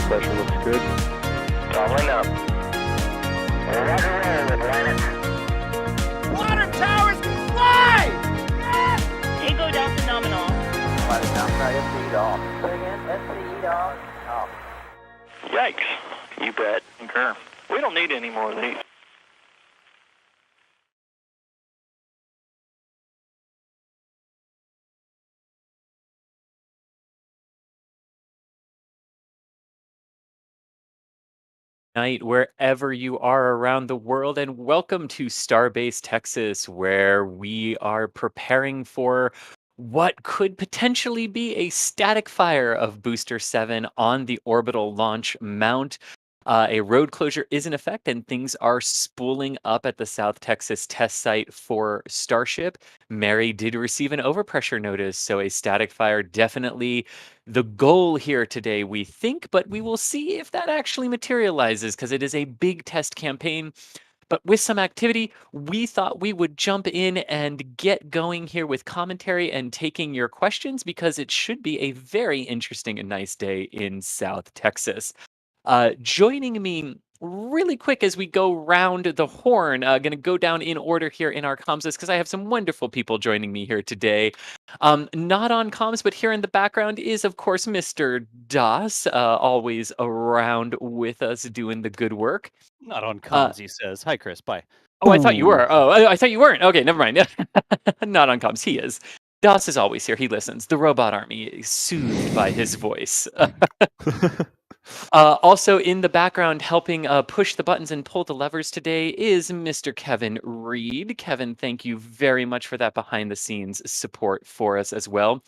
pressure looks good. Doubling up. Roger, roll with Atlantic. Water towers, fly! Echo Delta nominal. Flight outside SCE off. Say again, SCE off. Yikes. You bet. Concur. We don't need any more of these. Night wherever you are around the world, and welcome to Starbase Texas, where we are preparing for what could potentially be a static fire of Booster 7 on the orbital launch mount. A road closure is in effect, and things are spooling up at the South Texas test site for Starship. Mary did receive an overpressure notice, so a static fire definitely the goal here today, we think, but we will see if that actually materializes because it is a big test campaign. But with some activity, we thought we would jump in and get going here with commentary and taking your questions because it should be a very interesting and nice day in South Texas. Joining me really quick as we go round the horn, going to go down in order here in our comms list because I have some wonderful people joining me here today. Not on comms, but here in the background is, of course, Mr. Das, always around with us doing the good work. Not on comms, he says. Hi, Chris. Bye. Oh, I thought you were. Oh, I thought you weren't. Okay, never mind. Not on comms. He is. Das is always here. He listens. The robot army is soothed by his voice. Also in the background, helping push the buttons and pull the levers today is Mr. Kevin Reed. Kevin, thank you very much for that behind-the-scenes support for us as well.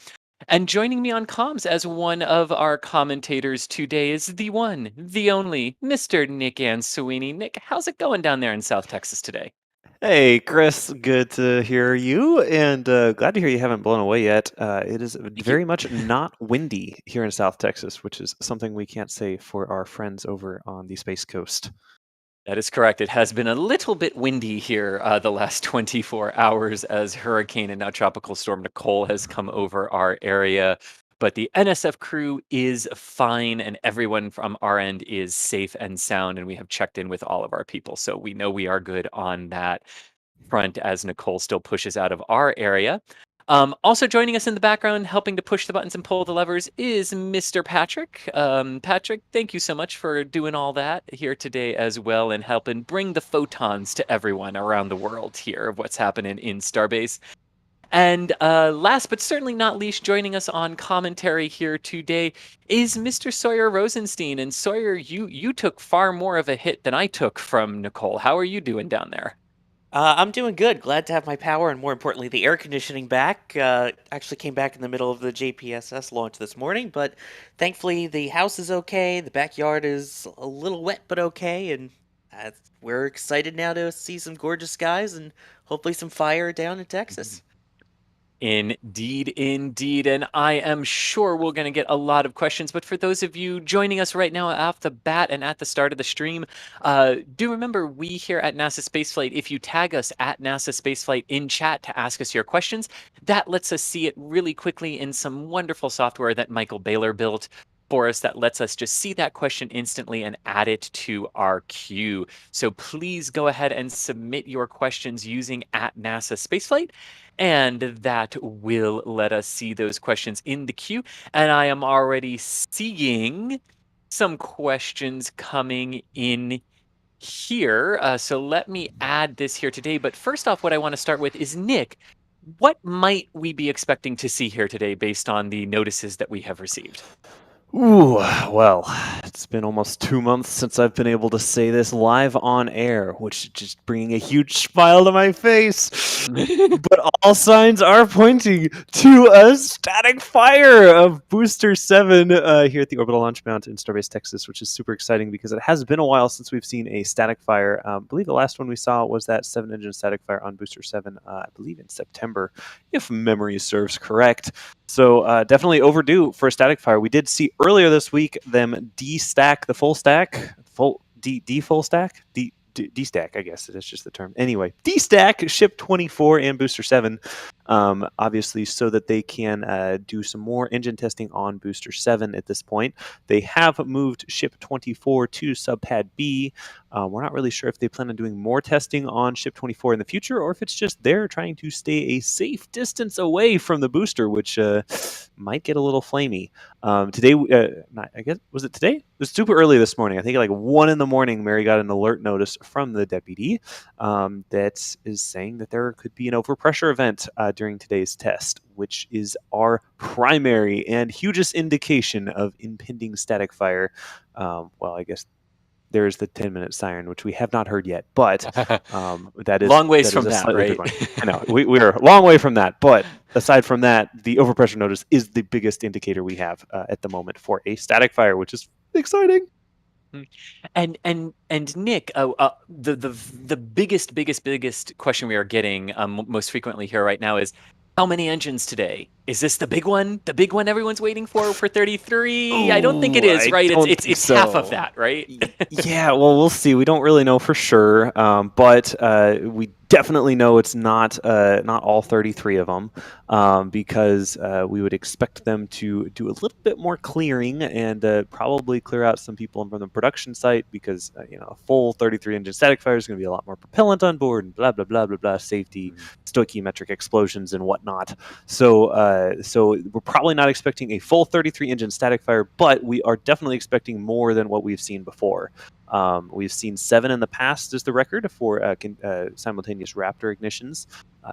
And joining me on comms as one of our commentators today is the one, the only, Mr. Nick Answini. Nick, how's it going down there in South Texas today? Hey, Chris, good to hear you, and glad to hear you haven't blown away yet. It is very much not windy here in South Texas, which is something we can't say for our friends over on the Space Coast. That is correct. It has been a little bit windy here the last 24 hours as Hurricane and now Tropical Storm Nicole has come over our area. But the NSF crew is fine, and everyone from our end is safe and sound, and we have checked in with all of our people. So we know we are good on that front as Nicole still pushes out of our area. Also joining us in the background, helping to push the buttons and pull the levers, is Mr. Patrick. Patrick, thank you so much for doing all that here today as well and helping bring the photons to everyone around the world here of what's happening in Starbase. And last but certainly not least, joining us on commentary here today is Mr. Sawyer Rosenstein. And Sawyer, you took far more of a hit than I took from Nicole. How are you doing down there? I'm doing good. Glad to have my power and, more importantly, the air conditioning back. Actually came back in the middle of the JPSS launch this morning, but thankfully the house is okay. The backyard is a little wet, but okay. And we're excited now to see some gorgeous skies and hopefully some fire down in Texas. Indeed, indeed. And I am sure we're going to get a lot of questions. But for those of you joining us right now off the bat and at the start of the stream, do remember we here at NASA Spaceflight, if you tag us at NASA Spaceflight in chat to ask us your questions, that lets us see it really quickly in some wonderful software that Michael Baylor built for us that lets us just see that question instantly and add it to our queue. So please go ahead and submit your questions using at NASA Spaceflight, and that will let us see those questions in the queue. And I am already seeing some questions coming in here. So let me add this here today. But first off, what I want to start with is Nick, what might we be expecting to see here today based on the notices that we have received? Ooh, well, it's been almost 2 months since I've been able to say this live on air, which is just bringing a huge smile to my face. But all signs are pointing to a static fire of Booster 7 here at the Orbital Launch Mount in Starbase, Texas, which is super exciting because it has been a while since we've seen a static fire. I believe the last one we saw was that 7-engine static fire on Booster 7, I believe in September, if memory serves correct. So definitely overdue for a static fire. We did see earlier this week them destack the full stack, full stack, destack, I guess it is just the term. Anyway, destack ship 24 and Booster 7. obviously, so that they can do some more engine testing on Booster 7 at this point. They have moved Ship 24 to Subpad B. We're not really sure if they plan on doing more testing on Ship 24 in the future, or if it's just they're trying to stay a safe distance away from the booster, which might get a little flamey. Today, I guess, was it today? It was super early this morning. I think like 1 in the morning, Mary got an alert notice from the deputy that is saying that there could be an overpressure event during today's test, which is our primary and hugest indication of impending static fire. Well, I guess there's the 10-minute siren, which we have not heard yet, but that is Long ways that is from a that, slightly big right? one. I know we are a long way from that, but aside from that, the overpressure notice is the biggest indicator we have at the moment for a static fire, which is exciting. And Nick, the biggest question we are getting most frequently here right now is how many engines today? Is this the big one? The big one everyone's waiting for 33? I don't think it Ooh, is, I right? don't It's think it's half of so. that, right? Yeah, well, we'll see. We don't really know for sure, but we definitely know it's not all 33 of them, because we would expect them to do a little bit more clearing and probably clear out some people from the production site because a full 33 engine static fire is going to be a lot more propellant on board and blah blah blah blah blah safety, stoichiometric explosions and whatnot. So we're probably not expecting a full 33 engine static fire, but we are definitely expecting more than what we've seen before. We've seen 7 in the past as the record for simultaneous Raptor ignitions.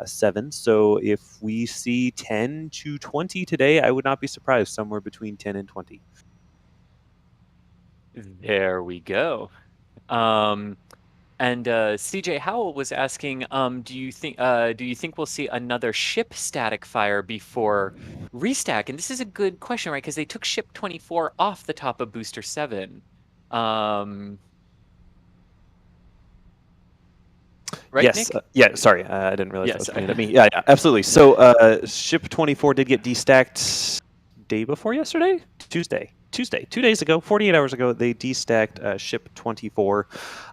7. So if we see 10 to 20 today, I would not be surprised. Somewhere between 10 and 20. There we go. And CJ Howell was asking, do you think we'll see another ship static fire before restack? And this is a good question, right? Because they took ship 24 off the top of booster 7. Right, Yes. Nick? Yeah. Sorry, I didn't realize that Yes. was pointed at me. Yeah. Yeah. Absolutely. So ship 24 did get destacked day before yesterday, Tuesday. 2 days ago, 48 hours ago, they destacked ship 24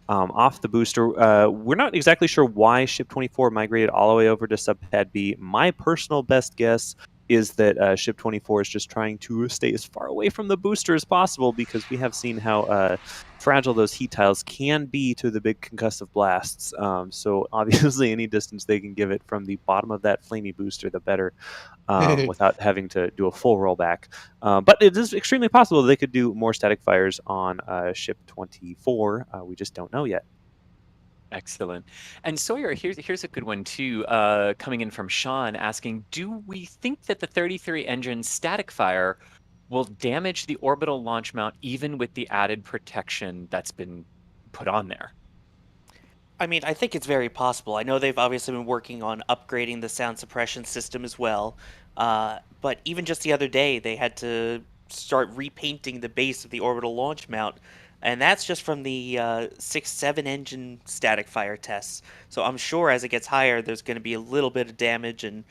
off the booster. We're not exactly sure why ship 24 migrated all the way over to subpad B. My personal best guess is that ship 24 is just trying to stay as far away from the booster as possible, because we have seen how fragile those heat tiles can be to the big concussive blasts. So obviously any distance they can give it from the bottom of that flamey booster, the better, without having to do a full rollback. But it is extremely possible they could do more static fires on ship 24. We just don't know yet. Excellent. And Sawyer, here's a good one too, coming in from Sean asking, do we think that the 33 engine static fire will damage the orbital launch mount even with the added protection that's been put on there? I mean, I think it's very possible. I know they've obviously been working on upgrading the sound suppression system as well. But even just the other day, they had to start repainting the base of the orbital launch mount. And that's just from the 6-7 engine static fire tests. So I'm sure as it gets higher, there's going to be a little bit of damage. And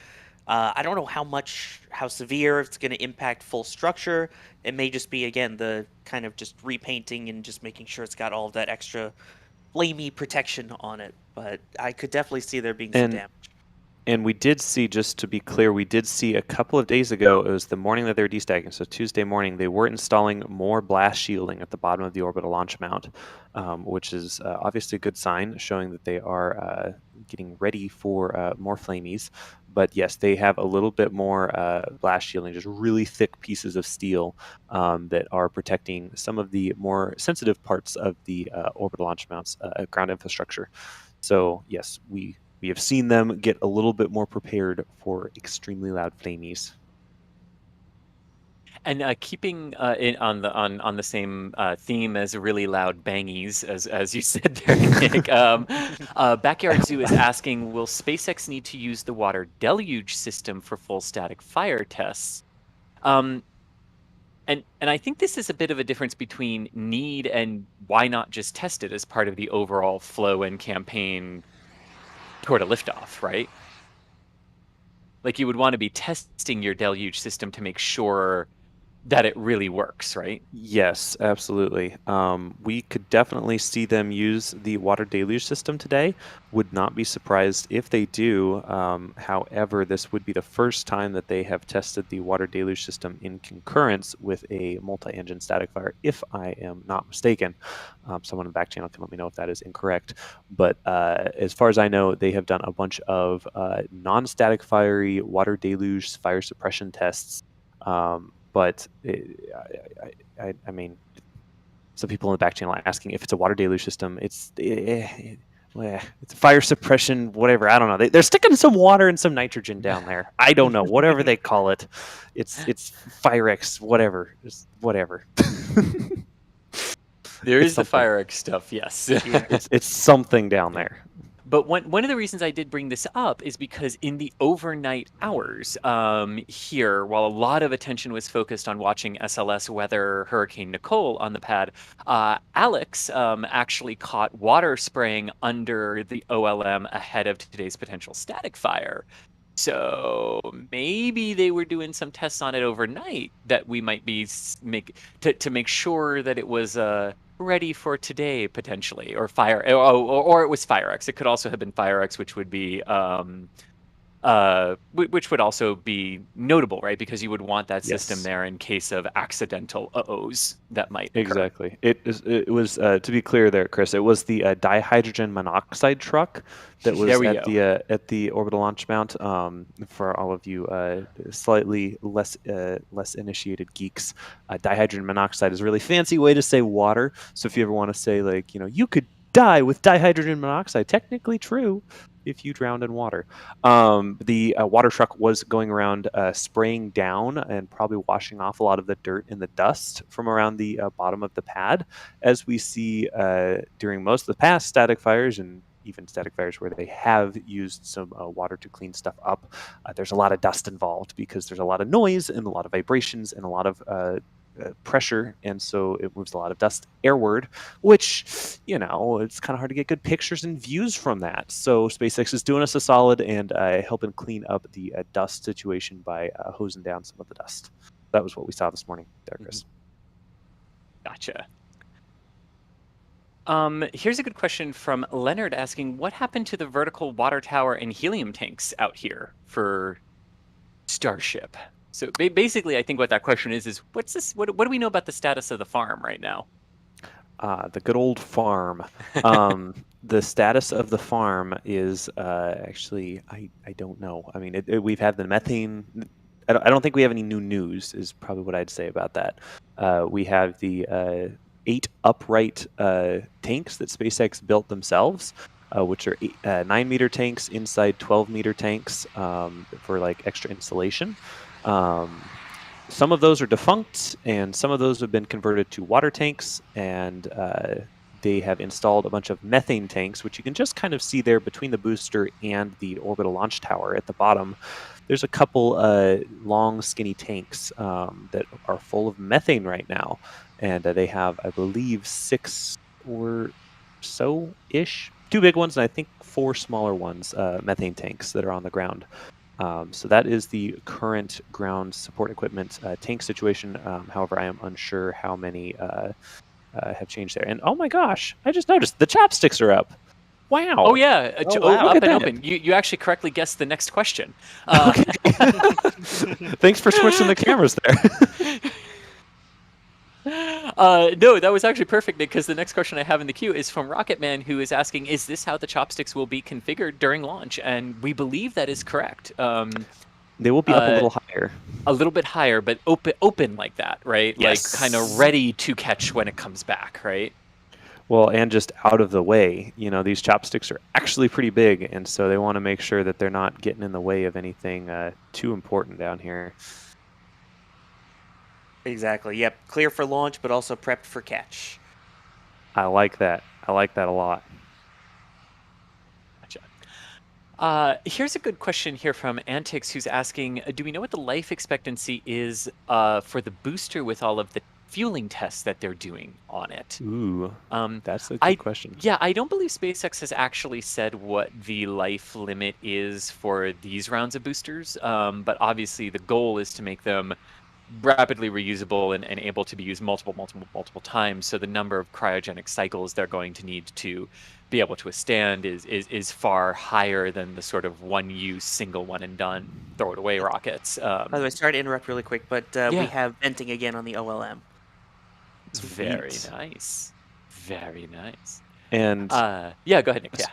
I don't know how severe it's going to impact full structure. It may just be, again, the kind of just repainting and just making sure it's got all of that extra flamey protection on it, but I could definitely see there being some And damage. And we did see, just to be clear, we did see a couple of days ago, it was the morning that they were destacking, so Tuesday morning, they were installing more blast shielding at the bottom of the orbital launch mount, which is obviously a good sign, showing that they are getting ready for more flamies. But yes, they have a little bit more blast shielding, just really thick pieces of steel that are protecting some of the more sensitive parts of the orbital launch mount's ground infrastructure. So yes, we have seen them get a little bit more prepared for extremely loud flamies. And keeping on the same theme as really loud bangies, as you said there, Nick. Backyard Zoo is asking, will SpaceX need to use the water deluge system for full static fire tests? And I think this is a bit of a difference between need and why not just test it as part of the overall flow and campaign toward a liftoff, right? Like you would want to be testing your deluge system to make sure that it really works, right? Yes, absolutely. We could definitely see them use the water deluge system today. Would not be surprised if they do. However, this would be the first time that they have tested the water deluge system in concurrence with a multi-engine static fire, if I am not mistaken. Someone in the back channel can let me know if that is incorrect. But as far as I know, they have done a bunch of non-static fiery water deluge fire suppression tests. But I mean, some people in the back channel are asking if it's a water deluge system. It's it's fire suppression, whatever. I don't know. They're sticking some water and some nitrogen down there. I don't know. Whatever they call it, it's Firex, whatever. Just whatever. There It's is the something. Firex stuff, yes. It's something down there. But one of the reasons I did bring this up is because in the overnight hours here, while a lot of attention was focused on watching SLS weather Hurricane Nicole on the pad, Alex actually caught water spraying under the OLM ahead of today's potential static fire. So maybe they were doing some tests on it overnight that we might be to make sure that it was ready for today potentially, or or it was FireX. It could also have been FireX, which would be which would also be notable, right? Because you would want that system Yes. there in case of accidental uh-ohs that might occur. Exactly. It was to be clear there, Chris. It was the dihydrogen monoxide truck that was There we at go. the orbital launch mount. For all of you slightly less initiated geeks, dihydrogen monoxide is a really fancy way to say water. So if you ever want to say like you could die with dihydrogen monoxide, technically true if you drowned in water. The water truck was going around spraying down and probably washing off a lot of the dirt and the dust from around the bottom of the pad, as we see during most of the past static fires and even static fires where they have used some water to clean stuff up. There's a lot of dust involved because there's a lot of noise and a lot of vibrations and a lot of pressure, and so it moves a lot of dust airward, which it's kind of hard to get good pictures and views from that. So SpaceX is doing us a solid and helping clean up the dust situation by hosing down some of the dust. That was what we saw this morning there, Chris. Gotcha. Here's a good question from Leonard asking, what happened to the vertical water tower and helium tanks out here for Starship? So basically, I think what that question is what's this? What do we know about the status of the farm right now? The good old farm. The status of the farm is actually, I don't know. I mean, we've had the methane. I don't think we have any new news, is probably what I'd say about that. We have the 8 upright tanks that SpaceX built themselves, which are 9-meter tanks inside 12-meter tanks for like extra insulation. Some of those are defunct, and some of those have been converted to water tanks, and they have installed a bunch of methane tanks, which you can just kind of see there between the booster and the orbital launch tower at the bottom. There's a couple long, skinny tanks that are full of methane right now, and they have, I believe, 6 or so-ish, 2 big ones, and I think 4 smaller ones, methane tanks that are on the ground. So that is the current ground support equipment tank situation. However, I am unsure how many have changed there. And oh my gosh, I just noticed the chopsticks are up. Wow. Oh yeah, wow. up Look and at that. open. You actually correctly guessed the next question. Thanks for switching the cameras there. No, that was actually perfect, Nick, because the next question I have in the queue is from Rocketman, who is asking, is this how the chopsticks will be configured during launch? And we believe that is correct. They will be up a little higher. A little bit higher, but open like that, right? Yes. Like kind of ready to catch when it comes back, right? Well, and just out of the way. These chopsticks are actually pretty big, and so they want to make sure that they're not getting in the way of anything too important down here. Exactly. Yep. Clear for launch, but also prepped for catch. I like that. I like that a lot. Gotcha. Here's a good question here from Antix, who's asking, do we know what the life expectancy is for the booster with all of the fueling tests that they're doing on it? Ooh, that's a good question. Yeah, I don't believe SpaceX has actually said what the life limit is for these rounds of boosters, but obviously the goal is to make them rapidly reusable and able to be used multiple times. So the number of cryogenic cycles they're going to need to be able to withstand is far higher than the sort of one-use, single one and done, throw it away rockets. By the way, sorry to interrupt really quick, but we Yeah, have venting again on the OLM. very Sweet. nice, very nice. And Yeah, go ahead, Nick. Yeah.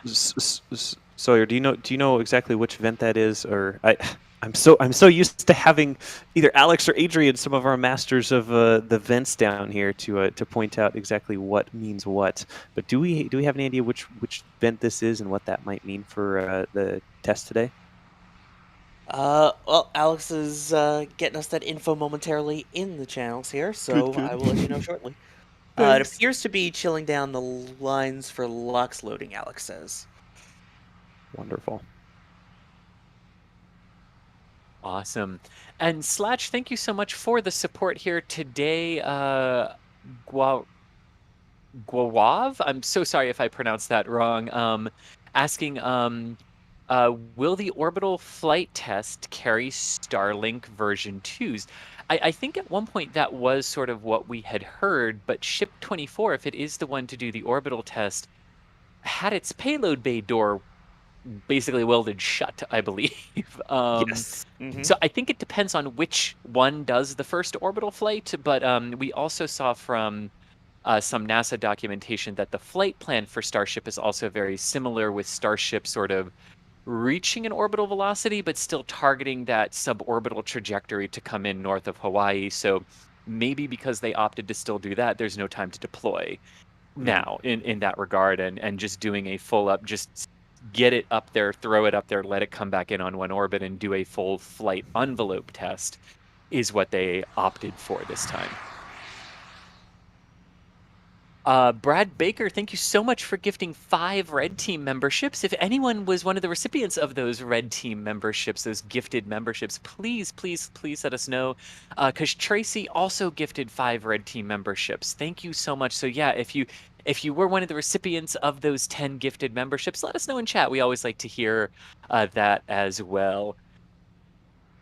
Sawyer, do you know exactly which vent that is? Or I'm so used to having either Alex or Adrian, some of our masters of the vents down here, to point out exactly what means what. But do we have any idea which vent this is and what that might mean for the test today? Well, Alex is getting us that info momentarily in the channels here, so Good. I will let you know shortly. It Thanks. appears to be chilling down the lines for Lux loading, Alex says. Wonderful. Awesome. And Slatch, thank you so much for the support here today. Guav, I'm so sorry if I pronounced that wrong. Asking, will the orbital flight test carry Starlink version 2s? I think at one point that was sort of what we had heard, but Ship 24, if it is the one to do the orbital test, had its payload bay door basically welded shut, I believe. Yes. So I think it depends on which one does the first orbital flight, but we also saw from some NASA documentation that the flight plan for Starship is also very similar, with Starship sort of reaching an orbital velocity, but still targeting that suborbital trajectory to come in north of Hawaii. So maybe because they opted to still do that, there's no time to deploy now in that regard, and just doing a full up, just get it up there, throw it up there, let it come back in on one orbit, and do a full flight envelope test is what they opted for this time. Brad Baker, thank you so much for gifting 5 Red Team memberships. If anyone was one of the recipients of those Red Team memberships, those gifted memberships, please let us know. Because Tracy also gifted 5 Red Team memberships. Thank you so much. So yeah, if you were one of the recipients of those 10 gifted memberships, let us know in chat. We always like to hear that as well.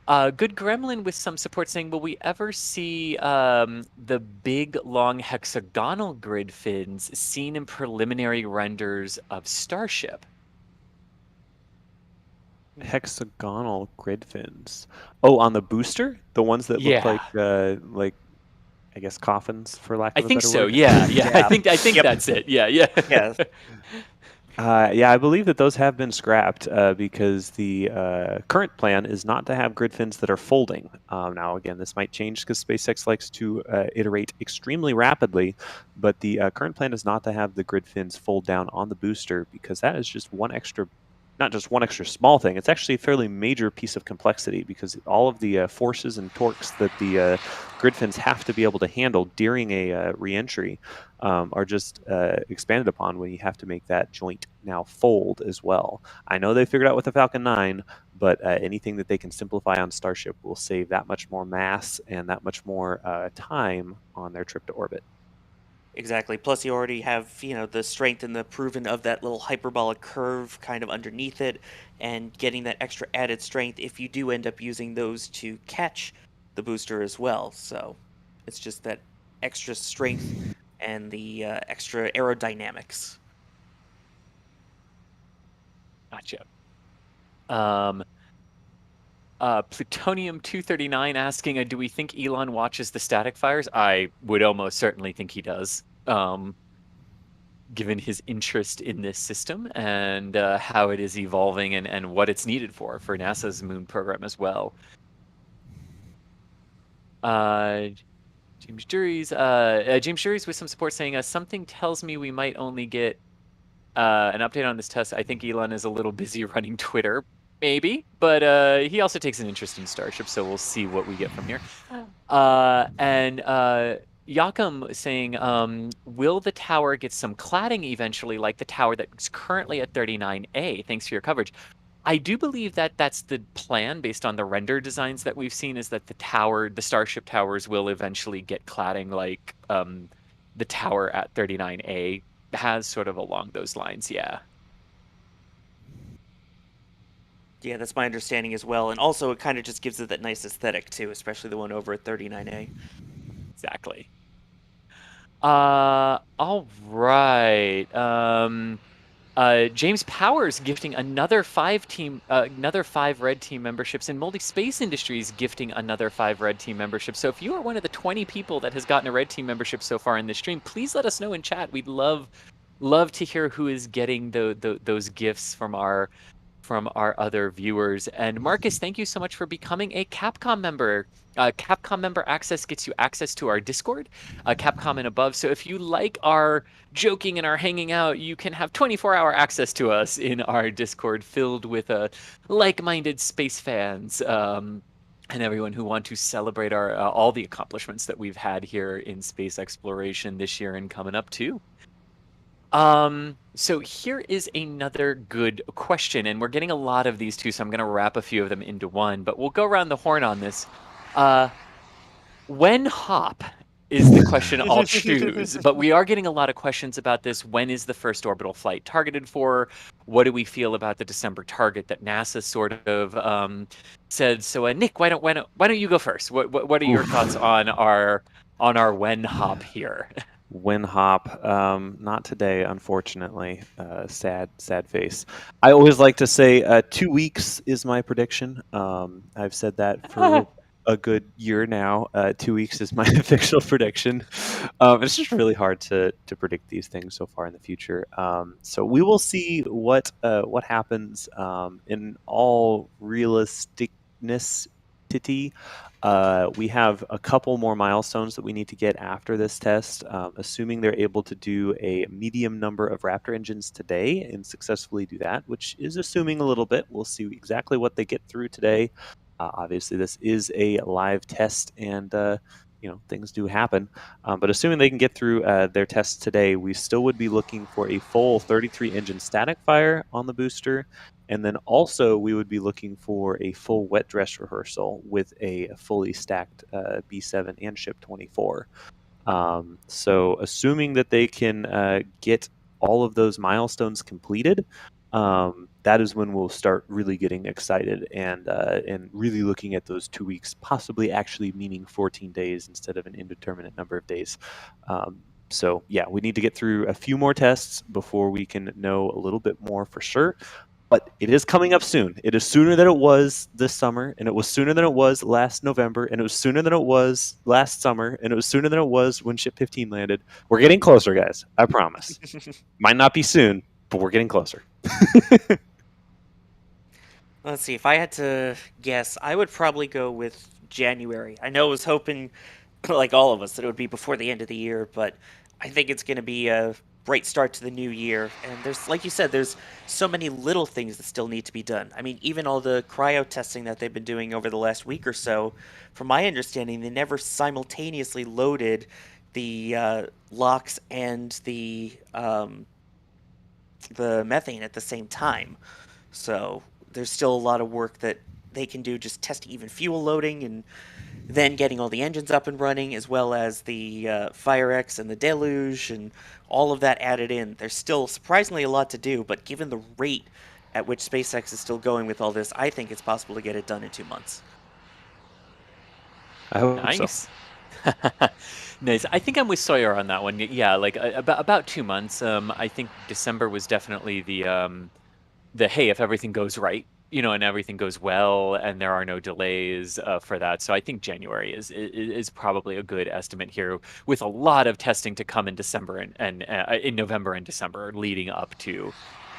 Good Gremlin with some support saying, will we ever see the big, long hexagonal grid fins seen in preliminary renders of Starship? Hexagonal grid fins. Oh, on the booster, the ones that look Yeah. like I guess coffins, for lack I of a think better so. word. Yeah. I Yeah. think Yep. that's it. Yeah. Yeah. Yeah, I believe that those have been scrapped because the current plan is not to have grid fins that are folding. Now, again, this might change because SpaceX likes to iterate extremely rapidly, but the current plan is not to have the grid fins fold down on the booster, because that is just one extra, not just one extra small thing. It's actually a fairly major piece of complexity, because all of the forces and torques that the grid fins have to be able to handle during a reentry are just expanded upon when you have to make that joint now fold as well. I know they figured out with the Falcon 9, but anything that they can simplify on Starship will save that much more mass and that much more time on their trip to orbit. Exactly. Plus, you already have, the strength and the proven of that little hyperbolic curve kind of underneath it, and getting that extra added strength if you do end up using those to catch the booster as well. So it's just that extra strength and the extra aerodynamics. Gotcha. Plutonium 239 asking, do we think Elon watches the static fires? I would almost certainly think he does. Given his interest in this system and how it is evolving and what it's needed for NASA's moon program as well. James Jury's with some support saying, something tells me we might only get an update on this test. I think Elon is a little busy running Twitter, maybe, but he also takes an interest in Starship, so we'll see what we get from here. And Yakum saying, will the tower get some cladding eventually, like the tower that's currently at 39A? Thanks for your coverage. I do believe that that's the plan based on the render designs that we've seen, is that the Starship towers will eventually get cladding like the tower at 39A has, sort of along those lines, yeah. Yeah, that's my understanding as well. And also, it kind of just gives it that nice aesthetic too, especially the one over at 39A. Exactly. All right. James Powers gifting another another 5 red team memberships, and Moldy Space Industries gifting another 5 red team memberships. So if you are one of the 20 people that has gotten a red team membership so far in this stream, please let us know in chat. We'd love to hear who is getting those gifts from our other viewers. And Marcus, thank you so much for becoming a Capcom member. Capcom member access gets you access to our Discord, Capcom and above. So if you like our joking and our hanging out, you can have 24-hour access to us in our Discord filled with like-minded space fans. And everyone who want to celebrate our all the accomplishments that we've had here in space exploration this year and coming up too. So here is another good question, and we're getting a lot of these too, so I'm going to wrap a few of them into one, but we'll go around the horn on this. When hop is the question I'll choose, but we are getting a lot of questions about this. When is the first orbital flight targeted for? What do we feel about the December target that NASA sort of said? So, Nick, why don't you go first? What are your thoughts on our when hop here? When hop, not today, unfortunately. Sad face. I always like to say 2 weeks is my prediction. I've said that for a good year now. 2 weeks is my official prediction. It's just really hard to predict these things so far in the future. So we will see what happens. In all realisticness, we have a couple more milestones that we need to get after this test. Assuming they're able to do a medium number of Raptor engines today and successfully do that, which is assuming a little bit. We'll see exactly what they get through today. Obviously, this is a live test, and things do happen. But assuming they can get through their tests today, we still would be looking for a full 33 engine static fire on the booster. And then also we would be looking for a full wet dress rehearsal with a fully stacked B7 and ship 24. So assuming that they can get all of those milestones completed, that is when we'll start really getting excited and really looking at those 2 weeks, possibly actually meaning 14 days instead of an indeterminate number of days. So yeah, we need to get through a few more tests before we can know a little bit more for sure. But it is coming up soon. It is sooner than it was this summer, and it was sooner than it was last November, and it was sooner than it was last summer, and it was sooner than it was when Ship 15 landed. We're getting closer, guys. I promise. Might not be soon, but we're getting closer. Let's see. If I had to guess, I would probably go with January. I know I was hoping, like all of us, that it would be before the end of the year, but I think it's going to be a bright start to the new year. And there's, like you said, there's so many little things that still need to be done. I mean, even all the cryo testing that they've been doing over the last week or so, from my understanding, they never simultaneously loaded the LOX and the methane at the same time. So there's still a lot of work that they can do, just testing even fuel loading and then getting all the engines up and running, as well as the FireX and the Deluge and all of that added in. There's still surprisingly a lot to do, but given the rate at which SpaceX is still going with all this, I think it's possible to get it done in 2 months. I hope Nice. so. Nice. I think I'm with Sawyer on that one. Yeah, like about 2 months. I think December was definitely the hey, if everything goes right, and everything goes well, and there are no delays for that. So I think January is probably a good estimate here, with a lot of testing to come in December and in November and December leading up to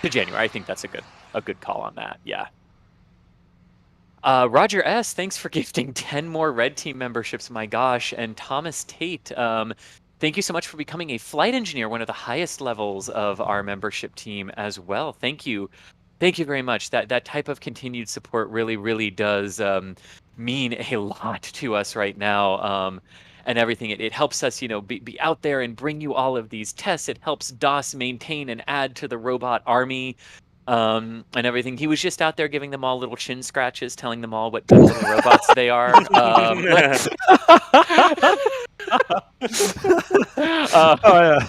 January. I think that's a good call on that. Yeah. Roger S, thanks for gifting 10 more Red Team memberships. My gosh. And Thomas Tate, thank you so much for becoming a flight engineer, one of the highest levels of our membership team as well. Thank you. Thank you very much. That type of continued support really, really does mean a lot to us right now. And everything. It helps us, be out there and bring you all of these tests. It helps DOS maintain and add to the robot army. And everything. He was just out there giving them all little chin scratches, telling them all what good little robots they are.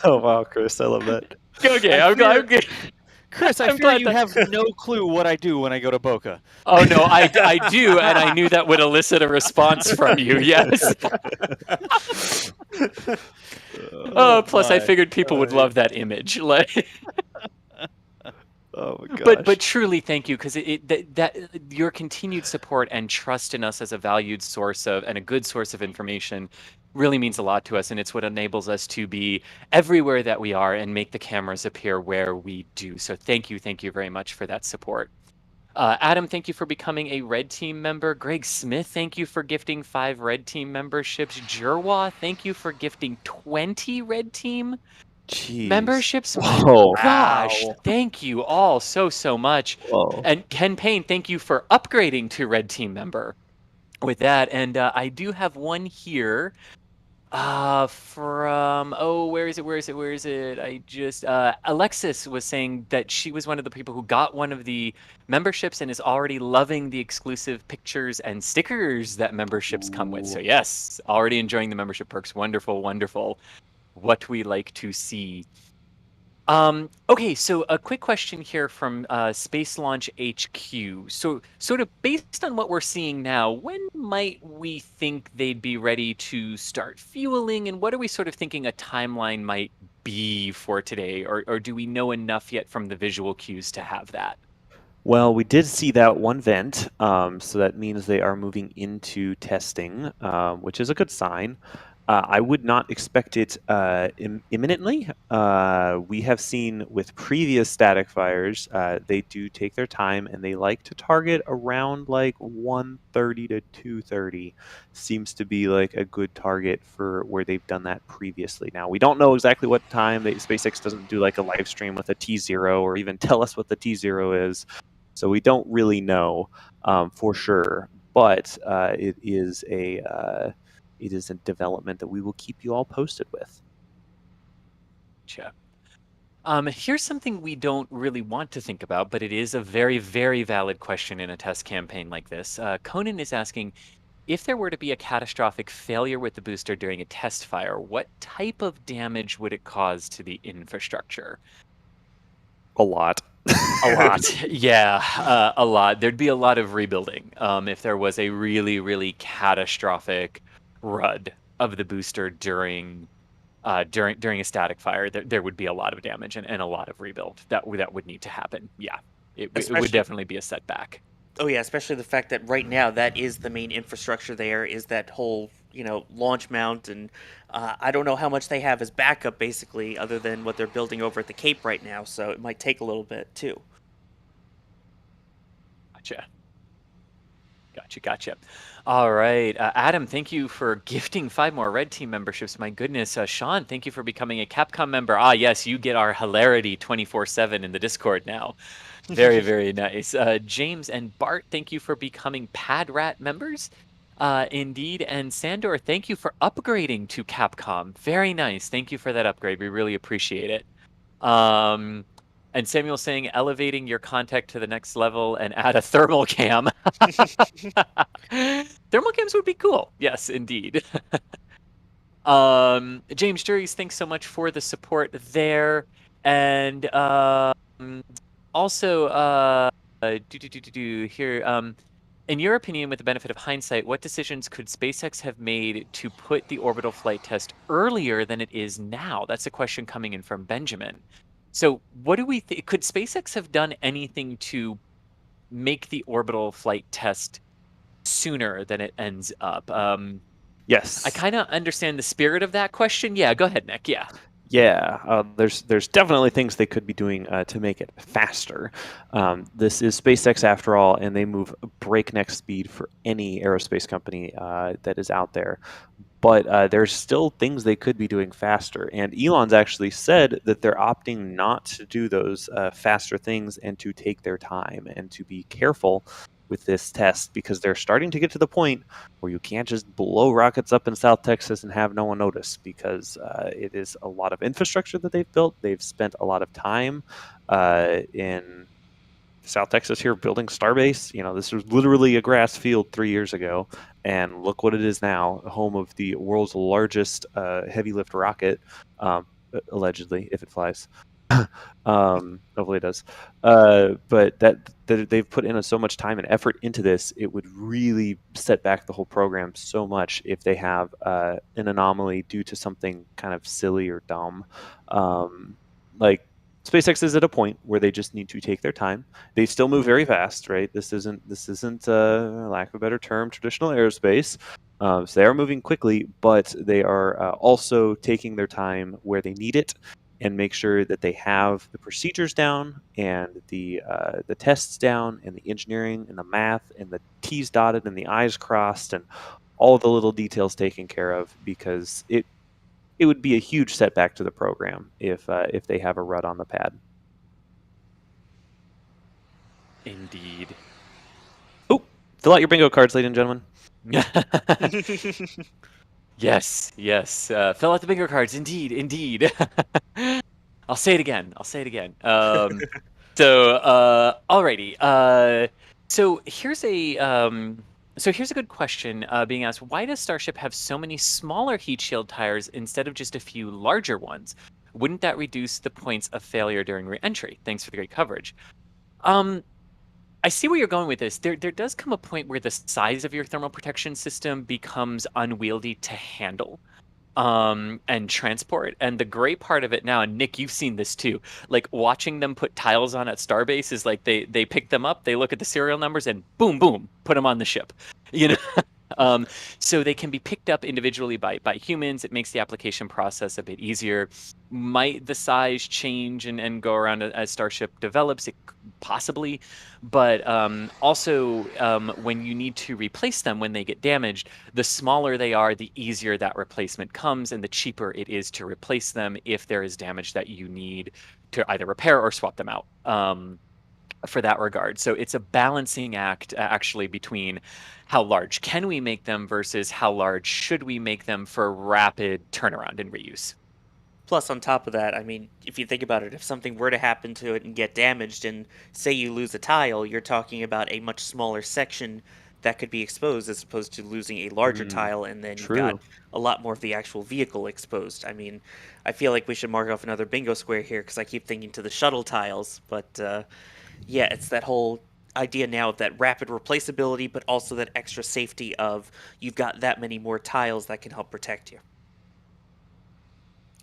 Oh wow, Chris, I love that. Okay, I'm good. Chris, I I'm fear glad you that- have no clue what I do when I go to Boca. Oh no, I do, and I knew that would elicit a response from you. Yes. Plus, I my. figured people would love that image. Like, Oh my but gosh. truly, thank you, because that your continued support and trust in us as a valued source of and a good source of information really means a lot to us, and it's what enables us to be everywhere that we are and make the cameras appear where we do. So thank you very much for that support. Adam, thank you for becoming a Red Team member. Greg Smith, thank you for gifting 5 Red Team memberships. Jerwa, thank you for gifting 20 Red Team Jeez. memberships. My Whoa. gosh, Wow. thank you all so much. Whoa. And Ken Payne, thank you for upgrading to Red Team member with that. And I do have one here from where is it? I just Alexis was saying that she was one of the people who got one of the memberships and is already loving the exclusive pictures and stickers that memberships come with. So yes, already enjoying the membership perks. Wonderful, wonderful. What we like to see. Okay, so a quick question here from Space Launch HQ. So, sort of based on what we're seeing now, when might we think they'd be ready to start fueling, and what are we sort of thinking a timeline might be for today, or do we know enough yet from the visual cues to have that? Well, we did see that one vent, so that means they are moving into testing, which is a good sign. I would not expect it imminently. We have seen with previous static fires, they do take their time and they like to target around like 1:30 to 2:30. Seems to be like a good target for where they've done that previously. Now, we don't know exactly what time. SpaceX doesn't do like a live stream with a T0 or even tell us what the T0 is. So we don't really know for sure, but it is a development that we will keep you all posted with. Gotcha. Here's something we don't really want to think about, but it is a very valid question in a test campaign like this. Conan is asking, if there were to be a catastrophic failure with the booster during a test fire, what type of damage would it cause to the infrastructure? A lot. A lot. Yeah, a lot. There'd be a lot of rebuilding if there was a really catastrophic RUD of the booster during a static fire. There would be a lot of damage and a lot of rebuild that would need to happen. Yeah, it would Especially- definitely be a setback. Oh yeah, especially the fact that right now that is the main infrastructure there is that whole launch mount, and I don't know how much they have as backup basically, other than what they're building over at the Cape right now. So it might take a little bit too. Gotcha. All right. Adam, thank you for gifting 5 more Red Team memberships. My goodness. Sean, thank you for becoming a Capcom member. Ah, yes, you get our hilarity 24/7 in the Discord now. Very nice. James and Bart, thank you for becoming Padrat members. Indeed. And Sandor, thank you for upgrading to Capcom. Very nice. Thank you for that upgrade. We really appreciate it. And Samuel saying elevating your contact to the next level and add a thermal cam. Thermal cams would be cool. Yes, indeed. James Juries, thanks so much for the support there. And also here in your opinion, with the benefit of hindsight, what decisions could SpaceX have made to put the orbital flight test earlier than it is now? That's a question coming in from Benjamin. So what do we think? Could SpaceX have done anything to make the orbital flight test sooner than it ends up? Yes. I kind of understand the spirit of that question. Yeah, go ahead, Nick. Yeah. Yeah, there's definitely things they could be doing to make it faster. This is SpaceX after all, and they move breakneck speed for any aerospace company that is out there. But there's still things they could be doing faster. And Elon's actually said that they're opting not to do those faster things and to take their time and to be careful with this test, because they're starting to get to the point where you can't just blow rockets up in South Texas and have no one notice, because it is a lot of infrastructure that they've built. They've spent a lot of time in South Texas here building Starbase. This was literally a grass field 3 years ago, and look what it is now, home of the world's largest heavy lift rocket, allegedly, if it flies. Hopefully it does. But that they've put in so much time and effort into this, it would really set back the whole program so much if they have an anomaly due to something kind of silly or dumb. Like SpaceX is at a point where they just need to take their time. They still move very fast, right? This isn't lack of a better term, traditional aerospace. So they are moving quickly, but they are also taking their time where they need it and make sure that they have the procedures down and the tests down and the engineering and the math and the T's dotted and the I's crossed and all the little details taken care of, because it would be a huge setback to the program if they have a rut on the pad. Indeed. Oh, fill out your bingo cards, ladies and gentlemen. Yes, yes. Fill out the bingo cards. Indeed, indeed. I'll say it again. I'll say it again. Alrighty. So here's a good question being asked. Why does Starship have so many smaller heat shield tires instead of just a few larger ones? Wouldn't that reduce the points of failure during re-entry? Thanks for the great coverage. I see where you're going with this. There does come a point where the size of your thermal protection system becomes unwieldy to handle and transport. And the great part of it now, and Nick, you've seen this too, like watching them put tiles on at Starbase is like they pick them up, they look at the serial numbers, and boom, boom, put them on the ship. You know, so they can be picked up individually by humans. It makes the application process a bit easier. Might the size change and go around as Starship develops? It possibly, but also when you need to replace them when they get damaged, the smaller they are, the easier that replacement comes, and the cheaper it is to replace them if there is damage that you need to either repair or swap them out. For that regard. So it's a balancing act actually between how large can we make them versus how large should we make them for rapid turnaround and reuse. Plus, on top of that, I mean, if you think about it, if something were to happen to it and get damaged, and say you lose a tile, you're talking about a much smaller section that could be exposed as opposed to losing a larger tile, and then you've got True. a lot more of the actual vehicle exposed. I mean, I feel like we should mark off another bingo square here because I keep thinking to the shuttle tiles, but yeah, it's that whole idea now of that rapid replaceability, but also that extra safety of you've got that many more tiles that can help protect you.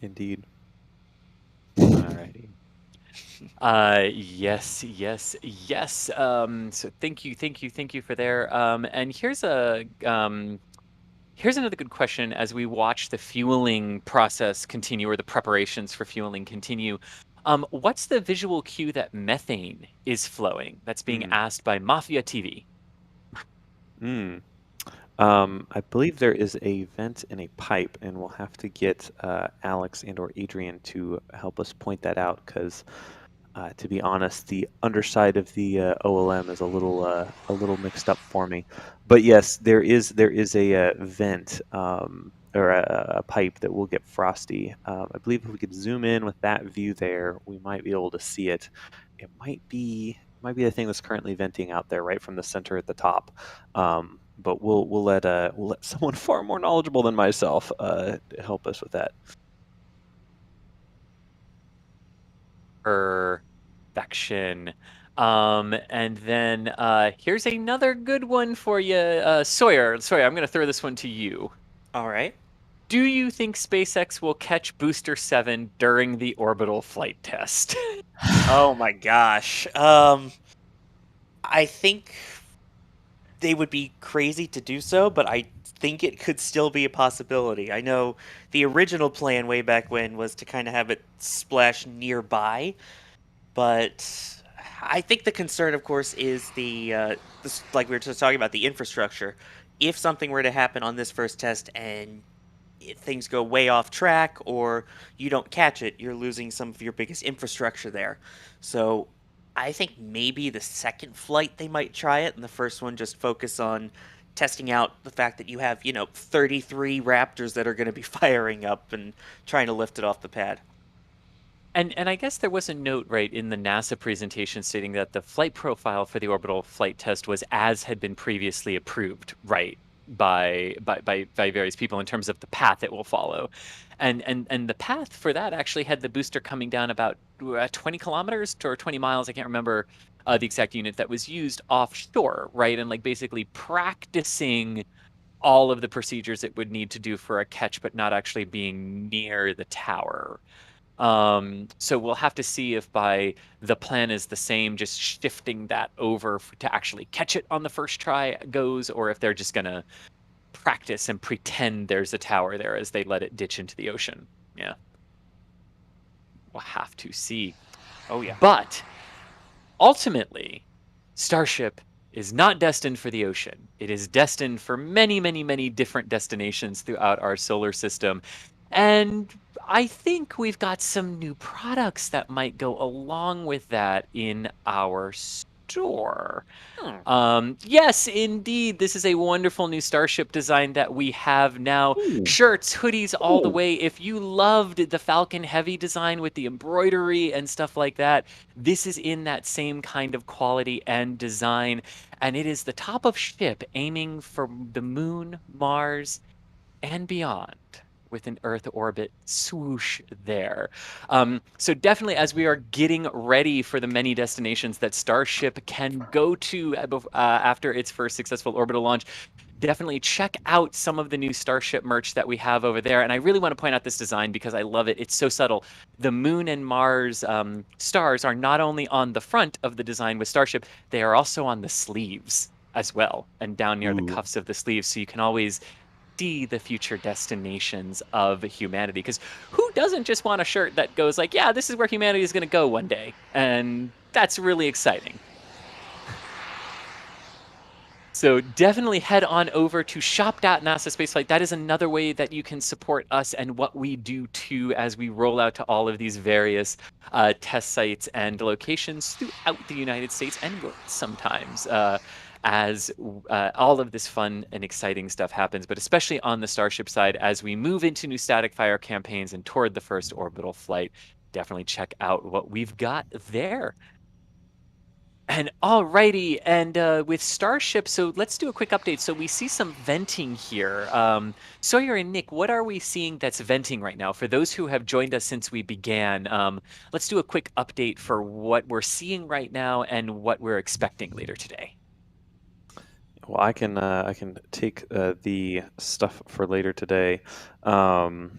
Indeed. Alrighty. Yes, yes, yes. So thank you for there. And here's another good question as we watch the fueling process continue, or the preparations for fueling continue. What's the visual cue that methane is flowing? That's being asked by Mafia TV. Hmm. I believe there is a vent in a pipe, and we'll have to get Alex and or Adrian to help us point that out, because to be honest, the underside of the OLM is a little mixed up for me. But yes, there is a vent or a pipe that will get frosty. I believe if we could zoom in with that view there, we might be able to see it. It might be the thing that's currently venting out there, right from the center at the top. But we'll let someone far more knowledgeable than myself help us with that. Perfection. And then here's another good one for you, Sawyer. Sawyer, I'm going to throw this one to you. All right. Do you think SpaceX will catch Booster 7 during the orbital flight test? Oh my gosh. I think they would be crazy to do so, but I think it could still be a possibility. I know the original plan way back when was to kind of have it splash nearby, but I think the concern, of course, is like we were just talking about, the infrastructure. If something were to happen on this first test and if things go way off track or you don't catch it, you're losing some of your biggest infrastructure there. So I think maybe the second flight they might try it, and the first one just focus on testing out the fact that you have, 33 Raptors that are going to be firing up and trying to lift it off the pad. And I guess there was a note, right, in the NASA presentation stating that the flight profile for the orbital flight test was as had been previously approved, right? by various people in terms of the path it will follow. And the path for that actually had the booster coming down about 20 kilometers or 20 miles. I can't remember the exact unit that was used offshore, right? And like basically practicing all of the procedures it would need to do for a catch, but not actually being near the tower. So we'll have to see if by the plan is the same, just shifting that over to actually catch it on the first try goes, or if they're just gonna practice and pretend there's a tower there as they let it ditch into the ocean. Yeah. We'll have to see. Oh yeah. But ultimately, Starship is not destined for the ocean. It is destined for many, many, many different destinations throughout our solar system. And I think we've got some new products that might go along with that in our store. Yes, indeed. This is a wonderful new Starship design that we have now. Ooh. Shirts, hoodies, all the Ooh. way. If you loved the Falcon Heavy design with the embroidery and stuff like that, this is in that same kind of quality and design. And it is the top of ship aiming for the moon, Mars, and beyond with an Earth orbit swoosh there. So definitely, as we are getting ready for the many destinations that Starship can go to after its first successful orbital launch, definitely check out some of the new Starship merch that we have over there. And I really want to point out this design because I love it. It's so subtle. The Moon and Mars stars are not only on the front of the design with Starship, they are also on the sleeves as well and down near the Ooh. cuffs of the sleeves. So you can always see the future destinations of humanity, because who doesn't just want a shirt that goes like, yeah, this is where humanity is going to go one day, and that's really exciting. So definitely head on over to shop.nasa Spaceflight. That is another way that you can support us and what we do too as we roll out to all of these various test sites and locations throughout the United States and world sometimes. As all of this fun and exciting stuff happens, but especially on the Starship side, as we move into new static fire campaigns and toward the first orbital flight, definitely check out what we've got there. And alrighty, and with Starship, so let's do a quick update. So we see some venting here. Sawyer and Nick, what are we seeing that's venting right now? For those who have joined us since we began, let's do a quick update for what we're seeing right now and what we're expecting later today. Well, I can take the stuff for later today. So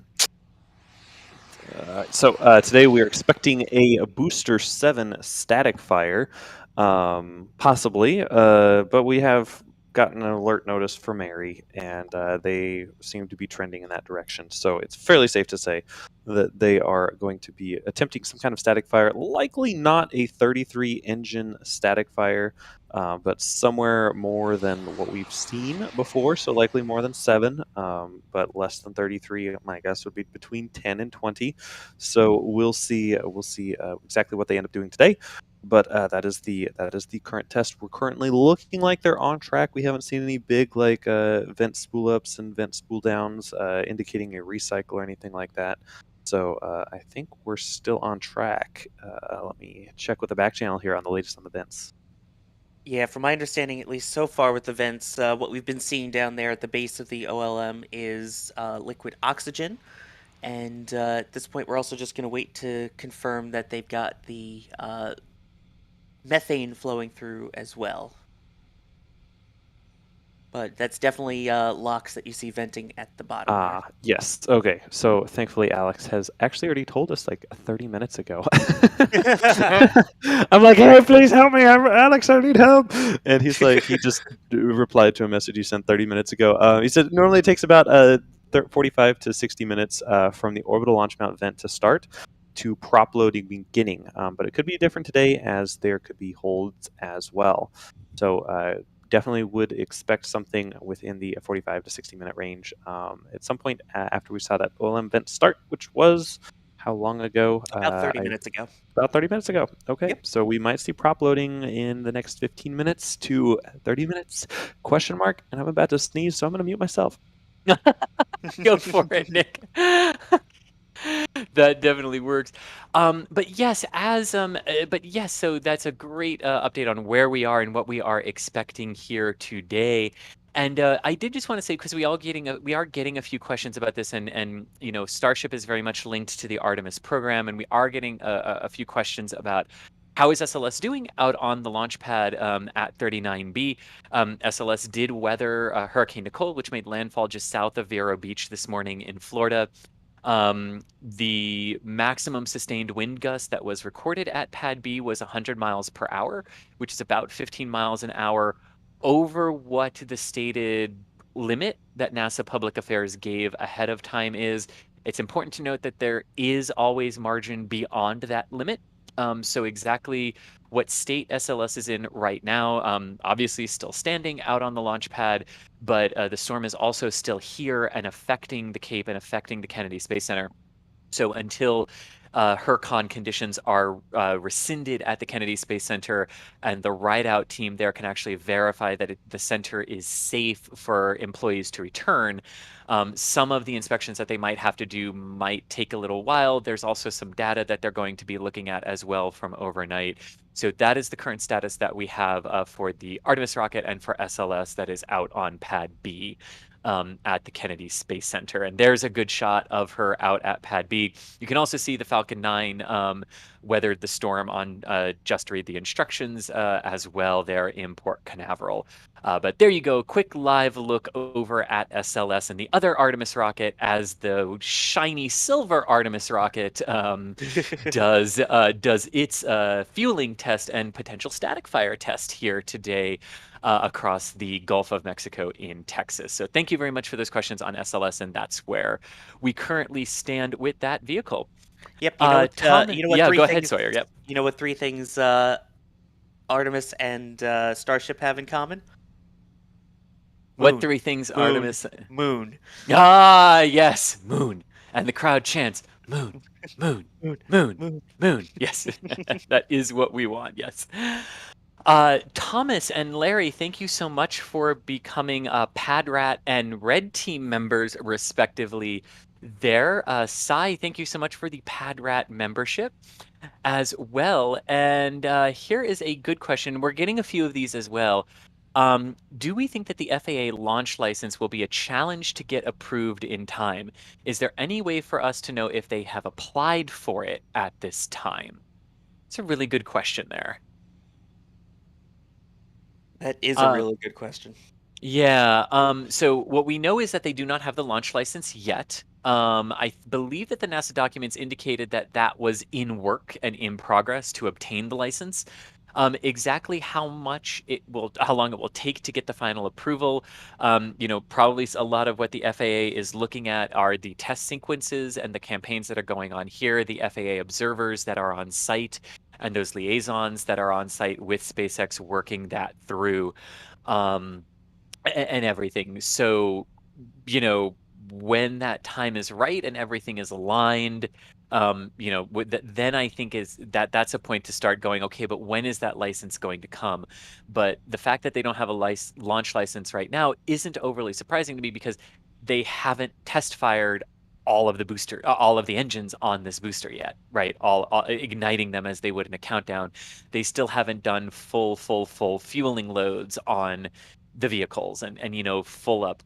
today we are expecting a Booster 7 static fire, possibly, but we have gotten an alert notice for Mary, and they seem to be trending in that direction. So it's fairly safe to say that they are going to be attempting some kind of static fire, likely not a 33 engine static fire, but somewhere more than what we've seen before, so likely more than 7, but less than 33. My guess would be between 10 and 20. So we'll see. We'll see exactly what they end up doing today. But that is the current test. We're currently looking like they're on track. We haven't seen any big vent spool ups and vent spool downs indicating a recycle or anything like that. So I think we're still on track. Let me check with the back channel here on the latest on the vents. Yeah, from my understanding, at least so far with the vents, what we've been seeing down there at the base of the OLM is liquid oxygen. And at this point, we're also just going to wait to confirm that they've got the methane flowing through as well. But that's definitely locks that you see venting at the bottom here. Yes. Okay. So thankfully, Alex has actually already told us like 30 minutes ago. I'm like, hey, please help me. Alex, I need help. And he's like, he just replied to a message he sent 30 minutes ago. He said normally it takes about 45 to 60 minutes from the orbital launch mount vent to start to prop loading beginning. But it could be different today as there could be holds as well. So definitely would expect something within the 45 to 60 minute range at some point after we saw that OLM vent start, which was how long ago? About 30 minutes ago. About 30 minutes ago. Okay, Yep. so we might see prop loading in the next 15 minutes to 30 minutes, question mark, and I'm about to sneeze, so I'm going to mute myself. Go for it, Nick. That definitely works. But yes, so that's a great update on where we are and what we are expecting here today. And I did just want to say, because we are getting a few questions about this, and Starship is very much linked to the Artemis program, and we are getting a few questions about how is SLS doing out on the launch pad at 39B. SLS did weather Hurricane Nicole, which made landfall just south of Vero Beach this morning in Florida. The maximum sustained wind gust that was recorded at Pad B was 100 miles per hour, which is about 15 miles an hour over what the stated limit that NASA Public Affairs gave ahead of time is. It's important to note that there is always margin beyond that limit. So exactly what state SLS is in right now, obviously still standing out on the launch pad, but the storm is also still here and affecting the Cape and affecting the Kennedy Space Center. So until HERCON conditions are rescinded at the Kennedy Space Center and the ride-out team there can actually verify that the center is safe for employees to return, some of the inspections that they might have to do might take a little while. There's also some data that they're going to be looking at as well from overnight. So that is the current status that we have for the Artemis rocket and for SLS that is out on Pad B. At the Kennedy Space Center. And there's a good shot of her out at Pad B. You can also see the Falcon 9 weathered the storm on Just Read the Instructions as well there in Port Canaveral. But there you go, quick live look over at SLS and the other Artemis rocket as the shiny silver Artemis rocket does its fueling test and potential static fire test here today across the Gulf of Mexico in Texas. So thank you very much for those questions on SLS, and that's where we currently stand with that vehicle. Yep. Tom, You know what? yeah, Three go ahead, things. Sawyer. Yep. You know what? Three things. Artemis and Starship have in common. What Moon. three things Moon. Artemis? Moon. Ah, yes, moon. And the crowd chants, moon, moon, Moon. moon, Moon. moon. Yes, that is what we want. Yes. Thomas and Larry, thank you so much for becoming Padrat and Red Team members, respectively. There, Sai, thank you so much for the Padrat membership as well. And here is a good question. We're getting a few of these as well. Do we think that the FAA launch license will be a challenge to get approved in time? Is there any way for us to know if they have applied for it at this time? It's a really good question there. That is a really good question. Yeah. So what we know is that they do not have the launch license yet. I believe that the NASA documents indicated that that was in work and in progress to obtain the license. Exactly how long it will take to get the final approval. Probably a lot of what the FAA is looking at are the test sequences and the campaigns that are going on here, the FAA observers that are on site, and those liaisons that are on site with SpaceX working that through. And everything. So, when that time is right and everything is aligned, then I think that's a point to start going, okay, but when is that license going to come? But the fact that they don't have a launch license right now isn't overly surprising to me because they haven't test fired all of the engines on this booster yet, right? All igniting them as they would in a countdown. They still haven't done full fueling loads on the vehicles and full up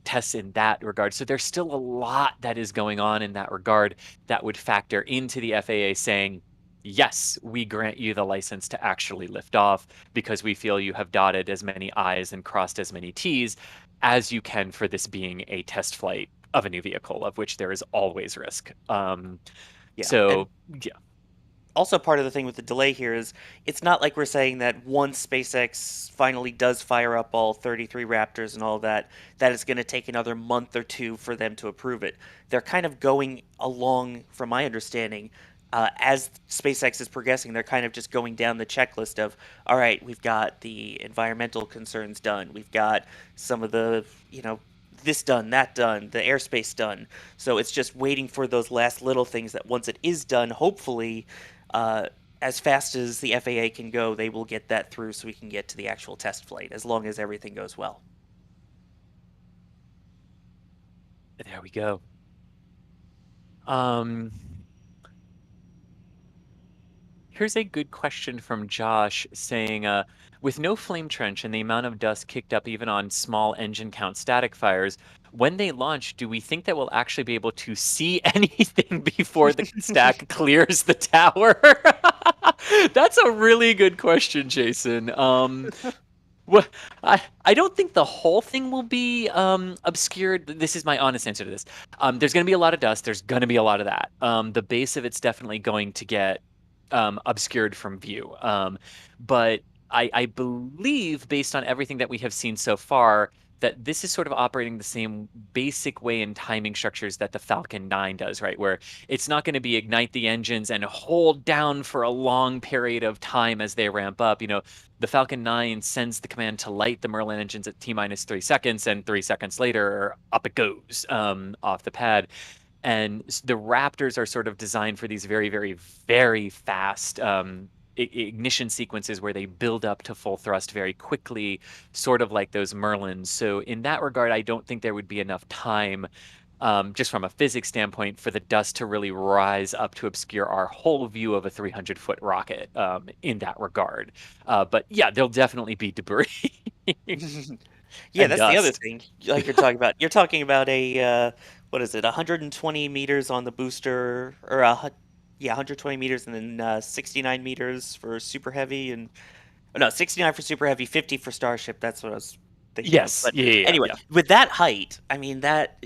tests in that regard. So there's still a lot that is going on in that regard that would factor into the FAA saying, yes, we grant you the license to actually lift off because we feel you have dotted as many I's and crossed as many T's as you can for this being a test flight of a new vehicle, of which there is always risk. Yeah. Also, part of the thing with the delay here is it's not like we're saying that once SpaceX finally does fire up all 33 Raptors and all that it's going to take another month or two for them to approve it. They're kind of going along, from my understanding, as SpaceX is progressing, they're kind of just going down the checklist of, all right, we've got the environmental concerns done. We've got some of the, this done, that done, the airspace done. So it's just waiting for those last little things that once it is done, hopefully, as fast as the FAA can go, they will get that through so we can get to the actual test flight, as long as everything goes well. There we go. Here's a good question from Josh saying, with no flame trench and the amount of dust kicked up even on small engine count static fires, when they launch, do we think that we'll actually be able to see anything before the stack clears the tower? That's a really good question, Jason. Well, I don't think the whole thing will be obscured. This is my honest answer to this. There's going to be a lot of dust. There's going to be a lot of that. The base of it's definitely going to get obscured from view. But I believe, based on everything that we have seen so far, that this is sort of operating the same basic way in timing structures that the Falcon 9 does, right? Where it's not going to be ignite the engines and hold down for a long period of time as they ramp up. The Falcon 9 sends the command to light the Merlin engines at T minus 3 seconds, and 3 seconds later, up it goes off the pad. And the Raptors are sort of designed for these very, very, very fast ignition sequences where they build up to full thrust very quickly, sort of like those Merlins. So in that regard, I don't think there would be enough time, just from a physics standpoint, for the dust to really rise up to obscure our whole view of a 300-foot rocket in that regard. But yeah, there'll definitely be debris. Yeah, And that's the other dust. thing. Like you're talking about, you're talking about a what is it? 120 meters on the booster, or yeah, 120 meters, and then 69 meters for super heavy, and oh, no, 69 for super heavy, 50 for Starship. That's what I was thinking of. Yes. But Yeah. anyway, with that height, I mean that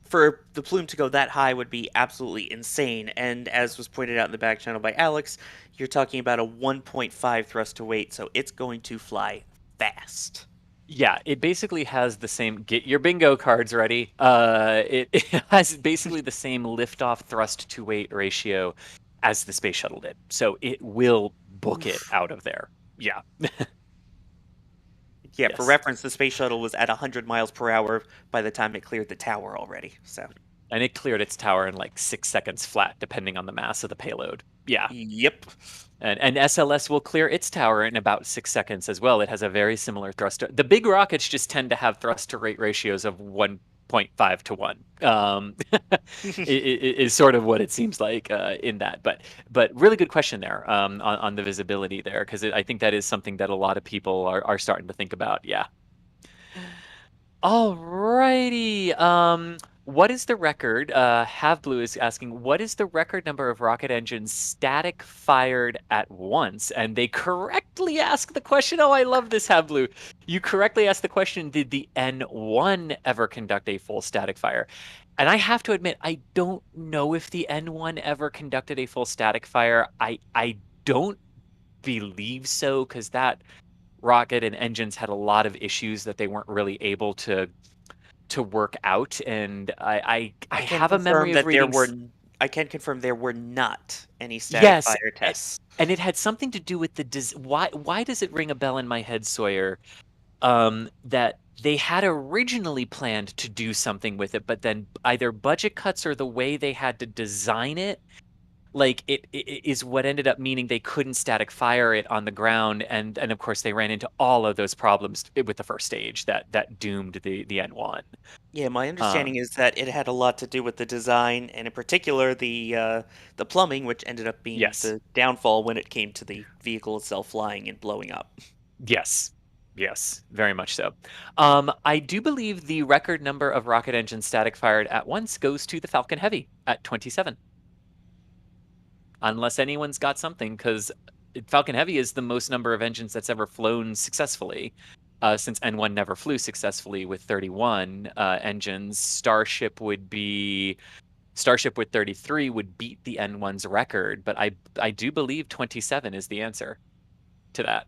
for the plume to go that high would be absolutely insane. And as was pointed out in the back channel by Alex, you're talking about a 1.5 thrust to weight, so it's going to fly fast. Yeah, it basically has the same. Get your bingo cards ready. It has basically the same liftoff thrust to weight ratio as the space shuttle did. So it will book it out of there. Yeah. Yeah, for Yes. reference, the space shuttle was at 100 miles per hour by the time it cleared the tower already. So, And it cleared its tower in like 6 seconds flat, depending on the mass of the payload. Yeah. yep. And SLS will clear its tower in about 6 seconds as well. It has a very similar thrust. The big rockets just tend to have thrust to rate ratios of 1.5 to 1. Is sort of what it seems like in that. But really good question there on the visibility there, because I think that is something that a lot of people are starting to think about. Yeah. Alrighty. What is the record? Have Blue is asking, what is the record number of rocket engines static fired at once? And they correctly ask the question. Oh, I love this, Have Blue. You correctly asked the question, did the N1 ever conduct a full static fire? And I have to admit, I don't know if the N1 ever conducted a full static fire. I don't believe so, because that rocket and engines had a lot of issues that they weren't really able to work out, and I can have a memory confirm of that there reading. were. I can confirm there were not any static Yes, fire tests. and it had something to do with the why does it ring a bell in my head, Sawyer? That they had originally planned to do something with it, but then either budget cuts or the way they had to design it, like it is what ended up meaning they couldn't static fire it on the ground, and of course they ran into all of those problems with the first stage that doomed the N1. Yeah, my understanding is that it had a lot to do with the design, and in particular the plumbing, which ended up being Yes. the downfall when it came to the vehicle itself flying and blowing up. Yes. Yes, very much so. I do believe the record number of rocket engines static fired at once goes to the Falcon Heavy at 27. Unless anyone's got something, because Falcon Heavy is the most number of engines that's ever flown successfully, since N1 never flew successfully with 31 engines. Starship with 33 would beat the N1's record, but I do believe 27 is the answer to that.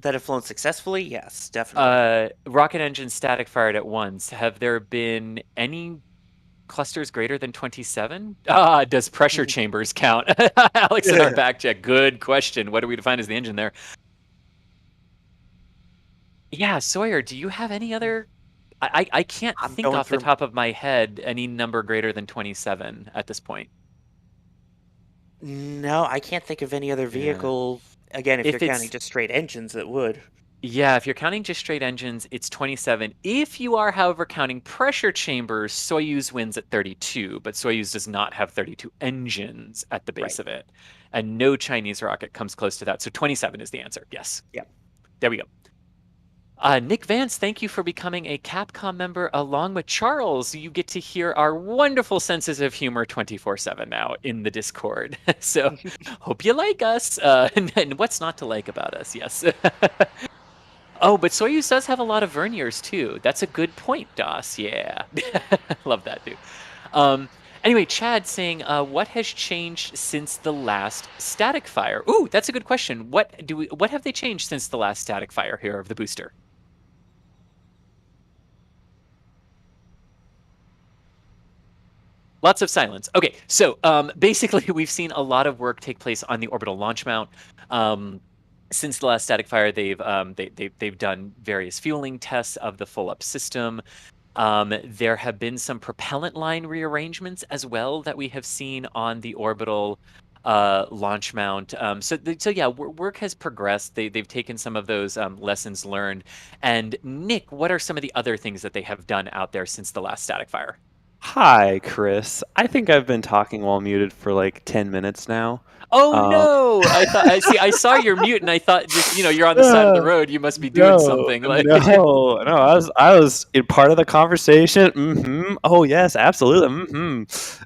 That have flown successfully? Yes, definitely. Rocket engines static fired at once. Have there been any clusters greater than 27? Does pressure chambers count? Alex in our back check. Good question. What do we define as the engine there? Yeah, Sawyer, do you have any other? I can't I'm think going off the through- top of my head any number greater than 27 at this point. No, I can't think of any other vehicle. Again, if If you're it's- counting just straight engines, that would. Yeah, if you're counting just straight engines, it's 27. If you are, however, counting pressure chambers, Soyuz wins at 32, but Soyuz does not have 32 engines at the base Right. of it. and no Chinese rocket comes close to that. So 27 is the answer. Yes. Yeah. There we go. Nick Vance, thank you for becoming a Capcom member along with Charles. You get to hear our wonderful senses of humor 24/7 now in the Discord. So hope you like us. And what's not to like about us? Yes. Oh, but Soyuz does have a lot of verniers too. That's a good point, Das. Yeah. Love that, dude. Anyway, Chad saying, what has changed since the last static fire? Ooh, that's a good question. What have they changed since the last static fire here of the booster? Lots of silence. Okay, so basically, we've seen a lot of work take place on the orbital launch mount. Since the last static fire, they've done various fueling tests of the full up system. There have been some propellant line rearrangements as well that we have seen on the orbital launch mount. So yeah, work has progressed. They've taken some of those lessons learned. And Nick, what are some of the other things that they have done out there since the last static fire? Hi, Chris. I think I've been talking while muted for like 10 minutes now. Oh Um, no! I saw your mute, and I thought just you're on the side of the road. You must be doing something. Like no. I was in part of the conversation. Oh yes, absolutely.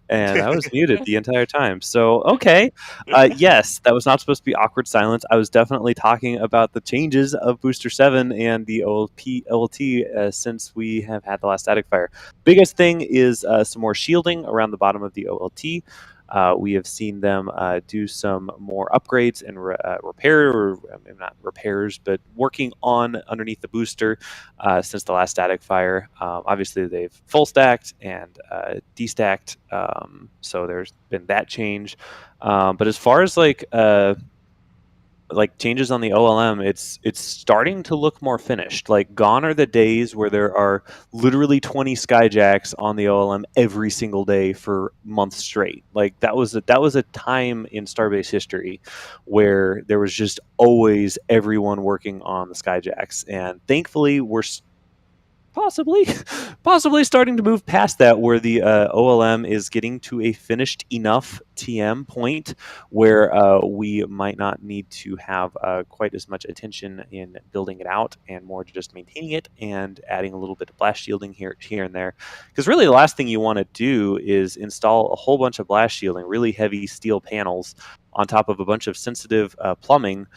And I was muted the entire time. So okay, yes, that was not supposed to be awkward silence. I was definitely talking about the changes of Booster 7 and the OLT since we have had the last static fire. Biggest thing is some more shielding around the bottom of the OLT. We have seen them do some more upgrades and repair, or not repairs, but working on underneath the booster since the last static fire. Obviously, they've full stacked and destacked, so there's been that change. But as far as like changes on the OLM, it's starting to look more finished. Like gone are the days where there are literally 20 skyjacks on the OLM every single day for months straight. Like that was a time in Starbase history where there was just always everyone working on the skyjacks, and thankfully we're possibly starting to move past that, where the OLM is getting to a finished enough TM point where we might not need to have quite as much attention in building it out, and more just maintaining it and adding a little bit of blast shielding here and there. Because really the last thing you want to do is install a whole bunch of blast shielding, really heavy steel panels on top of a bunch of sensitive plumbing,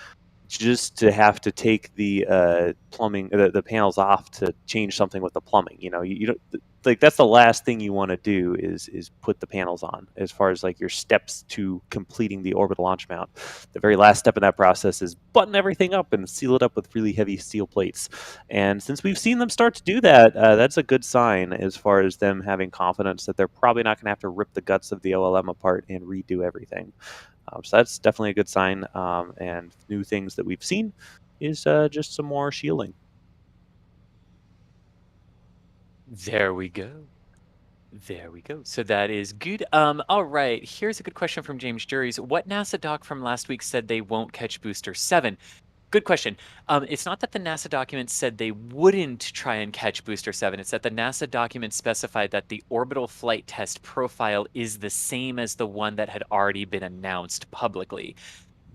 just to have to take the plumbing, the panels off to change something with the plumbing. You don't, like, that's the last thing you want to do is put the panels on. As far as like your steps to completing the orbital launch mount, the very last step in that process is button everything up and seal it up with really heavy steel plates. And since we've seen them start to do that, that's a good sign as far as them having confidence that they're probably not going to have to rip the guts of the OLM apart and redo everything. So that's definitely a good sign. And new things that we've seen is just some more shielding. There we go. There we go. So that is good. All right. Here's a good question from James Juries. What NASA doc from last week said they won't catch Booster 7? Good question. It's not that the NASA document said they wouldn't try and catch Booster 7. It's that the NASA document specified that the orbital flight test profile is the same as the one that had already been announced publicly.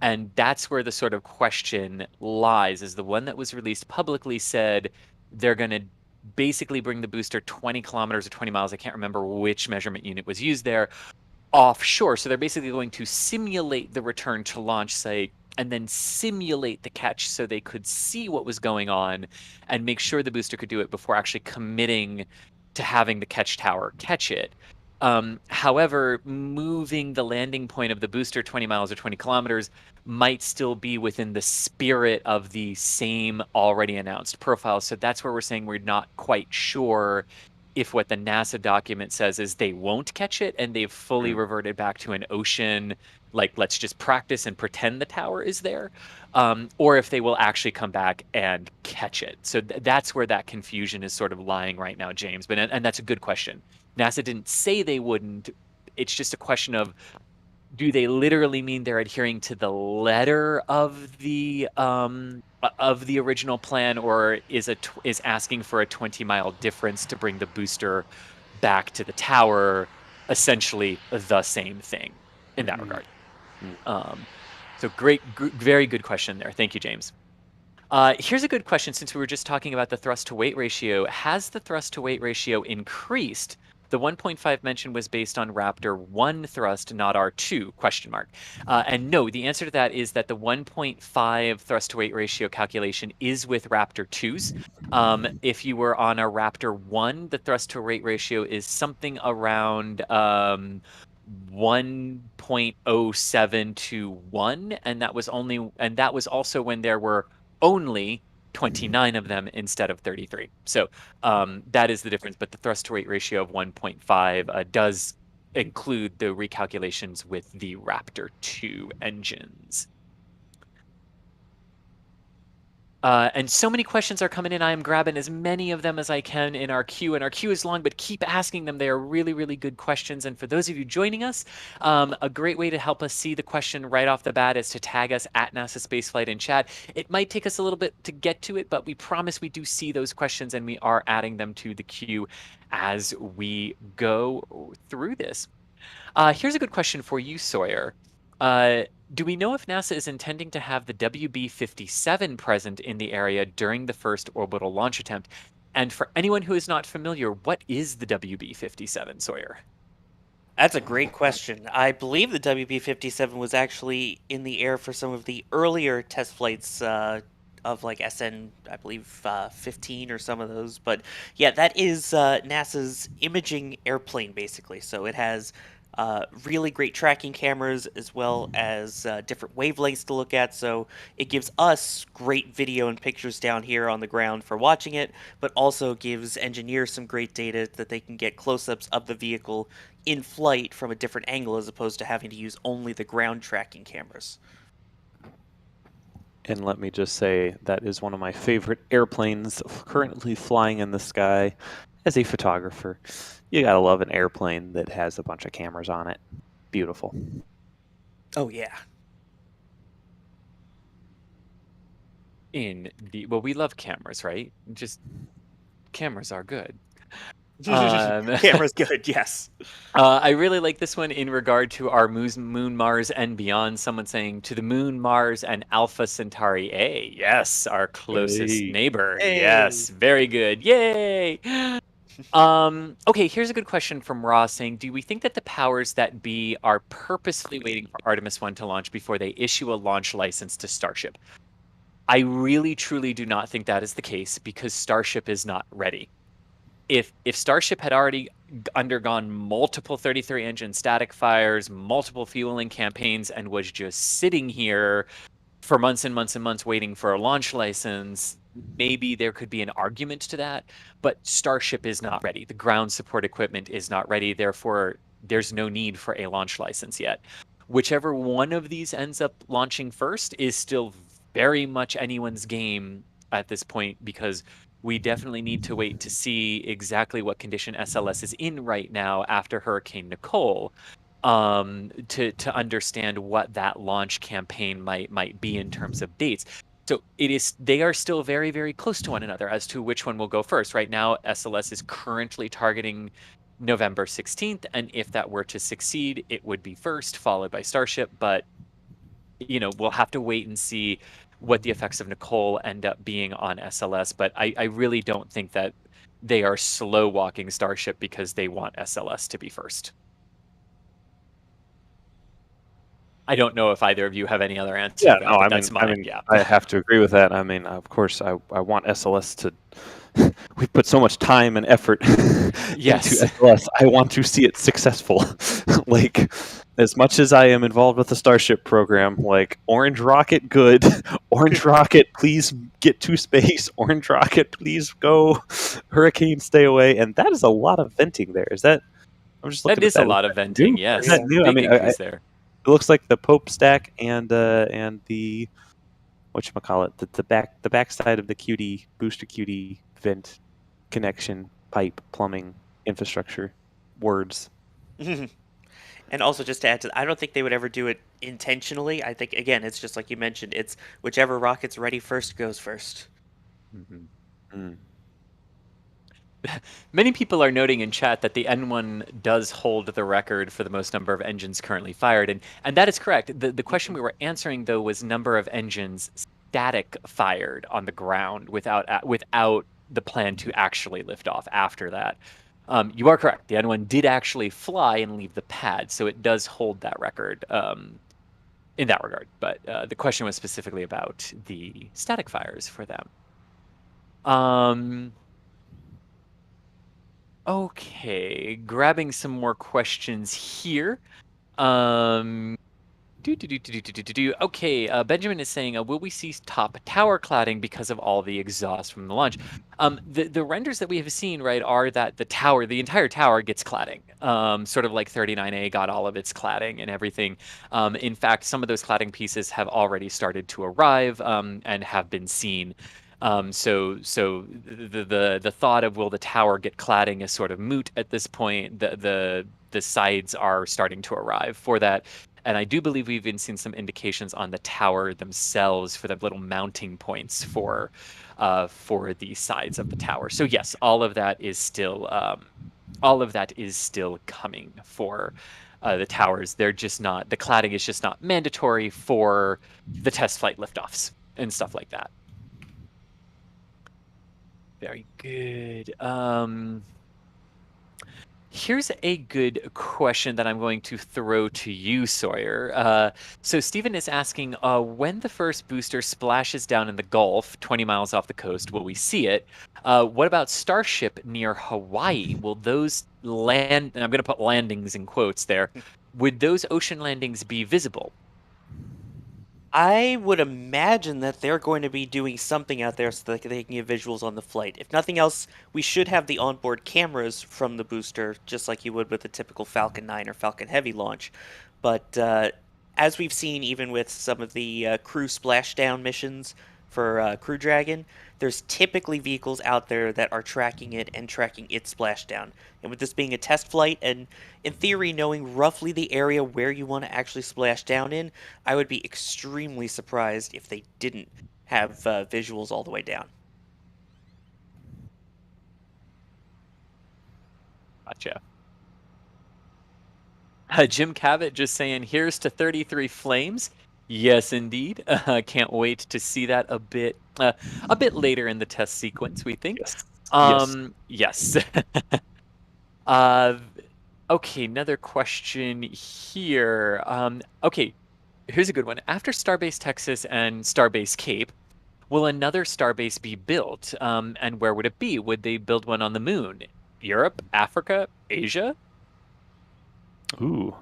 And that's where the sort of question lies, is the one that was released publicly said they're going to basically bring the booster 20 kilometers or 20 miles. I can't remember which measurement unit was used there, offshore. So they're basically going to simulate the return to launch site and then simulate the catch so they could see what was going on and make sure the booster could do it before actually committing to having the catch tower catch it. However, moving the landing point of the booster 20 miles or 20 kilometers might still be within the spirit of the same already announced profile. So that's where we're saying we're not quite sure if what the NASA document says is they won't catch it and they've fully reverted back to an ocean, like let's just practice and pretend the tower is there, or if they will actually come back and catch it. So that's where that confusion is sort of lying right now, James. And that's a good question. NASA didn't say they wouldn't. It's just a question of, do they literally mean they're adhering to the letter of the original plan, or is asking for a 20-mile difference to bring the booster back to the tower essentially the same thing in that regard? So very good question there. Thank you, James. Here's a good question since we were just talking about the thrust to weight ratio. Has the thrust to weight ratio increased? The 1.5 mentioned was based on Raptor 1 thrust, not R2, question mark. And no, the answer to that is that the 1.5 thrust to weight ratio calculation is with Raptor 2s. If you were on a Raptor 1, the thrust to weight ratio is something around 1.07 to 1, and that was also when there were only 29 of them instead of 33. So that is the difference. But the thrust to weight ratio of 1.5 does include the recalculations with the Raptor 2 engines. And so many questions are coming in. I am grabbing as many of them as I can in our queue, and our queue is long, but keep asking them. They are really, really good questions. And for those of you joining us, a great way to help us see the question right off the bat is to tag us at NASA Spaceflight in chat. It might take us a little bit to get to it, but we promise we do see those questions, and we are adding them to the queue as we go through this. Here's a good question for you, Sawyer. Do we know if NASA is intending to have the WB-57 present in the area during the first orbital launch attempt? And for anyone who is not familiar, what is the WB-57, Sawyer? That's a great question. I believe the WB-57 was actually in the air for some of the earlier test flights of like SN, I believe 15 or some of those. But yeah, that is NASA's imaging airplane basically. So it has really great tracking cameras as well as different wavelengths to look at. So it gives us great video and pictures down here on the ground for watching it, but also gives engineers some great data that they can get close-ups of the vehicle in flight from a different angle as opposed to having to use only the ground tracking cameras. And let me just say, that is one of my favorite airplanes currently flying in the sky as a photographer. You gotta love an airplane that has a bunch of cameras on it. Beautiful. Oh, yeah. Well, we love cameras, right? Just cameras are good. Camera's good, yes. I really like this one in regard to our moon, Mars, and beyond. Someone saying to the moon, Mars, and Alpha Centauri A. Yes, our closest Hey. neighbor. Hey. Yes, very good. Yay! Okay, here's a good question from Ross saying, do we think that the powers that be are purposefully waiting for Artemis 1 to launch before they issue a launch license to Starship? I really, truly do not think that is the case because Starship is not ready. If Starship had already undergone multiple 33 engine static fires, multiple fueling campaigns, and was just sitting here for months and months and months waiting for a launch license, maybe there could be an argument to that. But Starship is not ready. The ground support equipment is not ready. Therefore, there's no need for a launch license yet. Whichever one of these ends up launching first is still very much anyone's game at this point because we definitely need to wait to see exactly what condition SLS is in right now after Hurricane Nicole, to understand what that launch campaign might be in terms of dates. So they are still very, very close to one another as to which one will go first. Right now, SLS is currently targeting November 16th, and if that were to succeed, it would be first, followed by Starship. But we'll have to wait and see what the effects of Nicole end up being on SLS. But I really don't think that they are slow walking Starship because they want SLS to be first. I don't know if either of you have any other answer to that, but that's mine. Yeah. I have to agree with that. I mean, of course, I want SLS to. We've put so much time and effort Yes. into SLS. I want to see it successful. Like, as much as I am involved with the Starship program, like, Orange Rocket, good. Orange Rocket, please get to space. Orange Rocket, please go. Hurricane, stay away. And that is a lot of venting there. Is that? I'm just looking That at is a lot of venting. new? Yes. Is that new? I Big mean, increase there. it looks like the Pope stack and the whatchamacallit, the backside of the QD booster QD vent connection pipe plumbing infrastructure words. And also, just to add to that, I don't think they would ever do it intentionally. I think, again, it's just like you mentioned, it's whichever rocket's ready first goes first. Mm-hmm. Many people are noting in chat that the N1 does hold the record for the most number of engines currently fired, and that is correct. The question we were answering though was number of engines static fired on the ground without the plan to actually lift off after that. You are correct. The N1 did actually fly and leave the pad, so it does hold that record in that regard. But the question was specifically about the static fires for them. Okay, grabbing some more questions here. Okay, Benjamin is saying, will we see top tower cladding because of all the exhaust from the launch? The renders that we have seen, right, are that the entire tower gets cladding. Sort of like 39A got all of its cladding and everything. In fact, some of those cladding pieces have already started to arrive and have been seen. So the thought of will the tower get cladding is sort of moot at this point. The sides are starting to arrive for that. And I do believe we've even seen some indications on the tower themselves for the little mounting points for the sides of the tower. So yes, all of that is still coming for the towers. They're just not, the cladding is just not mandatory for the test flight liftoffs and stuff like that. Very good. Here's a good question that I'm going to throw to you, Sawyer. So Stephen is asking, when the first booster splashes down in the Gulf, 20 miles off the coast, will we see it? What about Starship near Hawaii? Will those land, and I'm going to put landings in quotes there, would those ocean landings be visible? I would imagine that they're going to be doing something out there so that they can get visuals on the flight. If nothing else, we should have the onboard cameras from the booster, just like you would with a typical Falcon 9 or Falcon Heavy launch. But as we've seen, even with some of the crew splashdown missions for Crew Dragon, there's typically vehicles out there that are tracking it and tracking its splashdown. And with this being a test flight, and in theory knowing roughly the area where you want to actually splash down in, I would be extremely surprised if they didn't have visuals all the way down. Gotcha. Jim Cavett just saying, here's to 33 flames. Yes, indeed. Can't wait to see that a bit later in the test sequence, we think. Yes. Yes. Okay, another question here. Okay, here's a good one. After Starbase Texas and Starbase Cape, will another Starbase be built? And where would it be? Would they build one on the moon? Europe, Africa, Asia? Ooh.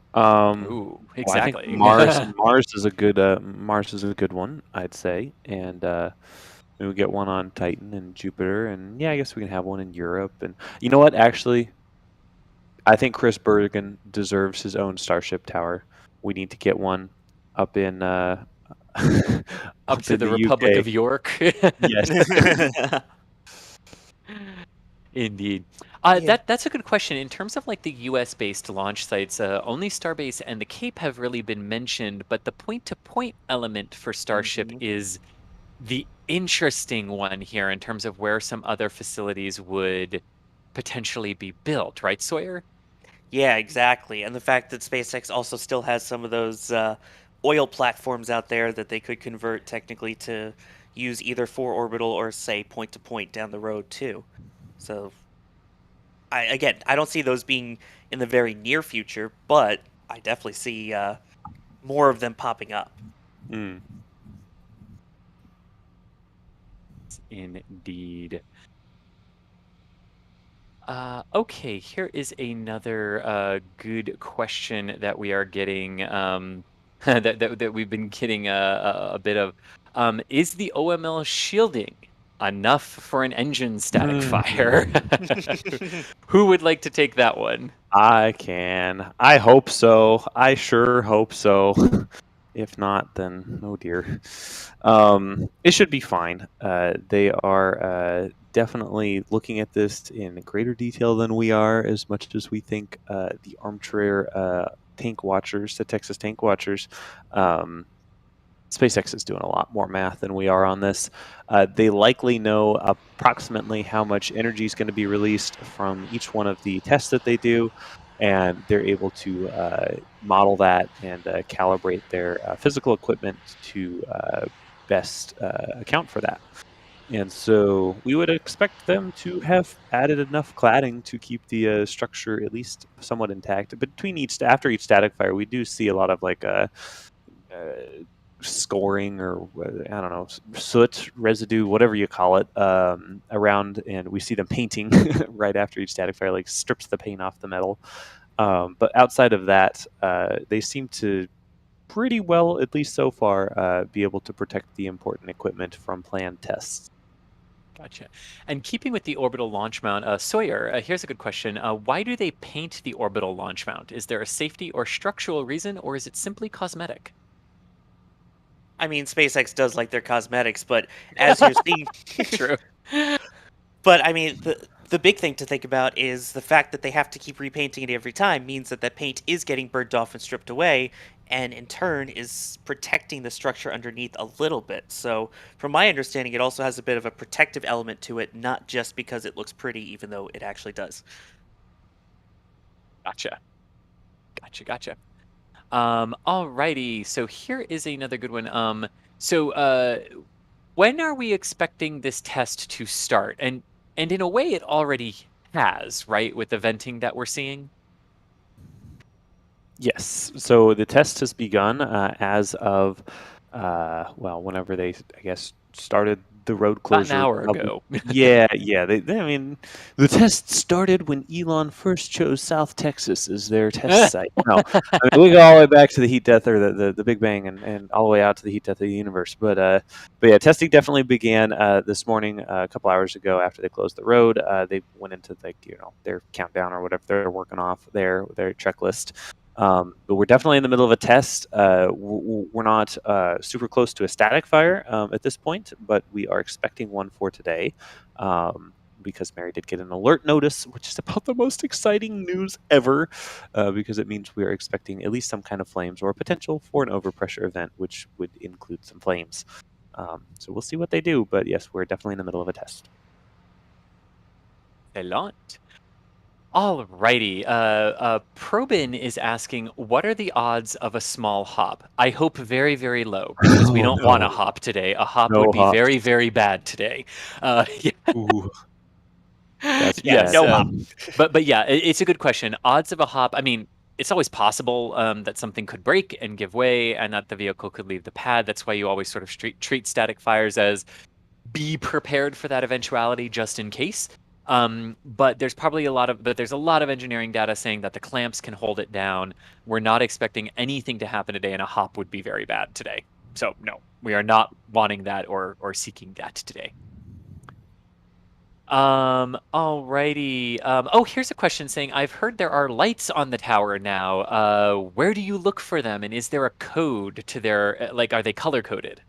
Exactly. Well, I think Mars is a good one, I'd say, and maybe we get one on Titan and Jupiter, and yeah, I guess we can have one in Europe. And you know what? Actually, I think Chris Bergen deserves his own Starship Tower. We need to get one up in up to in the the Republic UK. of York. Yes. Indeed. Yeah. That's a good question. In terms of like the US based launch sites, only Starbase and the Cape have really been mentioned, but the point to point element for Starship is the interesting one here in terms of where some other facilities would potentially be built, right, Sawyer? Yeah, exactly. And the fact that SpaceX also still has some of those oil platforms out there that they could convert technically to use either for orbital or, say, point to point down the road, too. So, I don't see those being in the very near future, but I definitely see more of them popping up. Mm. Indeed. Okay, here is another good question that we are getting that we've been getting a bit of. Is the OML shielding enough for an engine static fire? Who would like to take that one? I can. I hope so. I sure hope so. If not, then oh dear. It should be fine. They are definitely looking at this in greater detail than we are, as much as we think the armchair tank watchers, the Texas tank watchers, SpaceX is doing a lot more math than we are on this. They likely know approximately how much energy is going to be released from each one of the tests that they do, and they're able to model that and calibrate their physical equipment to best account for that. And so we would expect them to have added enough cladding to keep the structure at least somewhat intact. Between after each static fire, we do see a lot of like uh, scoring or I don't know, soot residue, whatever you call it, around, and we see them painting right after each static fire, like strips the paint off the metal. But outside of that, they seem to pretty well, at least so far, be able to protect the important equipment from planned tests. Gotcha. And keeping with the orbital launch mount, Sawyer, here's a good question. Why do they paint the orbital launch mount? Is there a safety or structural reason, or is it simply cosmetic? I mean, SpaceX does like their cosmetics, but as you're seeing, True. but I mean, the big thing to think about is the fact that they have to keep repainting it every time means that paint is getting burned off and stripped away, and in turn is protecting the structure underneath a little bit. So, from my understanding, it also has a bit of a protective element to it, not just because it looks pretty, even though it actually does. Gotcha. Gotcha. Alrighty. So here is another good one. So when are we expecting this test to start? And in a way, it already has, right, with the venting that we're seeing. Yes. So the test has begun as of, well, whenever they, I guess, started the road About an closure. hour ago. Yeah. I mean, the test started when Elon first chose South Texas as their test site. No, I mean, we go all the way back to the heat death or the Big Bang and all the way out to the heat death of the universe. But yeah, testing definitely began this morning, a couple hours ago after they closed the road. They went into their countdown or whatever they're working off their checklist. But we're definitely in the middle of a test. We're not super close to a static fire at this point, but we are expecting one for today because Mary did get an alert notice, which is about the most exciting news ever because it means we are expecting at least some kind of flames or potential for an overpressure event, which would include some flames. So we'll see what they do. But yes, we're definitely in the middle of a test. Excellent. Alrighty. Probin is asking, what are the odds of a small hop? I hope very, very low because we Oh, don't want a no. hop today. A hop No would be hops. very, very bad today. Yeah. Ooh, that's Yeah, bad. Yes. no hop. But yeah, it's a good question. Odds of a hop. I mean, it's always possible that something could break and give way, and that the vehicle could leave the pad. That's why you always sort of treat static fires as be prepared for that eventuality just in case. But there's a lot of engineering data saying that the clamps can hold it down. We're not expecting anything to happen today, and a hop would be very bad today. So no, we are not wanting that or seeking that today. Alrighty. Oh, here's a question saying, I've heard there are lights on the tower now. Where do you look for them? And is there a code to their, like, are they color coded?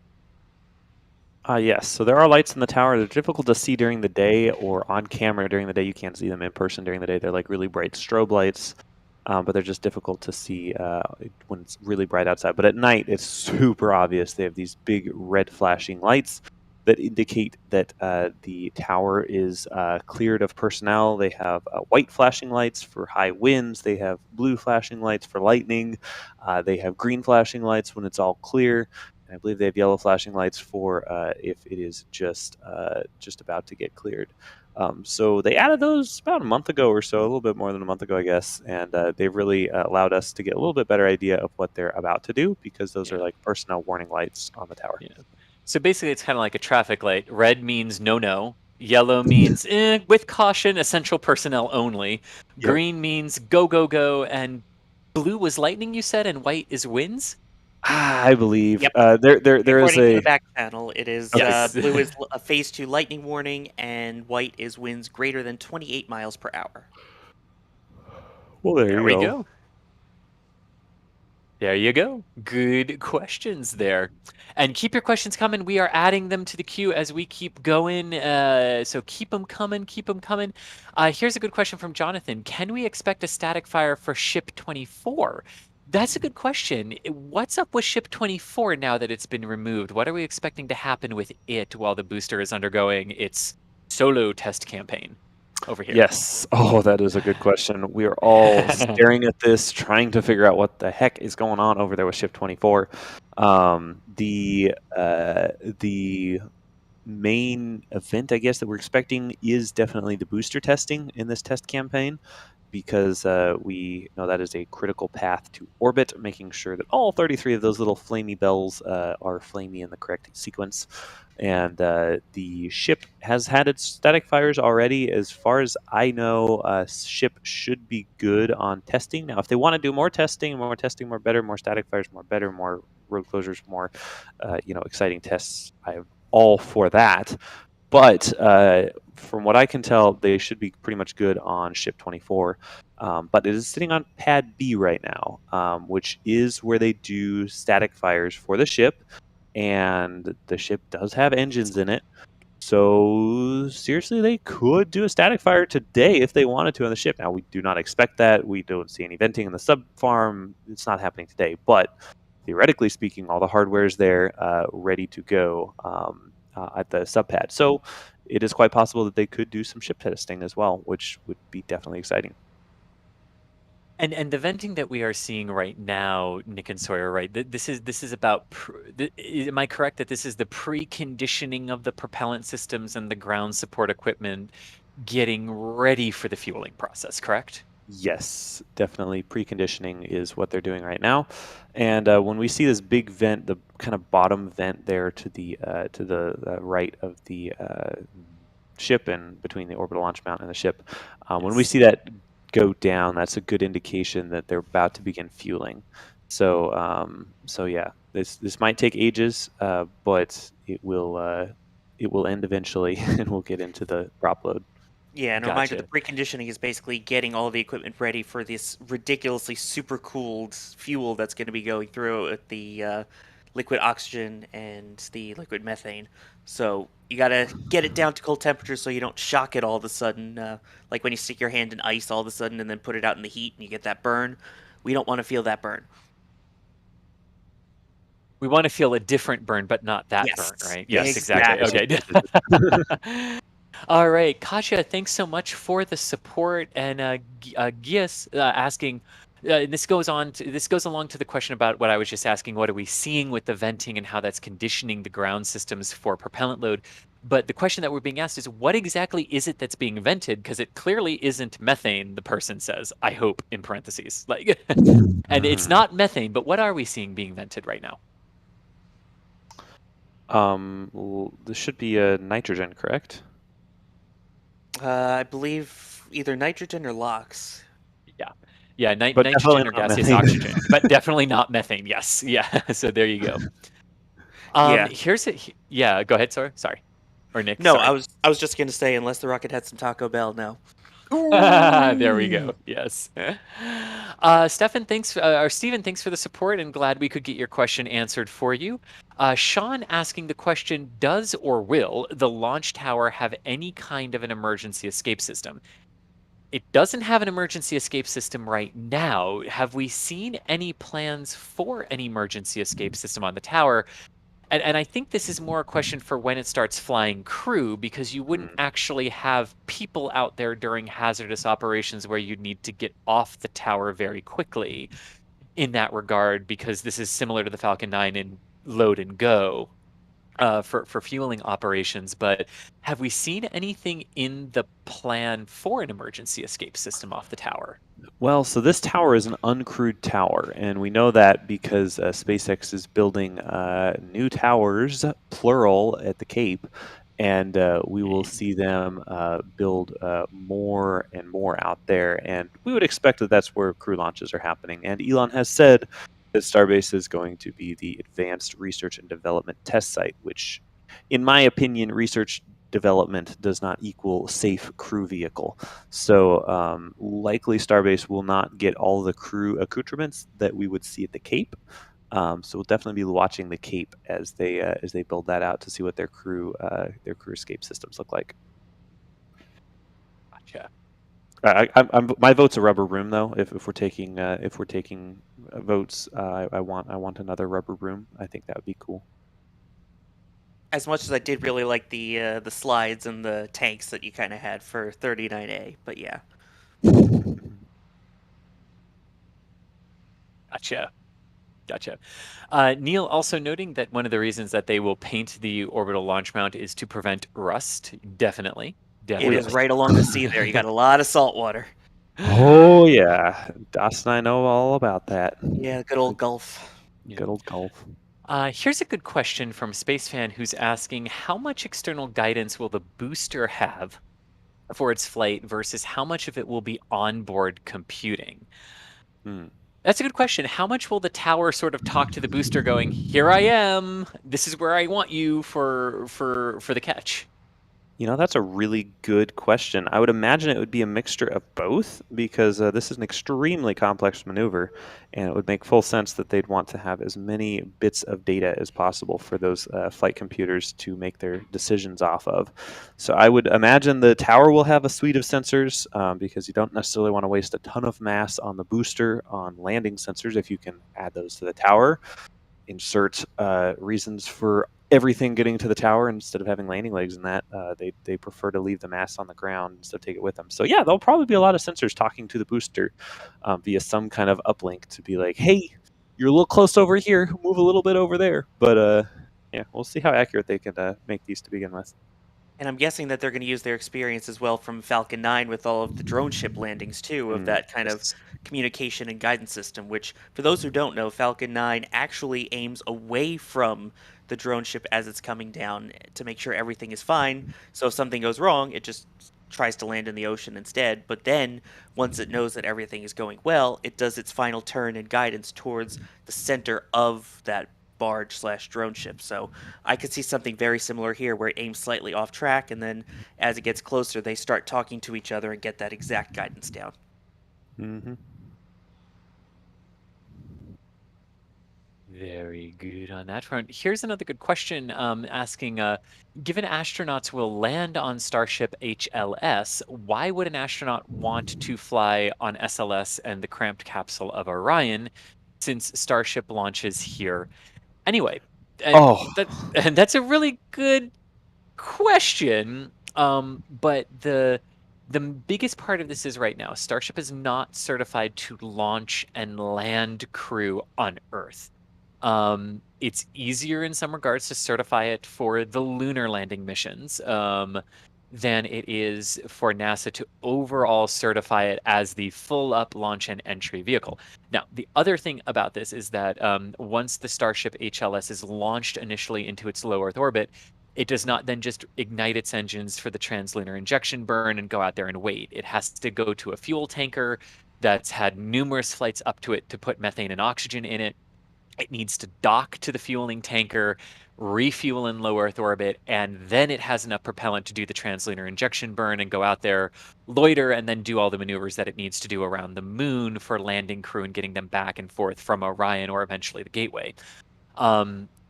Yes, so there are lights in the tower. They're difficult to see during the day or on camera during the day. You can't see them in person during the day. They're like really bright strobe lights, but they're just difficult to see when it's really bright outside. But at night, it's super obvious. They have these big red flashing lights that indicate that the tower is cleared of personnel. They have white flashing lights for high winds. They have blue flashing lights for lightning. They have green flashing lights when it's all clear. I believe they have yellow flashing lights for if it is just about to get cleared. So they added those about a month ago or so, a little bit more than a month ago, I guess, and they've really allowed us to get a little bit better idea of what they're about to do because those are like personnel warning lights on the tower. Yeah. So basically, it's kind of like a traffic light. Red means no, no. Yellow means with caution, essential personnel only. Yep. Green means go, go, go. And blue was lightning, you said, and white is winds? I believe Yep. there is According to a the back panel, it is Yes. blue is a phase 2 lightning warning, and white is winds greater than 28 miles per hour. well. There There you we go. go. There you go. Good questions there. And keep your questions coming. We are adding them to the queue as we keep going. So keep them coming. Keep them coming. Here's a good question from Jonathan. Can we expect a static fire for ship 24? That's a good question. What's up with Ship 24 now that it's been removed? What are we expecting to happen with it while the booster is undergoing its solo test campaign over here? Yes. Oh, that is a good question. We are all staring at this, trying to figure out what the heck is going on over there with Ship 24. The main event, I guess, that we're expecting is definitely the booster testing in this test campaign, because we know that is a critical path to orbit, making sure that all 33 of those little flamey bells are flamey in the correct sequence. And the ship has had its static fires already. As far as I know, ship should be good on testing. Now, if they want to do more testing, more better, more static fires, more better, more road closures, more exciting tests, I'm all for that. But from what I can tell, they should be pretty much good on ship 24. But it is sitting on pad B right now, which is where they do static fires for the ship. And the ship does have engines in it. So seriously, they could do a static fire today if they wanted to on the ship. Now, we do not expect that. We don't see any venting in the sub farm. It's not happening today. But theoretically speaking, all the hardware is there, ready to go at the sub pad. So it is quite possible that they could do some ship testing as well, which would be definitely exciting. And the venting that we are seeing right now, Nick and Sawyer, right? This is about. Am I correct that this is the preconditioning of the propellant systems and the ground support equipment getting ready for the fueling process? Correct. Yes, definitely. Preconditioning is what they're doing right now, and when we see this big vent, the kind of bottom vent there to the right of the ship and between the orbital launch mount and the ship, when we Yes. see that go down, that's a good indication that they're about to begin fueling. So yeah, this might take ages, but it will end eventually, and we'll get into the prop load. Yeah, and a reminder, the Gotcha. preconditioning is basically getting all the equipment ready for this ridiculously super cooled fuel that's going to be going through with the liquid oxygen and the liquid methane. So you got to get it down to cold temperatures so you don't shock it all of a sudden, like when you stick your hand in ice all of a sudden and then put it out in the heat and you get that burn. We don't want to feel that burn. We want to feel a different burn, but not that burn, Yes, right? Yes, exactly. exactly. Okay. All right, Katya, thanks so much for the support, and Gias asking. And this goes along to the question about what I was just asking. What are we seeing with the venting and how that's conditioning the ground systems for propellant load? But the question that we're being asked is, what exactly is it that's being vented? Because it clearly isn't methane. The person says, "I hope," in parentheses, like, and it's not methane. But what are we seeing being vented right now? This should be a nitrogen, correct? I believe either nitrogen or LOX. Yeah. Yeah, But definitely nitrogen or not gaseous methane. oxygen, but definitely not methane. Yes. Yeah. So there you go. Yeah. Here's it. Yeah, go ahead, sorry. Or Nick, No, sorry. I was just gonna say unless the rocket had some Taco Bell, no. There we go. Yes. Stefan, or Steven, thanks for the support, and glad we could get your question answered for you. Sean asking the question: does or will the launch tower have any kind of an emergency escape system? It doesn't have an emergency escape system right now. Have we seen any plans for an emergency escape system on the tower? And I think this is more a question for when it starts flying crew, because you wouldn't actually have people out there during hazardous operations where you'd need to get off the tower very quickly in that regard, because this is similar to the Falcon 9 in load and go. For fueling operations, but have we seen anything in the plan for an emergency escape system off the tower? Well, so this tower is an uncrewed tower, and we know that because SpaceX is building new towers, plural, at the Cape, and we will see them build more and more out there. And we would expect that that's where crew launches are happening. And Elon has said that Starbase is going to be the advanced research and development test site, which, in my opinion, research development does not equal safe crew vehicle. So likely Starbase will not get all the crew accoutrements that we would see at the Cape. So we'll definitely be watching the Cape as they build that out to see what their crew escape systems look like. Gotcha. My vote's a rubber room though. If we're taking votes, I want another rubber room. I think that would be cool. As much as I did really like the slides and the tanks that you kind of had for 39A, but yeah. Gotcha. Neil also noting that one of the reasons that they will paint the orbital launch mount is to prevent rust. Definitely. It is right along the sea there. You got a lot of salt water. Oh yeah, Das and I know all about that. Yeah, good old Gulf. Good old Gulf. Here's a good question from Space Fan who's asking, how much external guidance will the booster have for its flight versus how much of it will be onboard computing? That's a good question. How much will the tower sort of talk to the booster going, here I am, this is where I want you for the catch? That's a really good question. I would imagine it would be a mixture of both because this is an extremely complex maneuver, and it would make full sense that they'd want to have as many bits of data as possible for those flight computers to make their decisions off of. So I would imagine the tower will have a suite of sensors because you don't necessarily want to waste a ton of mass on the booster on landing sensors if you can add those to the tower. Insert reasons for everything getting to the tower instead of having landing legs and that they prefer to leave the mass on the ground instead of take it with them. So yeah, there'll probably be a lot of sensors talking to the booster via some kind of uplink to be like, hey, you're a little close over here, move a little bit over there. But yeah, we'll see how accurate they can make these to begin with. And I'm guessing that they're going to use their experience as well from Falcon 9 with all of the drone ship landings, too, of that kind of communication and guidance system, which, for those who don't know, Falcon 9 actually aims away from the drone ship as it's coming down to make sure everything is fine. So if something goes wrong, it just tries to land in the ocean instead. But then, once it knows that everything is going well, it does its final turn and guidance towards the center of that barge/drone ship. So I could see something very similar here where it aims slightly off track, and then as it gets closer, they start talking to each other and get that exact guidance down. Mm-hmm. Very good on that front. Here's another good question asking, given astronauts will land on Starship HLS, why would an astronaut want to fly on SLS and the cramped capsule of Orion since Starship launches here anyway? And that's a really good question. But the biggest part of this is right now, Starship is not certified to launch and land crew on Earth. It's easier in some regards to certify it for the lunar landing missions than it is for NASA to overall certify it as the full up launch and entry vehicle. Now, the other thing about this is that once the Starship HLS is launched initially into its low Earth orbit, it does not then just ignite its engines for the translunar injection burn and go out there and wait. It has to go to a fuel tanker that's had numerous flights up to it to put methane and oxygen in it. It needs to dock to the fueling tanker, refuel in low Earth orbit, and then it has enough propellant to do the translunar injection burn and go out there, loiter, and then do all the maneuvers that it needs to do around the moon for landing crew and getting them back and forth from Orion or eventually the Gateway.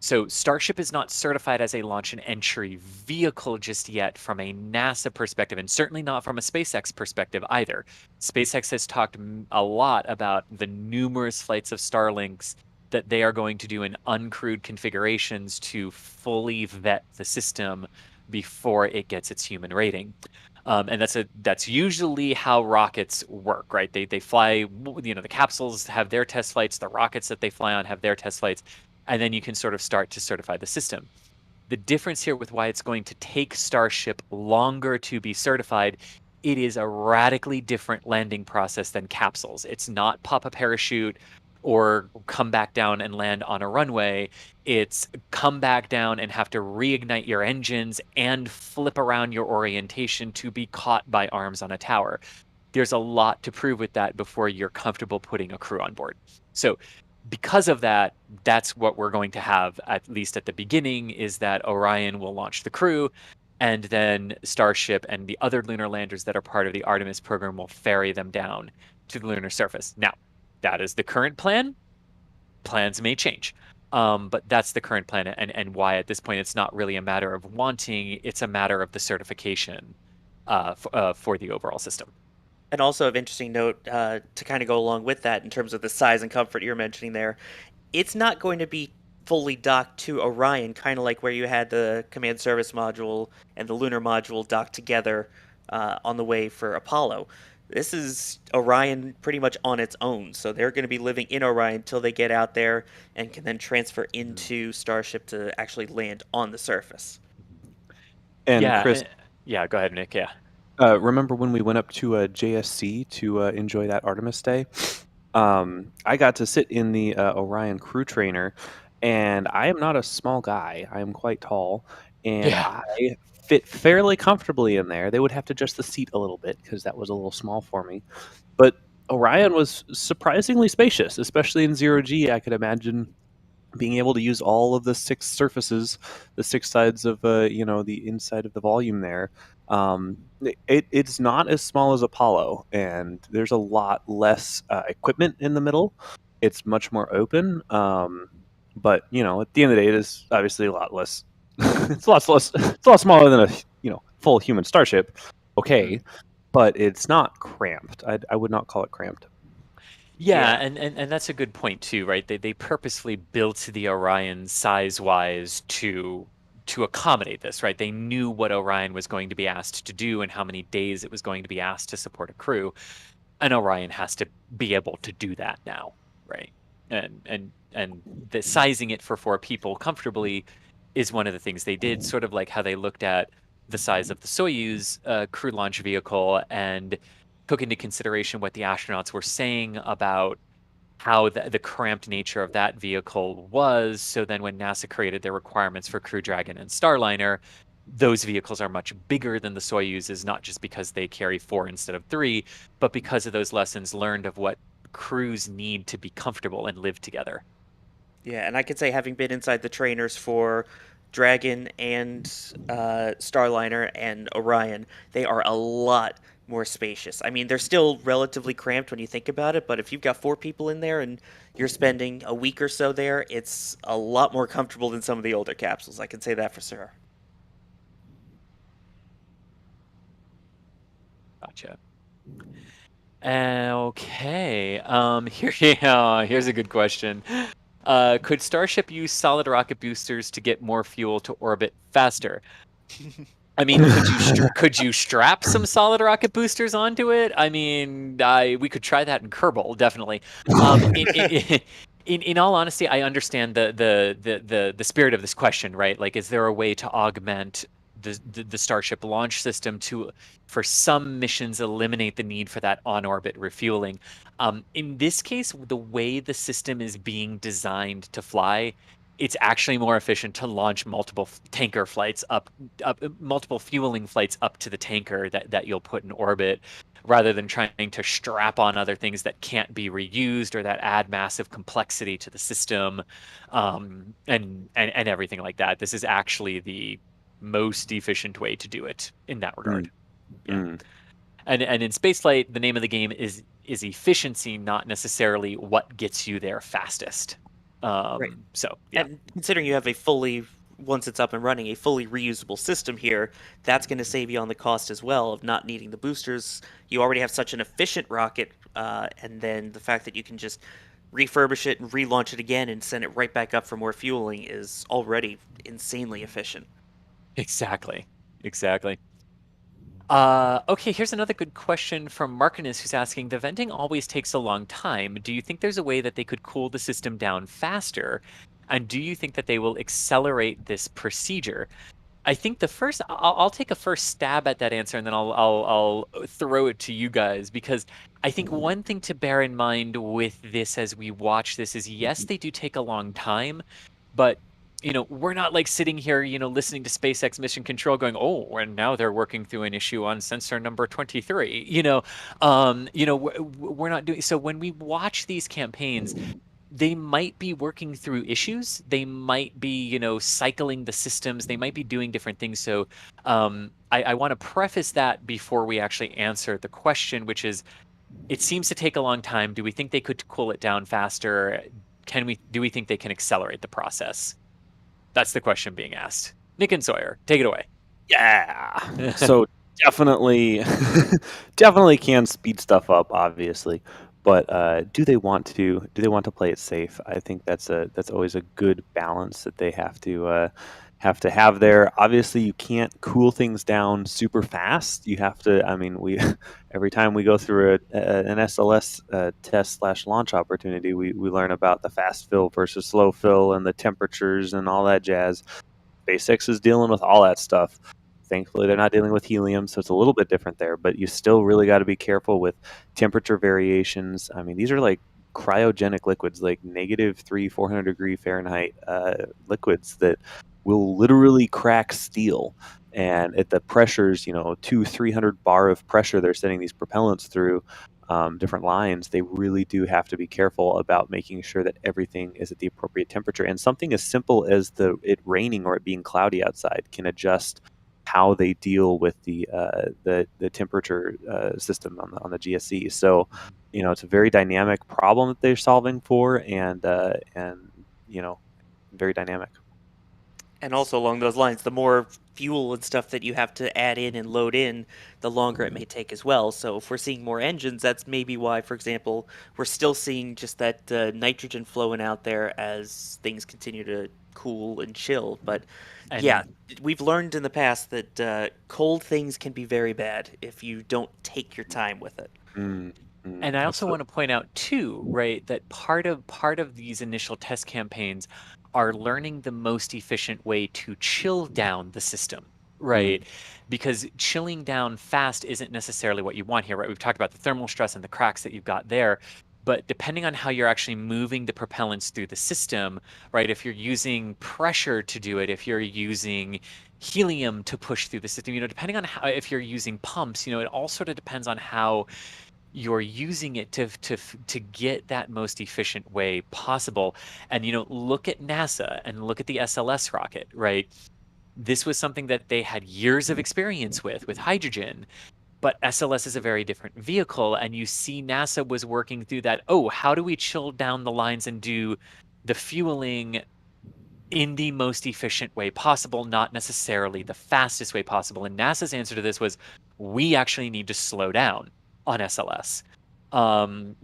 So Starship is not certified as a launch and entry vehicle just yet from a NASA perspective, and certainly not from a SpaceX perspective either. SpaceX has talked a lot about the numerous flights of Starlinks that they are going to do in uncrewed configurations to fully vet the system before it gets its human rating. And that's usually how rockets work, right? They fly, the capsules have their test flights, the rockets that they fly on have their test flights, and then you can sort of start to certify the system. The difference here with why it's going to take Starship longer to be certified, it is a radically different landing process than capsules. It's not pop a parachute or come back down and land on a runway. It's come back down and have to reignite your engines and flip around your orientation to be caught by arms on a tower. There's a lot to prove with that before you're comfortable putting a crew on board. So because of that, that's what we're going to have, at least at the beginning, is that Orion will launch the crew, and then Starship and the other lunar landers that are part of the Artemis program will ferry them down to the lunar surface. Now, that is the current plan. Plans may change, but that's the current plan, and why at this point it's not really a matter of wanting, it's a matter of the certification for the overall system. And also of interesting note to kind of go along with that in terms of the size and comfort you're mentioning there, it's not going to be fully docked to Orion, kind of like where you had the command service module and the lunar module docked together on the way for Apollo. This is Orion pretty much on its own, so they're going to be living in Orion until they get out there and can then transfer into Starship to actually land on the surface. And Yeah, Chris, yeah. Go ahead, Nick. Yeah. remember when we went up to JSC to enjoy that Artemis Day? I got to sit in the Orion crew trainer, and I am not a small guy. I am quite tall, and Yeah. I fit fairly comfortably in there. They would have to adjust the seat a little bit because that was a little small for me. But Orion was surprisingly spacious, especially in zero G. I could imagine being able to use all of the six surfaces, the six sides of the inside of the volume there. It's not as small as Apollo, and there's a lot less equipment in the middle. It's much more open, but at the end of the day, it is obviously a lot less. It's a lot less. It's a lot smaller than a full human starship. Okay, but it's not cramped. I would not call it cramped. Yeah, Yeah. and that's a good point too, right? They purposely built the Orion size-wise to accommodate this, right? They knew what Orion was going to be asked to do and how many days it was going to be asked to support a crew. And Orion has to be able to do that now, right? And the sizing it for four people comfortably is one of the things they did, sort of like how they looked at the size of the Soyuz crew launch vehicle and took into consideration what the astronauts were saying about how the cramped nature of that vehicle was. So then when NASA created their requirements for Crew Dragon and Starliner, those vehicles are much bigger than the Soyuzes, not just because they carry four instead of three, but because of those lessons learned of what crews need to be comfortable and live together. Yeah, and I could say having been inside the trainers for Dragon and Starliner and Orion, they are a lot more spacious. I mean, they're still relatively cramped when you think about it, but if you've got four people in there and you're spending a week or so there, it's a lot more comfortable than some of the older capsules. I can say that for sure. Gotcha. Okay. Here's a good question. Could Starship use solid rocket boosters to get more fuel to orbit faster? I mean, could you strap some solid rocket boosters onto it? I mean, we could try that in Kerbal, definitely. In all honesty, I understand the spirit of this question, right? Like, is there a way to augment the Starship launch system to, for some missions, eliminate the need for that on-orbit refueling? In this case, the way the system is being designed to fly, it's actually more efficient to launch multiple tanker flights up multiple fueling flights up to the tanker that you'll put in orbit, rather than trying to strap on other things that can't be reused or that add massive complexity to the system, and everything like that. This is actually the most efficient way to do it in that regard. Yeah. Mm. And in spaceflight, the name of the game is efficiency, not necessarily what gets you there fastest. Right. So yeah. And considering you have a fully, once it's up and running, a fully reusable system here, that's going to save you on the cost as well of not needing the boosters. You already have such an efficient rocket, and then the fact that you can just refurbish it and relaunch it again and send it right back up for more fueling is already insanely efficient. Exactly. Exactly. Okay, here's another good question from Markinus, who's asking, the venting always takes a long time. Do you think there's a way that they could cool the system down faster? And do you think that they will accelerate this procedure? I think I'll take a first stab at that answer, and then I'll throw it to you guys, because I think one thing to bear in mind with this as we watch this is, yes, they do take a long time, but we're not like sitting here, listening to SpaceX Mission Control going, oh, and now they're working through an issue on sensor number 23. We're not doing so. When we watch these campaigns, they might be working through issues. They might be, cycling the systems. They might be doing different things. So I want to preface that before we actually answer the question, which is, it seems to take a long time. Do we think they could cool it down faster? Do we think they can accelerate the process? That's the question being asked. Nick and Sawyer, take it away. Yeah. So definitely definitely can speed stuff up, obviously. But do they want to play it safe? I think that's always a good balance that they have there. Obviously, you can't cool things down super fast. You have to. I mean, we every time we go through an SLS test slash launch opportunity, we learn about the fast fill versus slow fill and the temperatures and all that jazz. SpaceX is dealing with all that stuff. Thankfully, they're not dealing with helium, so it's a little bit different there. But you still really got to be careful with temperature variations. I mean, these are like cryogenic liquids, like -3, 400 degree Fahrenheit liquids that will literally crack steel. And at the pressures, 200-300 bar of pressure they're sending these propellants through, different lines, they really do have to be careful about making sure that everything is at the appropriate temperature. And something as simple as it raining or it being cloudy outside can adjust how they deal with the temperature system on the GSE. So, it's a very dynamic problem that they're solving for, and very dynamic. And also along those lines, the more fuel and stuff that you have to add in and load in, the longer it may take as well. So if we're seeing more engines, that's maybe why, for example, we're still seeing just that nitrogen flowing out there as things continue to cool and chill. But yeah, And we've learned in the past that cold things can be very bad if you don't take your time with it. Mm, And I also want absolutely. to point out too, right, that part of these initial test campaigns are learning the most efficient way to chill down the system, Mm, right? Because chilling down fast isn't necessarily what you want here, right? We've talked about the thermal stress and the cracks that you've got there, but depending on how you're actually moving the propellants through the system, right? If you're using pressure to do it, if you're using helium to push through the system, depending on how, if you're using pumps, it all sort of depends on how you're using it to get that most efficient way possible. And look at NASA and look at the SLS rocket, right? This was something that they had years of experience with hydrogen, but SLS is a very different vehicle, and you see NASA was working through that. Oh, how do we chill down the lines and do the fueling in the most efficient way possible, not necessarily the fastest way possible? And NASA's answer to this was, we actually need to slow down on SLS,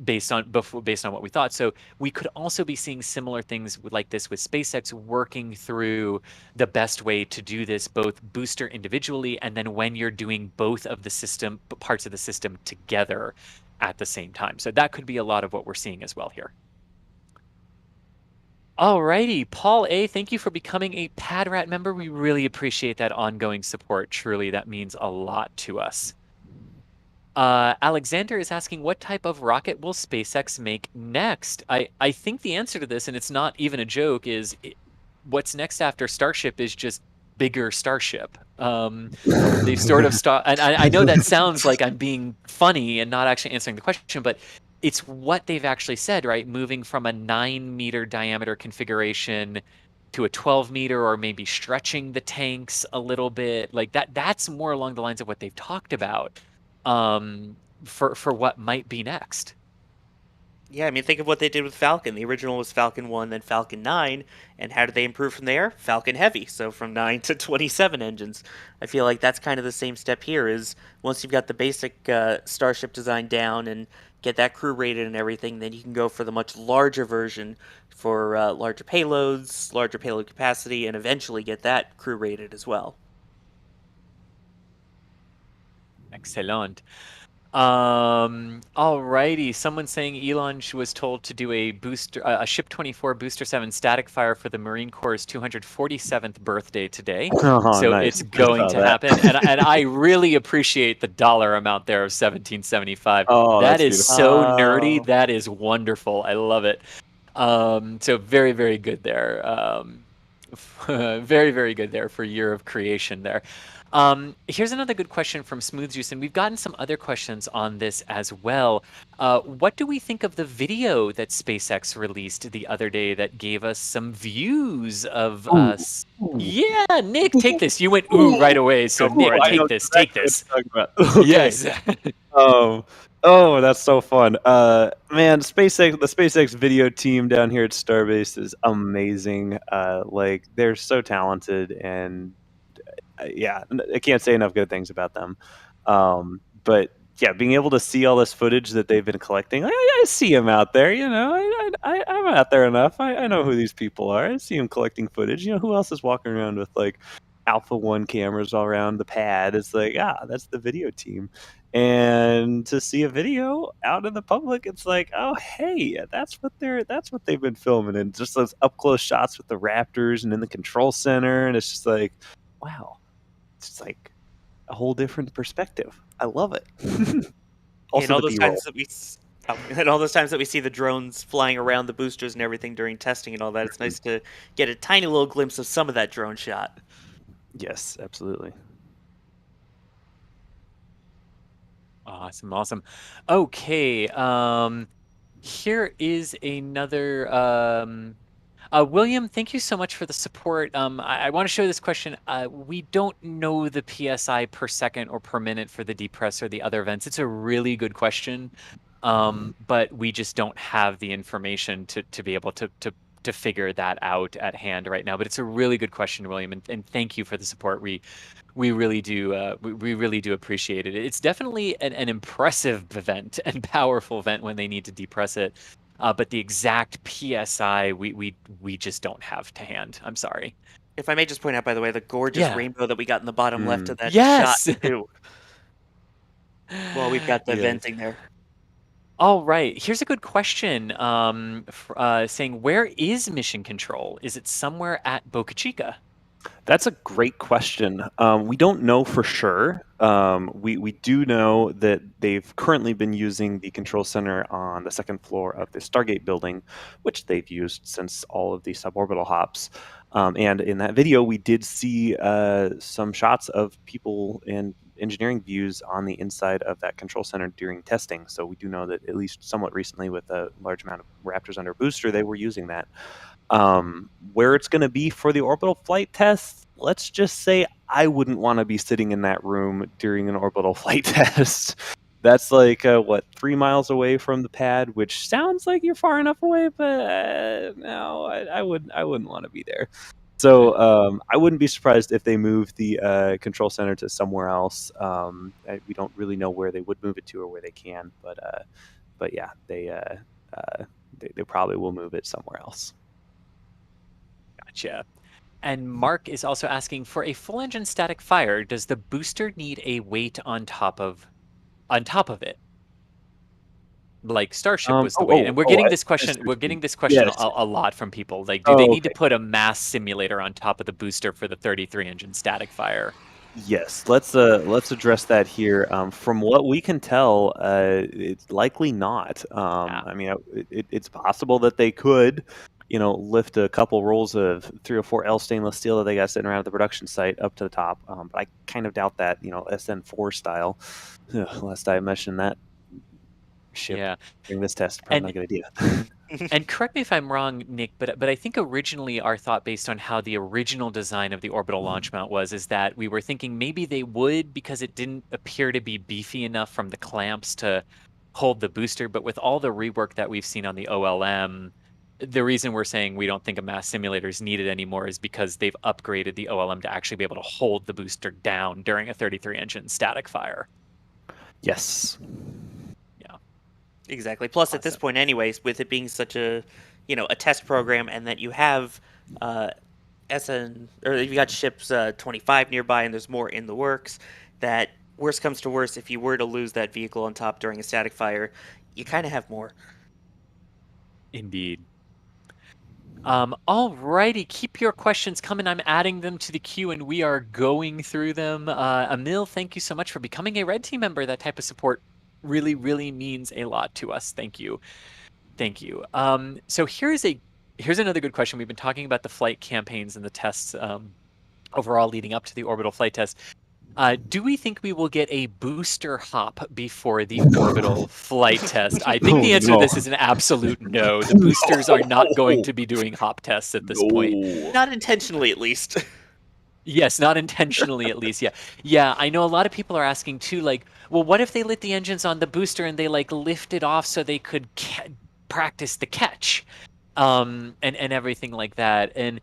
based on what we thought. So we could also be seeing similar things like this with SpaceX working through the best way to do this, both booster individually and then when you're doing both of the system parts of the system together at the same time. So that could be a lot of what we're seeing as well here. Alrighty, Paul A., thank you for becoming a Pad Rat member. We really appreciate that ongoing support. Truly, that means a lot to us. Alexander is asking, what type of rocket will SpaceX make next? I think the answer to this, and it's not even a joke, is what's next after Starship is just bigger Starship. They've sort of stopped, and I know that sounds like I'm being funny and not actually answering the question, but it's what they've actually said, right? Moving from a 9-meter diameter configuration to a 12-meter, or maybe stretching the tanks a little bit. Like that's more along the lines of what they've talked about, for what might be next. Yeah, I mean, think of what they did with Falcon. The original was Falcon 1, then Falcon 9, and how did they improve from there? Falcon Heavy, so from 9 to 27 engines. I feel like that's kind of the same step here, is once you've got the basic Starship design down and get that crew rated and everything, then you can go for the much larger version for larger payloads, larger payload capacity, and eventually get that crew rated as well. Excellent. Alrighty. Someone saying Elon was told to do a Ship 24 Booster 7 static fire for the Marine Corps' 247th birthday today. Oh, So nice. it's I going saw to that. happen. And I really appreciate the dollar amount there of 1775. Oh, That that's is beautiful. so nerdy. That is wonderful. I love it. So very, very good there. Very, very good there for Year of Creation there. Here's another good question from Smooth Juice, and we've gotten some other questions on this as well. What do we think of the video that SpaceX released the other day that gave us some views of Ooh, us? ooh, Yeah, Nick, take this. You went ooh ooh. right away. So Go for Nick, it. I know take this. Take exactly what this. you're talking about. Okay. Yes. Um, oh, that's so fun. Man, the SpaceX video team down here at Starbase is amazing. Like they're so talented, and yeah, I can't say enough good things about them. But yeah, being able to see all this footage that they've been collecting, I see them out there. I'm out there enough. I know who these people are. I see them collecting footage. Who else is walking around with like Alpha One cameras all around the pad? It's like, that's the video team. And to see a video out in the public, it's like, oh hey, that's what they've been filming, and just those up close shots with the Raptors and in the control center, and it's just like, wow, it's just like a whole different perspective. I love it. And Also all the those B-roll. times that and all those times that we see the drones flying around the boosters and everything during testing and all that, it's nice to get a tiny little glimpse of some of that drone shot. Yes, absolutely. Awesome. Okay, here is another. William, thank you so much for the support. I want to show this question. We don't know the PSI per second or per minute for the depress or the other events. It's a really good question, but we just don't have the information to be able to figure that out at hand right now. But it's a really good question, William, and thank you for the support. We really do we really do appreciate it. It's definitely an impressive event and powerful event when they need to depress it. But the exact PSI we just don't have to hand. I'm sorry. If I may just point out, by the way, the gorgeous Yeah. rainbow that we got in the bottom left of that Yes. shot too. Well, we've got the Yes. venting there. All right. Here's a good question. Saying, where is mission control? Is it somewhere at Boca Chica? That's a great question. We don't know for sure. We do know that they've currently been using the control center on the second floor of the Stargate building, which they've used since all of the suborbital hops. And in that video, we did see some shots of people and engineering views on the inside of that control center during testing. So we do know that at least somewhat recently, with a large amount of Raptors under booster, they were using that. Where it's going to be for the orbital flight test, let's just say I wouldn't want to be sitting in that room during an orbital flight test. That's like 3 miles away from the pad, which sounds like you're far enough away, but no, I wouldn't want to be there. So I wouldn't be surprised if they move the control center to somewhere else. We don't really know where they would move it to or where they can, but yeah, they probably will move it somewhere else. Gotcha. And Mark is also asking, for a full engine static fire, does the booster need a weight on top of it? Like Starship was the weight. And we're getting this question. We're getting this question Yes. a lot from people. Like, do they need to Okay. put a mass simulator on top of the booster for the 33 engine static fire? Yes, let's address that here. From what we can tell, it's likely not. I mean, it's possible that they could, lift a couple rolls of 304L stainless steel that they got sitting around at the production site up to the top. But I kind of doubt that, SN4 style. Last I mentioned that ship during this test, probably not a good idea. And correct me if I'm wrong, Nick, but I think originally our thought, based on how the original design of the orbital launch mount was, is that we were thinking maybe they would, because it didn't appear to be beefy enough from the clamps to hold the booster. But with all the rework that we've seen on the OLM, the reason we're saying we don't think a mass simulator is needed anymore is because they've upgraded the OLM to actually be able to hold the booster down during a 33 engine static fire. Yes. Exactly. Plus, at this point, anyways, with it being such a test program, and that you have SN, or you got ships 25 nearby, and there's more in the works, that worst comes to worst, if you were to lose that vehicle on top during a static fire, you kind of have more. Indeed. Alrighty, keep your questions coming. I'm adding them to the queue, and we are going through them. Emil, thank you so much for becoming a Red Team member. That type of support really, really means a lot to us. Thank you. So here's another good question. We've been talking about the flight campaigns and the tests overall leading up to the orbital flight test. Do we think we will get a booster hop before the orbital flight test? I think the answer to this is an absolute no. The boosters are not going to be doing hop tests at this point. Not intentionally, at least. Yes, not intentionally, at least. Yeah. I know a lot of people are asking too, like, well, what if they lit the engines on the booster and they like lift it off so they could practice the catch, and everything like that. And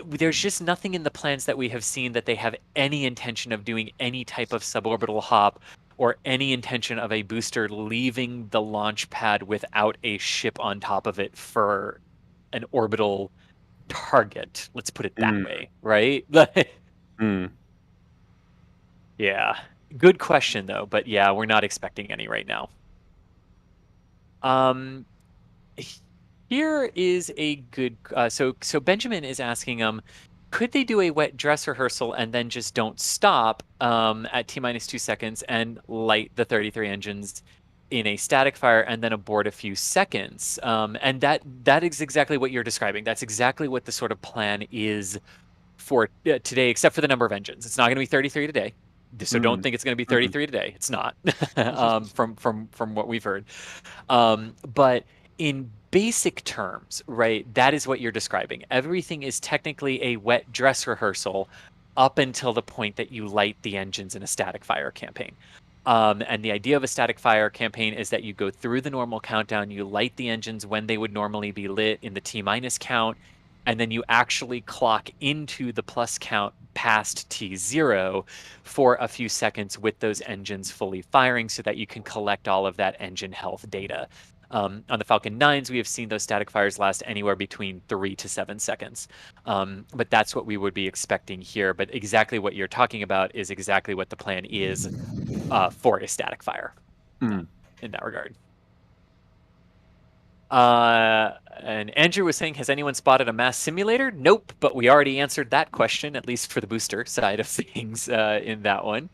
there's just nothing in the plans that we have seen that they have any intention of doing any type of suborbital hop or any intention of a booster leaving the launch pad without a ship on top of it for an orbital target. Let's put it that way, right? Mm. Yeah. Good question though, but yeah, we're not expecting any right now. Here is a good so Benjamin is asking could they do a wet dress rehearsal and then just don't stop at T-minus 2 seconds and light the 33 engines in a static fire and then abort a few seconds? And that is exactly what you're describing. That's exactly what the sort of plan is for today, except for the number of engines. It's not going to be 33 today. So don't think it's going to be 33 today. It's not from what we've heard. But in basic terms, right, that is what you're describing. Everything is technically a wet dress rehearsal up until the point that you light the engines in a static fire campaign. And the idea of a static fire campaign is that you go through the normal countdown, you light the engines when they would normally be lit in the T-minus count, and then you actually clock into the plus count past T0 for a few seconds with those engines fully firing so that you can collect all of that engine health data. On the Falcon 9s, we have seen those static fires last anywhere between 3 to 7 seconds. But that's what we would be expecting here. But exactly what you're talking about is exactly what the plan is for a static fire in that regard. And Andrew was saying, has anyone spotted a mass simulator? Nope, but we already answered that question, at least for the booster side of things in that one.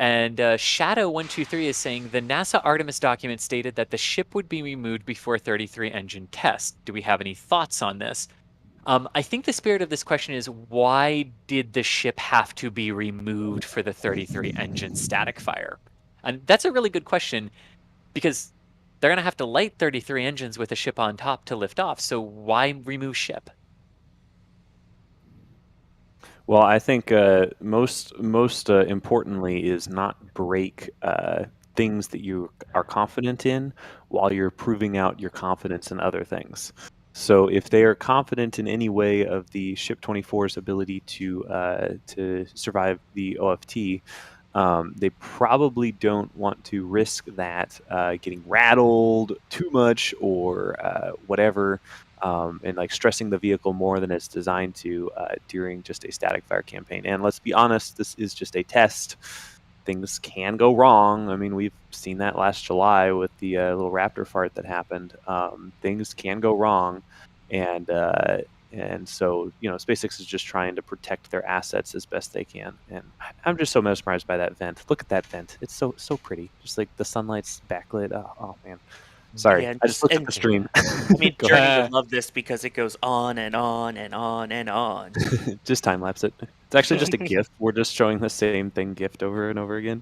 And Shadow123 is saying, the NASA Artemis document stated that the ship would be removed before 33 engine test. Do we have any thoughts on this? I think the spirit of this question is, why did the ship have to be removed for the 33 engine static fire? And that's a really good question, because they're going to have to light 33 engines with a ship on top to lift off. So why remove ship? Well, I think most importantly is not break things that you are confident in while you're proving out your confidence in other things. So if they are confident in any way of the Ship 24's ability to survive the OFT, they probably don't want to risk that getting rattled too much or whatever, and like stressing the vehicle more than it's designed to during just a static fire campaign. And let's be honest, this is just a test. Things can go wrong. I mean, we've seen that last July with the little Raptor fart that happened. Things can go wrong, and so SpaceX is just trying to protect their assets as best they can. And I'm just so mesmerized by that vent. Look at that vent; it's so pretty. Just like the sunlight's backlit. Oh man. Sorry, Yeah, I just looked at the stream. I mean, Journey would love this because it goes on and on and on and on. Just time lapse it. It's actually just a GIF. We're just showing the same thing GIFed over and over again.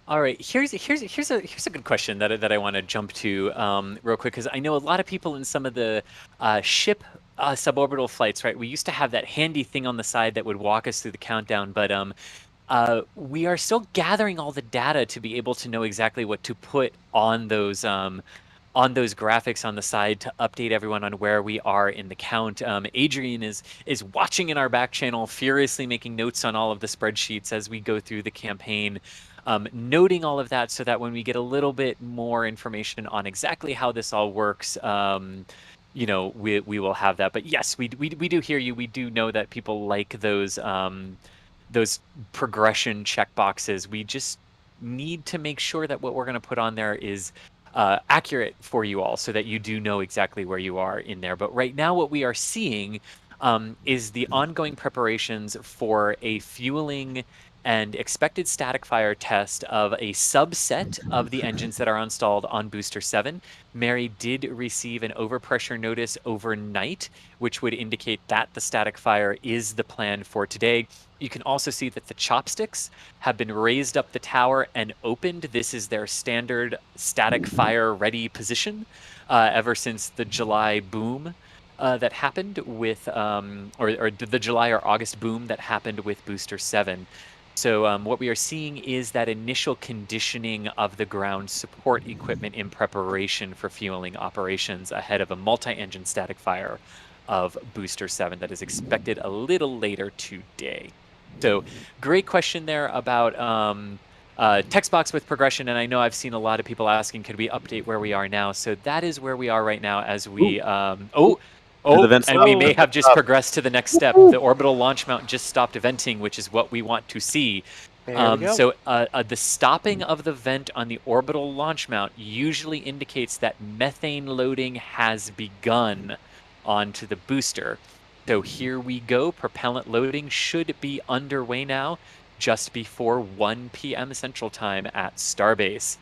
All right, here's a good question that I want to jump to real quick, because I know a lot of people in some of the ship suborbital flights, right? We used to have that handy thing on the side that would walk us through the countdown, but we are still gathering all the data to be able to know exactly what to put on those graphics on the side to update everyone on where we are in the count. Adrian is watching in our back channel, furiously making notes on all of the spreadsheets as we go through the campaign, noting all of that so that when we get a little bit more information on exactly how this all works, we will have that. But yes, we do hear you. We do know that people like those progression checkboxes. We just need to make sure that what we're going to put on there is accurate for you all so that you do know exactly where you are in there. But right now what we are seeing is the ongoing preparations for a fueling and expected static fire test of a subset of the engines that are installed on Booster 7. Mary did receive an overpressure notice overnight, which would indicate that the static fire is the plan for today. You can also see that the chopsticks have been raised up the tower and opened. This is their standard static fire ready position ever since the July boom that happened with, or the July or August boom that happened with Booster 7. So what we are seeing is that initial conditioning of the ground support equipment in preparation for fueling operations ahead of a multi-engine static fire of Booster 7 that is expected a little later today. So great question there about text box with progression. And I know I've seen a lot of people asking, could we update where we are now? So that is where we are right now as we, And the vents and we stopped. may have just progressed to the next step. The orbital launch mount just stopped venting, which is what we want to see. There we go. So the stopping of the vent on the orbital launch mount usually indicates that methane loading has begun onto the booster. So here we go. Propellant loading should be underway now, just before 1 p.m. Central Time at Starbase.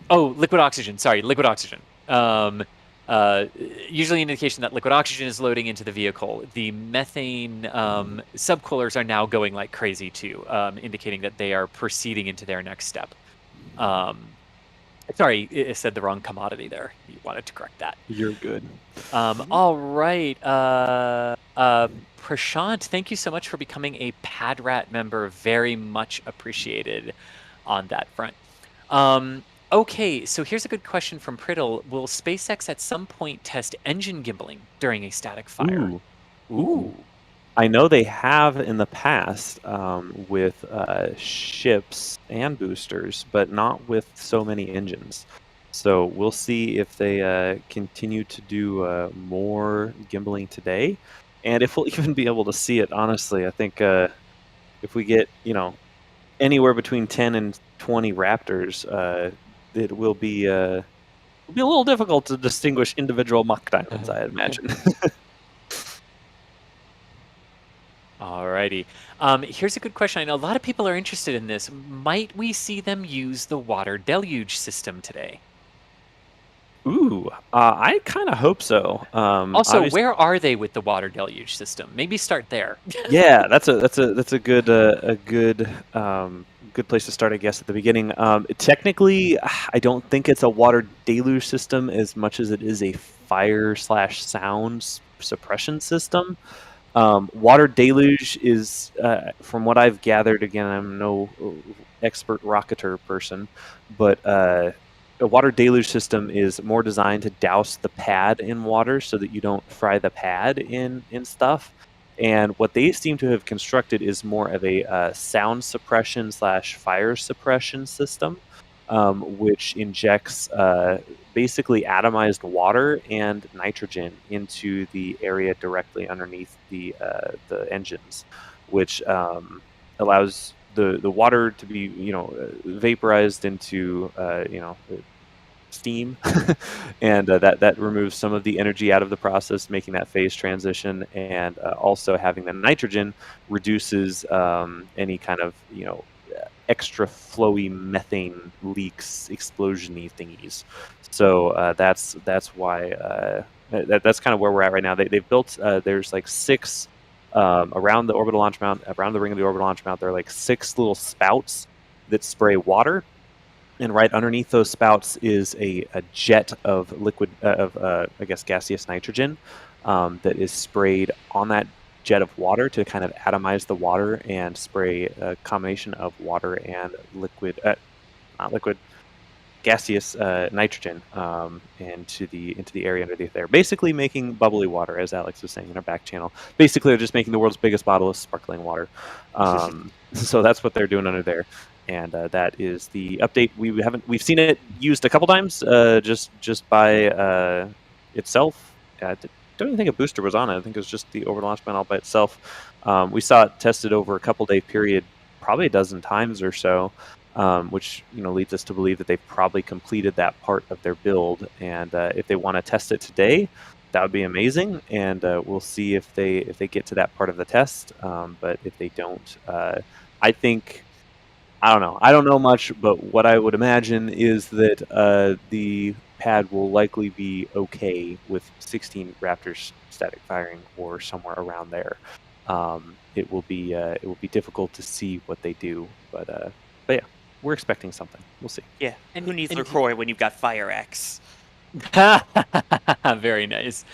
Liquid oxygen. Sorry, liquid oxygen. Usually an indication that liquid oxygen is loading into the vehicle. The methane subcoolers are now going like crazy too, indicating that they are proceeding into their next step. Sorry, it said the wrong commodity there. You wanted to correct that. You're good. All right. Prashant, thank you so much for becoming a PadRat member. Very much appreciated on that front. Okay, so here's a good question from Priddle. Will SpaceX at some point test engine gimbaling during a static fire? Ooh. I know they have in the past with ships and boosters, but not with so many engines. So we'll see if they continue to do more gimbaling today, and if we'll even be able to see it. Honestly, I think if we get anywhere between 10 and 20 Raptors, it will be a little difficult to distinguish individual Mach diamonds, I imagine. Alrighty. Here's a good question. I know a lot of people are interested in this. Might we see them use the water deluge system today? Ooh, I kind of hope so. Also, where are they with the water deluge system? Maybe start there. Yeah, that's a good good place to start, I guess, at the beginning. Technically, I don't think it's a water deluge system as much as it is a fire/sound suppression system. Water deluge is, from what I've gathered, again, I'm no expert rocketer person, but a water deluge system is more designed to douse the pad in water so that you don't fry the pad in stuff. And what they seem to have constructed is more of a sound suppression/fire suppression system, which injects basically atomized water and nitrogen into the area directly underneath the engines, which allows the water to be vaporized into steam, and that removes some of the energy out of the process, making that phase transition, and also having the nitrogen reduces any kind of extra flowy methane leaks, explosiony thingies. So that's why that's kind of where we're at right now. They've built there's like 6 around the orbital launch mount, around the ring of the orbital launch mount. There are like 6 little spouts that spray water. And right underneath those spouts is a jet of liquid, I guess, gaseous nitrogen that is sprayed on that jet of water to kind of atomize the water and spray a combination of water and liquid, not liquid, gaseous nitrogen into the area underneath there. Basically making bubbly water, as Alex was saying in our back channel. Basically, they're just making the world's biggest bottle of sparkling water. So that's what they're doing under there. And that is the update. We've seen it used a couple times, just by itself. I don't even think a booster was on it. I think it was just the orbital launch mount all by itself. We saw it tested over a couple-day period, probably a dozen times or so, which leads us to believe that they've probably completed that part of their build. And if they want to test it today, that would be amazing. And we'll see if they get to that part of the test. But if they don't, I think. I don't know. I don't know much, but what I would imagine is that the pad will likely be okay with 16 Raptors static firing or somewhere around there. It will be difficult to see what they do, but yeah, we're expecting something. We'll see. Yeah. And who needs LaCroix when you've got Fire X? Very nice.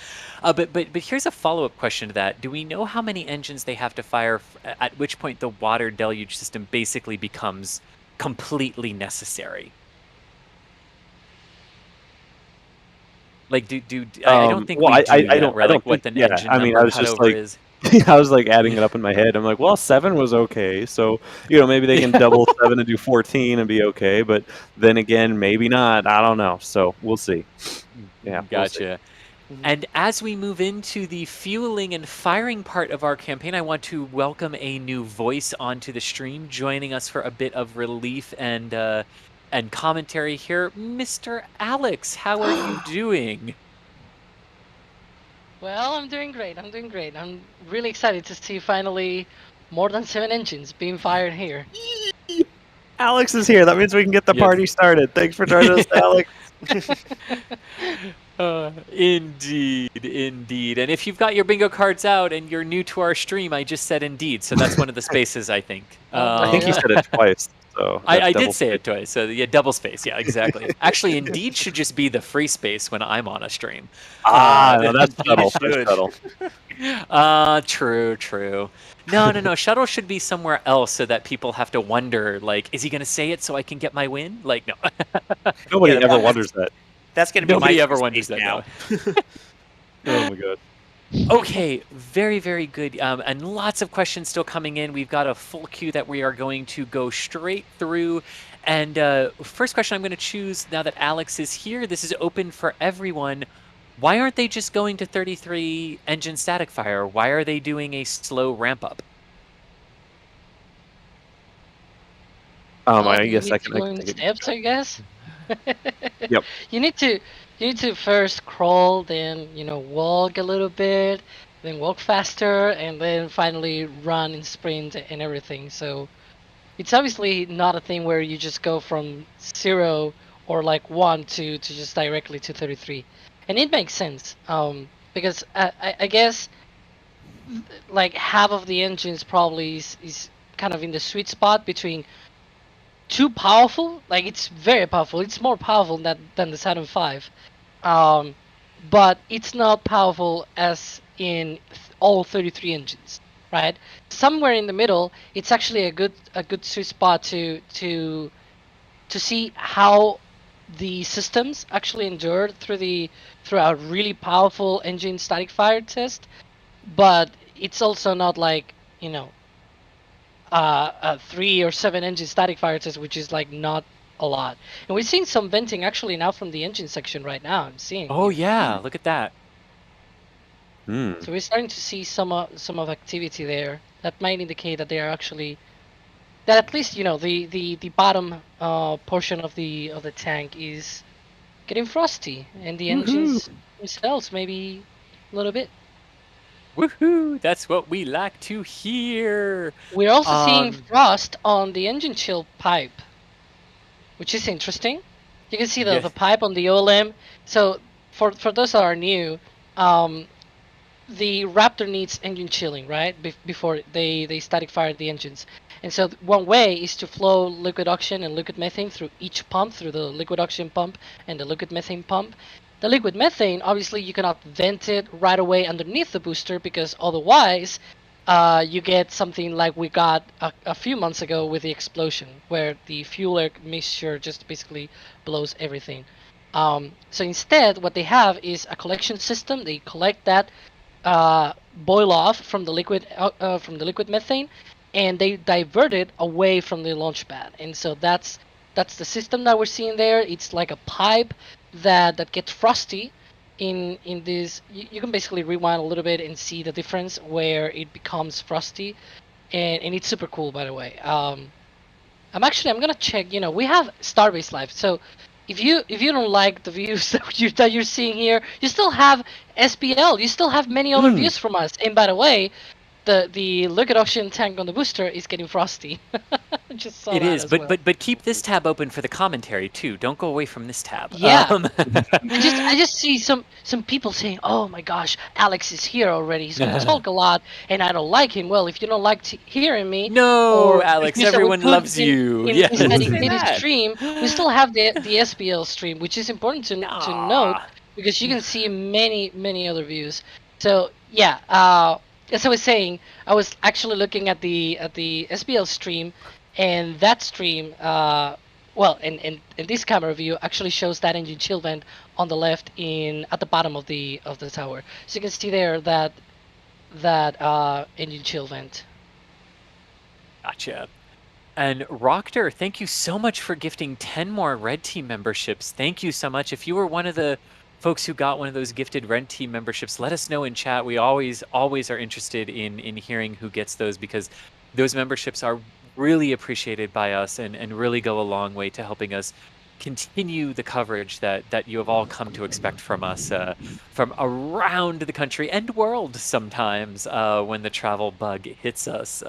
But here's a follow-up question to that. Do we know how many engines they have to fire, at which point the water deluge system basically becomes completely necessary? Like, I don't think Well, we do I yet, don't where I don't like what think. the Yeah, engine I mean, I number was just cutover like, is. I was like adding it up in my head. I'm like, well, 7 was okay, so maybe they can double 7 and do 14 and be okay. But then again, maybe not. I don't know. So we'll see. Yeah, we'll see. Gotcha. Mhm. And as we move into the fueling and firing part of our campaign, I want to welcome a new voice onto the stream, joining us for a bit of relief and commentary here, Mr. Alex. How are you doing? Well, I'm doing great. I'm doing great. I'm really excited to see finally more than 7 engines being fired here. Alex is here. That means we can get the Yes. party started. Thanks for joining us, Alex. Indeed. And if you've got your bingo cards out and you're new to our stream, I just said indeed. So that's one of the spaces, I think. Oh, I think you yeah. said it twice. So I double did say space. it twice. So yeah, double space. Yeah, exactly. Actually, indeed should just be the free space when I'm on a stream. No, that's subtle. should. That's subtle. True. No. Shuttle should be somewhere else so that people have to wonder, like, is he going to say it so I can get my win? Like, no. Nobody Yeah, ever that's- wonders that. That's going to be Nobody my ever free wonders space that now. now. Oh my god. Okay, very good. And lots of questions still coming in. We've got a full queue that we are going to go straight through. And first question I'm going to choose now that Alex is here. This is open for everyone. Why aren't they just going to 33 engine static fire? Why are they doing a slow ramp up? I You guess need I to can go take in it. steps, I guess. Yep. You need to first crawl, then walk a little bit, then walk faster, and then finally run and sprint and everything. So it's obviously not a thing where you just go from 0 or like 1 to just directly to 33, and it makes sense. Because I guess like half of the engines probably is kind of in the sweet spot between too powerful, like it's very powerful. It's more powerful than the Saturn V, but it's not powerful as in all 33 engines, right? Somewhere in the middle, it's actually a good sweet spot to see how the systems actually endured through a really powerful engine static fire test, but it's also not like a 3 or 7 engine static fire test, which is like not a lot. And we're seeing some venting actually now from the engine section right now. I'm seeing. Oh here. yeah, look at that. Hmm. So we're starting to see some of activity there. That might indicate that they are actually that at least the bottom portion of the tank is getting frosty, and the engines themselves maybe a little bit. Woohoo! That's what we like to hear. We're also seeing Um, frost on the engine chill pipe, which is interesting. You can see the Yes. pipe on the OLM. So for those that are new, the Raptor needs engine chilling, right? Before they static fire the engines. And so one way is to flow liquid oxygen and liquid methane through each pump, through the liquid oxygen pump and the liquid methane pump. The liquid methane, obviously, you cannot vent it right away underneath the booster because otherwise you get something like we got a few months ago with the explosion, where the fuel air mixture just basically blows everything. So instead, what they have is a collection system. They collect that boil off from the liquid methane, and they divert it away from the launch pad. And so that's the system that we're seeing there. It's like a pipe that gets frosty in this. You can basically rewind a little bit and see the difference where it becomes frosty, and it's super cool, by the way. I'm gonna check. We have Starbase Live, so if you don't like the views that you're seeing here, you still have SPL. You still have many other views from us. And by the way, the liquid oxygen tank on the booster is getting frosty. Just saw It that is, as but well. but keep this tab open for the commentary too. Don't go away from this tab. Yeah. I just see some people saying, "Oh my gosh, Alex is here already. He's gonna talk a lot, and I don't like him." Well, if you don't like hearing me, No, or Alex, views that we everyone put loves you. in Yes. this Don't say dedicated that. stream, we still have the SPL stream, which is important to note, because you can see many other views. So yeah, as I was saying, I was actually looking at the SBL stream, and that stream, well, in this camera view actually shows that engine chill vent on the left at the bottom of the tower. So you can see there that engine chill vent. Gotcha. And Rockter, thank you so much for gifting 10 more Red Team memberships. Thank you so much. If you were one of the folks who got one of those gifted Red Team memberships, let us know in chat. We always are interested in hearing who gets those, because those memberships are really appreciated by us and really go a long way to helping us continue the coverage that you have all come to expect from us from around the country and world sometimes when the travel bug hits us.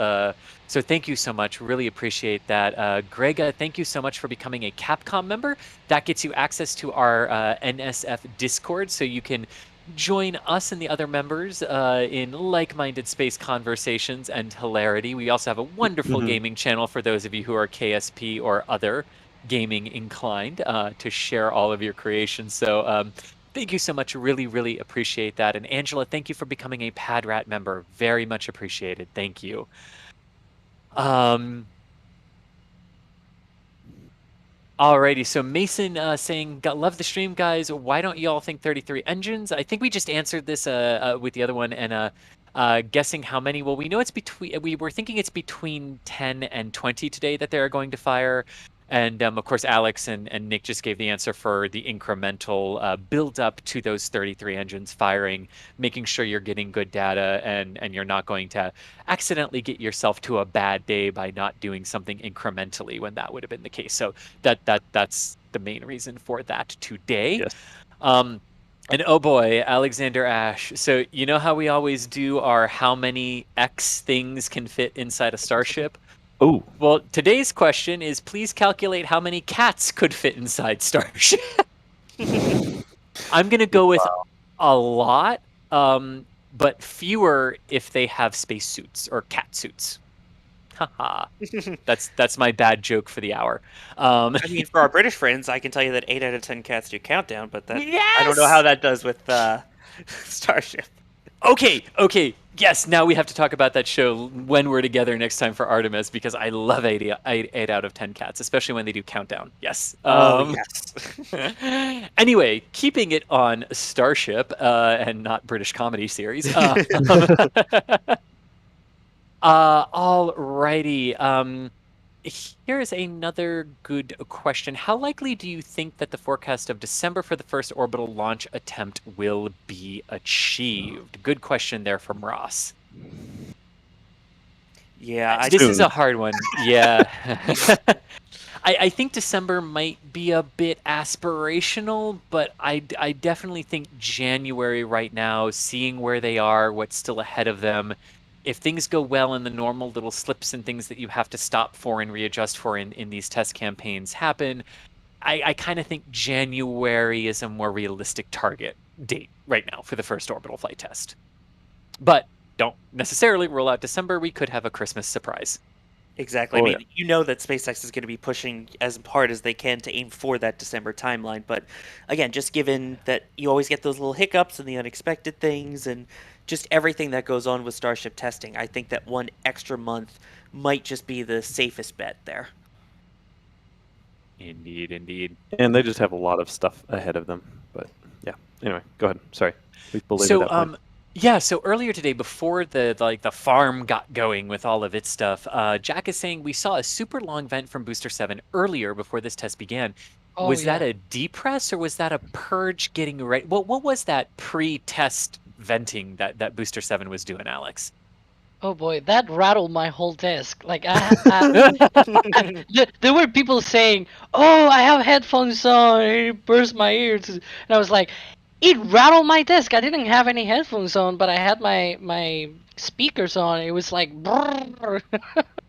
So thank you so much. Really appreciate that. Grega, thank you so much for becoming a Capcom member. That gets you access to our NSF Discord, so you can join us and the other members in like-minded space conversations and hilarity. We also have a wonderful gaming channel for those of you who are KSP or other gaming inclined to share all of your creations. So thank you so much. Really appreciate that. And Angela, thank you for becoming a PadRat member. Very much appreciated. Thank you. Alrighty, so Mason saying, love the stream, guys. Why don't you all think 33 engines? I think we just answered this with the other one, and guessing how many. Well, we know it's between. We were thinking it's between 10 and 20 today that they're going to fire. And of course, Alex and Nick just gave the answer for the incremental build up to those 33 engines firing, making sure you're getting good data and you're not going to accidentally get yourself to a bad day by not doing something incrementally when that would have been the case. So that's the main reason for that today. Yes. And oh boy, Alexander Ash. So you know how we always do our how many X things can fit inside a starship? Oh. Well, today's question is, please calculate how many cats could fit inside Starship. I'm going to go with a lot, but fewer if they have spacesuits or cat suits. Haha. That's my bad joke for the hour. I mean, for our British friends, I can tell you that 8 out of 10 cats do Countdown, but that Yes! I don't know how that does with Starship. Okay. Yes, now we have to talk about that show when we're together next time for Artemis, because I love 8 out of 10 cats, especially when they do Countdown. Yes. Yes. Anyway, keeping it on Starship and not British comedy series. Alrighty. Here's another good question. How likely do you think that the forecast of December for the first orbital launch attempt will be achieved? Good question there from Ross. Yeah, this is a hard one. Yeah. I think December might be a bit aspirational, but I definitely think January right now, seeing where they are, what's still ahead of them, if things go well and the normal little slips and things that you have to stop for and readjust for in these test campaigns happen, I kind of think January is a more realistic target date right now for the first orbital flight test. But don't necessarily rule out December. We could have a Christmas surprise. Exactly. I mean, you know that SpaceX is going to be pushing as hard as they can to aim for that December timeline. But again, just given that you always get those little hiccups and the unexpected things and just everything that goes on with Starship testing, I think that one extra month might just be the safest bet there. Indeed. And they just have a lot of stuff ahead of them. But yeah. Anyway, go ahead. Sorry. We belabored that point. Yeah, so earlier today, before the farm got going with all of its stuff, Jack is saying we saw a super long vent from Booster 7 earlier before this test began. Was that a depress or was that a purge getting ready? What was that pre-test venting that Booster 7 was doing, Alex? Oh boy, that rattled my whole desk. Like there were people saying, "Oh, I have headphones on," and it burst my ears, and I was like, it rattled my desk. I didn't have any headphones on, but I had my speakers on. It was like, brrr.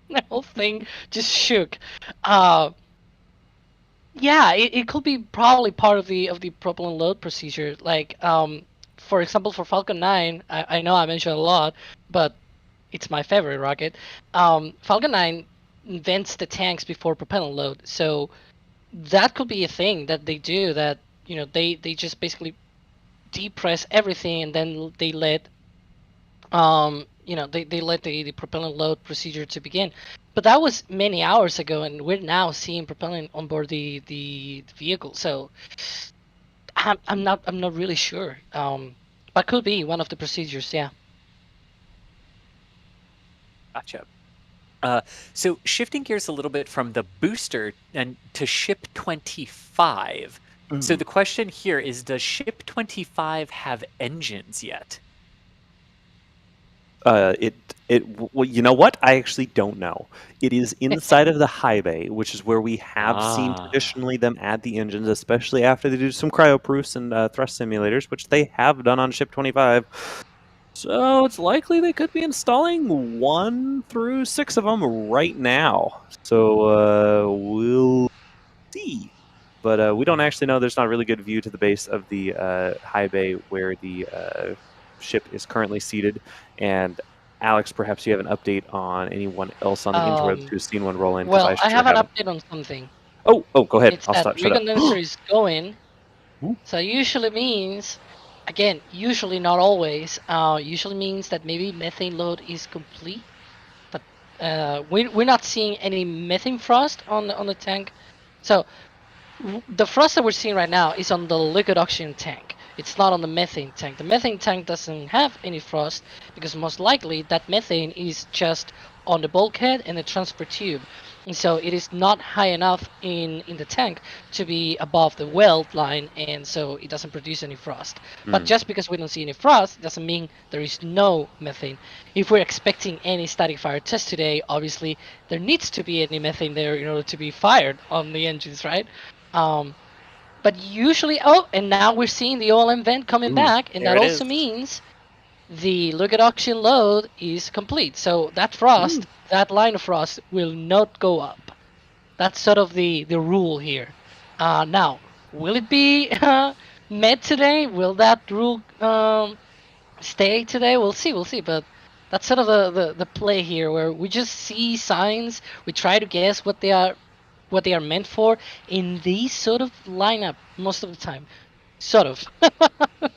The whole thing just shook. Yeah, it could be probably part of the propellant load procedure. Like, for example, for Falcon 9, I know I mentioned a lot, but it's my favorite rocket. Falcon 9 vents the tanks before propellant load, so that could be a thing that they do. That they just basically depress everything, and then they let they let the propellant load procedure to begin. But that was many hours ago, and we're now seeing propellant on board the vehicle. So I'm not really sure. But could be one of the procedures. Yeah. Gotcha. So shifting gears a little bit from the booster and to ship 25. So the question here is, does ship 25 have engines yet? Well, you know what? I actually don't know. It is inside of the high bay, which is where we have seen traditionally them add the engines, especially after they do some cryoproofs and thrust simulators, which they have done on ship 25. So it's likely they could be installing 1 through 6 of them right now. So we'll see. But we don't actually know. There's not a really good view to the base of the high bay where the ship is currently seated. And Alex, perhaps you have an update on anyone else on the interwebs who's seen one roll in, because Well, I I sure have an haven't. update on something. Oh, go ahead. It's I'll that stop. Shut up. recondenser is going. Ooh. So usually means, again, usually not always. Usually means that maybe methane load is complete, but we're not seeing any methane frost on the tank. So the frost that we're seeing right now is on the liquid oxygen tank. It's not on the methane tank. The methane tank doesn't have any frost because most likely that methane is just on the bulkhead and the transport tube. And so it is not high enough in the tank to be above the weld line, and so it doesn't produce any frost. But just because we don't see any frost doesn't mean there is no methane. If we're expecting any static fire test today, obviously there needs to be any methane there in order to be fired on the engines, right? But usually, and now we're seeing the OLM vent coming back, and there that it also is. means the liquid oxygen load is complete. So that frost, that line of frost, will not go up. That's sort of the rule here. Now, will it be met today? Will that rule stay today? We'll see. We'll see. But that's sort of the play here, where we just see signs. We try to guess what they are meant for in these sort of lineup most of the time. Sort of.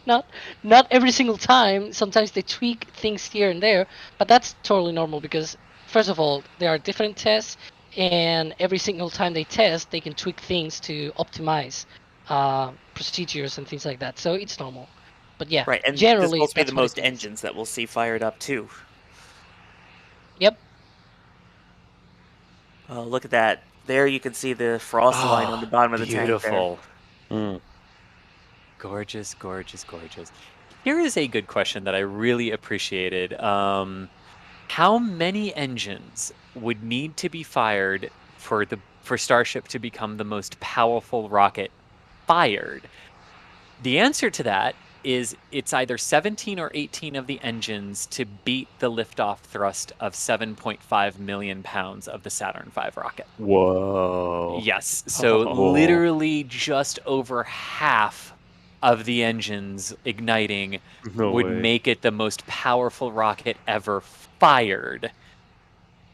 not every single time. Sometimes they tweak things here and there, but that's totally normal because first of all, there are different tests, and every single time they test, they can tweak things to optimize procedures and things like that. So it's normal. But yeah, Right, and this will generally also be that's the what it most means. engines that we'll see fired up too. Yep. Look at that. There you can see the frost line on the bottom of the tank there. Beautiful. Gorgeous, gorgeous, gorgeous. Here is a good question that I really appreciated. How many engines would need to be fired for Starship to become the most powerful rocket fired? The answer to that is it's either 17 or 18 of the engines to beat the liftoff thrust of 7.5 million pounds of the Saturn V rocket. Whoa. Yes. So literally just over half of the engines igniting would make it the most powerful rocket ever fired.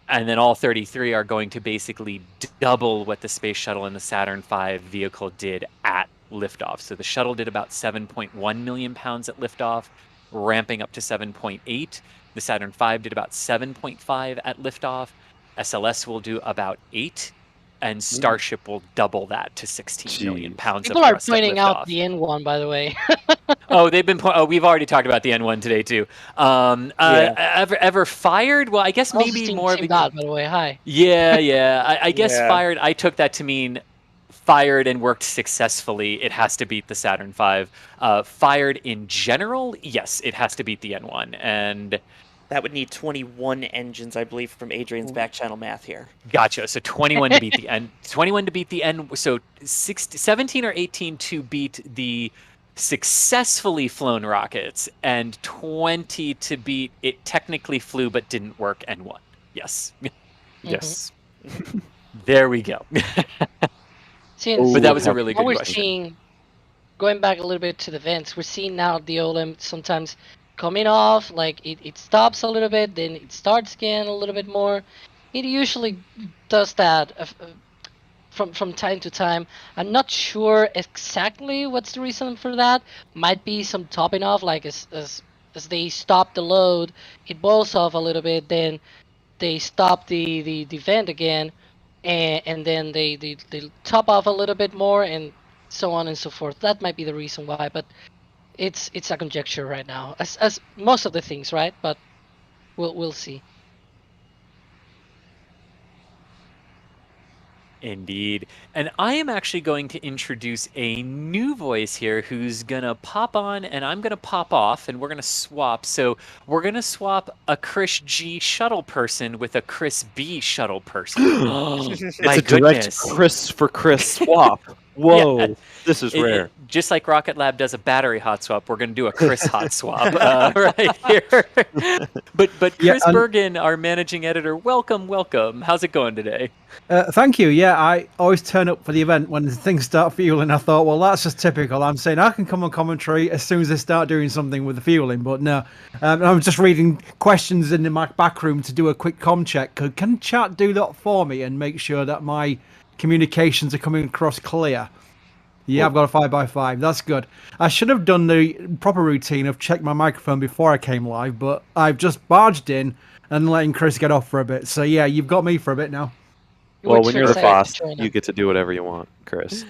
And then all 33 are going to basically double what the space shuttle and the Saturn V vehicle did at liftoff. So the shuttle did about 7.1 million pounds at liftoff, ramping up to 7.8. The Saturn V did about 7.5 at liftoff. SLS will do about 8. And Starship will double that to 16 million pounds People of are thrust pointing at liftoff. out the N1, by the way. We've already talked about the N1 today too. Ever fired? Well, I guess maybe more of by the way. Hi. Yeah. I guess Yeah. fired. I took that to mean fired and worked successfully. It has to beat the Saturn V. Fired in general, yes, it has to beat the N1. And that would need 21 engines, I believe, from Adrian's back channel math here. Gotcha. So 21 to beat the N. 21 to beat the N. So 17 or 18 to beat the successfully flown rockets, and 20 to beat it technically flew but didn't work N1. Yes. Yes. There we go. But that was a really good question. Seeing, going back a little bit to the vents, we're seeing now the OLM sometimes coming off, like it stops a little bit, then it starts again a little bit more. It usually does that from time to time. I'm not sure exactly what's the reason for that. Might be some topping off, like as they stop the load, it boils off a little bit. Then they stop the vent again, and then they top off a little bit more, and so on and so forth. That might be the reason why, but it's a conjecture right now, as most of the things, right? But we'll see. Indeed. And I am actually going to introduce a new voice here who's going to pop on and I'm going to pop off and we're going to swap. So we're going to swap a Chris G shuttle person with a Chris B shuttle person. It's My a direct goodness. Chris for Chris swap. Whoa, Yeah. this is rare. Just like Rocket Lab does a battery hot swap, we're going to do a Chris hot swap right here. But Yeah, Chris Bergen, our managing editor, welcome. How's it going today? Thank you. Yeah, I always turn up for the event when things start fueling. I thought, well, that's just typical. I'm saying I can come on commentary as soon as they start doing something with the fueling, but no. I'm just reading questions in my back room to do a quick comm check. Can chat do that for me and make sure that my communications are coming across clear? Yeah, I've got a 5x5. That's good. I should have done the proper routine of check my microphone before I came live, but I've just barged in and letting Chris get off for a bit. So yeah, you've got me for a bit now. Well, when you're the boss, join you get to do whatever you want, Chris.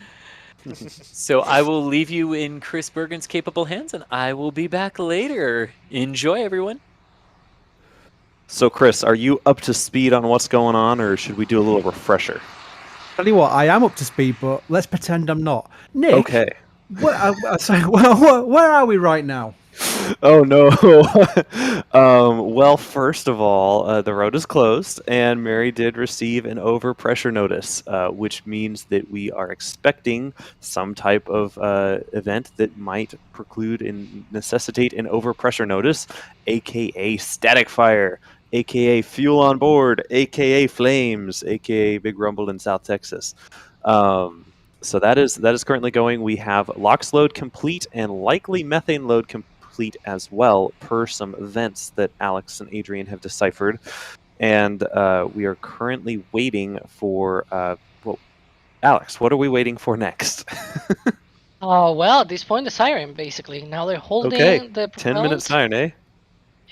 So I will leave you in Chris Bergen's capable hands, and I will be back later. Enjoy, everyone. So, Chris, are you up to speed on what's going on, or should we do a little refresher? Tell you what, I am up to speed, but let's pretend I'm not. Nick, Okay. where are we right now? Oh no. Well, first of all, the road is closed, and Mary did receive an overpressure notice, which means that we are expecting some type of event that might preclude and necessitate an overpressure notice, aka static fire, aka fuel on board, aka flames, aka big rumble in South Texas. So that is currently going. We have LOX load complete and likely methane load complete as well, per some events that Alex and Adrian have deciphered. And we are currently waiting for Alex, what are we waiting for next? Oh, well, at this point, the siren, basically. Now they're holding Okay, the 10-minute propellants. siren, eh?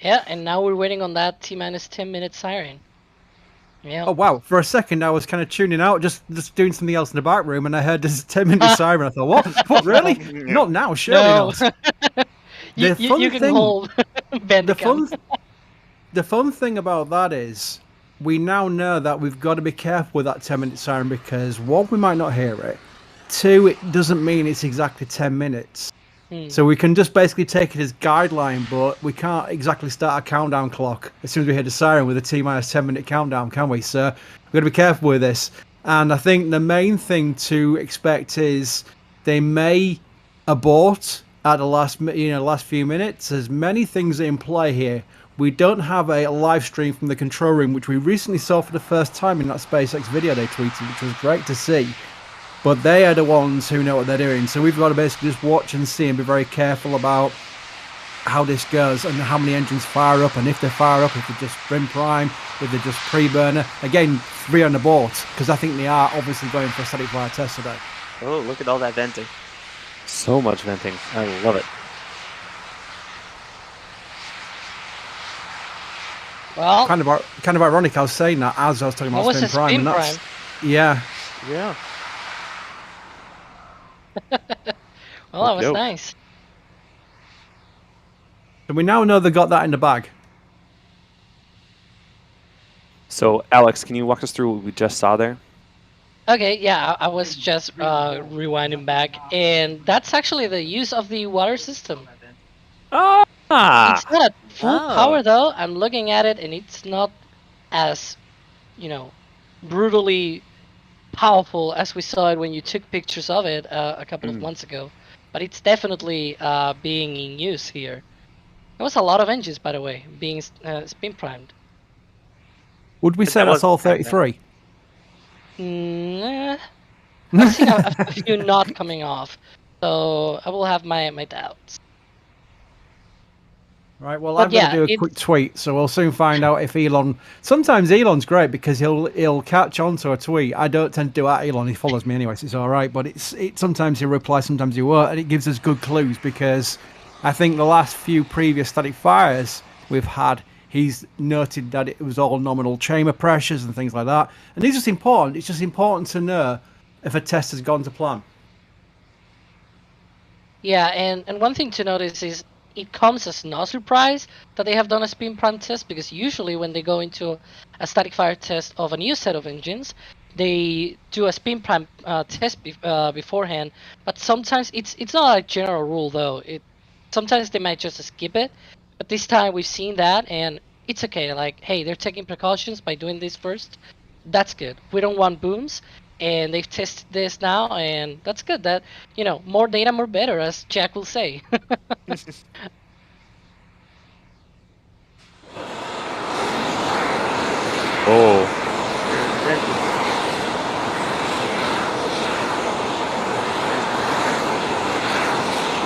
Yeah, and now we're waiting on that T-minus 10-minute siren. Yeah. Oh wow! For a second, I was kind of tuning out, just doing something else in the back room, and I heard this 10-minute siren. I thought, what? What? Really? Not now, surely No. not. you can hold Bandicam. The fun thing about that is we now know that we've got to be careful with that 10-minute siren because one, we might not hear it. Two, it doesn't mean it's exactly 10 minutes. So we can just basically take it as guideline, but we can't exactly start a countdown clock as soon as we hear the siren with a T-minus 10-minute countdown, can we? So we've got to be careful with this. And I think the main thing to expect is they may abort at the last few minutes. There's many things in play here. We don't have a live stream from the control room, which we recently saw for the first time in that SpaceX video they tweeted, which was great to see. But they are the ones who know what they're doing. So we've got to basically just watch and see and be very careful about how this goes and how many engines fire up, and if they fire up, if they're just spring prime, if they're just pre-burner. Again, 3 on the board, because I think they are obviously going for a static fire test today. Oh, look at all that venting. So much venting. I love it. Well, Kind of ironic I was saying that as I was talking about what was spin a prime. spin And that's, prime? yeah. Yeah. Well, that was Okey-doke. nice. And we now know they got that in the bag. So, Alex, can you walk us through what we just saw there? Okay, yeah, I was just rewinding back, and that's actually the use of the water system. Ah! It's not at full power though. I'm looking at it, and it's not as, brutally powerful as we saw it when you took pictures of it a couple of months ago. But it's definitely being in use here. There was a lot of engines, by the way, being spin primed. Would we say that's all 33? Nah. I've seen a few not coming off, so I will have my doubts. Right. Well, But I've got yeah, to do a quick tweet, so we'll soon find out if Elon. Sometimes Elon's great because he'll catch on to a tweet. I don't tend to do at Elon; he follows me anyway, so it's all right. But sometimes he'll reply, sometimes he won't, and it gives us good clues because I think the last few previous static fires we've had, he's noted that it was all nominal chamber pressures and things like that. And it's just important. It's just important to know if a test has gone to plan. yeah, and one thing to notice is it comes as no surprise that they have done a spin prime test, because usually when they go into a static fire test of a new set of engines, they do a spin prime test beforehand. But sometimes it's not a general rule though. Sometimes they might just skip it. But this time we've seen that, and it's okay. Like, hey, they're taking precautions by doing this first. That's good. We don't want booms, and they've tested this now, and that's good. That, more data, more better, as Jack will say. Oh.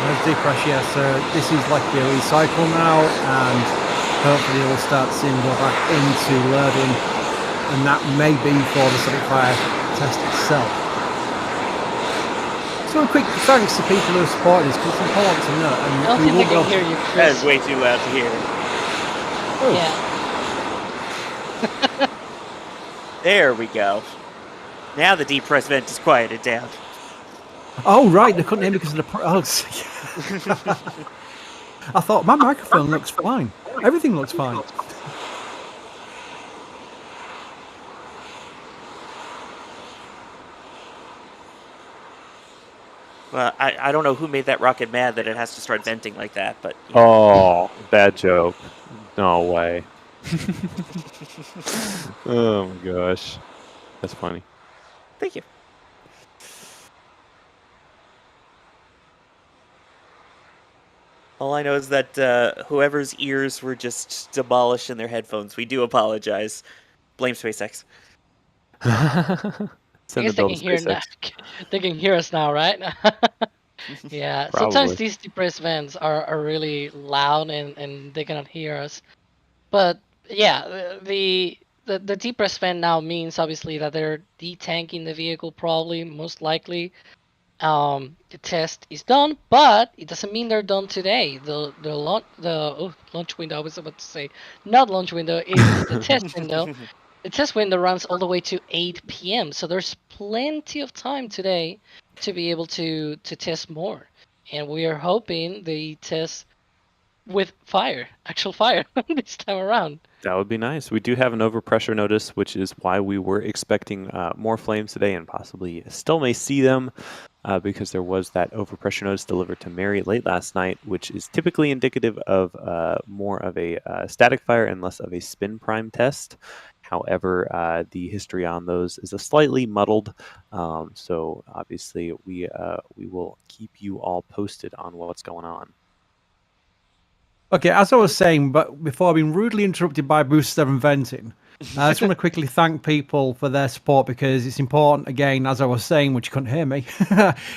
There's depress, yeah, so this is like a recycle now, and hopefully we'll start seeing go back into loading, and that may be for the static fire test itself. So a quick thanks to people who are supporting this, because it's important to know. And I don't think they can hear you, That Chris. is way too loud to hear. Yeah. There we go. Now the deep press vent is quieted down. Oh, right, they couldn't hear me because of the... I thought, my microphone looks fine. Everything looks fine. Well, I don't know who made that rocket mad that it has to start venting like that, but... Oh, bad joke. No way. Oh my gosh. That's funny. Thank you. All I know is that whoever's ears were just demolished in their headphones, we do apologize. Blame SpaceX. I guess they can hear now. They can hear us now, right? Yeah. Sometimes these depressed vents are really loud and they cannot hear us. But yeah, the depressed vent now means obviously that they're detanking the vehicle, probably, most likely. The test is done, but it doesn't mean they're done today. The launch window, I was about to say, not launch window, is the test window. The test window runs all the way to 8 p.m. So there's plenty of time today to be able to test more. And we are hoping they test with fire, actual fire, this time around. That would be nice. We do have an overpressure notice, which is why we were expecting more flames today, and possibly still may see them because there was that overpressure notice delivered to Mary late last night, which is typically indicative of more of a static fire and less of a spin prime test. However, the history on those is a slightly muddled, so obviously we will keep you all posted on what's going on. Okay, as I was saying, but before I've been rudely interrupted by Boost 7 venting, I just want to quickly thank people for their support, because it's important, again, as I was saying, which you couldn't hear me,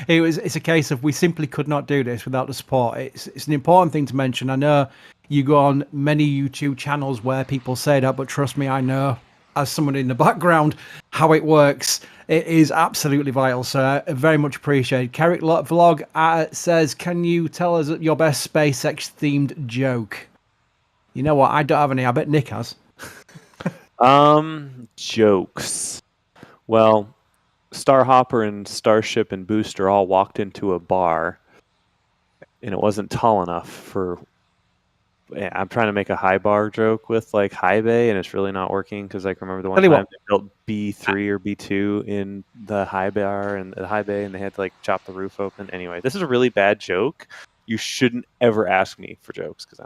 it's a case of we simply could not do this without the support. It's an important thing to mention. I know you go on many YouTube channels where people say that, but trust me, I know, as someone in the background, how it works. It is absolutely vital, so I very much appreciate it. Carrick Vlog says, can you tell us your best SpaceX-themed joke? You know what? I don't have any. I bet Nick has. Jokes. Well, Starhopper and Starship and Booster all walked into a bar, and it wasn't tall enough for... I'm trying to make a high bar joke with like high bay, and it's really not working because like remember the one time they built B3 or B2 in the high bar and the high bay, and they had to like chop the roof open. Anyway, this is a really bad joke. You shouldn't ever ask me for jokes because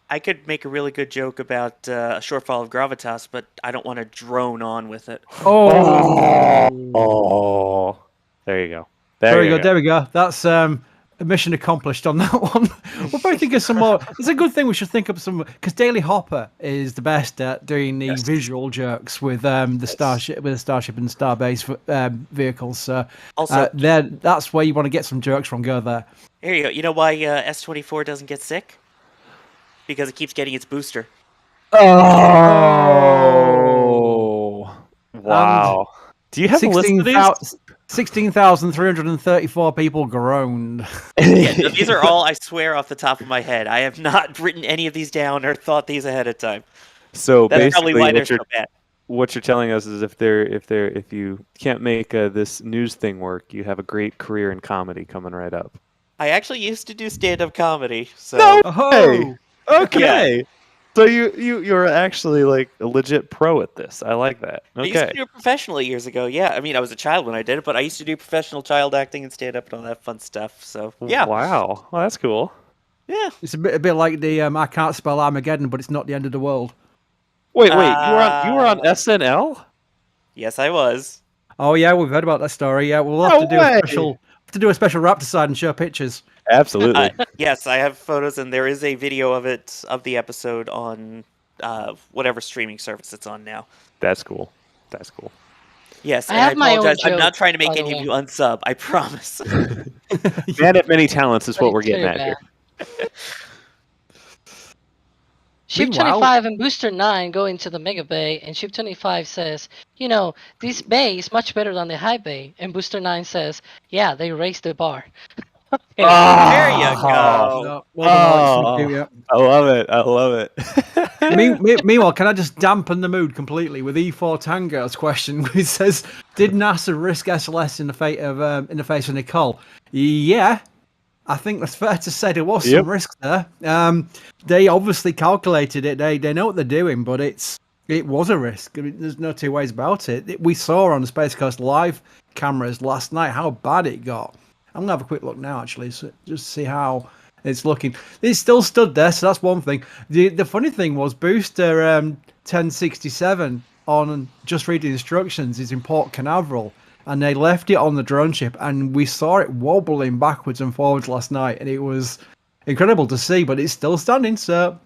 I could make a really good joke about a shortfall of gravitas, but I don't want to drone on with it. Oh, there you go. There we go. That's mission accomplished on that one. We'll probably think of some more. It's a good thing we should think of some, because Daily Hopper is the best at doing the visual jokes with the Starship and Starbase vehicles. So also, that's where you want to get some jokes from. Go there. Here you go. You know why S24 doesn't get sick? because it keeps getting its booster. Oh. Wow. Do you have a list of these? 16,334 people groaned. Yeah, no, these are all, I swear, off the top of my head. I have not written any of these down or thought these ahead of time. So That's probably basically, why they're so bad. what you're telling us is if you can't make this news thing work, you have a great career in comedy coming right up. I actually used to do stand-up comedy, so No Oh, way! Okay. So you're actually like a legit pro at this. I like that. I used to Okay. do it professionally years ago. Yeah, I mean, I was a child when I did it, but I used to do professional child acting and stand-up and all that fun stuff. So yeah, Wow. Well, that's cool. yeah. it's a bit like the I can't spell Armageddon, but it's not the end of the world. Wait. You were on SNL? Yes, I was. Oh yeah, we've heard about that story. Yeah, we'll have No to do way! a special Raptor side and show pictures. Absolutely. Yes, I have photos, and there is a video of it of the episode on whatever streaming service it's on now. That's cool. That's cool. Yes, I and I have my own apologize. I'm not joke, trying to make by the any of way. you unsub. I promise. Man of many talents is But what we're it's getting very at here. bad. Ship Meanwhile- 25 and Booster 9 go into the Mega Bay, and Ship 25 says, this bay is much better than the high bay. And Booster 9 says, yeah, they raised the bar. There you Oh. go. No, well done, Alex, thank you, yeah. I love it. I love it. Meanwhile, can I just dampen the mood completely with E4 Tango's question, which says, "Did NASA risk SLS in the face of Nicole?" Yeah, I think that's fair to say there was Yep. some risk there. They obviously calculated it. They know what they're doing, but it was a risk. I mean, there's no two ways about it. We saw on the Space Coast Live cameras last night how bad it got. I'm gonna have a quick look now, actually, so just to see how it's looking. It still stood there, so that's one thing. The funny thing was Booster 1067 on just reading instructions is in Port Canaveral, and they left it on the drone ship, and we saw it wobbling backwards and forwards last night, and it was incredible to see. But it's still standing, so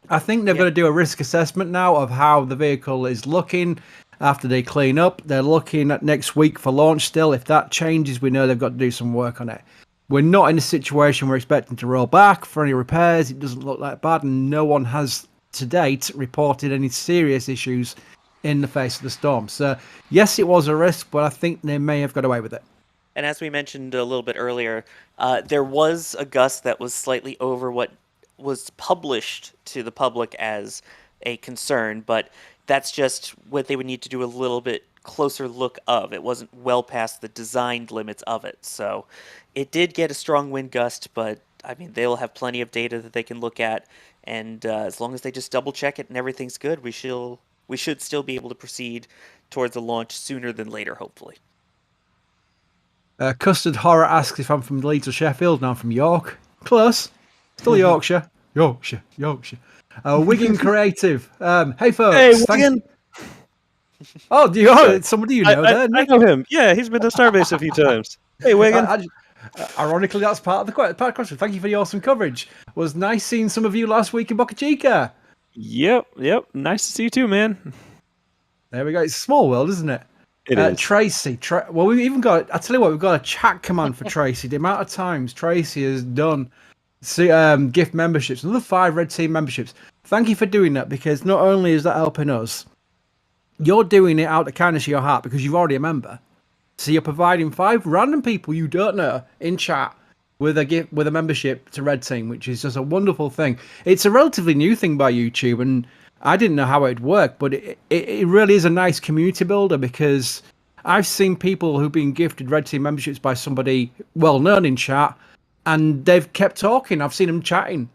I think they're going to do a risk assessment now of how the vehicle is looking. After they clean up, they're looking at next week for launch still. If that changes, we know they've got to do some work on it. We're not in a situation we're expecting to roll back for any repairs. It doesn't look that bad, and no one has to date reported any serious issues in the face of the storm. So, yes, it was a risk, but I think they may have got away with it. And as we mentioned a little bit earlier, there was a gust that was slightly over what was published to the public as a concern, but that's just what they would need to do a little bit closer look of. It wasn't well past the designed limits of it. So it did get a strong wind gust, but I mean, they'll have plenty of data that they can look at. And as long as they just double check it and everything's good, we should still be able to proceed towards the launch sooner than later, hopefully. Custard Horror asks if I'm from Leeds or Sheffield. No, I'm from York. Close. Still Yorkshire. Yorkshire. Wigan Creative. Hey, folks. Hey, Wigan. Oh, do you know somebody you know there? I know him. Yeah, he's been to Starbase a few times. Hey, Wigan. Ironically, that's part of the question. Thank you for the awesome coverage. It was nice seeing some of you last week in Boca Chica. Yep. Nice to see you too, man. There we go. It's a small world, isn't it? It is. Tracy. Well, we've even got. I tell you what, we've got a chat command for Tracy. The amount of times Tracy has done gift memberships, another 5 Red Team memberships. Thank you for doing that, because not only is that helping us, you're doing it out of the kindness of your heart because you're already a member. So you're providing 5 random people you don't know in chat with a gift, with a membership to Red Team, which is just a wonderful thing. It's a relatively new thing by YouTube, and I didn't know how it'd work, but it really is a nice community builder, because I've seen people who've been gifted Red Team memberships by somebody well known in chat, and they've kept talking. I've seen them chatting,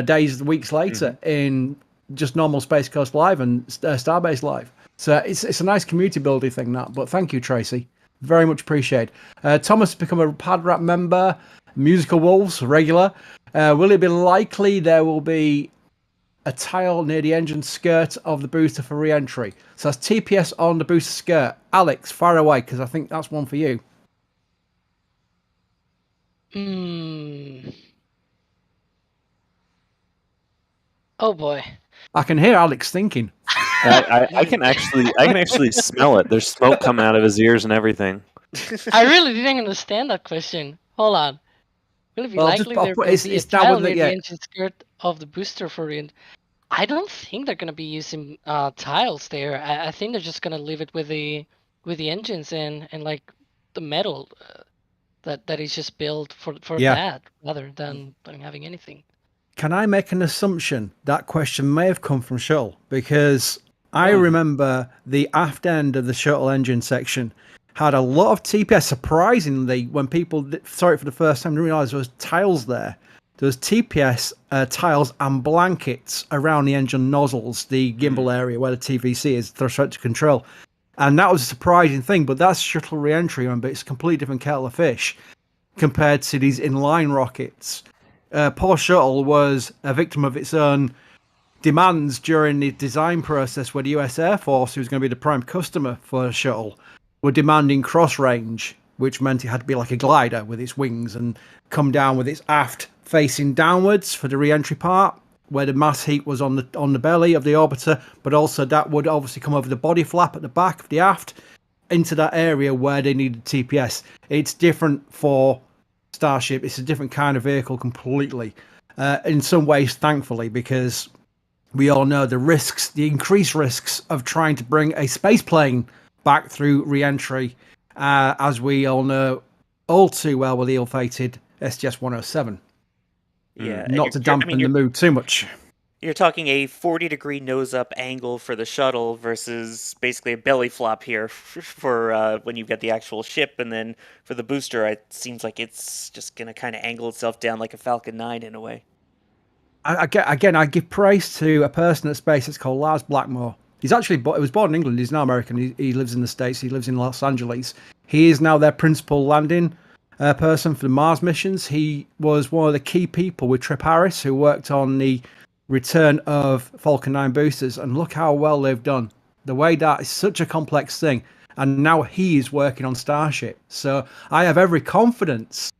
days, weeks later in just normal Space Coast Live and Starbase Live. So it's a nice community building thing, that. But thank you, Tracy. Very much appreciated. Thomas has become a PadRap member. Musical Wolves, regular. Will it be likely there will be a tile near the engine skirt of the booster for re-entry? So that's TPS on the booster skirt. Alex, fire away, because I think that's one for you. Oh boy. I can hear Alex thinking. I can actually smell it. There's smoke coming out of his ears and everything. I really didn't understand that question. Hold on. Will it be Well, likely there will be a it's now tile with near it, the yeah. engine skirt of the booster for it? I don't think they're gonna be using tiles there. I think they're just gonna leave it with the engines and like the metal that is just built for Yeah. that rather than having anything. Can I make an assumption that question may have come from shuttle? Because I Oh. remember the aft end of the shuttle engine section had a lot of TPS. Surprisingly, when people saw it for the first time, didn't realize there was tiles there. There was TPS tiles and blankets around the engine nozzles, the gimbal area where the TVC is, thrust vector control. And that was a surprising thing, but that's shuttle re-entry, remember, it's a completely different kettle of fish compared to these inline rockets. Poor Shuttle was a victim of its own demands during the design process, where the US Air Force, who was going to be the prime customer for Shuttle, were demanding cross range, which meant it had to be like a glider with its wings and come down with its aft facing downwards for the re-entry part, where the mass heat was on the belly of the orbiter, but also that would obviously come over the body flap at the back of the aft into that area where they needed TPS. It's different for Starship. It's a different kind of vehicle completely. In some ways, thankfully, because we all know the risks, the increased risks of trying to bring a space plane back through re-entry, as we all know all too well with the ill-fated STS-107. Yeah, Not to dampen the mood too much. You're talking a 40-degree nose-up angle for the shuttle versus basically a belly flop here for when you've got the actual ship, and then for the booster, it seems like it's just going to kind of angle itself down like a Falcon 9 in a way. I give praise to a person at SpaceX called Lars Blackmore. He's actually he was born in England. He's now American. He lives in the States. He lives in Los Angeles. He is now their principal landing person for the Mars missions. He was one of the key people with Trip Harris, who worked on the return of Falcon 9 boosters, and look how well they've done. The way that is such a complex thing, and now he is working on Starship. So I have every confidence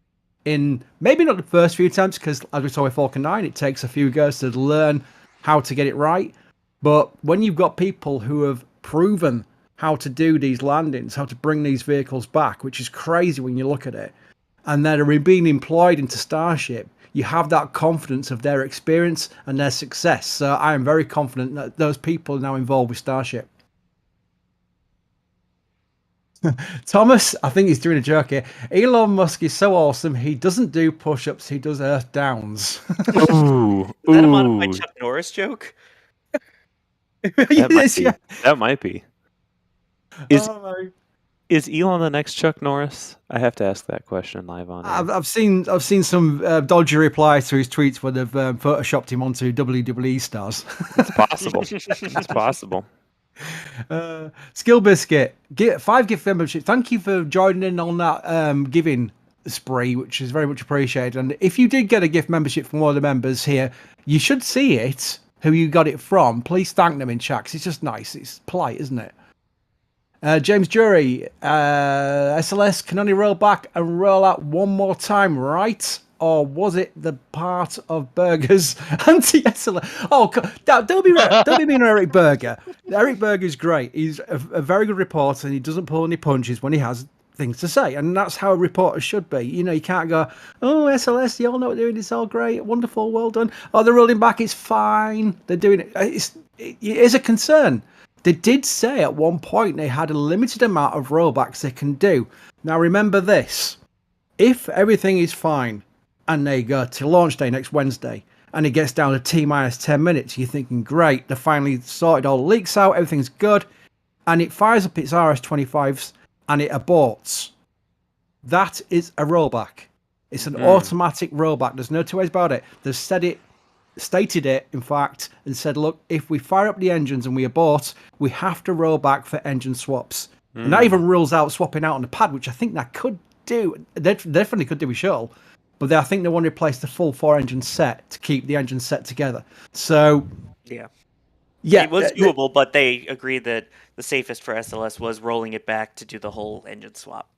in maybe not the first few attempts, because as we saw with Falcon 9, it takes a few goes to learn how to get it right. But when you've got people who have proven how to do these landings, how to bring these vehicles back, which is crazy when you look at it, and they're being employed into Starship, you have that confidence of their experience and their success. So I am very confident that those people are now involved with Starship. Thomas, I think he's doing a joke here. Elon Musk is so awesome, he doesn't do push-ups, he does earth downs. Ooh, Is that a modified Chuck Norris joke? That might be. Is Elon the next Chuck Norris? I have to ask that question live on air. I've seen some dodgy replies to his tweets where they've photoshopped him onto WWE stars. It's possible. It's possible. Skill Biscuit, 5 gift membership. Thank you for joining in on that giving spree, which is very much appreciated. And if you did get a gift membership from one of the members here, you should see it, who you got it from. Please thank them in chat, 'cause it's just nice. It's polite, isn't it? James Jury, SLS can only roll back and roll out one more time, right? Or was it the part of Berger's anti-SLS? Oh, don't be mean to Eric Berger. Eric Berger's great. He's a very good reporter, and he doesn't pull any punches when he has things to say, and that's how a reporter should be. You know, you can't go, oh, SLS, you all know what they're doing, it's all great, wonderful, well done. Oh, they're rolling back, it's fine. They're doing it. It is a concern. They did say at one point they had a limited amount of rollbacks they can do. Now remember this, if everything is fine and they go to launch day next Wednesday and it gets down to T-minus 10 minutes, you're thinking, great, they finally sorted all the leaks out, everything's good, and it fires up its RS-25s and it aborts. That is a rollback. It's an automatic rollback. There's no two ways about it. They've stated it, in fact, and said, look, if we fire up the engines and we abort, we have to roll back for engine swaps. And that even rules out swapping out on the pad, which I think that could do. They definitely could do with shuttle. But I think they want to replace the full 4-engine set to keep the engine set together. So, yeah, it was doable, but they agreed that the safest for SLS was rolling it back to do the whole engine swap.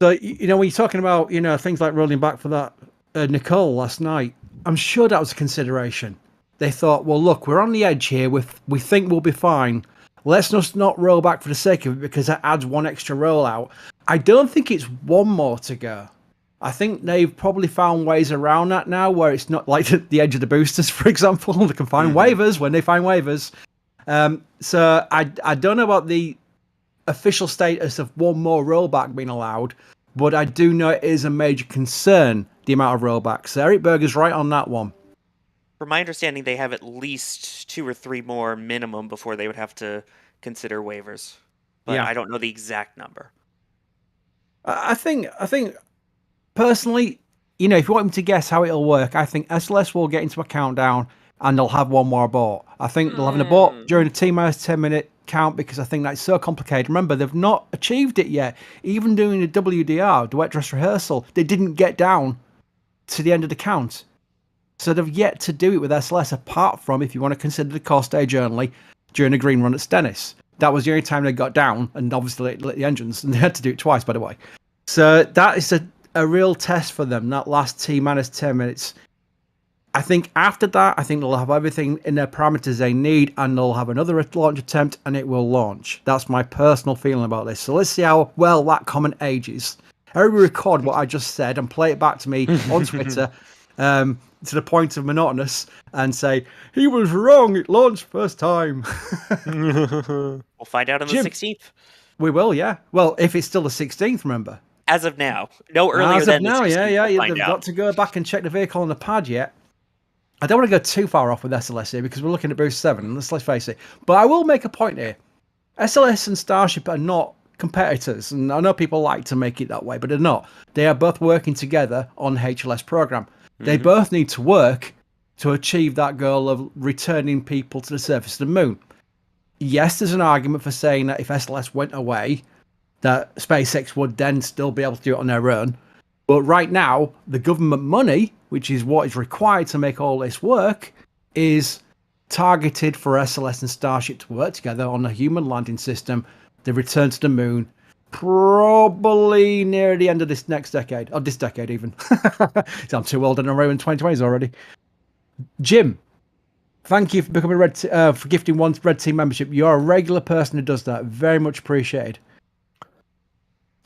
So, you know, when you're talking about, you know, things like rolling back for that Nicole last night, I'm sure that was a consideration. They thought, well, look, we're on the edge here. We think we'll be fine. Let's just not roll back for the sake of it, because that adds one extra rollout. I don't think it's one more to go. I think they've probably found ways around that now, where it's not like the edge of the boosters, for example. They can find waivers when they find waivers. So I don't know about the official status of one more rollback being allowed, but I do know it is a major concern, the amount of rollbacks. So Eric Berger's right on that one. From my understanding, they have at least 2 or 3 more minimum before they would have to consider waivers. But Yeah. I don't know the exact number. I think personally, if you want me to guess how it'll work, I think SLS will get into a countdown and they'll have one more abort. I think they'll have an abort during a T-minus 10-minute count because I think that's so complicated. Remember, they've not achieved it yet. Even doing the WDR, the wet dress rehearsal, they didn't get down to the end of the count. So they've yet to do it with SLS, apart from if you want to consider the core stage only during a green run at Stennis. That was the only time they got down, and obviously lit the engines, and they had to do it twice, by the way. So that is a real test for them, that last T-minus 10 minutes. I think after that, I think they'll have everything in their parameters they need, and they'll have another launch attempt, and it will launch. That's my personal feeling about this. So let's see how well that comment ages. Everybody record what I just said and play it back to me on Twitter. To the point of monotonous, and say, he was wrong, it launched first time. We'll find out on the 16th. We will, yeah. Well, if it's still the 16th, remember. As of now. No earlier As than of now, the 16th, we'll they've got to go back and check the vehicle on the pad yet. I don't want to go too far off with SLS here because we're looking at Boost 7, let's face it. But I will make a point here. SLS and Starship are not competitors, and I know people like to make it that way, but they're not. They are both working together on the HLS program. They both need to work to achieve that goal of returning people to the surface of the moon. Yes, there's an argument for saying that if SLS went away, that SpaceX would then still be able to do it on their own. But right now, the government money, which is what is required to make all this work, is targeted for SLS and Starship to work together on a human landing system, the return to the moon, probably near the end of this next decade, or this decade even. I'm too old and I'm in 2020s already. Jim, thank you for becoming for gifting one Red Team membership. You're a regular person who does that. Very much appreciated.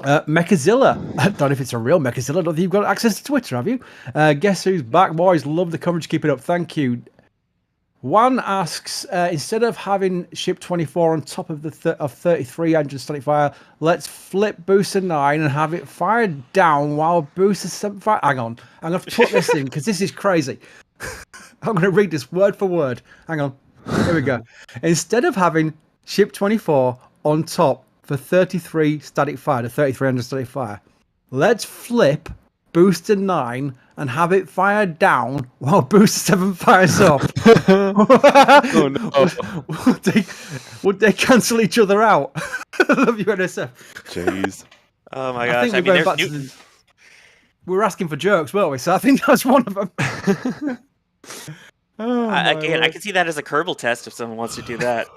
Mechazilla. I don't know if it's a real Mechazilla. I don't think you've got access to Twitter, have you? Guess who's back, boys? Love the coverage. Keep it up. Thank you. One asks, instead of having ship 24 on top of the of 33 engine static fire, let's flip booster 9 and have it fired down while booster 7 fire. Hang on, I'm going to put this in because this is crazy. I'm going to read this word for word. Hang on. Here we go. Instead of having ship 24 on top for 33 static fire, the 33 engine static fire, let's flip booster 9 and have it fired down while booster 7 fires up. Oh no. Would they cancel each other out? Love you, NSF. Jeez. Oh my gosh. I mean, there's Newton. We were asking for jokes, weren't we? So I think that's one of them. Again, I can see that as a Kerbal test if someone wants to do that.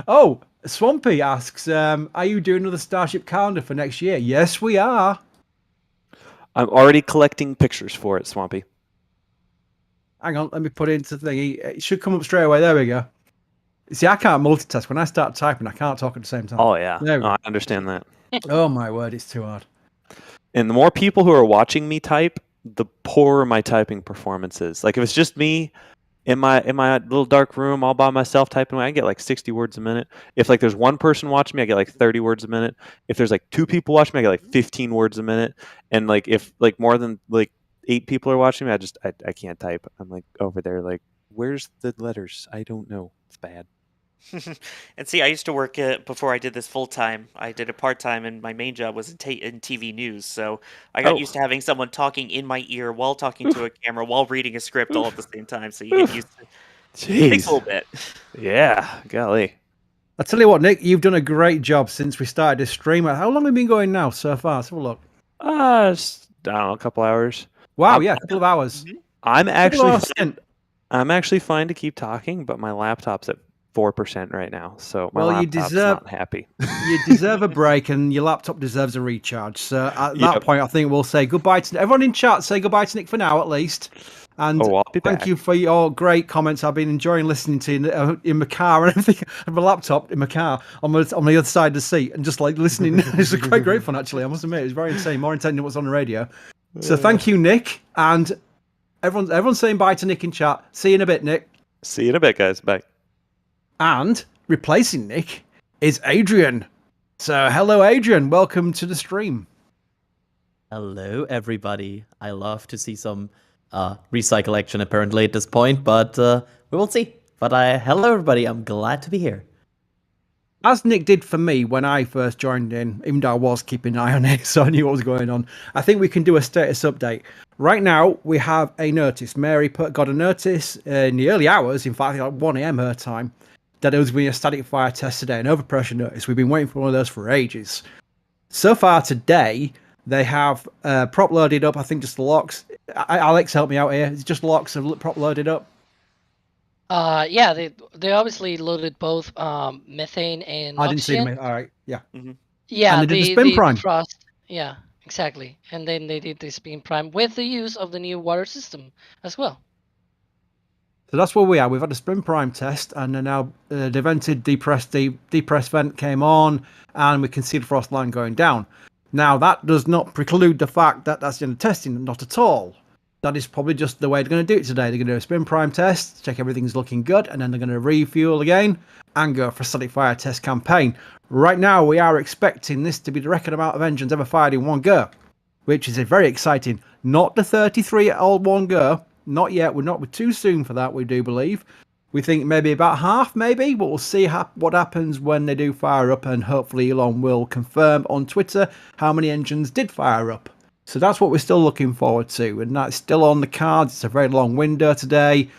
Oh, Swampy asks, are you doing another Starship calendar for next year? Yes, we are. I'm already collecting pictures for it, Swampy. Hang on, let me put it into the thing. It should come up straight away. There we go. See, I can't multitask. When I start typing, I can't talk at the same time. Oh, yeah. There we go. I understand that. Oh, my word. It's too hard. And the more people who are watching me type, the poorer my typing performance is. Like, if it's just me in my little dark room all by myself typing away, I get like 60 words a minute. If like there's one person watching me, I get like 30 words a minute. If there's like 2 people watching me, I get like 15 words a minute. And like if like more than like 8 people are watching me, I can't type. I'm like over there like, where's the letters? I don't know. It's bad. And see, I used to work before I did this full time. I did it part time, and my main job was in TV news. So I got used to having someone talking in my ear while talking to a camera while reading a script all at the same time. So you get used to it. Takes a little bit. Yeah, golly. I tell you what, Nick, you've done a great job since we started this stream. How long have we been going now so far? Let's have a look. Just, I don't know, a couple hours. Wow, yeah, a couple of hours. I'm actually fine to keep talking, but my laptop's at 4% right now, so my laptop's not happy. You deserve a break, and your laptop deserves a recharge. So at that point, I think we'll say goodbye to everyone in chat. Say goodbye to Nick for now, at least. And Oh, I'll be thank back. you for your great comments. I've been enjoying listening to you in my car and everything, on my laptop in my car on the other side of the seat, and just like listening. It's great fun, actually. I must admit, it's very insane, more intense than what's on the radio. So thank you, Nick, and everyone's saying bye to Nick in chat. See you in a bit, Nick. See you in a bit, guys. Bye. And replacing Nick is Adrian. So hello, Adrian. Welcome to the stream. Hello, everybody. I love to see some recycle action apparently at this point, but we will see. But hello, everybody. I'm glad to be here. As Nick did for me when I first joined in, even though I was keeping an eye on it, so I knew what was going on, I think we can do a status update. Right now, we have a notice. Mary got a notice in the early hours, in fact, like 1 a.m. her time, that there was going to be a static fire test today, an overpressure notice. We've been waiting for one of those for ages. So far today, they have prop loaded up, I think just the locks. Alex, help me out here. It's just locks and prop loaded up. Yeah, they obviously loaded both methane and I didn't see oxygen. them. All right, yeah. Yeah, And they did the spin prime. frost. Yeah, exactly. And then they did the spin prime with the use of the new water system as well. So that's where we are. We've had a spin prime test, and then now the vented depressed vent came on, and we can see the frost line going down. Now that does not preclude the fact that that's in the testing, not at all. That is probably just the way they're going to do it today. They're going to do a spin prime test, check everything's looking good, and then they're going to refuel again and go for a static fire test campaign. Right now, we are expecting this to be the record amount of engines ever fired in one go, which is very exciting. Not the 33 at all one go. Not yet. We're too soon for that, we do believe. We think maybe about half, maybe, but we'll see what happens when they do fire up, and hopefully Elon will confirm on Twitter how many engines did fire up. So that's what we're still looking forward to, and that's still on the cards. It's a very long window today.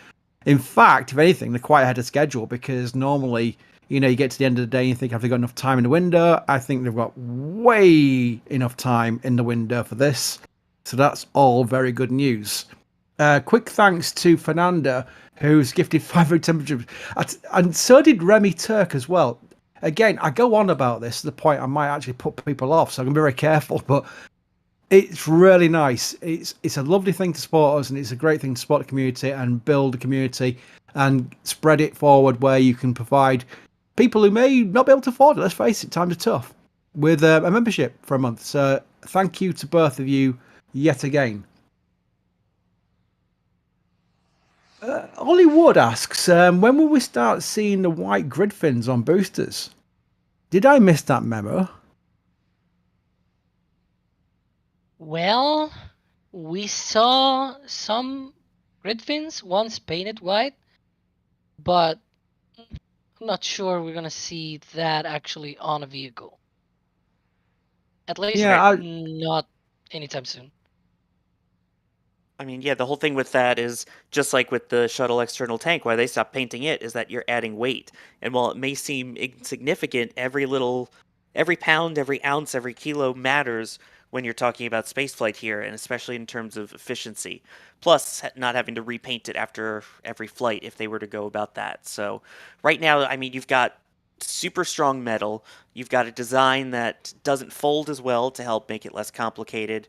In fact, if anything, they're quite ahead of schedule, because normally, you get to the end of the day and you think, have they got enough time in the window? I think they've got way enough time in the window for this. So that's all very good news. Quick thanks to Fernanda, who's gifted 5 temperatures, and so did Remy Turk as well. Again, I go on about this to the point I might actually put people off, so I'm going to be very careful, but it's really nice. It's a lovely thing to support us, and it's a great thing to support the community and build a community and spread it forward where you can provide people who may not be able to afford it, let's face it, times are tough, with a membership for a month. So thank you to both of you yet again. Ollie Wood asks, when will we start seeing the white grid fins on boosters? Did I miss that memo? Well, we saw some grid fins once painted white, but I'm not sure we're gonna see that actually on a vehicle. At least not anytime soon. I mean, yeah, the whole thing with that is just like with the shuttle external tank, why they stopped painting it is that you're adding weight. And while it may seem insignificant, every pound, every ounce, every kilo matters when you're talking about spaceflight here, and especially in terms of efficiency. Plus, not having to repaint it after every flight if they were to go about that. So right now, I mean, you've got super strong metal. You've got a design that doesn't fold as well to help make it less complicated.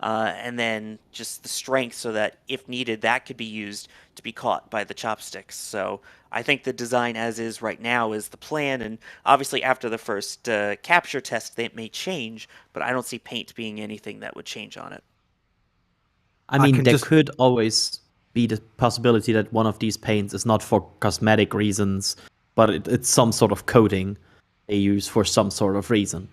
And then just the strength so that if needed, that could be used to be caught by the chopsticks. So I think the design as is right now is the plan. And obviously after the first capture test, it may change, but I don't see paint being anything that would change on it. I mean, there could always be the possibility that one of these paints is not for cosmetic reasons, but it's some sort of coating they use for some sort of reason.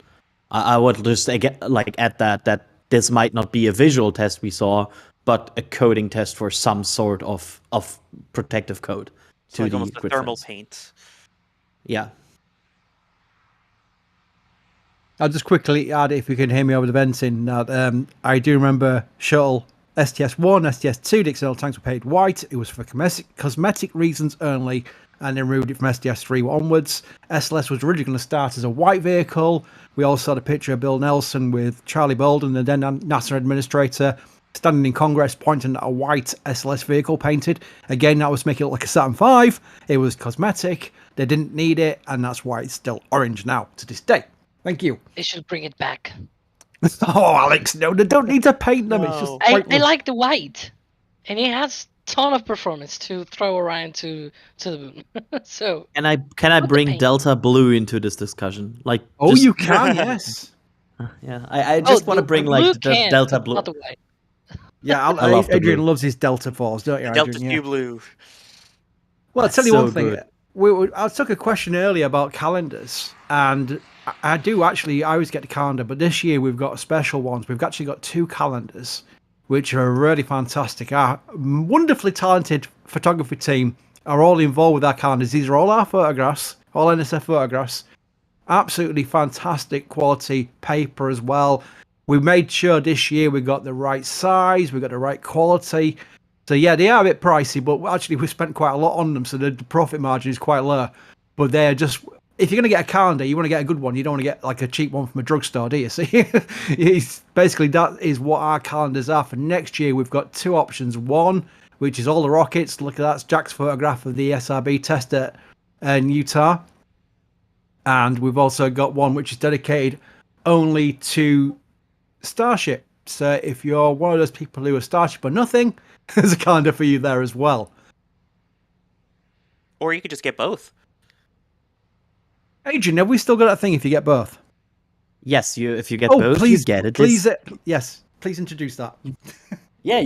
I would just add that this might not be a visual test we saw, but a coating test for some sort of protective coat to like almost a thermal paint. Yeah. I'll just quickly add, if you can hear me over the venting, now, I do remember shuttle STS-1, STS-2, the external tanks were painted white. It was for cosmetic reasons only, and then removed it from STS-3 onwards. SLS was originally going to start as a white vehicle. We also saw the picture of Bill Nelson with Charlie Bolden, the then NASA administrator, standing in Congress pointing at a white SLS vehicle painted. Again, that was to make it look like a Saturn V. It was cosmetic. They didn't need it, and that's why it's still orange now to this day. Thank you. They should bring it back. Oh, Alex, no, they don't need to paint them. No. It's just I like the white, and it has ton of performance to throw Orion to the moon. So Can I the bring paint. Delta Blue into this discussion? Like, Oh, just, you can, yes. yeah. I just want to the bring blue like the can, Delta but Blue. not the white. Yeah, I love the Adrian blue. loves his Delta Force, don't you, The Adrian? Delta Yeah. Q Blue. Well, I'll That's tell you one so thing. good. I took a question earlier about calendars, and I do actually. I always get the calendar, but this year we've got special ones. We've actually got 2 calendars, which are really fantastic. Our wonderfully talented photography team are all involved with our calendars. These are all our photographs, all NSF photographs. Absolutely fantastic quality paper as well. We made sure this year we got the right size, we got the right quality. So yeah, they are a bit pricey, but actually we spent quite a lot on them, so the profit margin is quite low. But they're just, if you're going to get a calendar, you want to get a good one. You don't want to get like a cheap one from a drugstore, do you? So it's basically that is what our calendars are for next year. We've got 2 options. One, which is all the rockets. Look at that's Jack's photograph of the SRB test in Utah. And we've also got one which is dedicated only to Starship. So if you're one of those people who are Starship or nothing, there's a calendar for you there as well. Or you could just get both. Adrian, have we still got that thing if you get both? Yes, if you get both, please, you get it. Please, yes, please introduce that. Yeah,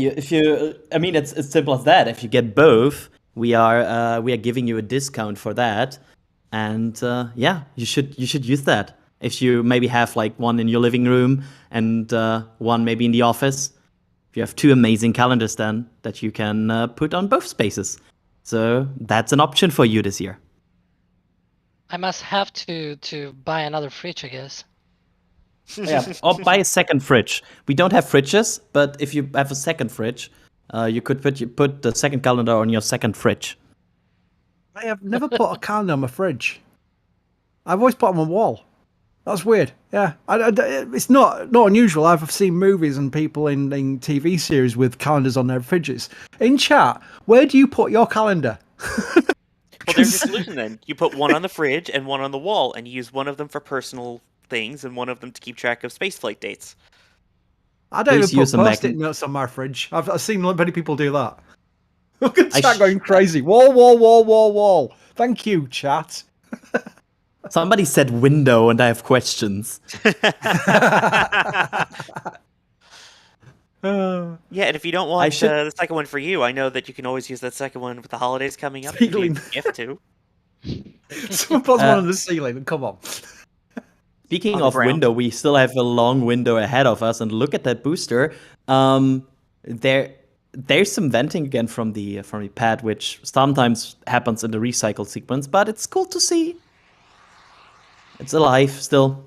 I mean, it's as simple as that. If you get both, we are giving you a discount for that, and yeah, you should use that. If you maybe have like one in your living room and one maybe in the office, you have 2 amazing calendars then that you can put on both spaces. So that's an option for you this year. I must have to buy another fridge, I guess. Yeah, or buy a second fridge. We don't have fridges, but if you have a second fridge, you could put the second calendar on your second fridge. I have never put a calendar on my fridge. I've always put them on my wall. That's weird. Yeah, it's not unusual. I've seen movies and people in TV series with calendars on their fridges. In chat, where do you put your calendar? Well, there's your solution then. You put one on the fridge and one on the wall, and you use one of them for personal things and one of them to keep track of spaceflight dates. I don't even put post-it notes on my fridge. I've seen many people do that. Look at chat going crazy. Wall, wall, wall, wall, wall. Thank you, chat. Somebody said window, and I have questions. Yeah, and if you don't want the second one for you, I know that you can always use that second one with the holidays coming up. Ceiling. Gift too. Someone puts one on the ceiling. Come on. Speaking of window, we still have a long window ahead of us, and look at that booster. There's some venting again from the pad, which sometimes happens in the recycle sequence, but it's cool to see. It's alive still.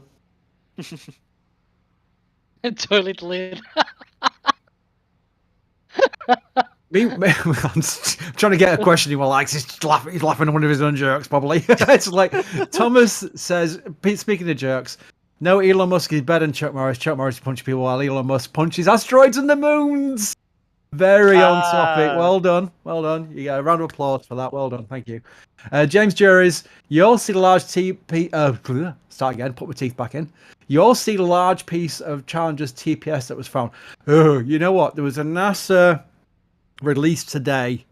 Toilet lid. I'm trying to get a question he likes. He's laughing at one of his own jokes, probably. It's like Thomas says, speaking of jokes, no, Elon Musk is better than Chuck Norris. Chuck Norris punches people while Elon Musk punches asteroids and the moons. Very on topic. Well done. Well done. You get a round of applause for that. Well done. Thank you. James Juries, you all see the large start again, put my teeth back in. You all see the large piece of Challenger's TPS that was found. Oh, you know what? There was a NASA release today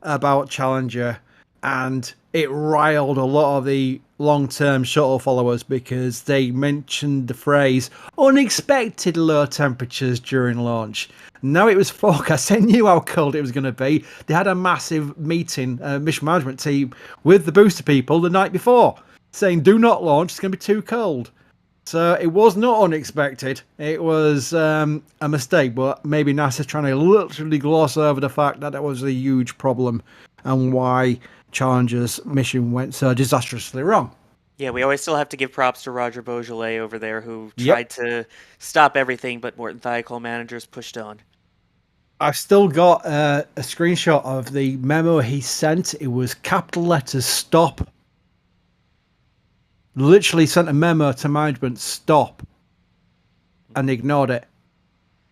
about Challenger, and it riled a lot of the long-term shuttle followers because they mentioned the phrase unexpected low temperatures during launch. Now it was forecast. They knew how cold it was going to be. They had a massive meeting, mission management team, with the booster people the night before, saying do not launch, it's going to be too cold. So it was not unexpected. It was a mistake, but maybe NASA's trying to literally gloss over the fact that was a huge problem and why Challenger's mission went so disastrously wrong. Yeah, we always still have to give props to Roger Beaujolais over there, who tried to stop everything, but Morton Thiokol managers pushed on. I've still got a screenshot of the memo he sent. It was capital letters stop. Literally sent a memo to management, stop, and ignored it.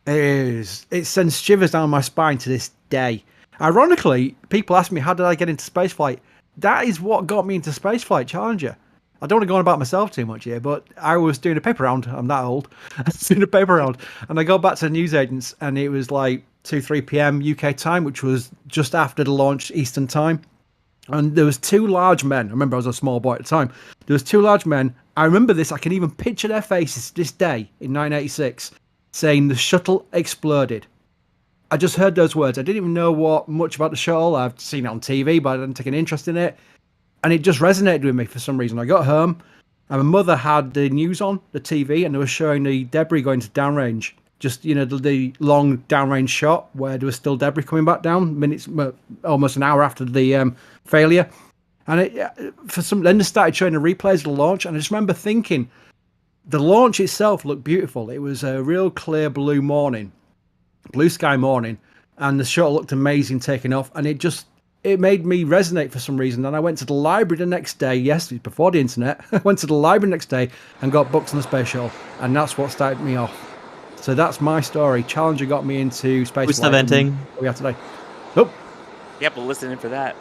It sends shivers down my spine to this day. Ironically, people ask me, how did I get into spaceflight? That is what got me into spaceflight, Challenger. I don't want to go on about myself too much here, but I was doing a paper round. I'm that old. I was doing a paper round, and I go back to the newsagents, and it was like 2-3 p.m. UK time, which was just after the launch Eastern time. And there was two large men. I remember I was a small boy at the time. There was two large men. I remember this. I can even picture their faces this day in 1986, saying the shuttle exploded. I just heard those words. I didn't even know much about the shuttle. I've seen it on TV, but I didn't take an interest in it. And it just resonated with me for some reason. I got home, and my mother had the news on the TV, and they were showing the debris going to downrange. Just, the long downrange shot where there was still debris coming back down, almost an hour after the failure. And then they started showing the replays of the launch, and I just remember thinking, the launch itself looked beautiful. It was a real clear blue sky morning, and the shuttle looked amazing taking off, and it made me resonate for some reason. And I went to the library the next day. Yes, it was before the internet. I went to the library the next day and got books on the space shuttle, and that's what started me off. So that's my story. Challenger got me into space. Who's venting? We are today. Oh. Yep, we'll listen in for that.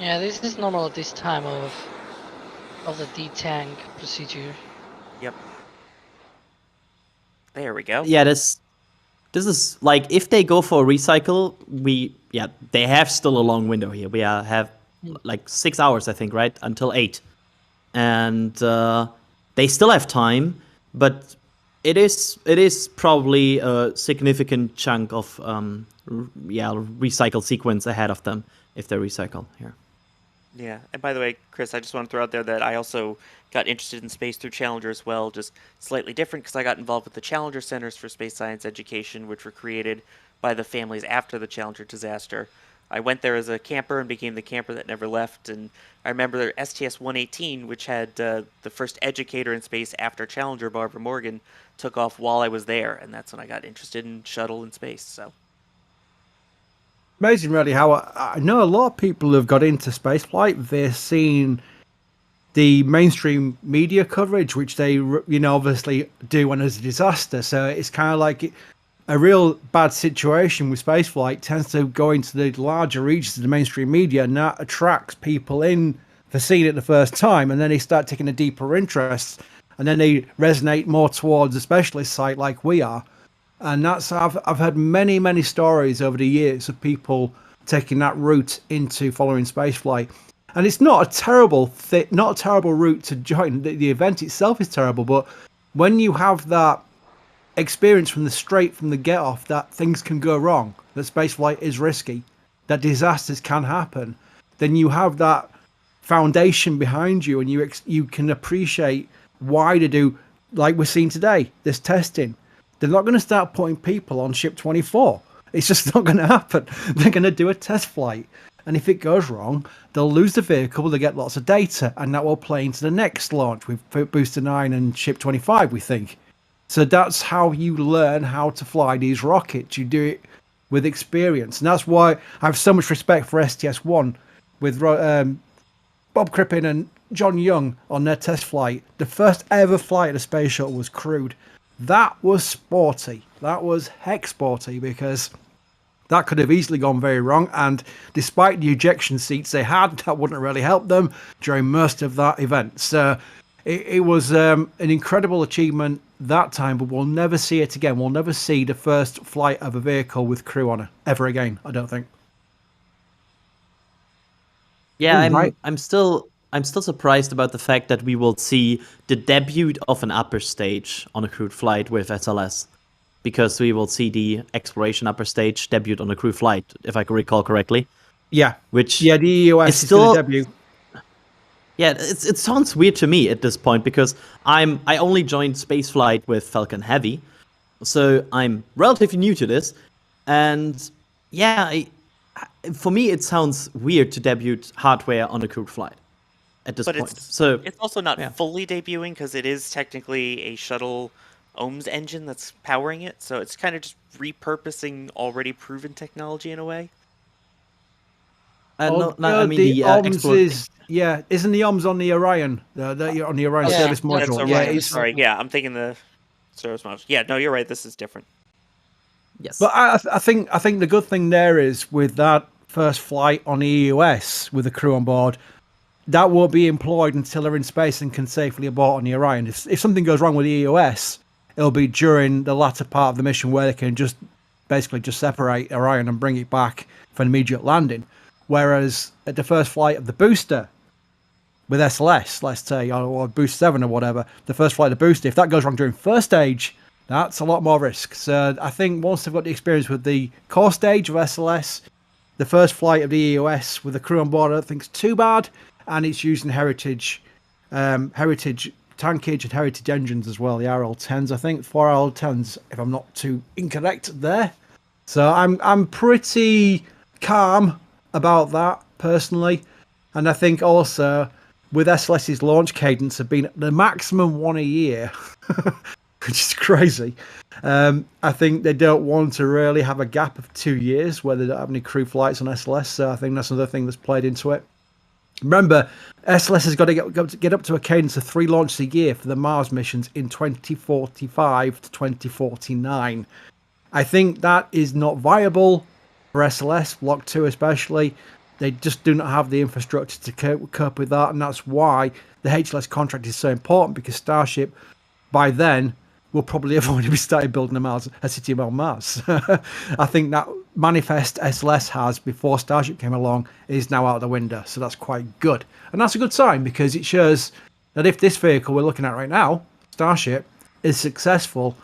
Yeah, this is normal at this time of the detank procedure. Yep. There we go. Yeah, this is like, if they go for a recycle, they have still a long window here. We have like 6 hours, I think, right, until 8, and they still have time, but it is probably a significant chunk of recycle sequence ahead of them if they recycle here. Yeah, and by the way, Chris, I just want to throw out there that I also got interested in space through Challenger as well, just slightly different because I got involved with the Challenger Centers for Space Science Education, which were created by the families after the Challenger disaster. I went there as a camper and became the camper that never left, and I remember STS-118, which had the first educator in space after Challenger, Barbara Morgan, took off while I was there, and that's when I got interested in shuttle and space, so... Amazing, really, how I know a lot of people who have got into spaceflight. They're seeing the mainstream media coverage, which they, obviously do when there's a disaster. So it's kind of like a real bad situation with spaceflight tends to go into the larger reaches of the mainstream media, and that attracts people in for seeing it the first time, and then they start taking a deeper interest, and then they resonate more towards a specialist site like we are. And I've heard many stories over the years of people taking that route into following spaceflight, and it's not a terrible route to join. The event itself is terrible, but when you have that experience from the get off, that things can go wrong, that spaceflight is risky, that disasters can happen, then you have that foundation behind you, and you can appreciate why they do, like we're seeing today, this testing. They're not going to start putting people on ship 24. It's just not going to happen. They're going to do a test flight. And if it goes wrong, they'll lose the vehicle, they'll get lots of data, and that will play into the next launch with Booster 9 and ship 25, we think. So that's how you learn how to fly these rockets. You do it with experience. And that's why I have so much respect for STS-1 with Bob Crippen and John Young on their test flight. The first ever flight of the space shuttle was crewed. That was sporty. That was heck sporty, because that could have easily gone very wrong. And despite the ejection seats they had, that wouldn't really help them during most of that event. So it was an incredible achievement that time, but we'll never see it again. We'll never see the first flight of a vehicle with crew on it ever again, I don't think. Yeah, I'm still surprised about the fact that we will see the debut of an upper stage on a crewed flight with SLS, because we will see the exploration upper stage debut on a crewed flight, if I can recall correctly. Yeah. The EOS is still debut. Yeah, it sounds weird to me at this point, because I only joined spaceflight with Falcon Heavy, so I'm relatively new to this, and yeah, for me it sounds weird to debut hardware on a crewed flight at this point. It's also not fully debuting, because it is technically a shuttle OMS engine that's powering it, so it's kind of just repurposing already proven technology in a way. The OMS is, isn't the OMS on the Orion? On the Orion service module. I'm thinking the service module. Yeah, no, you're right. This is different. Yes, but I think the good thing there is with that first flight on EUS with a crew on board, that won't be employed until they're in space and can safely abort on the Orion. If something goes wrong with the EUS, it'll be during the latter part of the mission where they can just separate Orion and bring it back for an immediate landing. Whereas at the first flight of the booster with SLS, let's say, or Boost 7 or whatever, the first flight of the booster, if that goes wrong during first stage, that's a lot more risk. So I think once they've got the experience with the core stage of SLS, the first flight of the EOS with the crew on board, I don't think it's too bad. And it's using heritage tankage and heritage engines as well, the RL10s, I think, 4 RL10s, if I'm not too incorrect there. So I'm pretty calm about that, personally. And I think also, with SLS's launch cadence of being the maximum one a year, which is crazy, I think they don't want to really have a gap of 2 years where they don't have any crew flights on SLS. So I think that's another thing that's played into it. Remember, SLS has got to get up to a cadence of 3 launches a year for the Mars missions in 2045 to 2049. I think that is not viable for SLS, Block 2 especially. They just do not have the infrastructure to cope with that, and that's why the HLS contract is so important, because Starship, by then, will probably have already started building a city on Mars. I think that manifest SLS has before Starship came along is now out the window, so that's quite good. And that's a good sign, because it shows that if this vehicle we're looking at right now, Starship, is successful,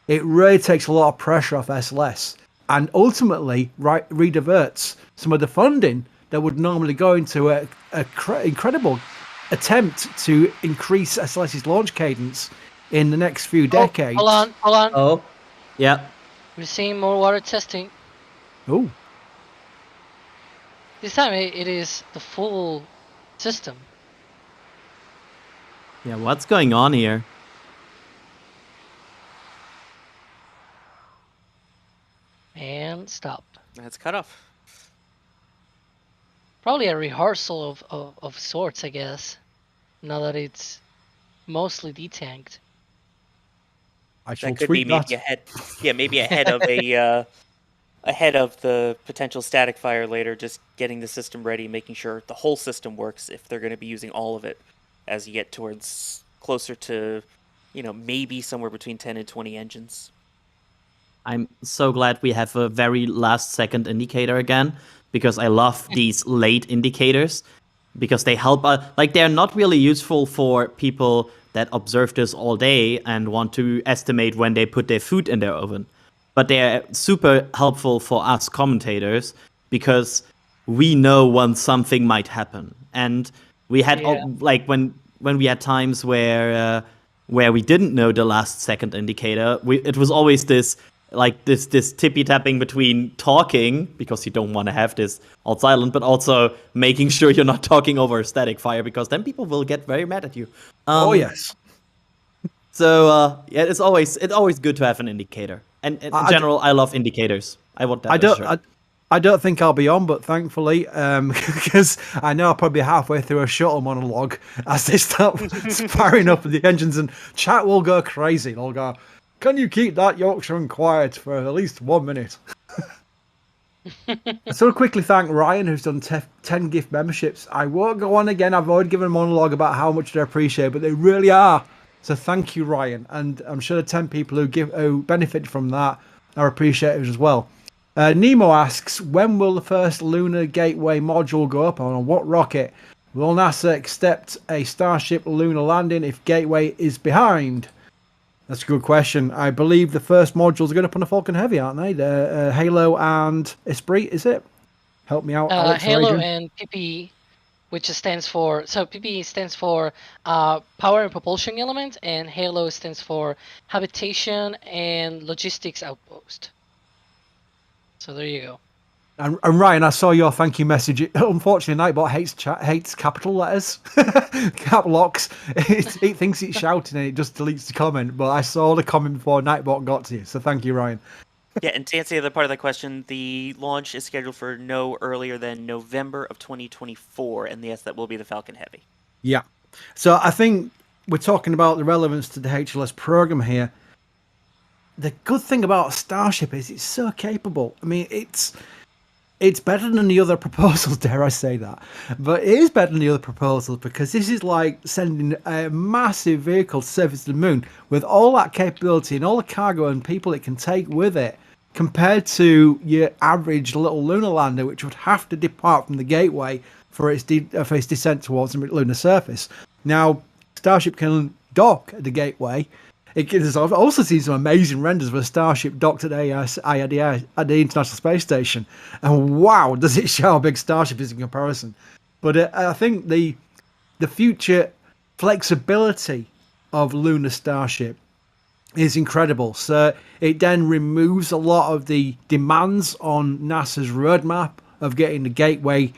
it really takes a lot of pressure off SLS and ultimately rediverts some of the funding that would normally go into an incredible attempt to increase SLS's launch cadence in the next few decades. Hold on. Oh, yeah. We're seeing more water testing. Oh. This time it is the full system. Yeah, what's going on here? And stop. That's cut off. Probably a rehearsal of sorts, I guess. Now that it's mostly detanked. I shall That could tweet be maybe ahead. Yeah, maybe ahead of ahead of the potential static fire later. Just getting the system ready, making sure the whole system works if they're going to be using all of it as you get towards closer to, maybe somewhere between 10 and 20 engines. I'm so glad we have a very last second indicator again, because I love these late indicators, because they help they're not really useful for people that observe this all day and want to estimate when they put their food in their oven. But they're super helpful for us commentators, because we know when something might happen. And we had when we had times where we didn't know the last second indicator, it was always this tippy tapping between talking, because you don't want to have this all silent, but also making sure you're not talking over a static fire, because then people will get very mad at you. Oh yes. So yeah, it's always good to have an indicator. And in general, I love indicators. I want that. I don't think I'll be on, but thankfully, because I know I'll probably be halfway through a shuttle monologue as they start firing up the engines, and chat will go crazy. They'll go, "Can you keep that Yorkshireman quiet for at least 1 minute?" So quickly thank Ryan, who's done 10 gift memberships. I won't go on again. I've already given a monologue about how much they appreciate, but they really are. So thank you, Ryan, and I'm sure the 10 people who benefit from that are appreciative as well. Nemo asks, when will the first Lunar Gateway module go up, on what rocket? Will NASA accept a Starship lunar landing if Gateway is behind? That's a good question. I believe the first modules are going up on the Falcon Heavy, aren't they? The Halo and Esprit, is it? Help me out, Alex. Halo and PP, which stands for... So PP stands for Power and Propulsion Element, and Halo stands for Habitation and Logistics Outpost. So there you go. And Ryan, I saw your thank you message. Unfortunately, Nightbot hates capital letters, cap locks. It thinks it's shouting and it just deletes the comment. But I saw the comment before Nightbot got to you, so thank you, Ryan. Yeah, and to answer the other part of that question, the launch is scheduled for no earlier than November of 2024, and yes, that will be the Falcon Heavy. Yeah. So I think we're talking about the relevance to the HLS program here. The good thing about Starship is it's so capable. I mean, it's better than the other proposals, dare I say that. But it is better than the other proposals because this is like sending a massive vehicle to surface the moon with all that capability and all the cargo and people it can take with it, compared to your average little lunar lander, which would have to depart from the gateway for its descent towards the lunar surface. Now, Starship can dock at the gateway. I've also seen some amazing renders of a Starship docked at the International Space Station, and wow, does it show how big Starship is in comparison. But I think the future flexibility of Lunar Starship is incredible. So it then removes a lot of the demands on NASA's roadmap of getting the gateway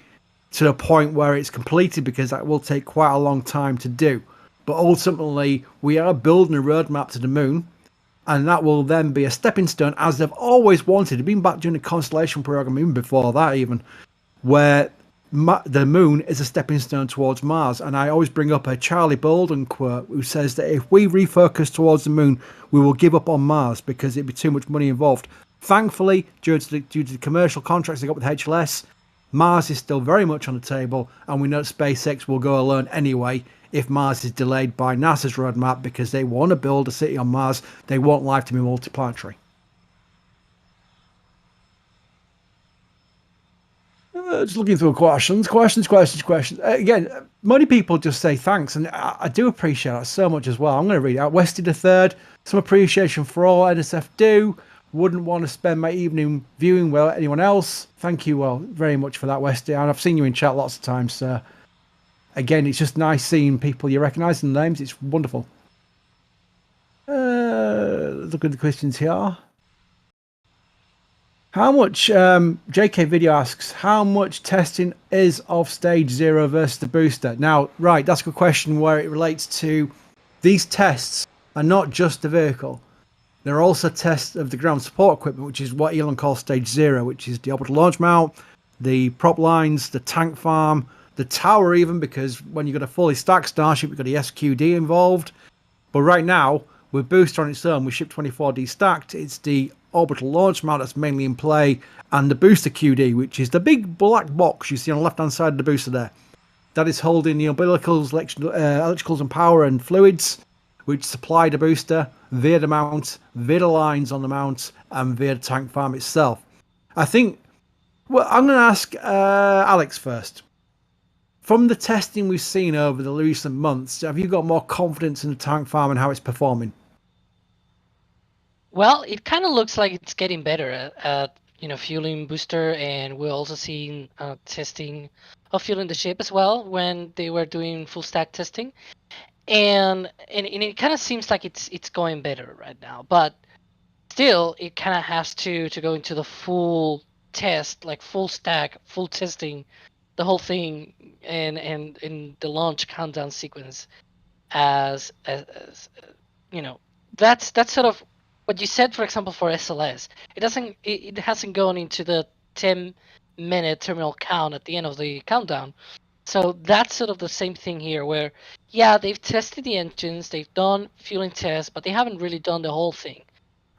to the point where it's completed, because that will take quite a long time to do. But ultimately, we are building a roadmap to the moon, and that will then be a stepping stone, as they've always wanted. They've been back during the Constellation program, even before that, even, where the moon is a stepping stone towards Mars. And I always bring up a Charlie Bolden quote, who says that if we refocus towards the moon, we will give up on Mars because it'd be too much money involved. Thankfully, due to the commercial contracts they got with HLS, Mars is still very much on the table, and we know SpaceX will go alone anyway if Mars is delayed by NASA's roadmap, because they want to build a city on Mars. They want life to be multiplanetary. Just looking through questions. Again, many people just say thanks, and I do appreciate that so much as well. I'm going to read it out. Westy the Third, some appreciation for all NSF do. Wouldn't want to spend my evening viewing well anyone else. Thank you very much for that, Westy. And I've seen you in chat lots of times, sir. Again, it's just nice seeing people you recognise the names. It's wonderful. Look at the questions here. How much, JK Video asks, how much testing is of stage 0 versus the booster? Now, right, that's a good question where it relates to these tests are not just the vehicle. There are also tests of the ground support equipment, which is what Elon calls stage 0, which is the orbital launch mount, the prop lines, the tank farm, the tower even, because when you've got a fully stacked Starship, you've got the SQD involved. But right now, with booster on its own, with Ship 24D stacked, it's the orbital launch mount that's mainly in play, and the booster QD, which is the big black box you see on the left-hand side of the booster there. That is holding the umbilicals, electricals and power and fluids, which supply the booster via the mount, via the lines on the mount, and via the tank farm itself. I think, well, I'm going to ask Alex first. From the testing we've seen over the recent months, have you got more confidence in the tank farm and how it's performing? Well, it kind of looks like it's getting better at fueling booster, and we're also seeing testing of fueling the ship as well when they were doing full stack testing, and it kind of seems like it's going better right now. But still, it kind of has to go into the full test, like full stack, full testing, the whole thing, and in the launch countdown sequence, as that's sort of what you said. For example, for SLS, it hasn't gone into the 10-minute terminal count at the end of the countdown. So that's sort of the same thing here, where they've tested the engines, they've done fueling tests, but they haven't really done the whole thing,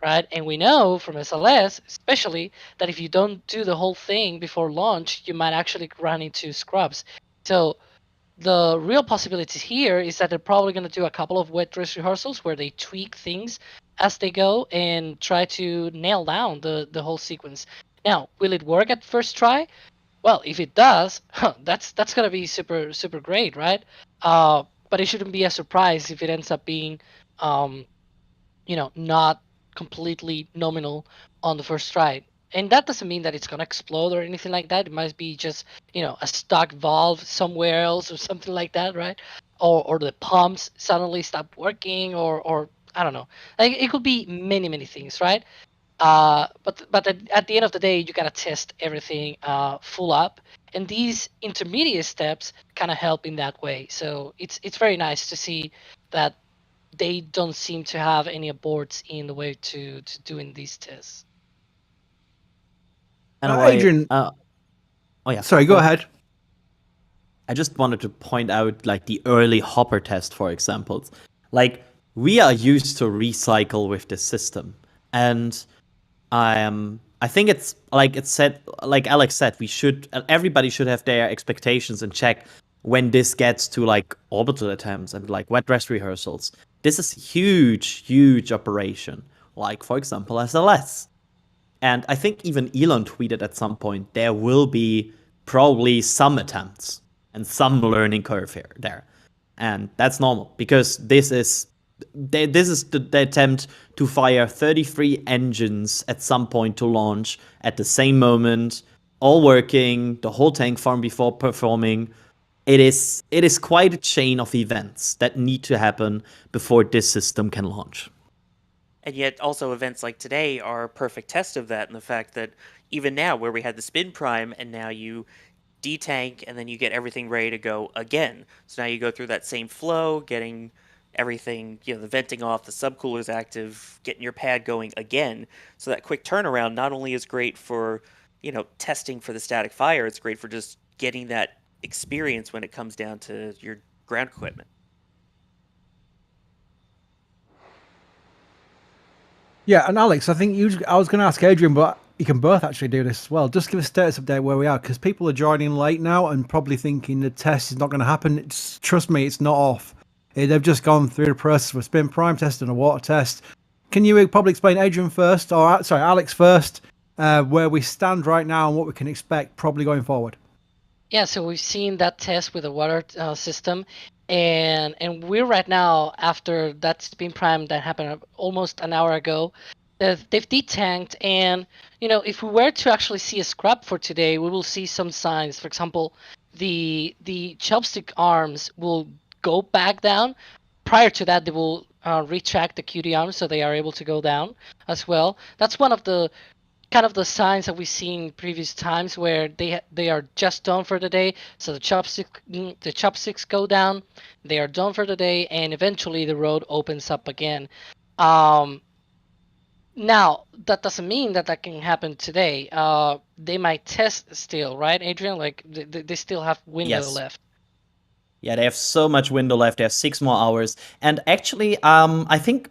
right? And we know from SLS especially that if you don't do the whole thing before launch, you might actually run into scrubs. So the real possibilities here is that they're probably going to do a couple of wet dress rehearsals where they tweak things as they go and try to nail down the whole sequence. Now, will it work at first try? Well, if it does, that's going to be super, super great, right? But it shouldn't be a surprise if it ends up being, not completely nominal on the first try. And that doesn't mean that it's going to explode or anything like that. It might be just, a stuck valve somewhere else or something like that, right? Or the pumps suddenly stop working, or I don't know. Like, it could be many, many things, right? But at the end of the day, you gotta test everything full up, and these intermediate steps kind of help in that way. So it's very nice to see that they don't seem to have any aborts in the way to doing these tests. And Adrian, sorry, go ahead. I just wanted to point out, like, the early hopper test, for example. Like, we are used to recycle with the system, and I I think it's said, like Alex said, everybody should have their expectations in check when this gets to like orbital attempts and like wet dress rehearsals. This is huge operation. Like for example, SLS. And I think even Elon tweeted at some point there will be probably some attempts and some learning curve there, and that's normal because this is the attempt to fire 33 engines at some point to launch at the same moment, all working, the whole tank farm before performing. It is quite a chain of events that need to happen before this system can launch. And yet also events like today are a perfect test of that, and the fact that even now where we had the spin prime and now you detank and then you get everything ready to go again. So now you go through that same flow, getting everything, the venting off, the subcooler's active, getting your pad going again. So that quick turnaround not only is great for, testing for the static fire, it's great for just getting that experience when it comes down to your ground equipment. Yeah, and Alex, I think I was going to ask Adrian, but you can both actually do this as well. Just give a status update where we are, because people are joining late now and probably thinking the test is not going to happen. Trust me, it's not off. They've just gone through the process of a spin prime test and a water test. Can you probably explain, Adrian first, or sorry, Alex first, where we stand right now and what we can expect probably going forward? Yeah, so we've seen that test with the water system, and we're right now after that spin prime that happened almost an hour ago. They've detanked, and if we were to actually see a scrap for today, we will see some signs. For example, the chopstick arms will go back down. Prior to that, they will retract the QD arms, so they are able to go down as well. That's one of the kind of the signs that we've seen previous times where they are just done for the day. So the chopsticks go down, they are done for the day, and eventually the road opens up again. Now that doesn't mean that can happen today. They might test still, right, Adrian? Like they still have window left. Yeah, they have so much window left. They have 6 more hours. And actually, I think,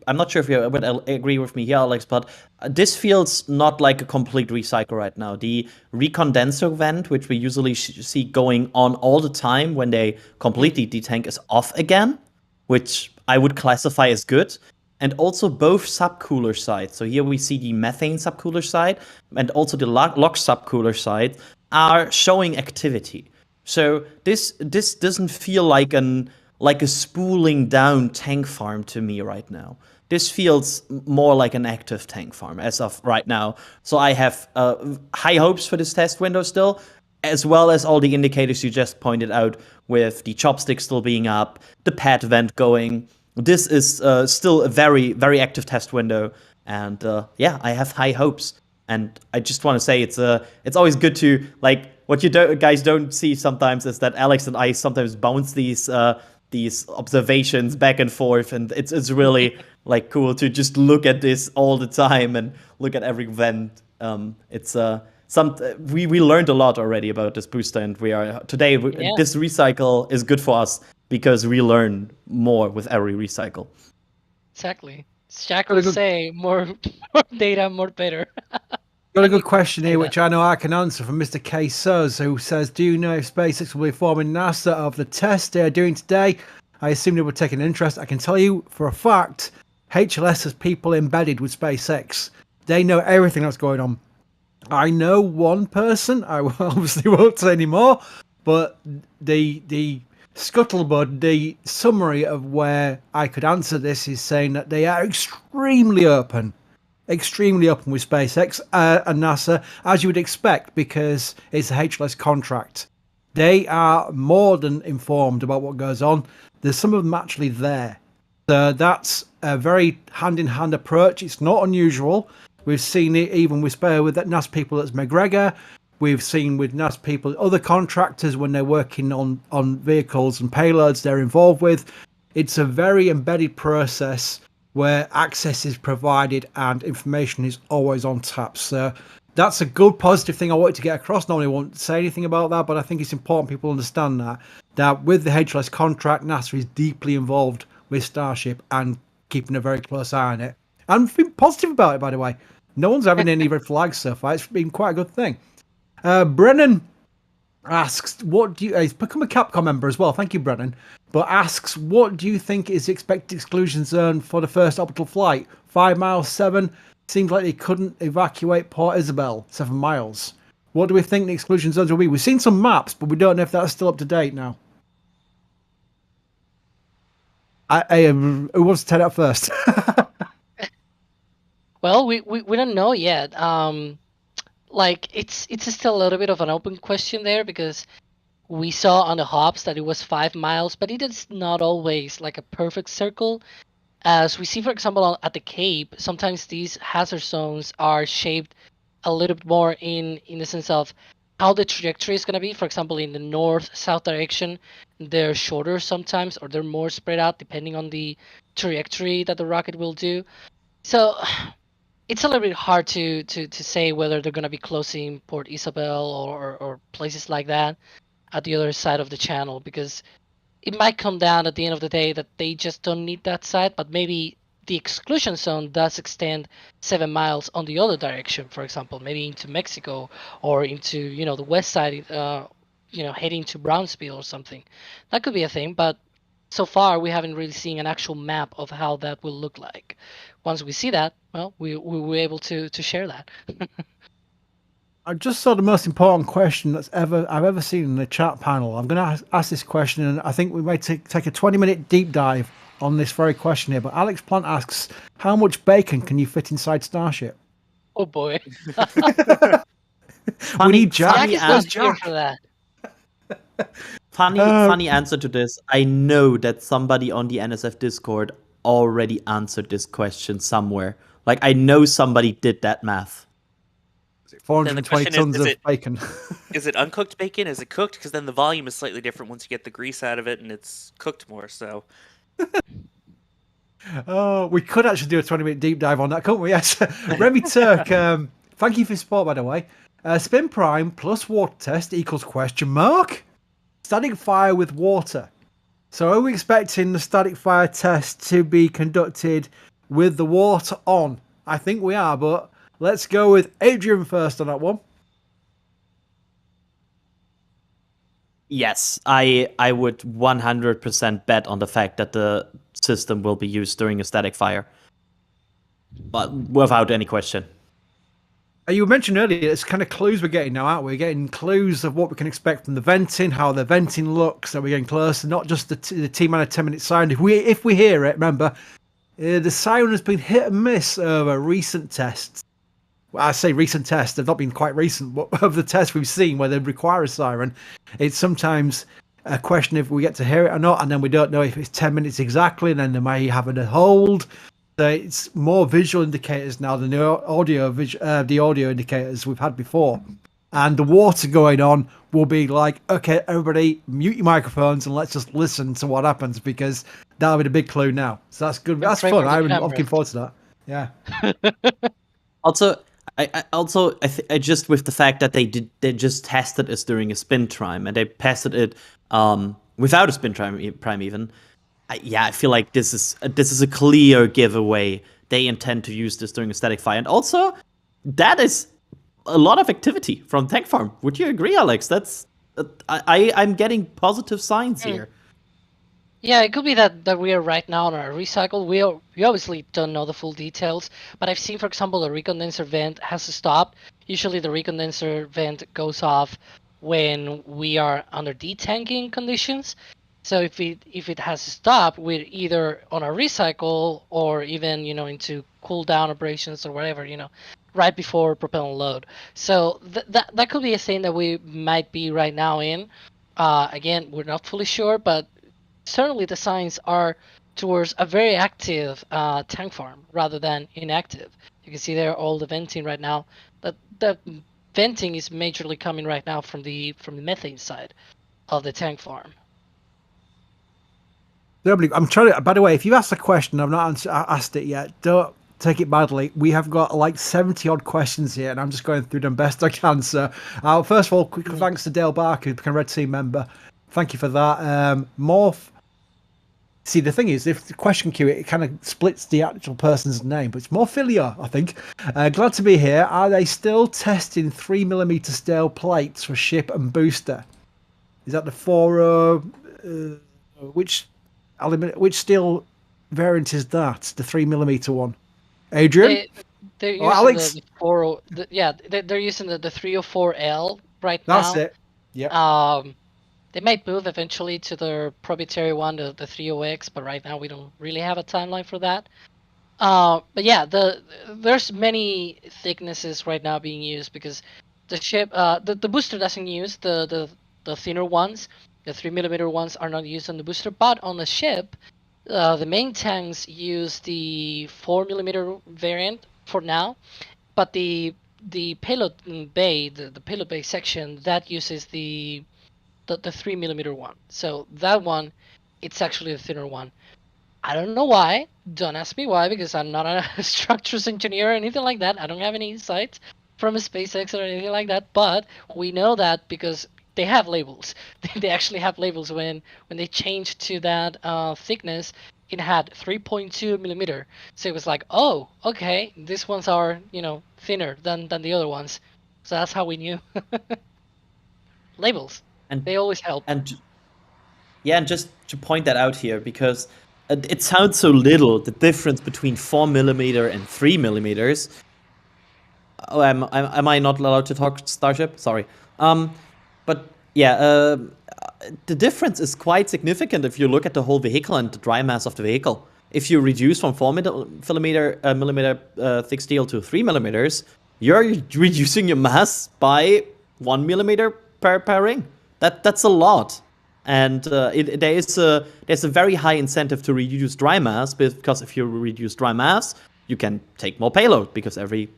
I'm not sure if you would agree with me here, Alex, but this feels not like a complete recycle right now. The recondenser vent, which we usually see going on all the time when they completely detank, is off again, which I would classify as good. And also both subcooler sides. So here we see the methane subcooler side and also the LOX subcooler side are showing activity. So this doesn't feel like a spooling down tank farm to me right now. This feels more like an active tank farm as of right now. So I have high hopes for this test window still, as well as all the indicators you just pointed out with the chopstick still being up, the pad vent going. This is still a very, very active test window. And I have high hopes. And I just want to say it's always good to, like, what you guys don't see sometimes is that Alex and I sometimes bounce these observations back and forth, and it's really like cool to just look at this all the time and look at every event. We learned a lot already about this booster, and this recycle is good for us because we learn more with every recycle. Exactly. Jack would say more data, more better. Got a good question here, which I know I can answer from Mr. K. Suz, who says, do you know if SpaceX will be informing NASA of the test they are doing today? I assume they would take an interest. I can tell you for a fact, HLS has people embedded with SpaceX. They know everything that's going on. I know one person, I obviously won't say any more, but the scuttlebutt, the summary of where I could answer this is saying that they are extremely open with SpaceX and NASA, as you would expect, because it's a HLS contract. They are more than informed about what goes on. There's some of them actually there. So that's a very hand-in-hand approach. It's not unusual. We've seen it even with NASA people as McGregor. We've seen with NASA people, other contractors, when they're working on vehicles and payloads they're involved with. It's a very embedded process where access is provided and information is always on tap. So that's a good positive thing I wanted to get across. Normally I won't say anything about that, but I think it's important people understand that with the HLS contract, NASA is deeply involved with Starship and keeping a very close eye on it. And being positive about it, by the way. No one's having any red flags so far. It's been quite a good thing. Brennan asks, what do you... he's become a Capcom member as well. Thank you, Brennan. But asks, what do you think is the expected exclusion zone for the first orbital flight? 5 miles, 7? Seems like they couldn't evacuate Port Isabel, 7 miles. What do we think the exclusion zones will be? We've seen some maps, but we don't know if that's still up to date now. Who wants to take that first? Well, we don't know yet. Like it's still a little bit of an open question there because we saw on the hops that it was 5 miles, but it is not always like a perfect circle. As we see, for example, at the Cape, sometimes these hazard zones are shaped a little bit more in the sense of how the trajectory is going to be. For example, in the north-south direction, they're shorter sometimes, or they're more spread out depending on the trajectory that the rocket will do. So it's a little bit hard to say whether they're going to be closing Port Isabel or places like that at the other side of the channel, because it might come down at the end of the day that they just don't need that side, but maybe the exclusion zone does extend 7 miles on the other direction, for example, maybe into Mexico or into, the west side, heading to Brownsville or something. That could be a thing, but so far we haven't really seen an actual map of how that will look like. Once we see that, well, we will be able to share that. I just saw the most important question I've ever seen in the chat panel. I'm going to ask this question, and I think we might take a 20-minute deep dive on this very question here. But Alex Plant asks, how much bacon can you fit inside Starship? Oh boy. We need Jack. For that. Funny answer to this. I know that somebody on the NSF Discord already answered this question somewhere. Like, I know somebody did that math. 420 tons of bacon. Is it uncooked bacon? Is it cooked? Because then the volume is slightly different once you get the grease out of it and it's cooked more. So, oh, we could actually do a 20-minute deep dive on that, couldn't we? Yes. Remy Turk, thank you for your support, by the way. Spin prime plus water test equals question mark. Static fire with water. So are we expecting the static fire test to be conducted with the water on? I think we are, but let's go with Adrian first on that one. Yes, I would 100% bet on the fact that the system will be used during a static fire. But without any question. You mentioned earlier, it's kind of clues we're getting now, aren't we? We're getting clues of what we can expect from the venting, how the venting looks, so we're getting closer, not just the T-minus 10-minute siren. If we hear it, remember, the siren has been hit and miss over recent tests. Well, I say recent tests, they've not been quite recent, but of the tests we've seen where they require a siren, it's sometimes a question if we get to hear it or not, and then we don't know if it's 10 minutes exactly, and then they may have a hold. So it's more visual indicators now than the audio indicators we've had before. And the water going on will be like, okay, everybody mute your microphones and let's just listen to what happens, because that'll be the big clue now. So that's good. That's fun. I'm looking forward to that. Yeah. Also, I just with the fact that they just tested us during a spin prime, and they tested it without a spin prime even. I feel like this is a clear giveaway. They intend to use this during a static fire, and also that is a lot of activity from Tank Farm. Would you agree, Alex? That's I'm getting positive signs here. Yeah, it could be that we are right now on our recycle. We obviously don't know the full details, but I've seen, for example, the recondenser vent has stopped. Usually the recondenser vent goes off when we are under detanking conditions. So if it has stopped, we're either on a recycle or even, into cool down operations or whatever, right before propellant load. So that could be a thing that we might be right now in. Again, we're not fully sure, but certainly the signs are towards a very active tank farm rather than inactive. You can see there all the venting right now. The venting is majorly coming right now from the methane side of the tank farm. I'm trying to. By the way, if you asked a question, I've not asked it yet. Don't take it badly. We have got like 70 odd questions here, and I'm just going through them best I can. So, first of all, quick thanks to Dale Barker, who became a Red Team member. Thank you for that. Morph See, the thing is, if the question queue, it kind of splits the actual person's name, but it's more Philia, I think. Glad to be here. Are they still testing 3mm steel plates for ship and booster? Is that the 4 which steel variant is that? The 3mm one? Adrian? They're Oh, using Alex? the 4. They're using the 304L right That's now. it. Yep. They might move eventually to their proprietary one, the 30X, but right now we don't really have a timeline for that. But yeah, there's many thicknesses right now being used because the ship, the booster doesn't use the thinner ones. The 3mm ones are not used on the booster, but on the ship, the main tanks use the 4mm variant for now, but the payload bay, the payload bay section, that uses the 3mm one. So that one, it's actually the thinner one. I don't know why. Don't ask me why, because I'm not a structures engineer or anything like that. I don't have any insights from SpaceX or anything like that. But we know that because they have labels. They actually have labels. When they changed to that thickness, it had 3.2mm. So it was like, oh, okay, these ones are thinner than the other ones. So that's how we knew. Labels. And they always help. And just to point that out here, because it sounds so little, the difference between 4mm and 3mm. Oh, am I not allowed to talk, Starship? Sorry. But yeah, the difference is quite significant if you look at the whole vehicle and the dry mass of the vehicle. If you reduce from 4mm thick steel to 3mm, you're reducing your mass by 1mm per ring. That's a lot. And there's a very high incentive to reduce dry mass, because if you reduce dry mass, you can take more payload, because every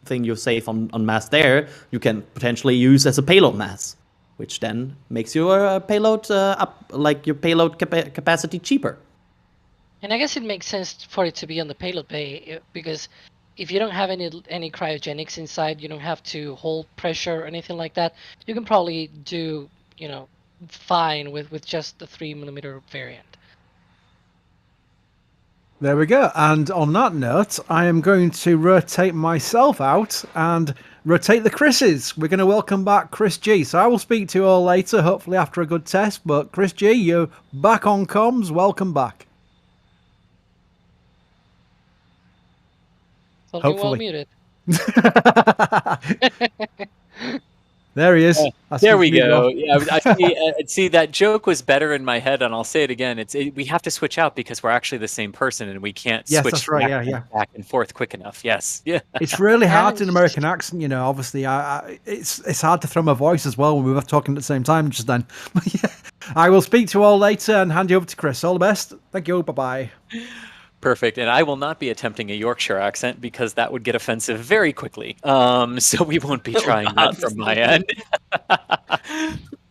thing you save on mass there, you can potentially use as a payload mass, which then makes your payload your payload capacity cheaper. And I guess it makes sense for it to be on the payload bay, because if you don't have any cryogenics inside, you don't have to hold pressure or anything like that. You can probably do fine with just the 3mm variant. There we go. And on that note, I am going to rotate myself out and rotate the Chris's. We're going to welcome back Chris G. So I will speak to you all later, hopefully after a good test. But Chris G, you're back on comms. Welcome back. Something Hopefully. well muted. There he is. There we go. Yeah, I see that joke was better in my head, and I'll say it again. We have to switch out because we're actually the same person, and we can't switch that's right. back and forth quick enough. Yes, yeah. It's really hard in American accent, obviously. It's hard to throw my voice as well when we were talking at the same time just then. Yeah, I will speak to you all later and hand you over to Chris. All the best. Thank you. Bye-bye. Perfect. And I will not be attempting a Yorkshire accent because that would get offensive very quickly. So we won't be trying that from my end.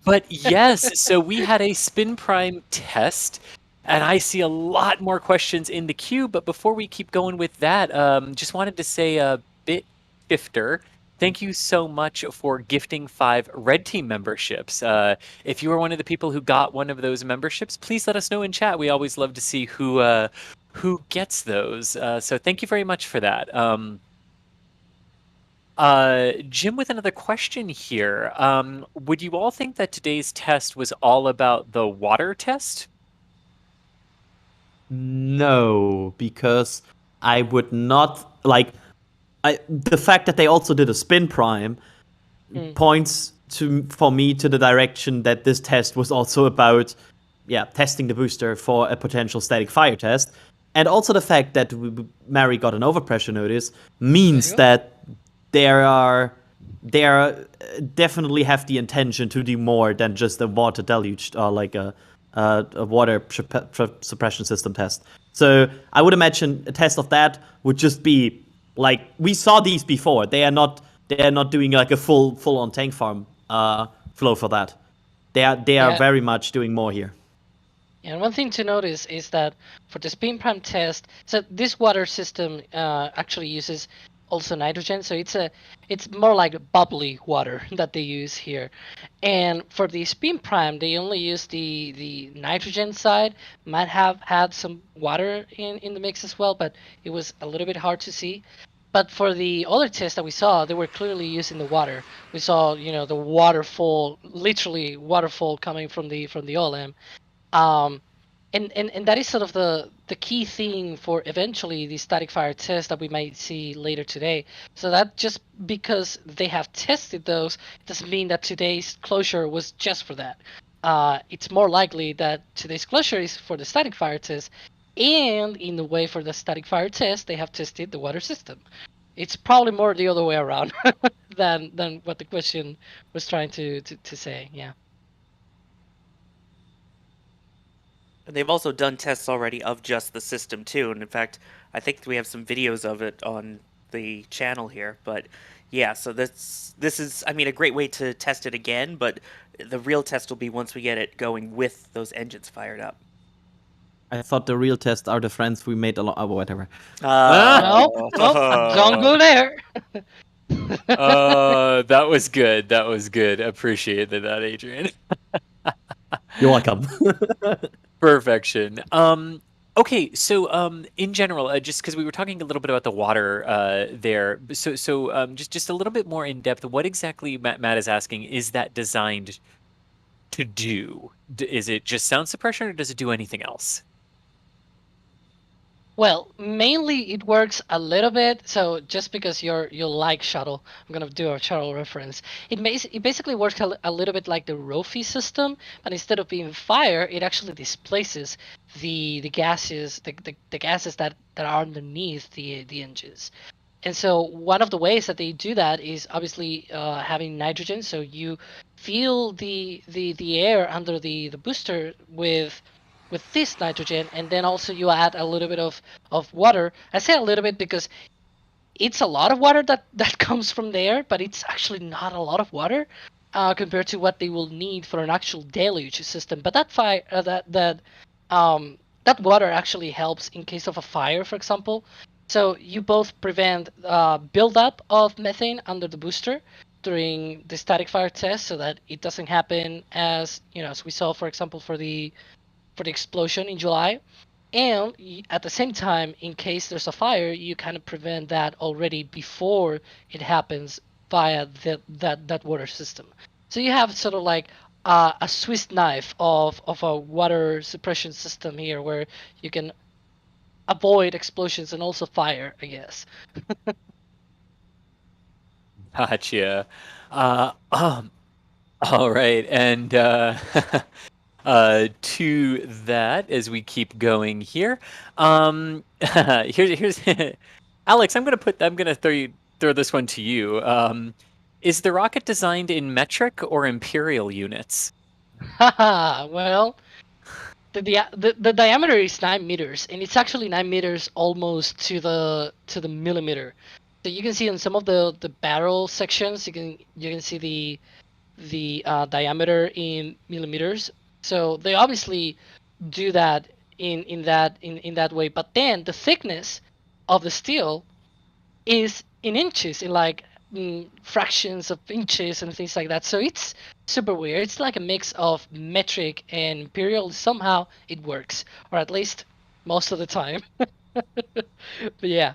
But yes, so we had a spin prime test, and I see a lot more questions in the queue. But before we keep going with that, just wanted to say a bit shifter. Thank you so much for gifting 5 Red Team memberships. If you are one of the people who got one of those memberships, please let us know in chat. We always love to see who gets those. So thank you very much for that. Jim with another question here. Would you all think that today's test was all about the water test? No, because I would not the fact that they also did a spin prime points for me to the direction that this test was also about testing the booster for a potential static fire test. And also the fact that Mary got an overpressure notice means that they definitely have the intention to do more than just a water deluge or like a water suppression system test. So I would imagine a test of that would just be like, we saw these before. They are not doing like a full on tank farm flow for that. They are very much doing more here. And one thing to notice is that for the spin prime test, so this water system actually uses also nitrogen. So it's more like bubbly water that they use here. And for the spin prime, they only use the nitrogen side. Might have had some water in the mix as well, but it was a little bit hard to see. But for the other tests that we saw, they were clearly using the water. We saw, the waterfall, literally waterfall coming from the OLM. Um, and that is sort of the key thing for eventually the static fire test that we might see later today. So that just because they have tested those doesn't mean that today's closure was just for that. It's more likely that today's closure is for the static fire test, and in the way for the static fire test, they have tested the water system. It's probably more the other way around than what the question was trying to say. Yeah. And they've also done tests already of just the system too. And in fact, I think we have some videos of it on the channel here. But yeah, so this is, I mean, a great way to test it again. But the real test will be once we get it going with those engines fired up. I thought the real test are the friends we made along. Oh, whatever. Nope, don't go there. That was good. That was good. Appreciated that, Adrian. You're welcome. Perfection. Okay, so in general, just because we were talking a little bit about the water there, so just a little bit more in depth, what exactly Matt is asking, is that designed to do? Is it just sound suppression, or does it do anything else? Well, mainly it works a little bit. So just because you like shuttle, I'm gonna do a shuttle reference. It basically works a little bit like the Rofi system, but instead of being fire, it actually displaces the gases the gases that are underneath the engines. And so one of the ways that they do that is obviously having nitrogen. So you fill the air under the booster with this nitrogen, and then also you add a little bit of water. I say a little bit because it's a lot of water that comes from there, but it's actually not a lot of water compared to what they will need for an actual deluge system. But that water actually helps in case of a fire, for example. So you both prevent buildup of methane under the booster during the static fire test, so that it doesn't happen as as we saw, for example, for the explosion in July. And at the same time, in case there's a fire, you kind of prevent that already before it happens via that water system. So you have sort of like a Swiss knife of a water suppression system here, where you can avoid explosions and also fire, I guess. Gotcha. All right, and to that, as we keep going here, here's Alex. I'm gonna throw this one to you. Is the rocket designed in metric or imperial units? Well, the diameter is 9 meters, and it's actually 9 meters almost to the millimeter. So you can see in some of the barrel sections, you can see the diameter in millimeters. So they obviously do that in that way. But then the thickness of the steel is in inches, in like fractions of inches and things like that. So it's super weird. It's like a mix of metric and imperial. Somehow it works, or at least most of the time. But yeah.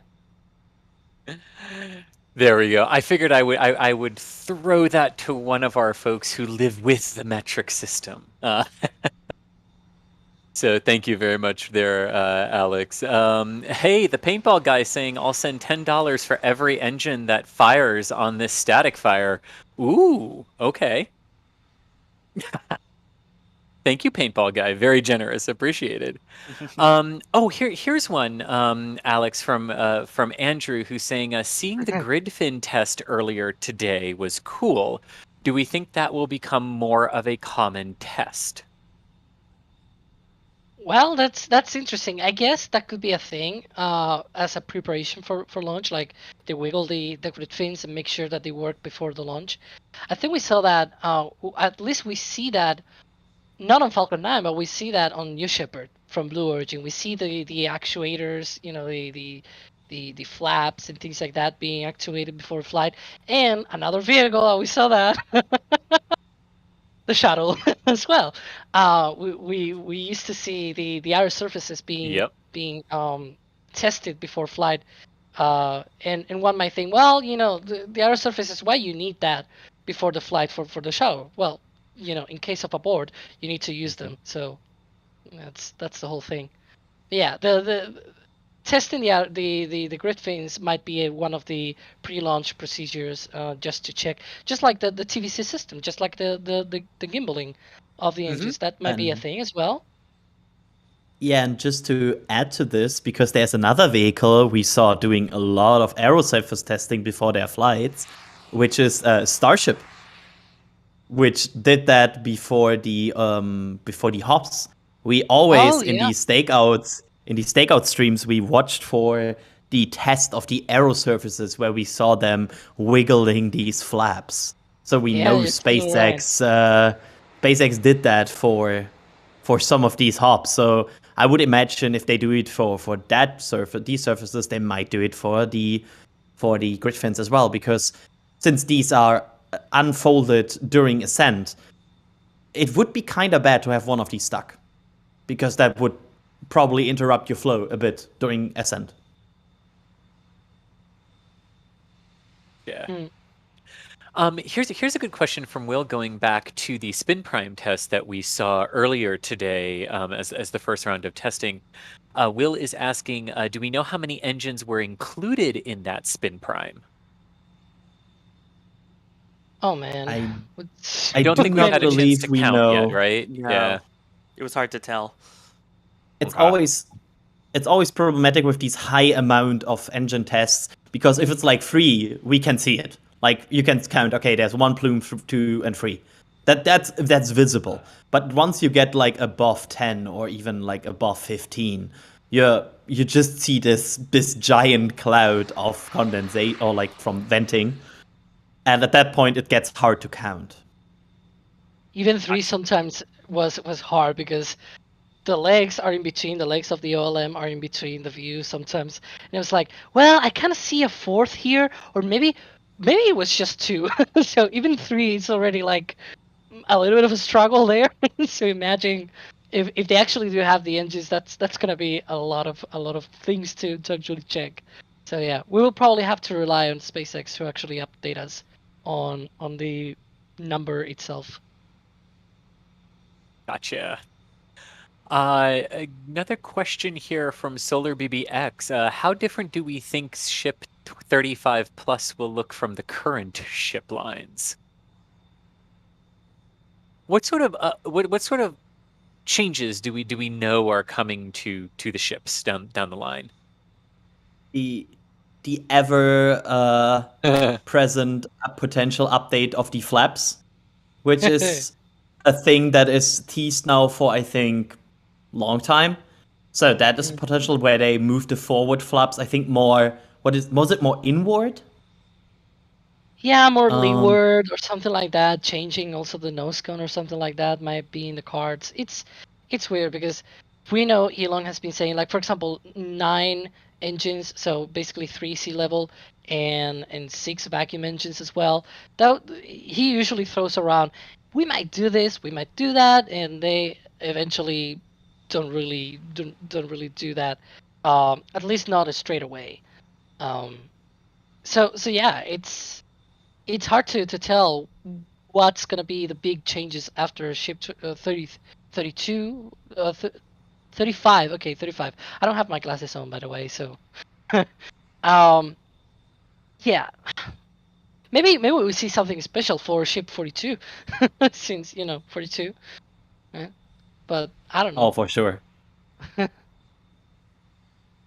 There we go. I figured I would throw that to one of our folks who live with the metric system. So thank you very much there, Alex. Hey, the paintball guy saying I'll send $10 for every engine that fires on this static fire. Ooh, okay. Thank you, paintball guy. Very generous. Appreciated. Here's one, Alex, from Andrew, who's saying, seeing the grid fin test earlier today was cool. Do we think that will become more of a common test? Well, that's interesting. I guess that could be a thing as a preparation for launch. Like they wiggle the grid fins and make sure that they work before the launch. I think we saw that. At least we see that. Not on Falcon 9, but we see that on New Shepard from Blue Origin. We see the actuators, the flaps and things like that being actuated before flight. And another vehicle, we saw that. The shuttle as well. We used to see the outer surfaces being tested before flight. And one might think, well, the outer surface is why you need that before the flight for the shuttle. Well, in case of abort, you need to use them. So that's the whole thing. Yeah, the testing the grid fins might be one of the pre-launch procedures, just to check, just like the TVC system, just like the gimbaling of the engines. That might be a thing as well. Yeah, and just to add to this, because there's another vehicle we saw doing a lot of aerosurface testing before their flights, which is Starship, which did that before the hops. We always in these stakeout streams we watched for the test of the aerosurfaces where we saw them wiggling these flaps. So we know SpaceX did that for some of these hops. So I would imagine if they do it for these surfaces, they might do it for the grid fins as well, because since these are unfolded during ascent, it would be kind of bad to have one of these stuck, because that would probably interrupt your flow a bit during ascent. Yeah. Here's a good question from Will, going back to the spin prime test that we saw earlier today, as the first round of testing. Will is asking, do we know how many engines were included in that spin prime? Oh man, I don't think we've had a chance to count yet, right? No. Yeah, it was hard to tell. It's always problematic with these high amount of engine tests, because if it's like 3, we can see it. Like you can count, okay, there's 1 plume, 2, and 3. That's visible. But once you get like above 10 or even like above 15, you just see this giant cloud of condensate or like from venting, and at that point it gets hard to count. Even 3 sometimes was hard, because the legs are in between. The legs of the OLM are in between the views sometimes, and it was like, well, I kind of see a 4th here, or maybe it was just 2. So even 3 is already like a little bit of a struggle there. So imagine if they actually do have the engines, that's gonna be a lot of things to actually check. So yeah, we will probably have to rely on SpaceX to actually update us on the number itself. Gotcha. Another question here from Solar BBX. How different do we think ship 35 plus will look from the current ship lines? What sort of changes do we know are coming to the ships down the line? The ever present potential update of the flaps, which is a thing that is teased now for, I think, long time. So that is potential where they move the forward flaps, I think, more. Was it more inward? Yeah, more leeward or something like that. Changing also the nose cone or something like that might be in the cards. It's weird, because we know Elon has been saying, like, for example, 9 engines, so basically 3 sea level and 6 vacuum engines as well. That he usually throws around, we might do this, we might do that, and they eventually don't really do that. At least not straight away. So yeah, it's hard to tell what's gonna be the big changes after ship 30, 32, 35. Okay, 35. I don't have my glasses on, by the way, so yeah. Maybe we see something special for ship 42, since 42. But I don't know. Oh, for sure.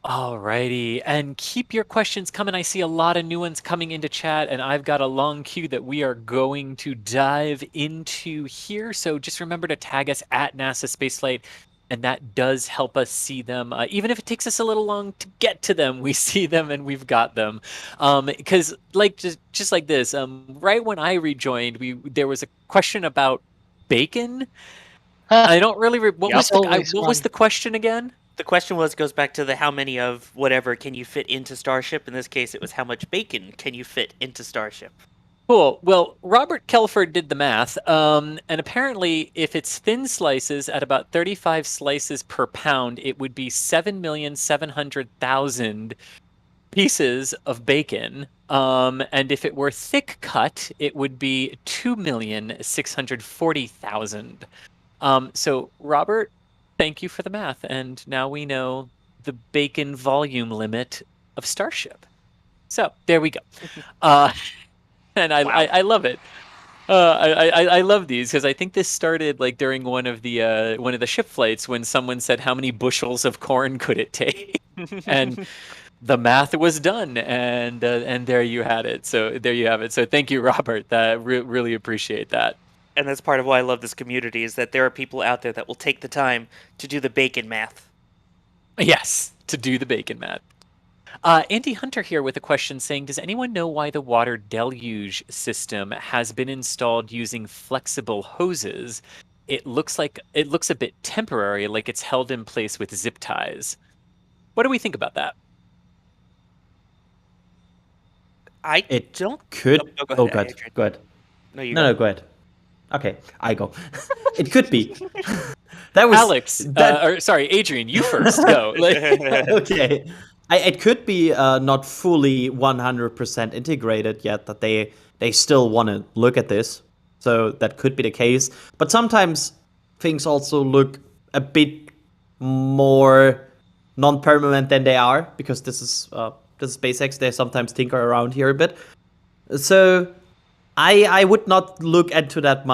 Alrighty, and keep your questions coming. I see a lot of new ones coming into chat, and I've got a long queue that we are going to dive into here. So just remember to tag us at NASA Spaceflight, and that does help us see them. Even if it takes us a little long to get to them, we see them and we've got them. Because like just like this, right when I rejoined, there was a question about bacon. I don't really. What was the question again? The question goes back to the how many of whatever can you fit into Starship. In this case, it was how much bacon can you fit into Starship. Cool. Well, Robert Kelford did the math, and apparently, if it's thin slices at about 35 slices per pound, it would be 7,700,000 pieces of bacon. And if it were thick cut, it would be 2,640,000. So, Robert, thank you for the math, and now we know the bacon volume limit of Starship. So there we go. And I love it. I love these because I think this started like during one of the ship flights when someone said how many bushels of corn could it take, and the math was done, and there you had it. So there you have it. So thank you, Robert. That really appreciate that. And that's part of why I love this community is that there are people out there that will take the time to do the bacon math. Yes, to do the bacon math. Andy Hunter here with a question saying, does anyone know why the water deluge system has been installed using flexible hoses? It looks a bit temporary, like it's held in place with zip ties. What do we think about that? It don't. Could. Go ahead, Go ahead. Adrian. Go ahead. No, you No, go ahead. Okay, I go. It could be. That was Alex. Or sorry, Adrian. You first. Go. Okay. It could be not fully 100% integrated yet. That they still want to look at this, so that could be the case. But sometimes things also look a bit more non-permanent than they are because this is SpaceX. They sometimes tinker around here a bit. So I would not look into that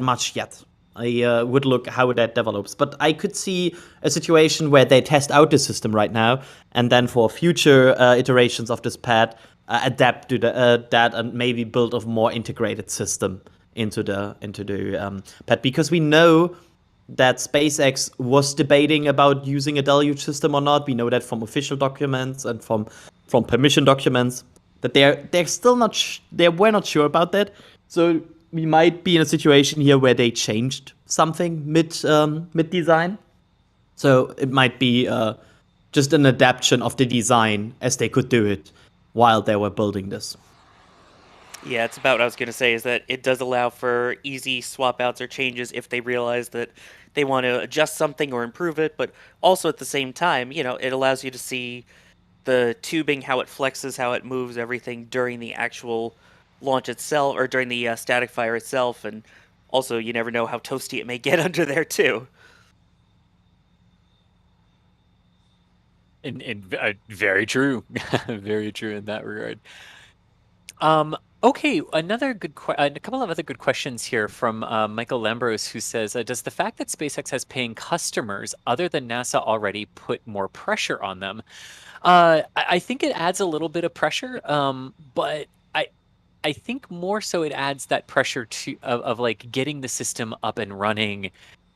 much yet. I would look how that develops, but I could see a situation where they test out the system right now, and then for future iterations of this pad, adapt to that and maybe build a more integrated system into the pad, because we know that SpaceX was debating about using a deluge system or not. We know that from official documents and from permission documents that they're still not they were not sure about that. So we might be in a situation here where they changed something mid design. So it might be just an adaptation of the design as they could do it while they were building this. Yeah, it's about what I was going to say, is that it does allow for easy swap outs or changes if they realize that they want to adjust something or improve it, but also at the same time, it allows you to see the tubing, how it flexes, how it moves, everything during the actual launch itself, or during the static fire itself, and also you never know how toasty it may get under there too. Very true. Very true in that regard. Okay, a couple of other good questions here from Michael Lambros, who says, does the fact that SpaceX has paying customers other than NASA already put more pressure on them? I think it adds a little bit of pressure, but I think more so it adds that pressure of like getting the system up and running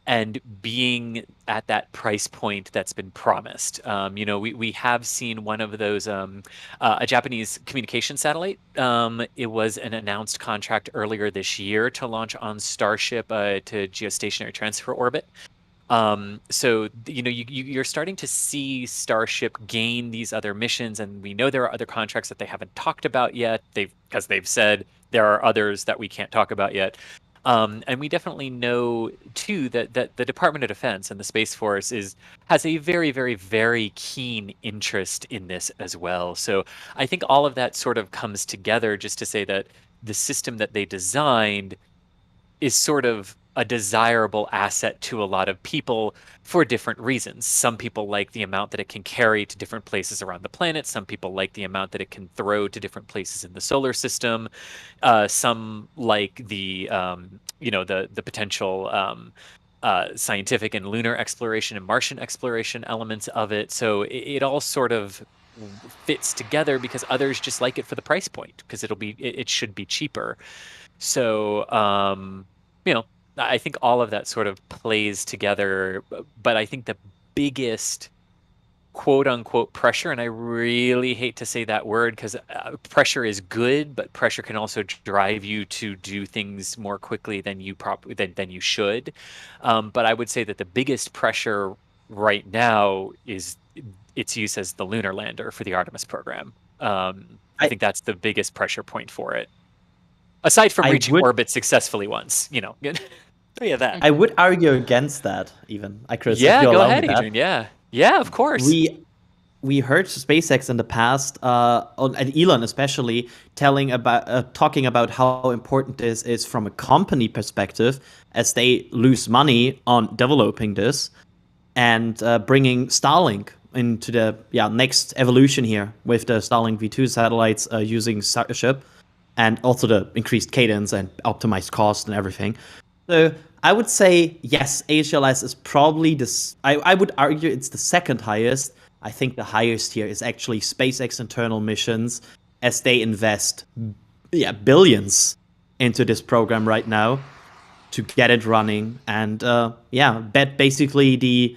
and being at that price point that's been promised. We have seen one of those, a Japanese communication satellite. It was an announced contract earlier this year to launch on Starship to geostationary transfer orbit. So you're starting to see Starship gain these other missions, and we know there are other contracts that they haven't talked about yet. Because they've said there are others that we can't talk about yet. And we definitely know too that the Department of Defense and the Space Force has a very, very, very keen interest in this as well. So I think all of that sort of comes together just to say that the system that they designed is sort of a desirable asset to a lot of people for different reasons. Some people like the amount that it can carry to different places around the planet. Some people like the amount that it can throw to different places in the solar system. Some like the potential scientific and lunar exploration and Martian exploration elements of it. So it all sort of fits together because others just like it for the price point because it should be cheaper. So I think all of that sort of plays together, but I think the biggest quote unquote pressure, and I really hate to say that word because pressure is good, but pressure can also drive you to do things more quickly than you should. But I would say that the biggest pressure right now is its use as the lunar lander for the Artemis program. I think that's the biggest pressure point for it. Aside from reaching orbit successfully once, you know. Yeah, that. I would argue against that, even. Chris, if Yeah, you go allow me ahead, that. Adrian. Yeah, of course. We heard SpaceX in the past, and Elon especially, talking about how important this is from a company perspective, as they lose money on developing this, and bringing Starlink into the next evolution here with the Starlink V2 satellites using Starship, and also the increased cadence and optimized cost and everything. So I would say yes, HLS is probably this. I would argue it's the second highest. I think the highest here is actually SpaceX internal missions, as they invest billions into this program right now to get it running, and bet basically the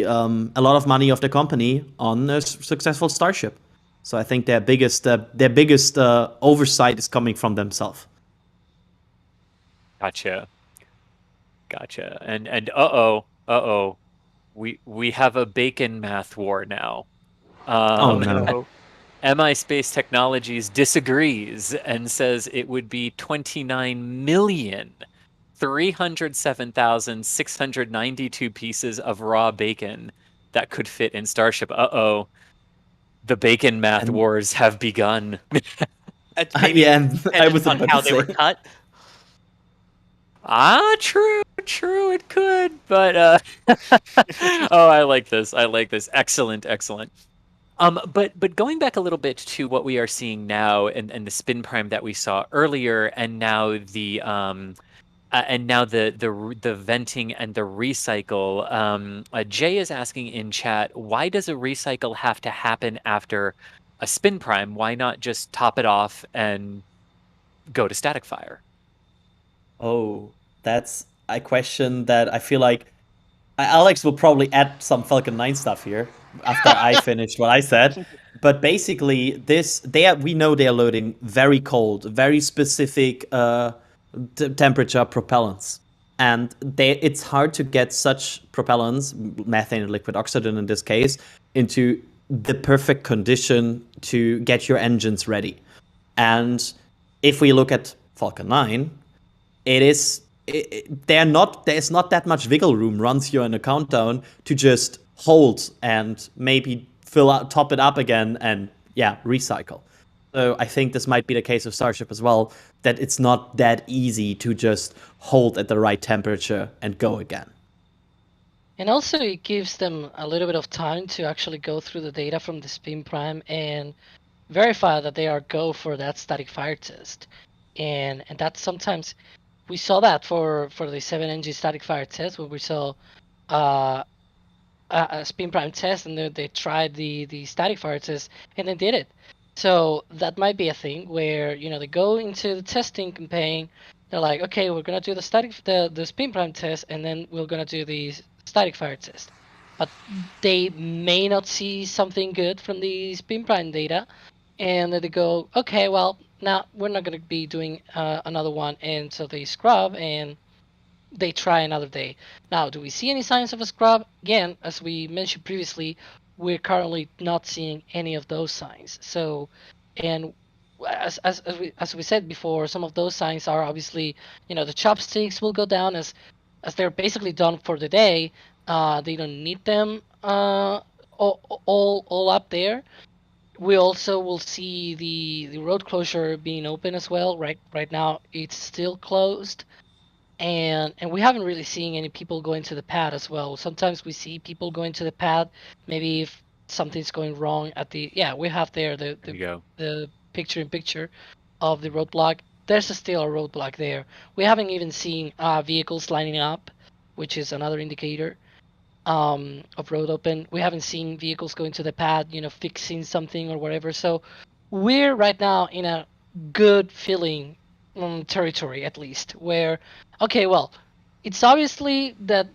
a lot of money of the company on a successful Starship. So I think their biggest oversight is coming from themselves. Gotcha. And we have a bacon math war now. Oh no. MI Space Technologies disagrees and says it would be 29,307,692 pieces of raw bacon that could fit in Starship. The bacon math wars have begun. Maybe I was on about how to they were say. cut. True, it could, but oh, I like this. Excellent. But going back a little bit to what we are seeing now, and the spin prime that we saw earlier, and now the venting and the recycle. Jay is asking in chat, why does a recycle have to happen after a spin prime? Why not just top it off and go to static fire? Oh, that's a question that I feel like Alex will probably add some Falcon 9 stuff here after I finish what I said. But basically, we know they are loading very cold, very specific temperature propellants. And it's hard to get such propellants, methane and liquid oxygen in this case, into the perfect condition to get your engines ready. And if we look at Falcon 9, there's not that much wiggle room once you're in a countdown to just hold and maybe top it up again and recycle. So I think this might be the case of Starship as well, that it's not that easy to just hold at the right temperature and go again. And also it gives them a little bit of time to actually go through the data from the spin prime and verify that they are go for that static fire test. And that's sometimes we saw that for the 7NG static fire test, where we saw a spin prime test, and they tried the static fire test and they did it. So that might be a thing where they go into the testing campaign. They're like, okay, we're gonna do the spin prime test, and then we're gonna do the static fire test. But they may not see something good from the spin prime data, and they go, okay, well, now we're not going to be doing another one, and so they scrub and they try another day. Now, do we see any signs of a scrub? Again, as we mentioned previously, we're currently not seeing any of those signs. So, and as we said before, some of those signs are obviously, the chopsticks will go down as they're basically done for the day. They don't need them all up there. We also will see the road closure being open as well. Right now it's still closed, and we haven't really seen any people going to the pad as well. Sometimes we see people going to the pad, maybe if something's going wrong at the we have there the picture in picture of the roadblock. There's still a roadblock there. We haven't even seen vehicles lining up, which is another indicator of road open. We haven't seen vehicles going to the pad, fixing something or whatever. So we're right now in a good feeling territory, at least, where okay, well, it's obviously that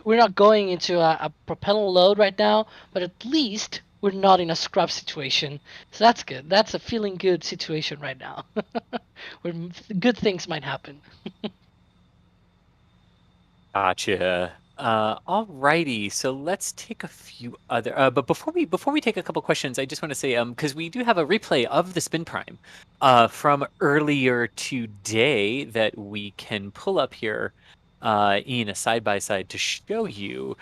we're not going into a propellant load right now, but at least we're not in a scrub situation. So that's good. That's a feeling good situation right now, where good things might happen. Gotcha. Alrighty, so let's take a few other. But before we take a couple questions, I just want to say, because we do have a replay of the Spin Prime, from earlier today that we can pull up here, in a side by side to show you,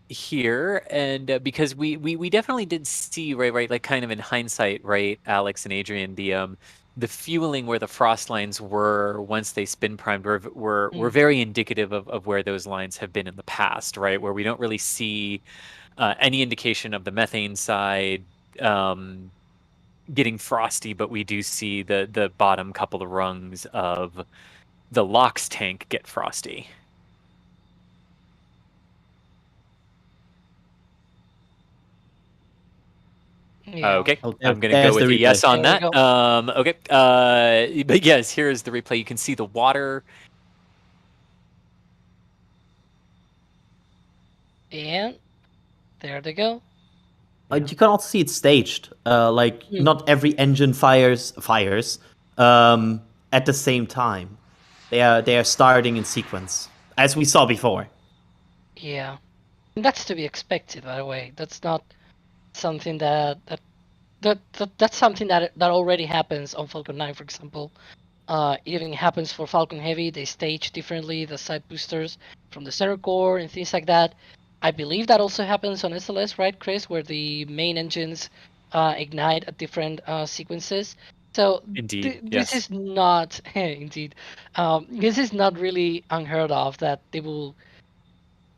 here, and because we definitely did see, right, like kind of in hindsight, right, Alex and Adrian, the fueling where the frost lines were once they spin primed were very indicative of where those lines have been in the past, right, where we don't really see any indication of the methane side um, getting frosty, but we do see the bottom couple of rungs of the LOX tank get frosty. Yeah. Okay, Oh, I'm gonna go there's with the a yes replay. on There we that. go. Okay, but yes, here is the replay. You can see the water. And there they go. You can also see it staged. Not every engine fires at the same time. They are starting in sequence, as we saw before. Yeah. And that's to be expected, by the way. That's not something that's something that already happens on Falcon 9, for example. It even happens for Falcon Heavy. They stage differently the side boosters from the center core and things like that. I believe that also happens on SLS, right, Chris, where the main engines ignite at different sequences. So Indeed, this yes. is not indeed. This is not really unheard of that they will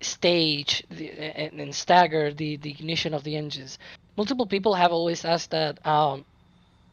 stage and stagger the ignition of the engines. Multiple people have always asked that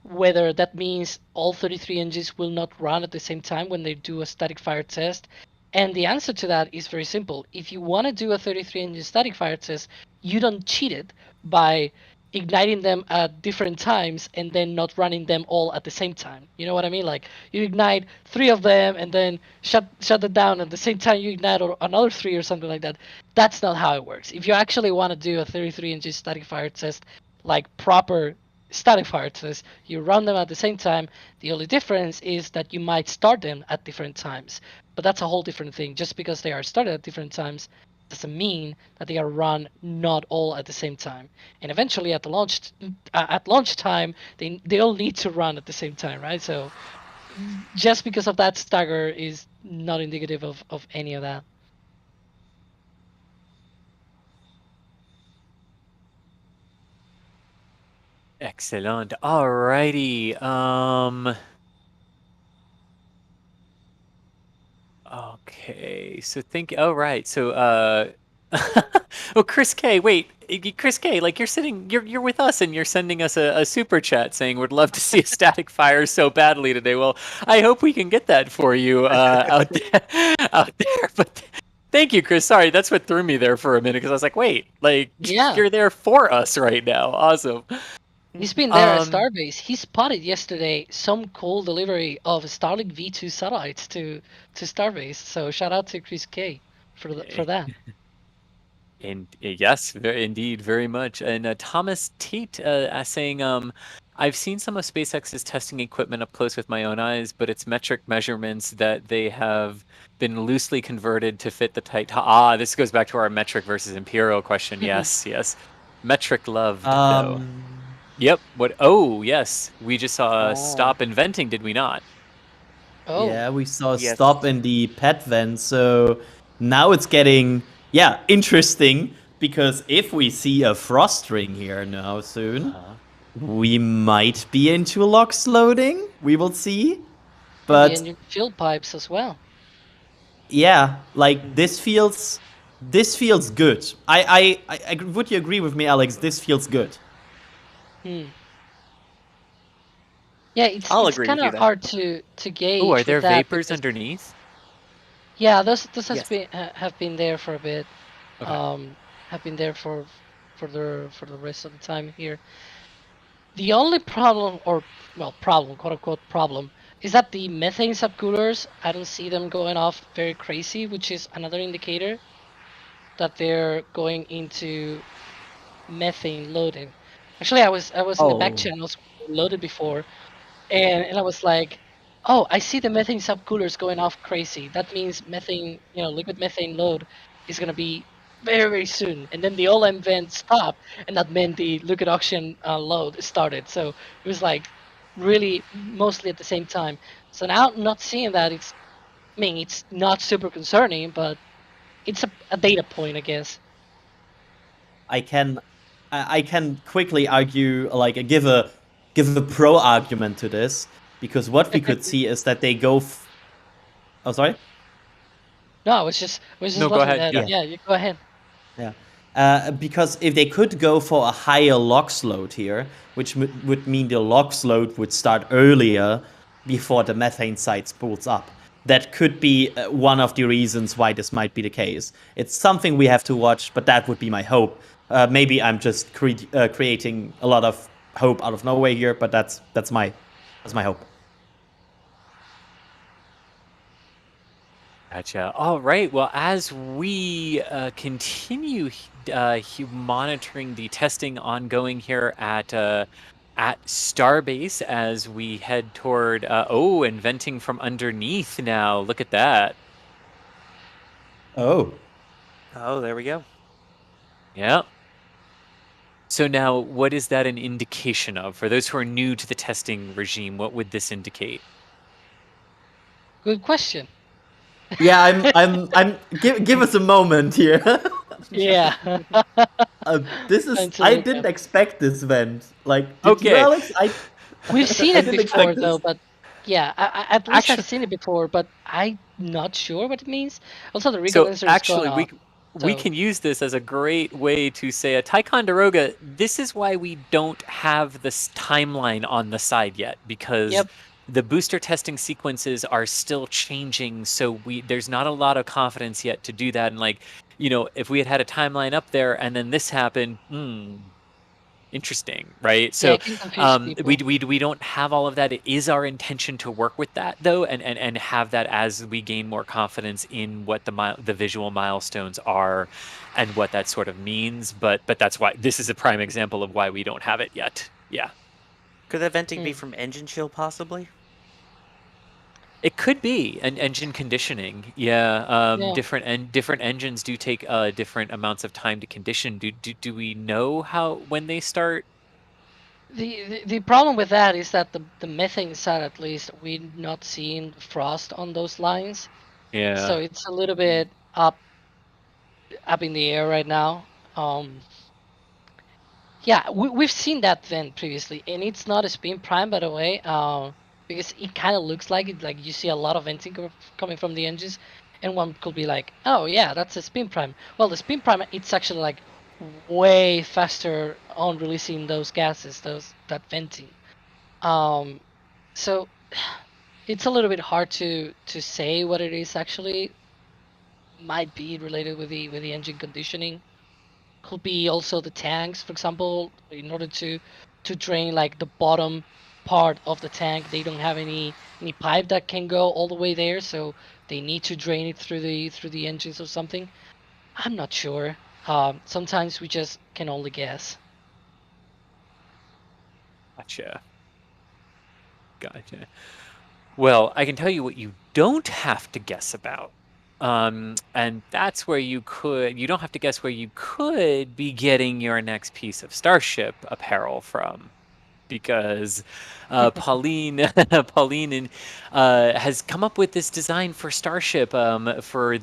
whether that means all 33 engines will not run at the same time when they do a static fire test. And the answer to that is very simple. If you want to do a 33 engine static fire test, you don't cheat it by igniting them at different times and then not running them all at the same time. You know what I mean? Like you ignite 3 of them and then shut it down at the same time you ignite another 3 or something like that. That's not how it works. If you actually want to do a 33 engine static fire test like proper static fire tests, you run them at the same time. The only difference is that you might start them at different times. But that's a whole different thing. Just because they are started at different times doesn't mean that they are run not all at the same time. And eventually at launch time, they all need to run at the same time, right? So just because of that stagger is not indicative of any of that. Excellent. Alrighty. Okay. So think. Oh, right. So oh, Chris K. Wait, Chris K. Like you're with us, and you're sending us a super chat saying would love to see a static fire so badly today. Well, I hope we can get that for you out there. But thank you, Chris. Sorry, that's what threw me there for a minute because I was like, wait, like Yeah. you're there for us right now. Awesome. He's been there at Starbase. He spotted yesterday some cool delivery of Starlink V2 satellites to Starbase. So shout out to Chris K for that. And yes, indeed, very much. And Thomas Tate saying, I've seen some of SpaceX's testing equipment up close with my own eyes, but it's metric measurements that they have been loosely converted to fit the tight. This goes back to our metric versus imperial question. Yes, yes. Metric loved, though. Yep. What? Oh, yes. We just saw Stop Inventing, did we not? Oh. Yeah, we saw a stop in the pet vent, so now it's getting, interesting, because if we see a frost ring here now soon, we might be into LOX loading. We will see. But and the engine fuel pipes as well. Yeah, like this feels good. I would you agree with me, Alex? This feels good. Yeah, it's kind of hard to gauge. Oh, are there that vapors underneath? Yeah, those have been there for a bit. Okay. Have been there for the rest of the time here. The only problem, problem, quote unquote problem, is that the methane subcoolers, I don't see them going off very crazy, which is another indicator that they're going into methane loading. Actually, I was in the back channels loaded before, and I was like, oh, I see the methane subcoolers going off crazy. That means methane, liquid methane load is gonna be very, very soon. And then the OLM vent stopped, and that meant the liquid oxygen load started. So it was like really mostly at the same time. So now not seeing that, it's not super concerning, but it's a data point, I guess. I can quickly argue, like give a pro argument to this, because what we could see is that they go. Oh, sorry. No, I was just No, go looking ahead. at. Yeah. Yeah, you go ahead. Yeah. Because if they could go for a higher LOX load here, which would mean the LOX load would start earlier before the methane site spools up. That could be one of the reasons why this might be the case. It's something we have to watch, but that would be my hope. Maybe I'm just creating a lot of hope out of nowhere here, but that's my hope. Gotcha. All right. Well, as we continue monitoring the testing ongoing here at Starbase, as we head toward and venting from underneath now. Look at that. Oh, there we go. Yeah. So now, what is that an indication of? For those who are new to the testing regime, what would this indicate? Good question. yeah. I'm. Give us a moment here. Yeah. This is. Trying to I look didn't up. expect this vent. Like, did you, Okay. Alex? We've seen I it didn't before, expect though, this. but yeah, at least I've Actually, seen it before, but I'm not sure what it means. Also, the so recondenser is going actually, off. we So, can use this as a great way to say, Ticonderoga, this is why we don't have this timeline on the side yet, because yep. the booster testing sequences are still changing. So there's not a lot of confidence yet to do that. And if we had a timeline up there and then this happened, interesting, right? Yeah, So it can confuse people. we don't have all of that. It is our intention to work with that though, and have that as we gain more confidence in what the visual milestones are and what that sort of means. But that's why this is a prime example of why we don't have it yet. Yeah. Could that venting be Hmm. from engine chill, possibly? It could be an engine conditioning. Yeah. Yeah. Different engines do take different amounts of time to condition. Do we know when they start? The problem with that is that the methane side, at least, we're not seeing frost on those lines, so Yeah. it's a little bit up in the air right now. Yeah, we've seen that vent previously, and it's not a spin prime, by the way, because it kind of looks like it. Like you see a lot of venting coming from the engines, and one could be like, "Oh yeah, that's a spin prime." Well, the spin prime, it's actually like way faster on releasing those gases, that venting. Um, so it's a little bit hard to say what it is actually. Might be related with the engine conditioning. Could be also the tanks, for example, in order to drain like the bottom part of the tank, they don't have any pipe that can go all the way there, so they need to drain it through the engines or something. I'm not sure. Sometimes we just can only guess. Gotcha. Well, I can tell you what you don't have to guess about. And that's where you don't have to guess where you could be getting your next piece of Starship apparel from. Because Pauline has come up with this design for Starship for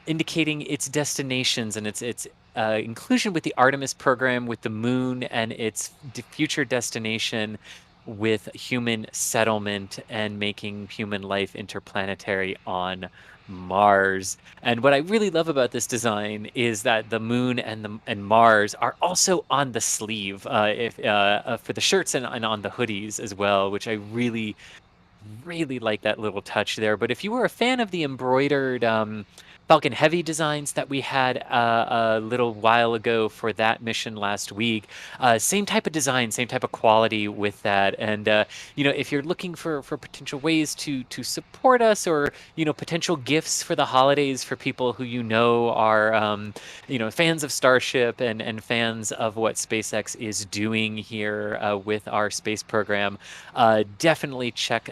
indicating its destinations and its inclusion with the Artemis program, with the moon, and its future destination with human settlement and making human life interplanetary on Mars. And what I really love about this design is that the moon and Mars are also on the sleeve, if for the shirts and on the hoodies as well, which I really like that little touch there. But if you were a fan of the embroidered Falcon Heavy designs that we had a little while ago for that mission last week. Same type of design, same type of quality with that. And if you're looking for potential ways to support us, or potential gifts for the holidays for people who are fans of Starship and fans of what SpaceX is doing here with our space program, definitely check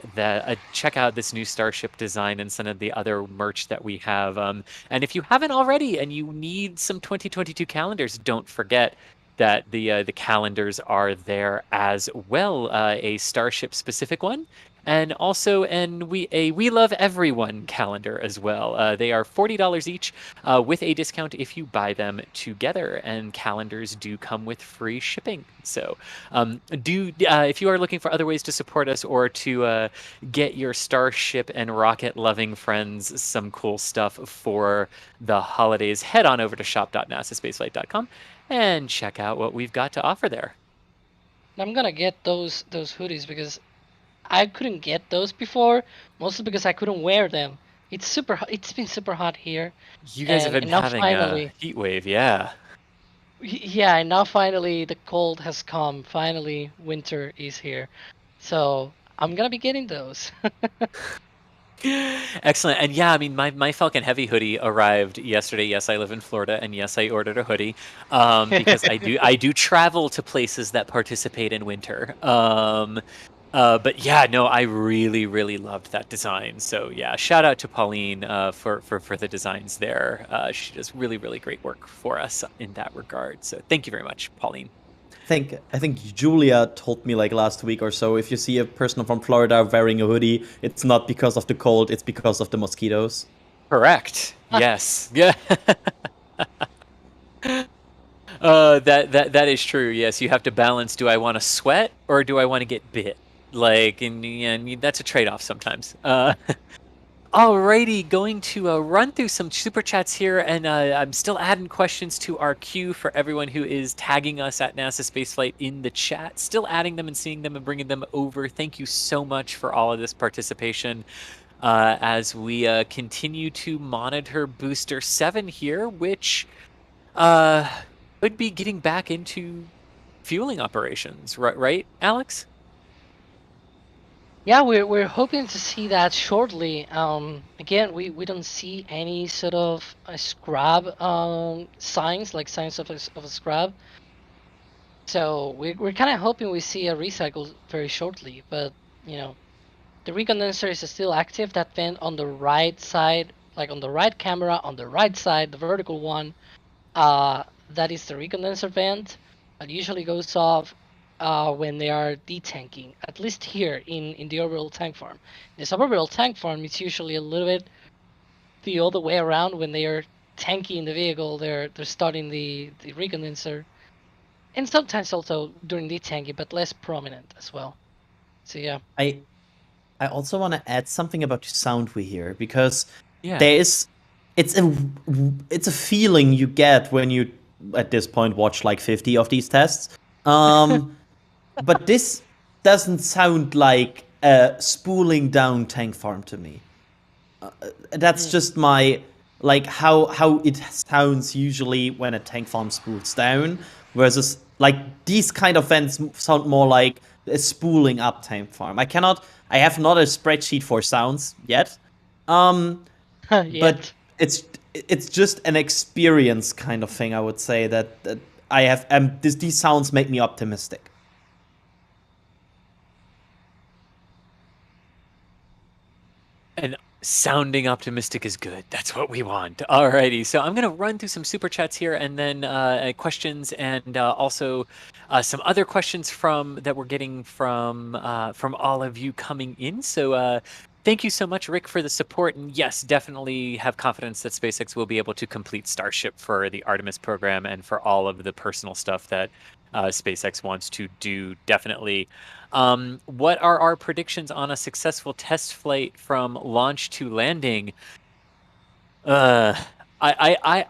out this new Starship design and some of the other merch that we have. And if you haven't already and you need some 2022 calendars, don't forget that the calendars are there as well. A Starship specific one, and also We Love Everyone calendar as well. They are $40 each, with a discount if you buy them together. And calendars do come with free shipping. So if you are looking for other ways to support us, or to get your Starship and rocket loving friends some cool stuff for the holidays, head on over to shop.nasaspaceflight.com and check out what we've got to offer there. I'm gonna get those hoodies because I couldn't get those before, mostly because I couldn't wear them. It's been super hot here. You guys have been now having finally, a heat wave, yeah. Yeah, and now finally the cold has come. Finally, winter is here. So I'm gonna be getting those. Excellent. And yeah, I mean, my Falcon Heavy hoodie arrived yesterday. Yes, I live in Florida, and yes, I ordered a hoodie because I do travel to places that participate in winter. But yeah, no, I really, really loved that design. So yeah, shout out to Pauline for the designs there. She does really, really great work for us in that regard. So thank you very much, Pauline. I think Julia told me like last week or so, if you see a person from Florida wearing a hoodie, it's not because of the cold, it's because of the mosquitoes. Correct. Yes. Yeah. That is true. Yes, you have to balance. Do I want to sweat or do I want to get bit? And that's a trade-off sometimes. Alrighty, going to run through some super chats here, and I'm still adding questions to our queue for everyone who is tagging us at NASA Spaceflight in the chat. Still adding them and seeing them and bringing them over. Thank you so much for all of this participation as we continue to monitor Booster 7 here, which could be getting back into fueling operations, right, Alex? Yeah, we're hoping to see that shortly. Again, we don't see any sort of scrub signs of a scrub. So we're kind of hoping we see a recycle very shortly. But the recondenser is still active. That vent on the right side, like on the right camera, on the right side, the vertical one, that is the recondenser vent. That usually goes off when they are detanking, at least here in the orbital tank farm. In the suborbital tank farm, it's usually a little bit the other way around. When they are tanking the vehicle, they're starting the recondenser, and sometimes also during detanking, but less prominent as well. So yeah. I also want to add something about the sound we hear, because it's a feeling you get when you at this point watch like 50 of these tests. But this doesn't sound like a spooling down tank farm to me. That's just my how it sounds usually when a tank farm spools down, versus like these kind of vents sound more like a spooling up tank farm. I have not a spreadsheet for sounds yet. But it's just an experience kind of thing, I would say, that I have, these sounds make me optimistic. And sounding optimistic is good. That's what we want. Alrighty, so I'm going to run through some super chats here, and then questions, and also some other questions that we're getting from all of you coming in. So thank you so much, Rick, for the support. And yes, definitely have confidence that SpaceX will be able to complete Starship for the Artemis program and for all of the personal stuff that SpaceX wants to do. Definitely. What are our predictions on a successful test flight from launch to landing? I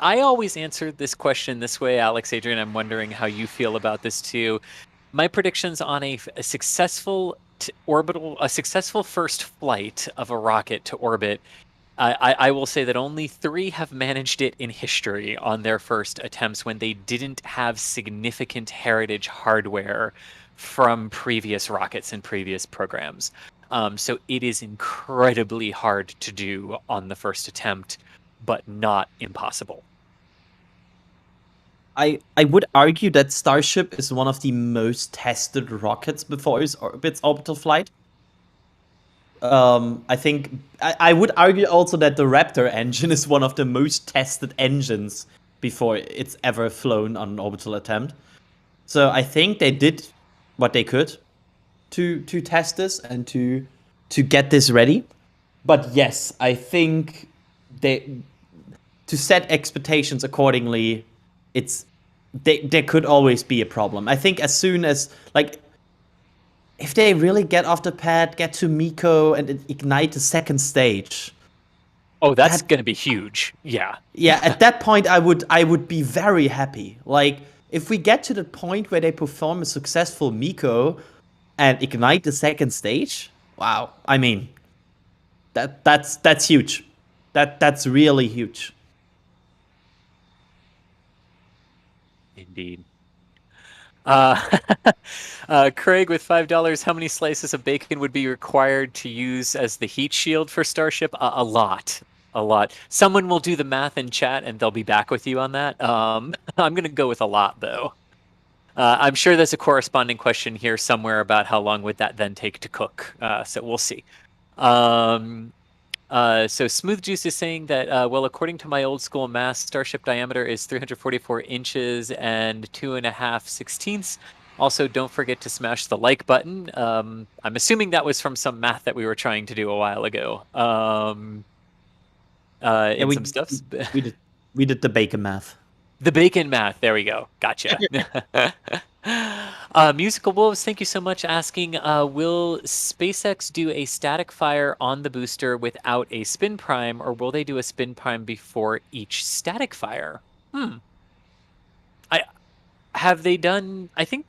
always answer this question this way, Alex, Adrian. I'm wondering how you feel about this too. My predictions on a successful successful first flight of a rocket to orbit I will say that only 3 have managed it in history on their first attempts when they didn't have significant heritage hardware from previous rockets and previous programs. So it is incredibly hard to do on the first attempt, but not impossible. I would argue that Starship is one of the most tested rockets before its orbital flight. I think I would argue also that the Raptor engine is one of the most tested engines before it's ever flown on an orbital attempt. So I think they did what they could to test this and to get this ready. But yes, I think they to set expectations accordingly. There could always be a problem. I think as soon as if they really get off the pad, get to Miko, and ignite the second stage. Oh, that's going to be huge. Yeah. Yeah, at that point I would be very happy. Like if we get to the point where they perform a successful Miko and ignite the second stage, wow. I mean, that's huge. That's really huge. Indeed. Craig with $5. How many slices of bacon would be required to use as the heat shield for Starship? A lot. A lot. Someone will do the math in chat and they'll be back with you on that. I'm going to go with a lot, though. I'm sure there's a corresponding question here somewhere about how long would that then take to cook. So we'll see. So Smooth Juice is saying that, well, according to my old school math, Starship diameter is 344 inches and 2.5/16. Also, don't forget to smash the like button. I'm assuming that was from some math that we were trying to do a while ago. Some stuff. We did the bacon math. The bacon math. There we go. Gotcha. Musical Wolves, thank you so much. Asking, will SpaceX do a static fire on the booster without a spin prime, or will they do a spin prime before each static fire? Have they done? I think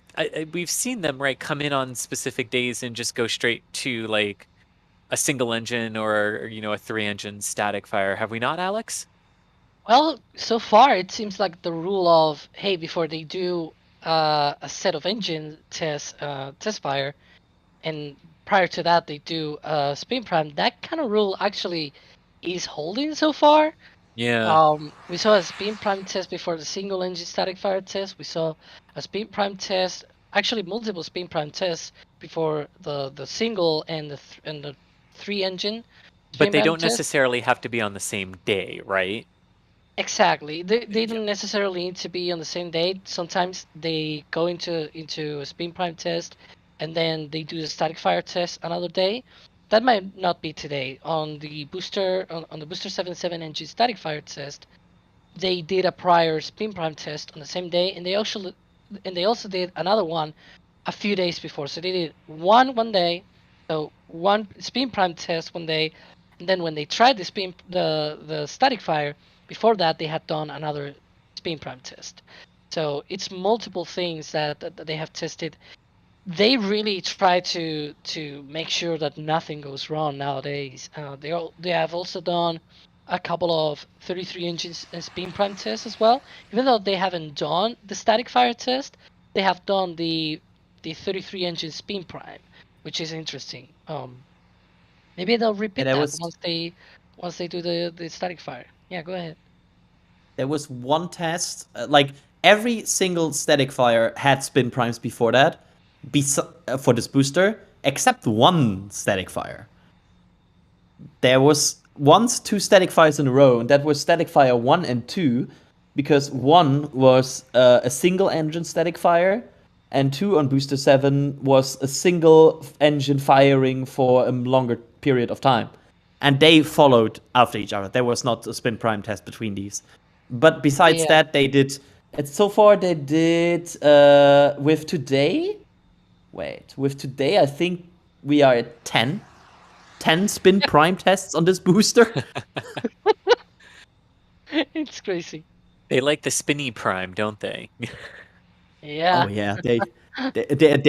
we've seen them come in on specific days and just go straight to like a single engine or a 3-engine static fire. Have we not, Alex? Well, so far it seems like the rule of, hey, before they do a set of engine test fire, and prior to that they do spin prime. That kind of rule actually is holding so far. Yeah. We saw a spin prime test before the single engine static fire test. We saw a spin prime test, actually multiple spin prime tests before the single and the 3-engine. But they don't necessarily have to be on the same day, right? Exactly. They don't necessarily need to be on the same day. Sometimes they go into a spin prime test and then they do the static fire test another day. That might not be today. On the booster 77 engine static fire test, they did a prior spin prime test on the same day, and they also did another one a few days before. So they did one day, so one spin prime test one day, and then when they tried the static fire, before that they had done another spin prime test. So it's multiple things that they have tested. They really try to make sure that nothing goes wrong nowadays. They have also done a couple of 33 engines and spin prime tests as well. Even though they haven't done the static fire test, they have done the 33 engine spin prime, which is interesting. Maybe they'll repeat that once they do the static fire. Yeah, go ahead. There was one test, every single static fire had spin primes before that, for this booster, except one static fire. There was once 2 static fires in a row, and that was static fire 1 and 2, because 1 was a single engine static fire, and 2 on booster 7 was a single engine firing for a longer period of time. And they followed after each other. There was not a spin prime test between these. But besides that, they did. So far, they did with today. With today, I think we are at 10 spin prime tests on this booster. It's crazy. They like the spinny prime, don't they? Yeah. Oh yeah, they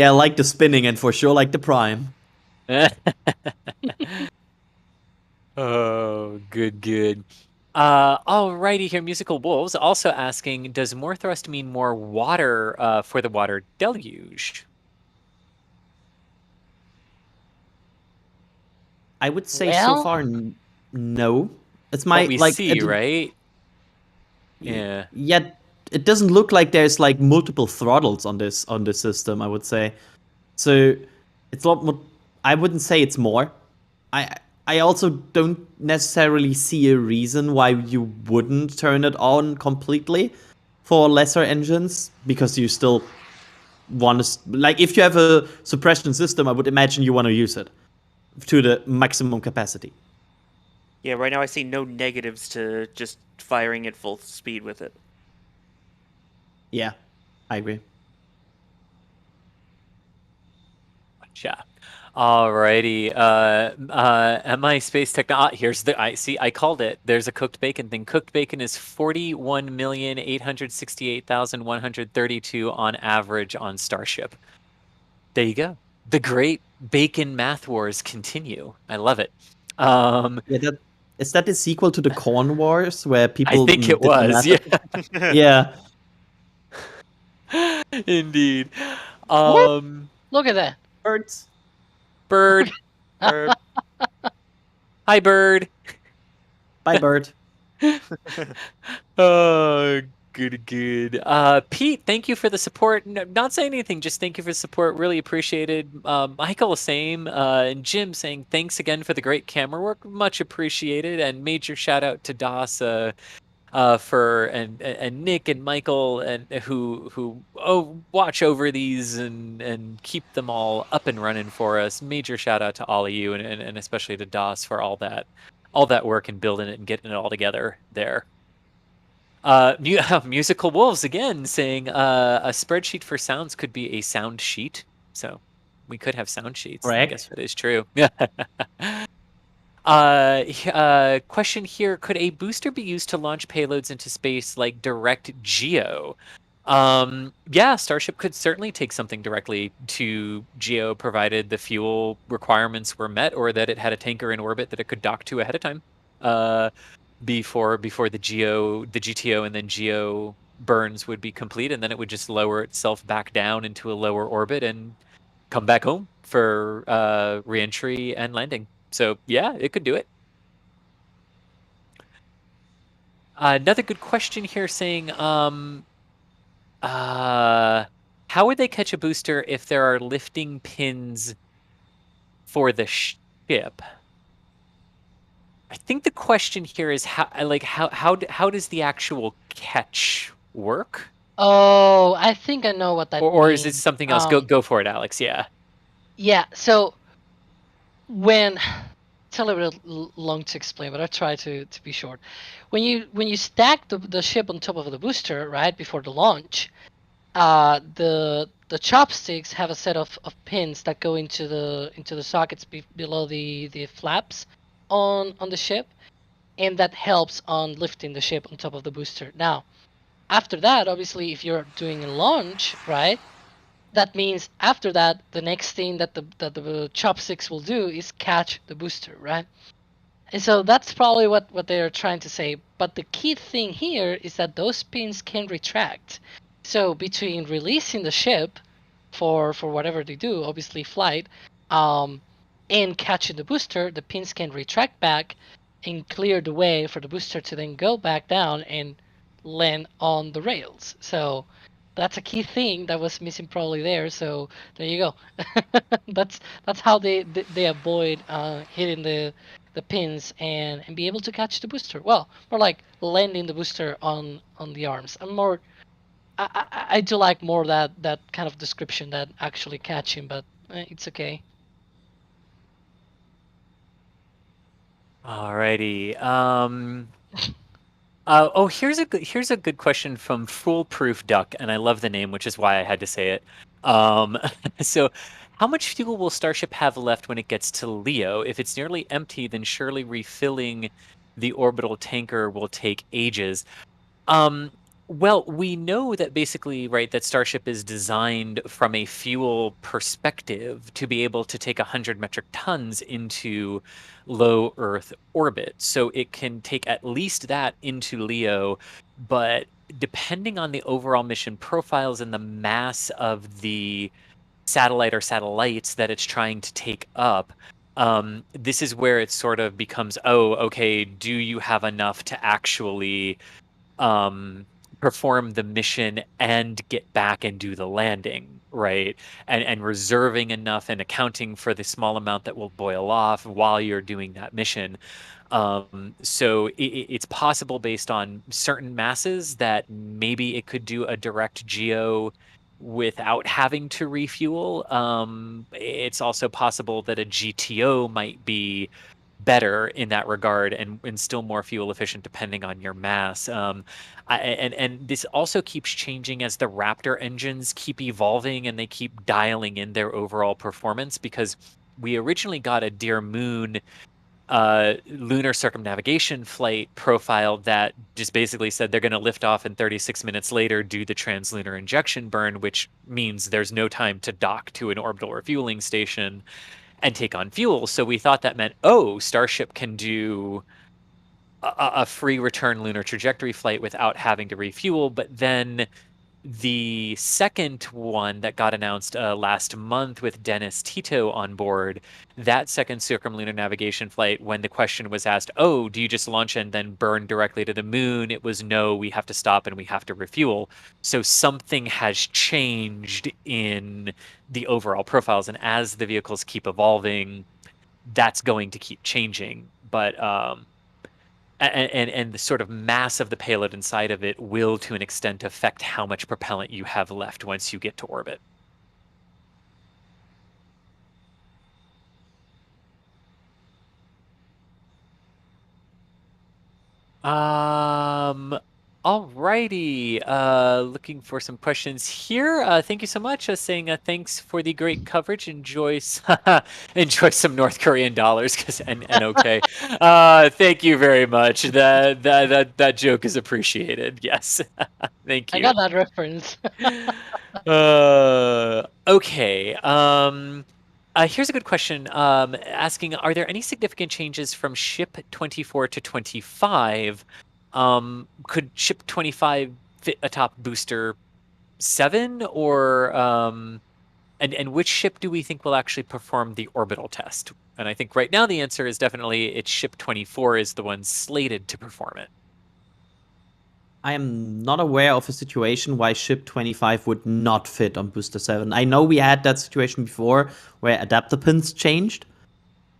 like the spinning and for sure like the prime. Oh, good. Alrighty here, Musical Wolves also asking, does more thrust mean more water for the water deluge? I would say so Well, far no. It's What my we like see, right? Yeah. yet it doesn't look like there's like multiple throttles on this system, I would say. So it's a lot more. I wouldn't say it's more. I I also don't necessarily see a reason why you wouldn't turn it on completely for lesser engines, because you still want to, like, if you have a suppression system, I would imagine you want to use it to the maximum capacity. Yeah, right now I see no negatives to just firing at full speed with it. Yeah, I agree. Gotcha. Alrighty. MI Space Technology. Here's I called it. There's a cooked bacon thing. Cooked bacon is 41,868,132 on average on Starship. There you go. The great bacon math wars continue. I love it. Yeah, is that the sequel to the Corn Wars where I people think it did the was. math? Yeah. Yeah. Indeed. look at that. Birds. Bird. Bird. Hi, bird. Bye, bird. Oh, good. Pete, thank you for the support. Not saying anything, just thank you for the support. Really appreciated. Michael, same. And Jim saying thanks again for the great camera work. Much appreciated. And major shout out to Das, for and Nick and Michael and who watch over these and keep them all up and running for us. Major shout out to all of you and especially to Das for all that work and building it and getting it all together there. Musical Wolves again saying a spreadsheet for sounds could be a sound sheet. So we could have sound sheets. Correct. I guess that is true. Question here: could a booster be used to launch payloads into space like direct geo? Yeah, Starship could certainly take something directly to geo, provided the fuel requirements were met, or that it had a tanker in orbit that it could dock to ahead of time. Before the GTO and then geo burns would be complete, and then it would just lower itself back down into a lower orbit and come back home for reentry and landing. So yeah, it could do it. Another good question here saying, how would they catch a booster if there are lifting pins for the ship? I think the question here is how does the actual catch work? Oh, I think I know what that means. Or is it something else? Go for it, Alex. Yeah. Yeah. So when it's a little bit long to explain, but I'll try to be short. When you stack the ship on top of the booster, right before the launch, the chopsticks have a set of pins that go into the sockets below the flaps on the ship, and that helps on lifting the ship on top of the booster. Now, after that, obviously, if you're doing a launch, right, that means after that, the next thing that the chopsticks will do is catch the booster, right? And so that's probably what they're trying to say. But the key thing here is that those pins can retract. So between releasing the ship for whatever they do, obviously flight, and catching the booster, the pins can retract back and clear the way for the booster to then go back down and land on the rails. So that's a key thing that was missing probably there. So there you go. that's how they avoid hitting the pins and be able to catch the booster. Well, more like landing the booster on the arms. I do like more that kind of description than actually catching, but it's okay. Alrighty. Here's a good question from Foolproof Duck, and I love the name, which is why I had to say it. So, how much fuel will Starship have left when it gets to Leo? If it's nearly empty, then surely refilling the orbital tanker will take ages. Well, we know that basically, right, that Starship is designed from a fuel perspective to be able to take 100 metric tons into low Earth orbit. So it can take at least that into LEO, but depending on the overall mission profiles and the mass of the satellite or satellites that it's trying to take up, this is where it sort of becomes, oh, okay, do you have enough to actually um perform the mission and get back and do the landing, right? And reserving enough and accounting for the small amount that will boil off while you're doing that mission. So it's possible based on certain masses that maybe it could do a direct geo without having to refuel. It's also possible that a GTO might be better in that regard and still more fuel efficient depending on your mass. And this also keeps changing as the Raptor engines keep evolving and they keep dialing in their overall performance, because we originally got a Dear Moon lunar circumnavigation flight profile that just basically said they're going to lift off and 36 minutes later do the translunar injection burn, which means there's no time to dock to an orbital refueling station and take on fuel. So we thought that meant, oh, Starship can do a free return lunar trajectory flight without having to refuel. But then the second one that got announced last month with Dennis Tito on board, that second circumlunar navigation flight, when the question was asked, oh, do you just launch and then burn directly to the moon? It was, no, we have to stop and we have to refuel. So something has changed in the overall profiles. And as the vehicles keep evolving, that's going to keep changing. But and the sort of mass of the payload inside of it will, to an extent, affect how much propellant you have left once you get to orbit. Alrighty. Looking for some questions here. Thank you so much. Saying thanks for the great coverage. Enjoy enjoy some North Korean dollars, and okay. Thank you very much. That joke is appreciated. Yes. Thank you. I got that reference. Okay. Here's a good question. Asking, are there any significant changes from ship 24 to 25? Could ship 25 fit atop booster 7, or and which ship do we think will actually perform the orbital test? And I think right now the answer is definitely it's ship 24 is the one slated to perform it. I am not aware of a situation why ship 25 would not fit on booster 7. I know we had that situation before where adapter pins changed.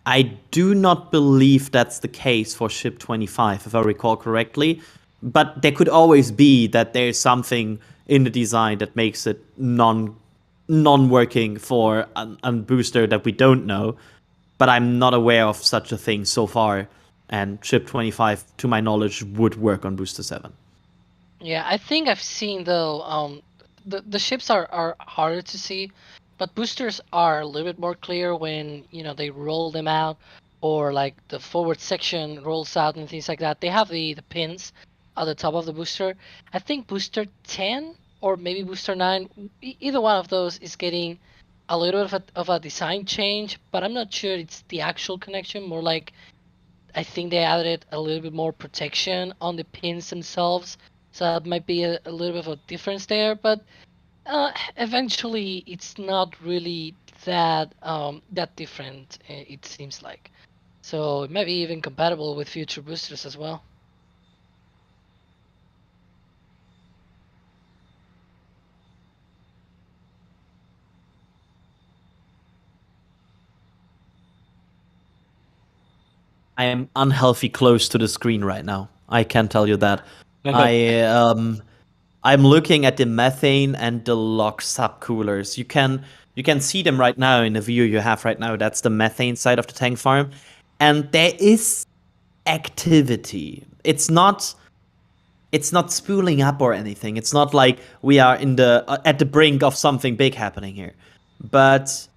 I do not believe that's the case for ship 25, if I recall correctly. But there could always be that there's something in the design that makes it non-working for a booster that we don't know. But I'm not aware of such a thing so far. And ship 25, to my knowledge, would work on booster 7. Yeah, I think I've seen though. The ships are harder to see, but boosters are a little bit more clear when they roll them out, or like the forward section rolls out and things like that. They have the pins at the top of the booster. I think booster 10 or maybe booster 9, either one of those is getting a little bit of a design change, but I'm not sure it's the actual connection. More like I think they added a little bit more protection on the pins themselves. So that might be a little bit of a difference there, but eventually it's not really that different. It seems like, so it might be even compatible with future boosters as well. I am unhealthy close to the screen right now. I can tell you that. I'm looking at the methane and the LOX subcoolers. You can see them right now in the view you have right now. That's the methane side of the tank farm, and there is activity. It's not spooling up or anything. It's not like we are at the brink of something big happening here. But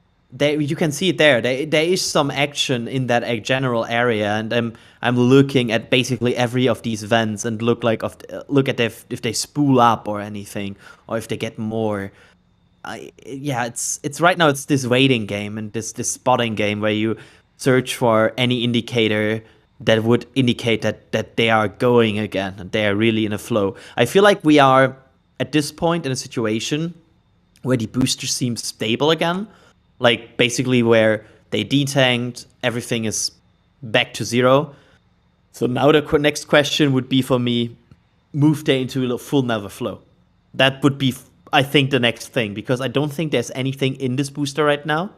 you can see it there. There is some action in that general area, and I'm looking at basically every of these vents and look at if they spool up or anything, or if they get more. Yeah, it's right now it's this waiting game and this spotting game where you search for any indicator that would indicate that they are going again and they are really in a flow. I feel like we are at this point in a situation where the booster seems stable again, like basically where they detanked, everything is back to zero. So now the next question would be for me, move they into a full never flow. That would be, I think, the next thing, because I don't think there's anything in this booster right now.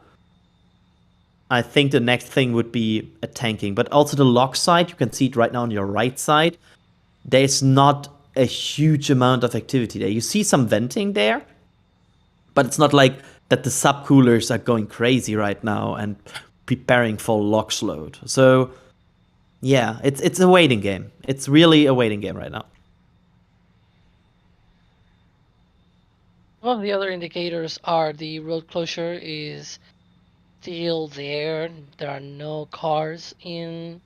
I think the next thing would be a tanking. But also the lock side, you can see it right now on your right side. There's not a huge amount of activity there. You see some venting there, but it's not like that the subcoolers are going crazy right now and preparing for LOX load. So yeah, it's a waiting game. It's really a waiting game right now. Well, the other indicators are the road closure is still there. There are no cars in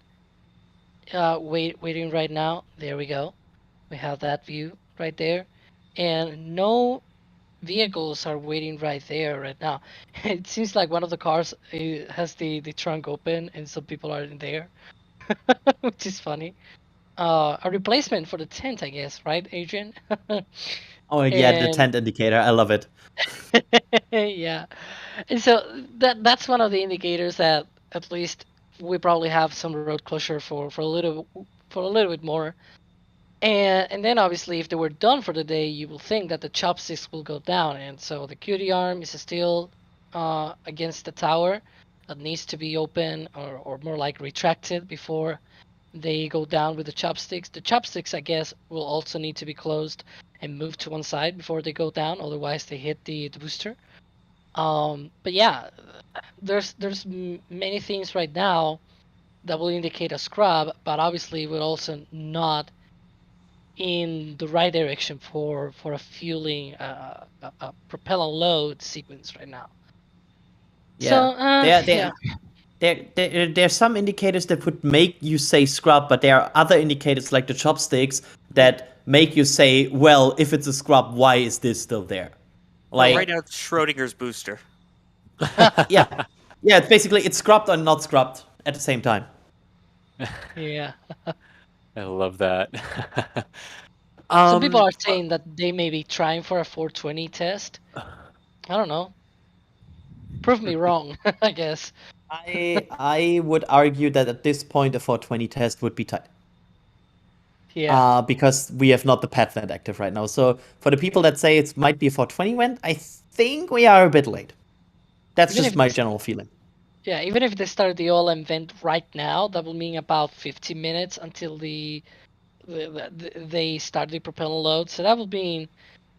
waiting right now. There we go. We have that view right there, and no vehicles are waiting right there right now. It seems like one of the cars has the trunk open and some people are in there, which is funny. A replacement for the tent, I guess, right, Adrian? Oh yeah, the tent indicator. I love it. Yeah, and so that's one of the indicators that at least we probably have some road closure for a little bit more. And then obviously if they were done for the day, you will think that the chopsticks will go down, and so the cutie arm is still against the tower that needs to be open or more like retracted before they go down with the chopsticks. The chopsticks, I guess, will also need to be closed and moved to one side before they go down, otherwise they hit the booster. But yeah, there's many things right now that will indicate a scrub, but obviously we're also not in the right direction for a fueling a propellant load sequence right now. Yeah. So yeah. There's some indicators that would make you say scrub, but there are other indicators like the chopsticks that make you say, well, if it's a scrub, why is this still there? Like right now, it's Schrodinger's booster. Yeah, it's basically it's scrubbed or not scrubbed at the same time. Yeah. I love that. Some people are saying that they may be trying for a 420 test. I don't know. Prove me wrong, I guess. I would argue that at this point a 420 test would be tight. Yeah. Because we have not the pad vent active right now. So for the people that say it might be a 420 vent, I think we are a bit late. That's just my general feeling. Yeah, even if they start the OLM vent right now, that will mean about 50 minutes until they start the propellant load. So that will mean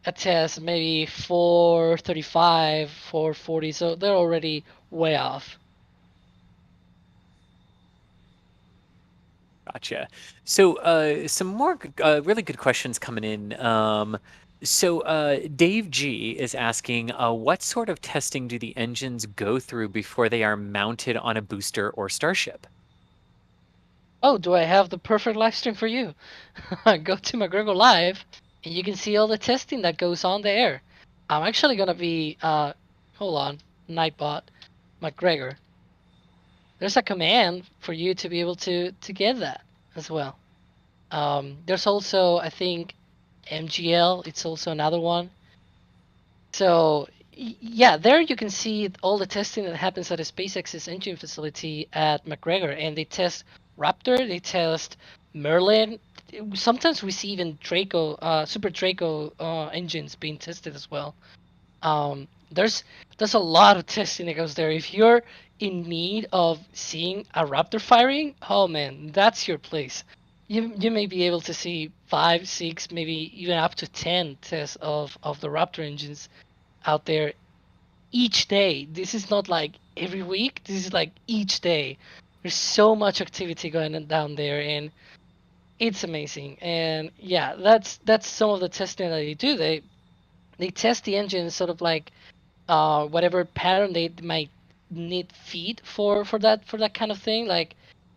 a test maybe 435, 440. So they're already way off. Gotcha. So some more really good questions coming in. So Dave G is asking, what sort of testing do the engines go through before they are mounted on a booster or starship? Oh, do I have the perfect live stream for you? Go to McGregor Live, and you can see all the testing that goes on there. I'm actually gonna be hold on, Nightbot, McGregor. There's a command for you to be able to get that as well. There's also, I think, MGL. It's also another one. So yeah, there you can see all the testing that happens at a SpaceX's engine facility at McGregor, and they test Raptor, they test Merlin. Sometimes we see even Draco, Super Draco engines being tested as well. There's a lot of testing that goes there. If you're in need of seeing a Raptor firing, oh man, that's your place. You may be able to see 5, 6, maybe even up to 10 tests of the Raptor engines out there each day. This is not like every week. This is like each day. There's so much activity going on down there, and it's amazing. And yeah, that's some of the testing that they do. They test the engine sort of like whatever pattern they might need feed for that kind of thing. Like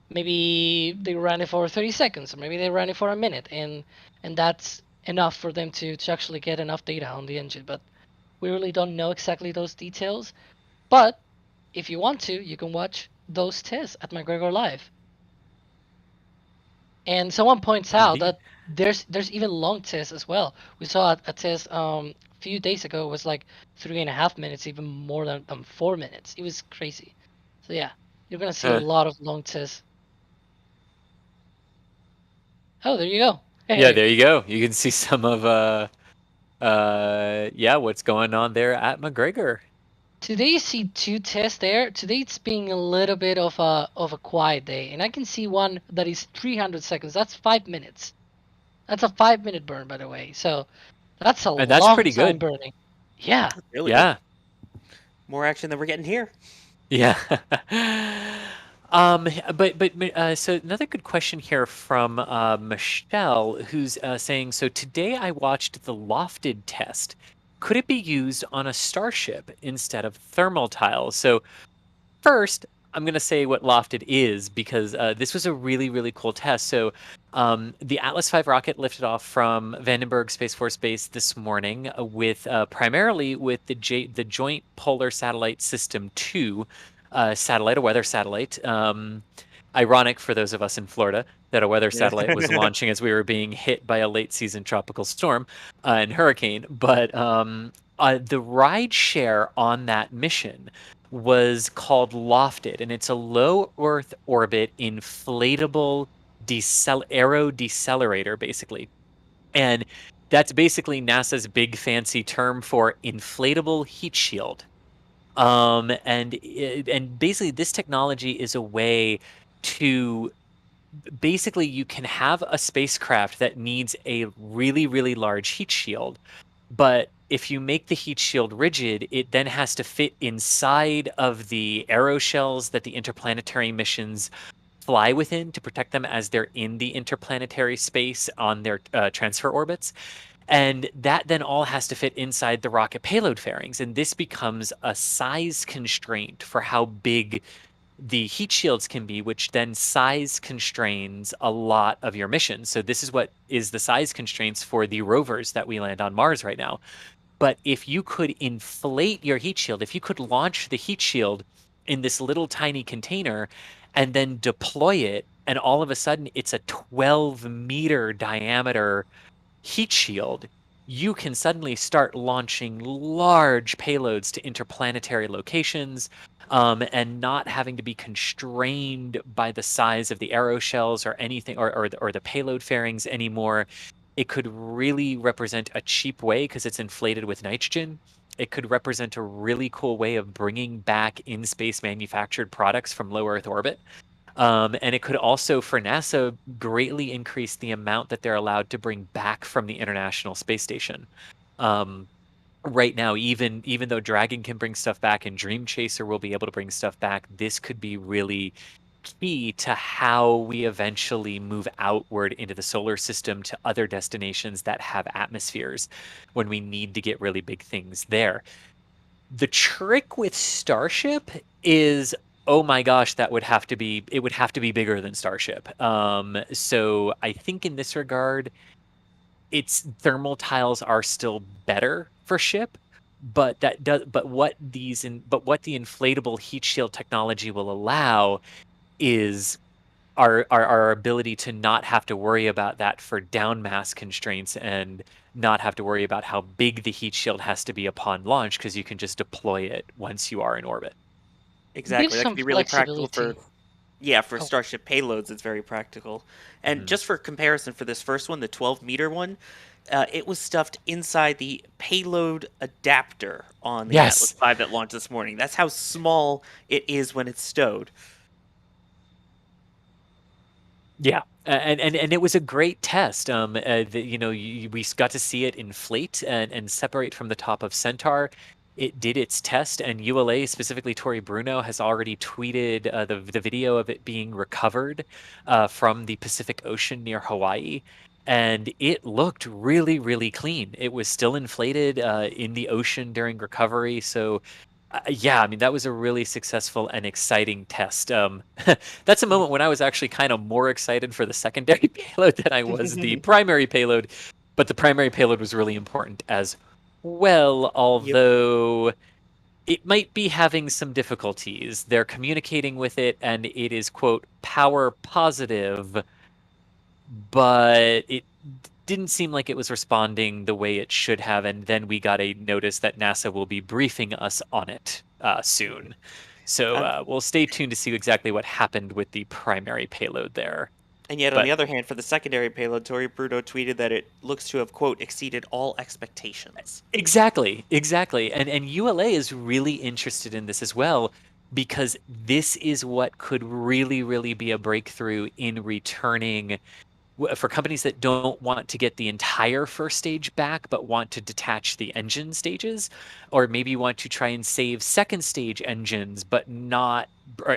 maybe they ran it for 30 seconds, or maybe they ran it for a minute, and that's enough for them to actually get enough data on the engine. But we really don't know exactly those details. But if you want to, you can watch those tests at McGregor Live. And someone points out Indeed. that there's even long tests as well. We saw a test a few days ago, was like 3.5 minutes, even more than 4 minutes. It was crazy. So yeah, you're gonna see a lot of long tests. Oh, there you go. Hey. Yeah, there you go. You can see some of yeah, what's going on there at McGregor. Today you see two tests there. Today it's being a little bit of a quiet day, and I can see one that is 300 seconds. That's 5 minutes. That's a 5 minute burn, by the way. So that's a And that's long pretty time good. burning. Yeah. Really Yeah. good. More action than we're getting here. Yeah. So another good question here from Michelle, who's saying, so today I watched the lofted test. Could it be used on a starship instead of thermal tiles? So first, I'm going to say what lofted is, because this was a really, really cool test. So the Atlas V rocket lifted off from Vandenberg Space Force Base this morning with primarily with the Joint Polar Satellite System 2 satellite, a weather satellite. Ironic for those of us in Florida that a weather satellite was launching as we were being hit by a late season tropical storm and hurricane. But the ride share on that mission was called Lofted, and it's a low Earth orbit inflatable aero decelerator, basically. And that's basically NASA's big fancy term for inflatable heat shield. And basically this technology is a way to basically you can have a spacecraft that needs a really, really large heat shield, but if you make the heat shield rigid, it then has to fit inside of the aeroshells that the interplanetary missions fly within to protect them as they're in the interplanetary space on their transfer orbits. And that then all has to fit inside the rocket payload fairings. And this becomes a size constraint for how big the heat shields can be, which then size constrains a lot of your missions. So this is what is the size constraints for the rovers that we land on Mars right now. But if you could inflate your heat shield, if you could launch the heat shield in this little tiny container and then deploy it, and all of a sudden it's a 12-meter diameter heat shield, you can suddenly start launching large payloads to interplanetary locations, and not having to be constrained by the size of the aeroshells or anything, or the payload fairings anymore. It could really represent a cheap way, because it's inflated with nitrogen. It could represent a really cool way of bringing back in-space manufactured products from low Earth orbit. And it could also, for NASA, greatly increase the amount that they're allowed to bring back from the International Space Station. Right now, even though Dragon can bring stuff back and Dream Chaser will be able to bring stuff back, this could be really key to how we eventually move outward into the solar system to other destinations that have atmospheres when we need to get really big things there. The trick with Starship is, oh my gosh, it would have to be bigger than Starship. So I think in this regard, its thermal tiles are still better for ship, but what the inflatable heat shield technology will allow is our ability to not have to worry about that for down mass constraints, and not have to worry about how big the heat shield has to be upon launch, because you can just deploy it once you are in orbit. Exactly. That Some could be really practical flexibility. for Starship payloads. It's very practical. And just for comparison, for this first one, the 12-meter one, it was stuffed inside the payload adapter on the Atlas Yes. V that launched this morning. That's how small it is when it's stowed. Yeah, and it was a great test. We got to see it inflate and separate from the top of Centaur. It did its test, and ULA, specifically Tori Bruno, has already tweeted the video of it being recovered from the Pacific Ocean near Hawaii, and it looked really, really clean. It was still inflated in the ocean during recovery, so Yeah, I mean, that was a really successful and exciting test. That's a moment when I was actually kind of more excited for the secondary payload than I was the primary payload, but the primary payload was really important as well, although it might be having some difficulties. They're communicating with it, and it is, quote, power positive, but it didn't seem like it was responding the way it should have. And then we got a notice that NASA will be briefing us on it soon. So we'll stay tuned to see exactly what happened with the primary payload there. And yet, on the other hand, for the secondary payload, Tori Bruno tweeted that it looks to have, quote, exceeded all expectations. Exactly. And ULA is really interested in this as well, because this is what could really be a breakthrough in returning for companies that don't want to get the entire first stage back, but want to detach the engine stages, or maybe want to try and save second stage engines, but not,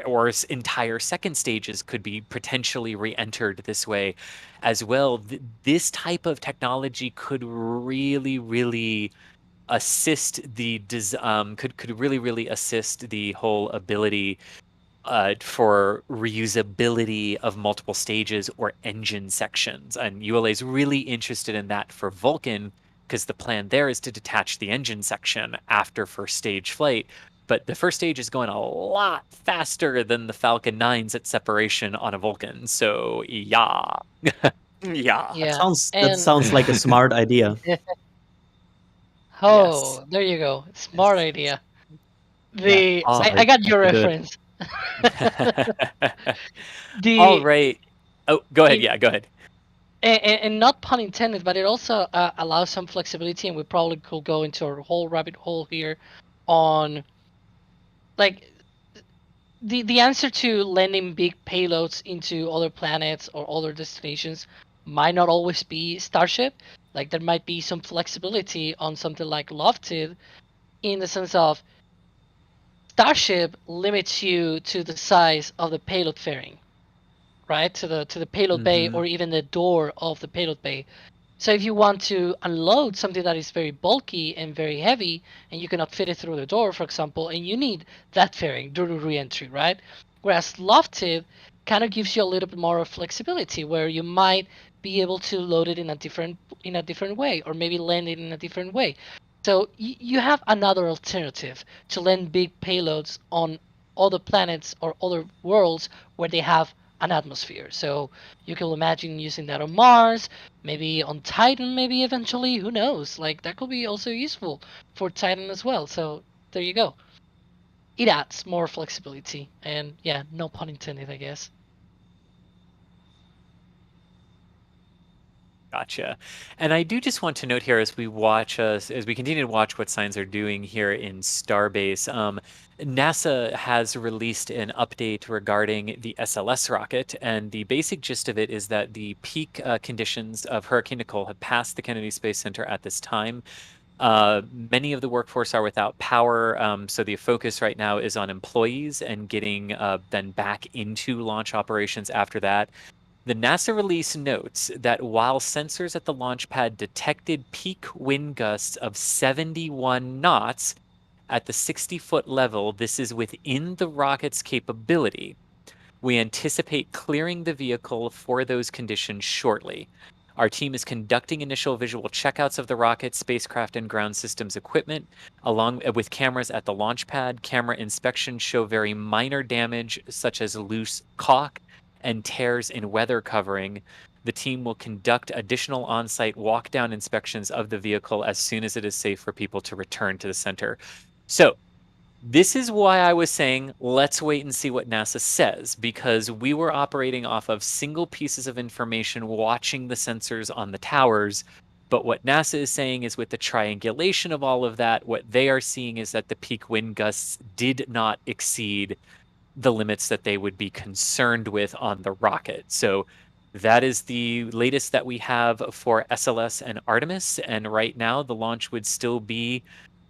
or entire second stages could be potentially re-entered this way as well. This type of technology could really assist the could really assist the whole ability for reusability of multiple stages or engine sections. And ULA is really interested in that for Vulcan, because the plan there is to detach the engine section after first stage flight. But the first stage is going a lot faster than the Falcon 9's at separation on a Vulcan. So yeah. Yeah. That sounds like a smart idea. Oh, there you go. Smart idea. I got your reference. All right. Oh, go ahead. Yeah, go ahead. And not pun intended, but it also allows some flexibility, and we probably could go into a whole rabbit hole here on like the answer to landing big payloads into other planets or other destinations might not always be Starship. Like there might be some flexibility on something like Lofted, in the sense of Starship limits you to the size of the payload fairing, right? To the payload bay, or even the door of the payload bay. So if you want to unload something that is very bulky and very heavy, and you cannot fit it through the door, for example, and you need that fairing during re-entry, right? Whereas Lofted kind of gives you a little bit more of flexibility, where you might be able to load it in a different way, or maybe land it in a different way. So you have another alternative to land big payloads on other planets or other worlds where they have an atmosphere. So you can imagine using that on Mars, maybe on Titan, maybe eventually, who knows? Like that could be also useful for Titan as well. So there you go. It adds more flexibility, and yeah, no pun intended, I guess. Gotcha. And I do just want to note here, as we continue to watch what signs are doing here in Starbase, NASA has released an update regarding the SLS rocket, and the basic gist of it is that the peak conditions of Hurricane Nicole have passed the Kennedy Space Center at this time. Many of the workforce are without power, so the focus right now is on employees and getting then back into launch operations after that. The NASA release notes that while sensors at the launch pad detected peak wind gusts of 71 knots at the 60-foot level, this is within the rocket's capability. We anticipate clearing the vehicle for those conditions shortly. Our team is conducting initial visual checkouts of the rocket, spacecraft, and ground systems equipment, along with cameras at the launch pad. Camera inspections show very minor damage, such as loose caulk and tears in weather covering. The team will conduct additional on-site walk-down inspections of the vehicle as soon as it is safe for people to return to the center. So this is why I was saying, let's wait and see what NASA says, because we were operating off of single pieces of information, watching the sensors on the towers. But what NASA is saying is, with the triangulation of all of that, what they are seeing is that the peak wind gusts did not exceed the limits that they would be concerned with on the rocket. So that is the latest that we have for SLS and Artemis. And right now, the launch would still be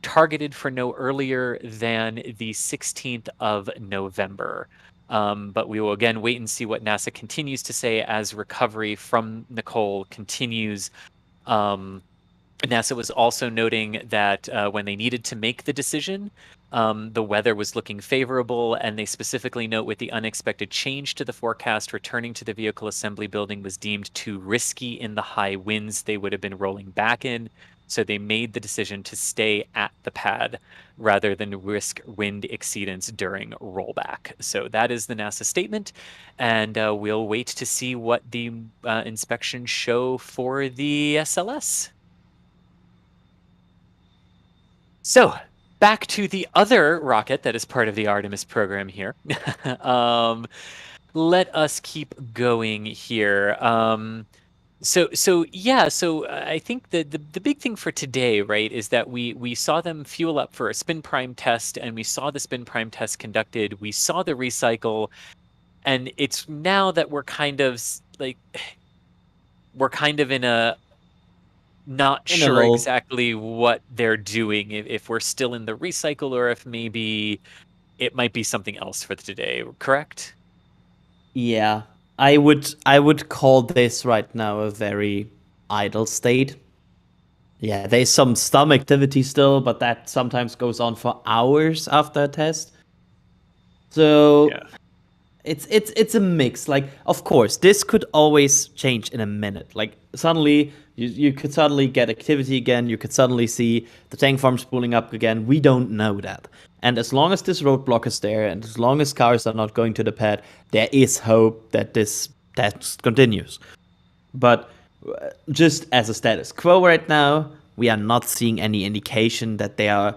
targeted for no earlier than the 16th of November. But we will again wait and see what NASA continues to say as recovery from Nicole continues. NASA was also noting that when they needed to make the decision, the weather was looking favorable, and they specifically note with the unexpected change to the forecast, returning to the vehicle assembly building was deemed too risky in the high winds they would have been rolling back in. So they made the decision to stay at the pad rather than risk wind exceedance during rollback. So that is the NASA statement, and we'll wait to see what the inspections show for the SLS. So back to the other rocket that is part of the Artemis program here. Let us keep going here. So I think the big thing for today, right, is that we saw them fuel up for a spin prime test, and we saw the spin prime test conducted. We saw the recycle, and it's now that we're kind of in a not In a sure lull. exactly what they're doing, if we're still in the recycle or if maybe it might be something else for today, correct? Yeah, I would call this right now a very idle state. Yeah, there's some activity still, but that sometimes goes on for hours after a test. So Yeah. it's a mix. Like, of course, this could always change in a minute. Like, suddenly you could suddenly get activity again. You could suddenly see the tank farm spooling up again. We don't know that. And as long as this roadblock is there, and as long as cars are not going to the pad, there is hope that this test continues. But just as a status quo right now, we are not seeing any indication that they are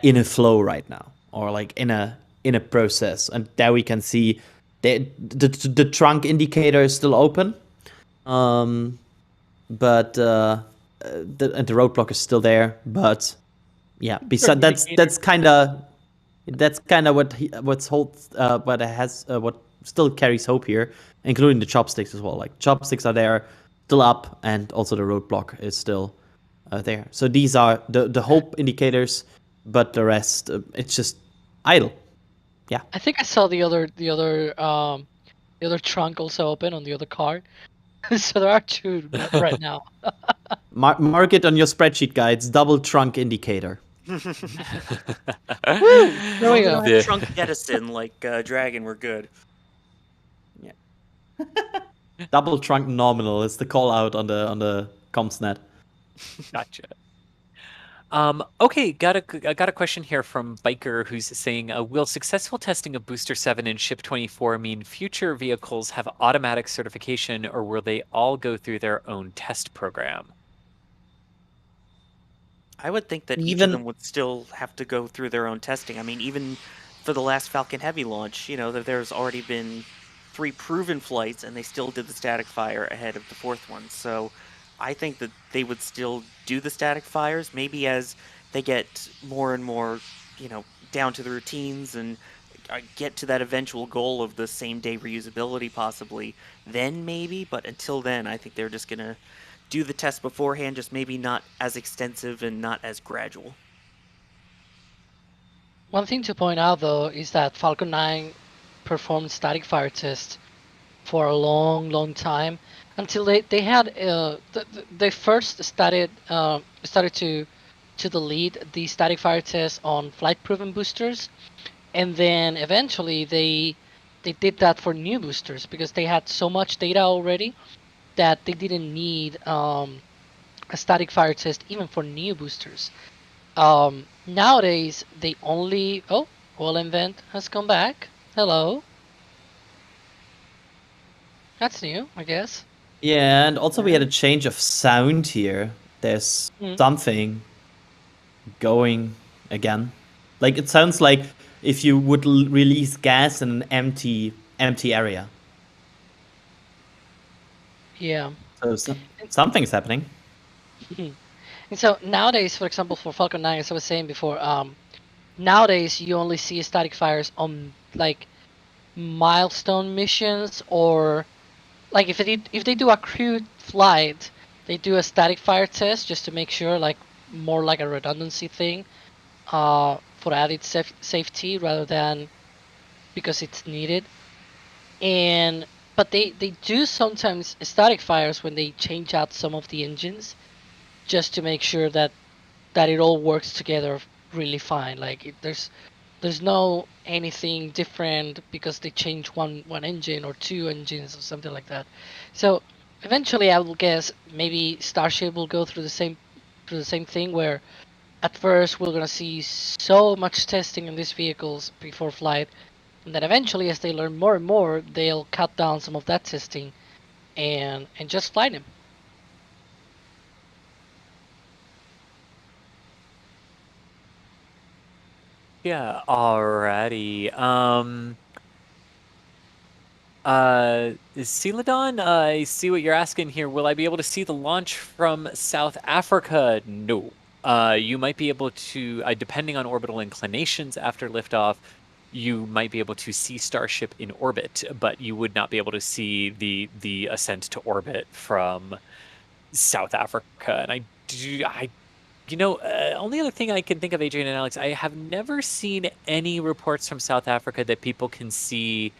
in a flow right now, or like in a process. And there we can see the trunk indicator is still open, but the roadblock is still there. But yeah, besides that's kind of what still carries hope here, including the chopsticks as well. Like, chopsticks are there, still up, and also the roadblock is still there. So these are the hope indicators, but the rest it's just idle. Yeah. I think I saw the other trunk also open on the other car. So there are two right now. Mark it on your spreadsheet, guys. Double trunk indicator. There we go. The trunk jettison like Dragon, we're good. Yeah. Double trunk nominal is the call out on the ComsNet. Gotcha. Okay, I got a question here from Biker, who's saying, will successful testing of Booster 7 and Ship 24 mean future vehicles have automatic certification, or will they all go through their own test program? I would think that each of them would still have to go through their own testing. I mean, even for the last Falcon Heavy launch, there's already been 3 proven flights, and they still did the static fire ahead of the 4th one. So I think that they would still do the static fires, maybe as they get more and more, down to the routines and get to that eventual goal of the same-day reusability possibly, then maybe. But until then, I think they're just going to do the test beforehand, just maybe not as extensive and not as gradual. One thing to point out, though, is that Falcon 9 performed static fire tests for a long time until they had they first started to delete the static fire test on flight proven boosters, and then eventually they did that for new boosters because they had so much data already that they didn't need a static fire test even for new boosters. Nowadays they only oil invent has come back. Hello. That's new, I guess. Yeah, and also we had a change of sound here. There's something going again. Like, it sounds like if you would release gas in an empty area. Yeah. So something's happening. And so nowadays, for example, for Falcon 9, as I was saying before, nowadays you only see static fires on like milestone missions, or like if they do a crewed flight, they do a static fire test just to make sure, like more like a redundancy thing, for added safety rather than because it's needed. But they do sometimes static fires when they change out some of the engines, just to make sure that it all works together really fine. Like there's no anything different because they change one engine or two engines or something like that. So eventually, I will guess maybe Starship will go through the same thing where at first we're gonna see so much testing in these vehicles before flight, and then eventually, as they learn more and more, they'll cut down some of that testing and just fly them. Yeah, alrighty. Celadon, I see what you're asking here. Will I be able to see the launch from South Africa? No. You might be able to, depending on orbital inclinations after liftoff, you might be able to see Starship in orbit, but you would not be able to see the ascent to orbit from South Africa. And only other thing I can think of, Adrian and Alex, I have never seen any reports from South Africa that people can see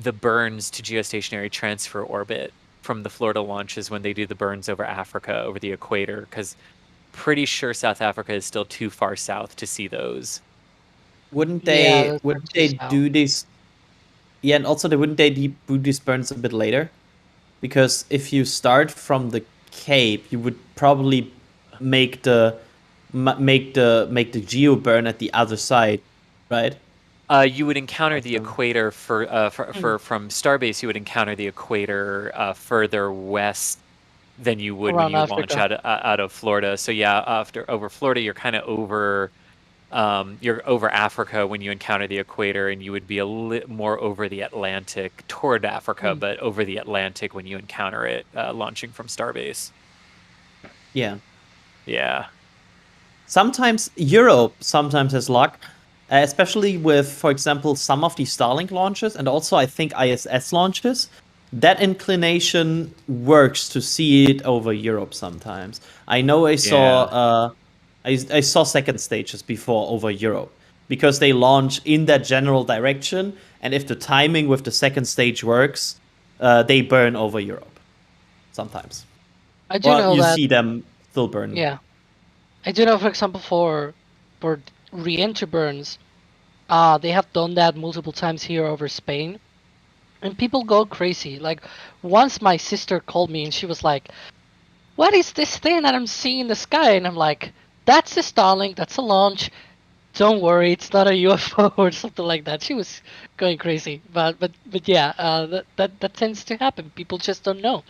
the burns to geostationary transfer orbit from the Florida launches when they do the burns over Africa, over the equator, because pretty sure South Africa is still too far south to see those. Wouldn't Yeah, they? those are Wouldn't too they south. do this? Yeah, and also wouldn't they do these burns a bit later? Because if you start from the Cape, you would probably make the make the geo burn at the other side, right? You would encounter the Awesome. equator from Starbase. You would encounter the equator further west than you would when Around you launch Africa. out of Florida. So yeah, over Florida, you're kind of over. You're over Africa when you encounter the equator, and you would be a more over the Atlantic toward Africa, but over the Atlantic when you encounter it launching from Starbase. Yeah. Yeah. Sometimes Europe sometimes has luck, especially with, for example, some of the Starlink launches and also I think ISS launches. That inclination works to see it over Europe sometimes. I know I saw I saw second stages before over Europe because they launch in that general direction, and if the timing with the second stage works, they burn over Europe sometimes. I do Or know you that. see them still burn. Yeah, I do know. For example, for re-entry burns, they have done that multiple times here over Spain, and people go crazy. Like once my sister called me and she was like, "What is this thing that I'm seeing in the sky?" And I'm like, "That's a Starlink. That's a launch. Don't worry, it's not a UFO or something like that." She was going crazy, but yeah, that tends to happen. People just don't know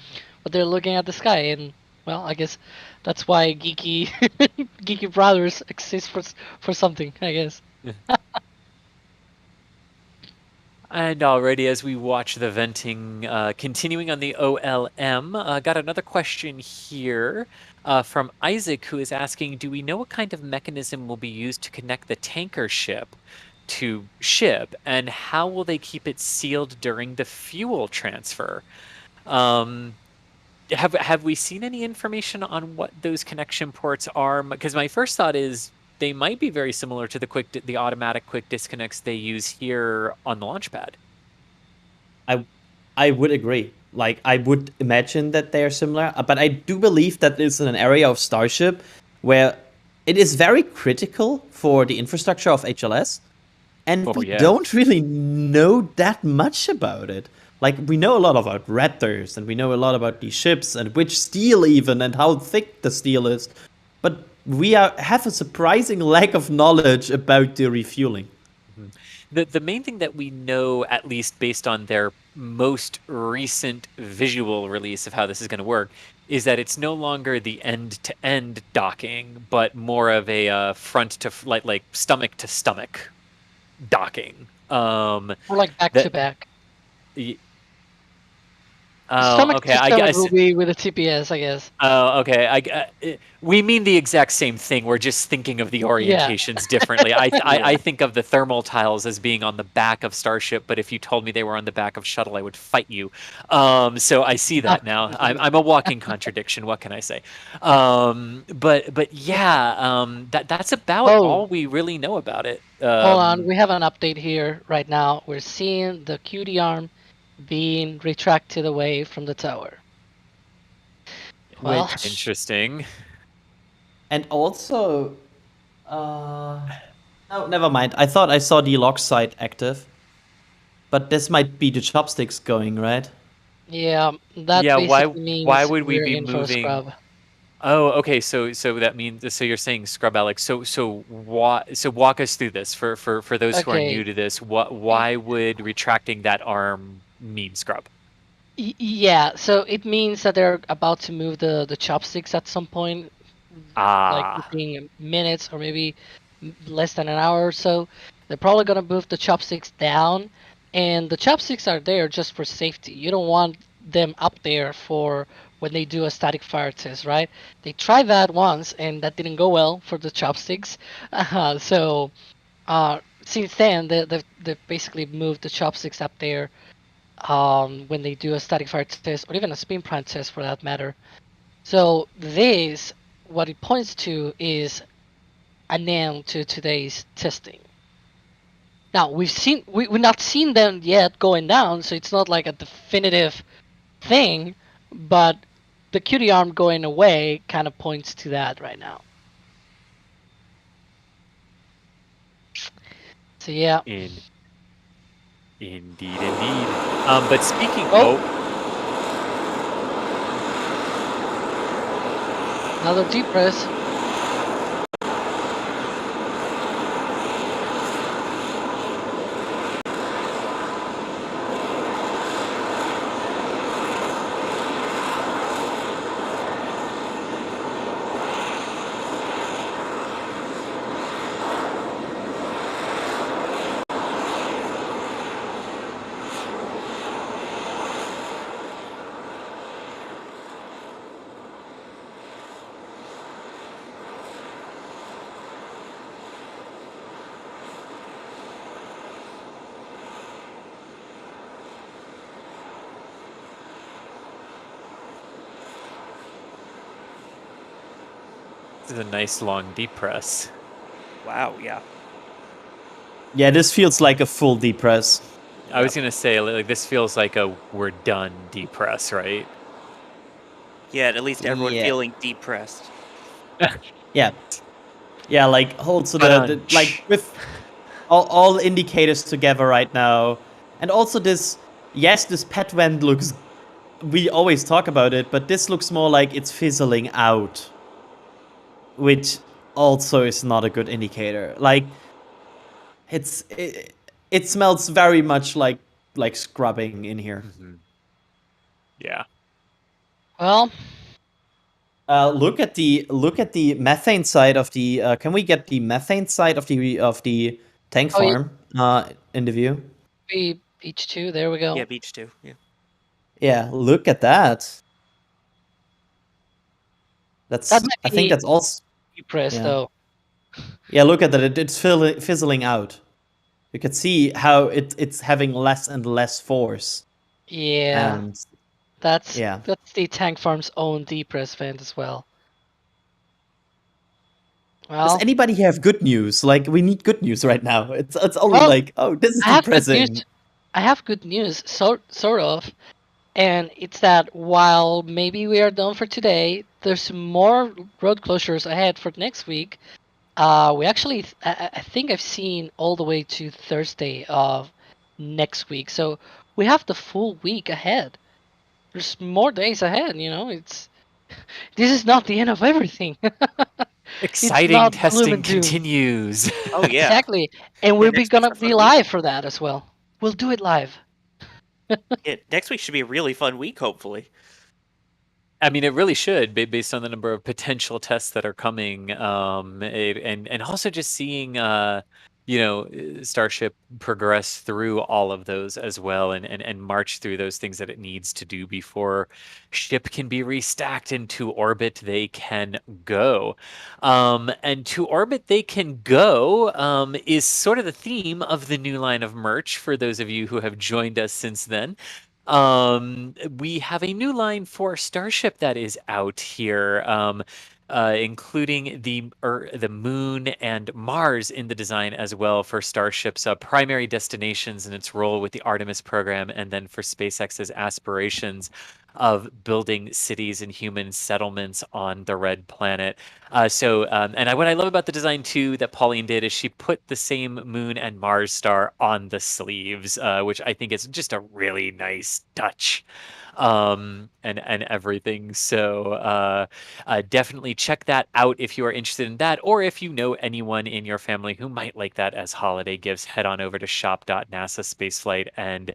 what they're looking at the sky, and well, I guess that's why geeky geeky brothers exist for something, I guess. And already, as we watch the venting continuing on the OLM, got another question here from Isaac, who is asking, do we know what kind of mechanism will be used to connect the tanker ship to ship, and how will they keep it sealed during the fuel transfer? Have we seen any information on what those connection ports are? Because my first thought is they might be very similar to the automatic quick disconnects they use here on the launch pad. I would agree. Like I would imagine that they are similar, but I do believe that it's in an area of Starship where it is very critical for the infrastructure of HLS, and we don't really know that much about it. Like we know a lot about Raptors, and we know a lot about these ships and which steel even and how thick the steel is, but we have a surprising lack of knowledge about the refueling. The main thing that we know, at least based on their most recent visual release of how this is going to work, is that it's no longer the end-to-end docking, but more of a front to like stomach to stomach docking. Or like back to back. Oh, okay. I Stomach guess will be with a TPS, I guess. Oh, okay. We mean the exact same thing. We're just thinking of the orientations differently. I think of the thermal tiles as being on the back of Starship, but if you told me they were on the back of Shuttle, I would fight you. So I see that now. I'm a walking contradiction. What can I say? But yeah, that's about all we really know about it. Hold on, we have an update here right now. We're seeing the QD arm being retracted away from the tower. Well, interesting. And also, no, never mind. I thought I saw the lock site active, but this might be the chopsticks going, right? Yeah, that Yeah, basically why means would we we're be in for a moving? scrub. Oh, okay. So that means so you're saying scrub, Alex. So walk us through this for those who are new Okay. to this. Why would retracting that arm mean scrub? Yeah, so it means that they're about to move the chopsticks at some point, like Ah, within minutes or maybe less than an hour or so. They're probably gonna move the chopsticks down, and the chopsticks are there just for safety. You don't want them up there for when they do a static fire test, right? They tried that once, and that didn't go well for the chopsticks. So since then, they basically moved the chopsticks up there when they do a static fire test or even a spin prime test for that matter. So this, what it points to is an end to today's testing. Now we've not seen them yet going down, so it's not like a definitive thing, but the QD arm going away kind of points to that right now. So yeah. Indeed. But speaking, Another deep press. this is a nice long deep press. Wow, yeah. Yeah, this feels like a full deep press. I was gonna say, like, this feels like a we're done deep press, right? Yeah, at least everyone Yeah. feeling depressed. Yeah. Yeah, like also the Ba-dun. like with all indicators together right now. And also this pet vent looks, we always talk about it, but this looks more like it's fizzling out, which also is not a good indicator. Like it smells very much like scrubbing in here. Yeah. Well, look at the methane side of the. Can we get the methane side of the tank Oh, yeah. farm in the view? Beach 2, there we go. Yeah, beach 2. Yeah. Yeah, look at that. That's. That might I think be that's also. deep press Yeah. though. Yeah, look at that. It's fizzling out. You can see how it's having less and less force. Yeah. And That's yeah. the tank farm's own deep press vent as well. Does Well, anybody have good news? Like, we need good news right now. It's only well, like, oh, this is I have good depressing. news. I have good news, sort of, and it's that while maybe we are done for today, there's more road closures ahead for next week. We actually, I think I've seen all the way to Thursday of next week, so we have the full week ahead. There's more days ahead. It's this is not the end of everything. It's Exciting not gloom testing and doom. continues. Oh yeah. Exactly, and Yeah, we're next week's gonna a be fun live for that as well. We'll do it live. Yeah, next week should be a really fun week, hopefully. I mean, it really should, based on the number of potential tests that are coming, and also just seeing, Starship progress through all of those as well, and march through those things that it needs to do before ship can be restacked into orbit. They can go, and to orbit they can go is sort of the theme of the new line of merch. For those of you who have joined us since then. We have a new line for Starship that is out here, including the Moon and Mars in the design as well for Starship's primary destinations and its role with the Artemis program, and then for SpaceX's aspirations of building cities and human settlements on the red planet. What I love about the design too that Pauline did is she put the same moon and Mars star on the sleeves, which I think is just a really nice touch, and everything. So definitely check that out if you are interested in that, or if you know anyone in your family who might like that as holiday gifts. Head on over to shop.nasaspaceflight and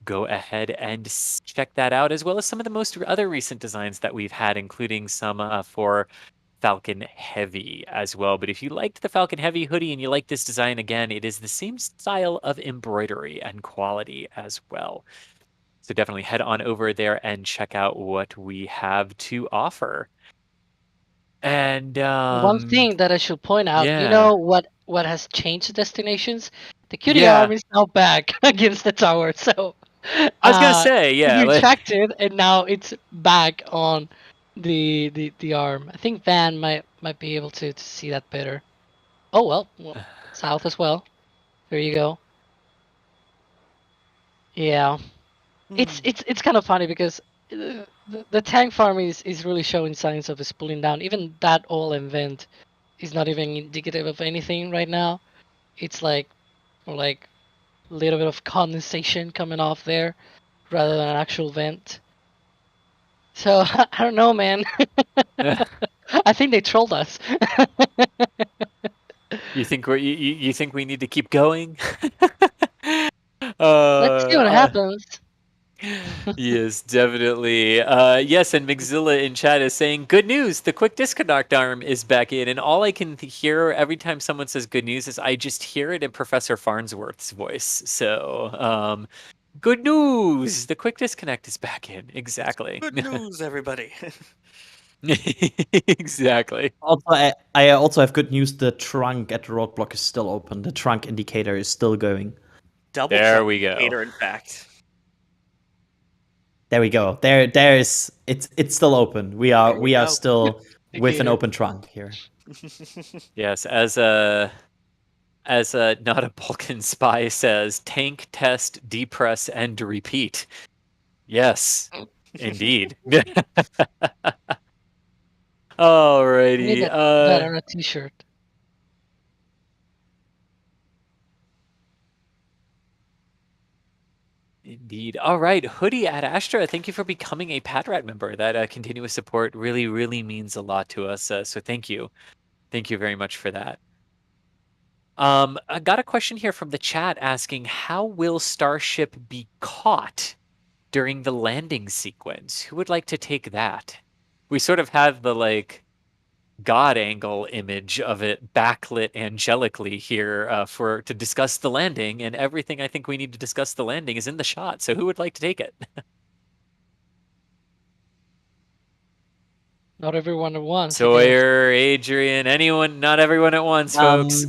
go ahead and check that out, as well as some of the most other recent designs that we've had, including some for Falcon Heavy as well. But if you liked the Falcon Heavy hoodie and you like this design, again, it is the same style of embroidery and quality as well. So definitely head on over there and check out what we have to offer. And One thing that I should point out, you yeah. know what has changed destinations? The cutie Yeah. arm is now back against the tower. So I was gonna say, yeah, you like- checked it, and now it's back on the arm. I think Van might be able to see that better. Oh well, south as well. There you go. Yeah, it's kind of funny because the tank farm is really showing signs of pulling down. Even that oil and vent is not even indicative of anything right now. It's like more like a little bit of condensation coming off there rather than an actual vent. So I don't know, man. I think they trolled us. You think you think we need to keep going? Let's see what happens. Yes, definitely. Yes, and Mixzilla in chat is saying, good news, the quick disconnect arm is back in. And all I can hear every time someone says good news is I just hear it in Professor Farnsworth's voice. So, good news, the quick disconnect is back in. Exactly. Good news, everybody. Exactly. Also, I also have good news. The trunk at the roadblock is still open. The trunk indicator is still going. Double There trunk we go. indicator, in fact. There we go. There's it's still open. We are still with an open trunk here. Yes, as a not a Balkan spy says, tank, test, depress, and repeat. Yes, indeed. Alrighty. I need that on a t-shirt. Indeed. All right, Hoodie at Astra, thank you for becoming a Padrat member. That continuous support really, really means a lot to us. So thank you. Thank you very much for that. I got a question here from the chat asking, how will Starship be caught during the landing sequence? Who would like to take that? We sort of have the God angle image of it backlit angelically here to discuss the landing, and everything I think we need to discuss the landing is in the shot. So who would like to take it? Not everyone at once. Sawyer, Adrian, anyone, not everyone at once, folks.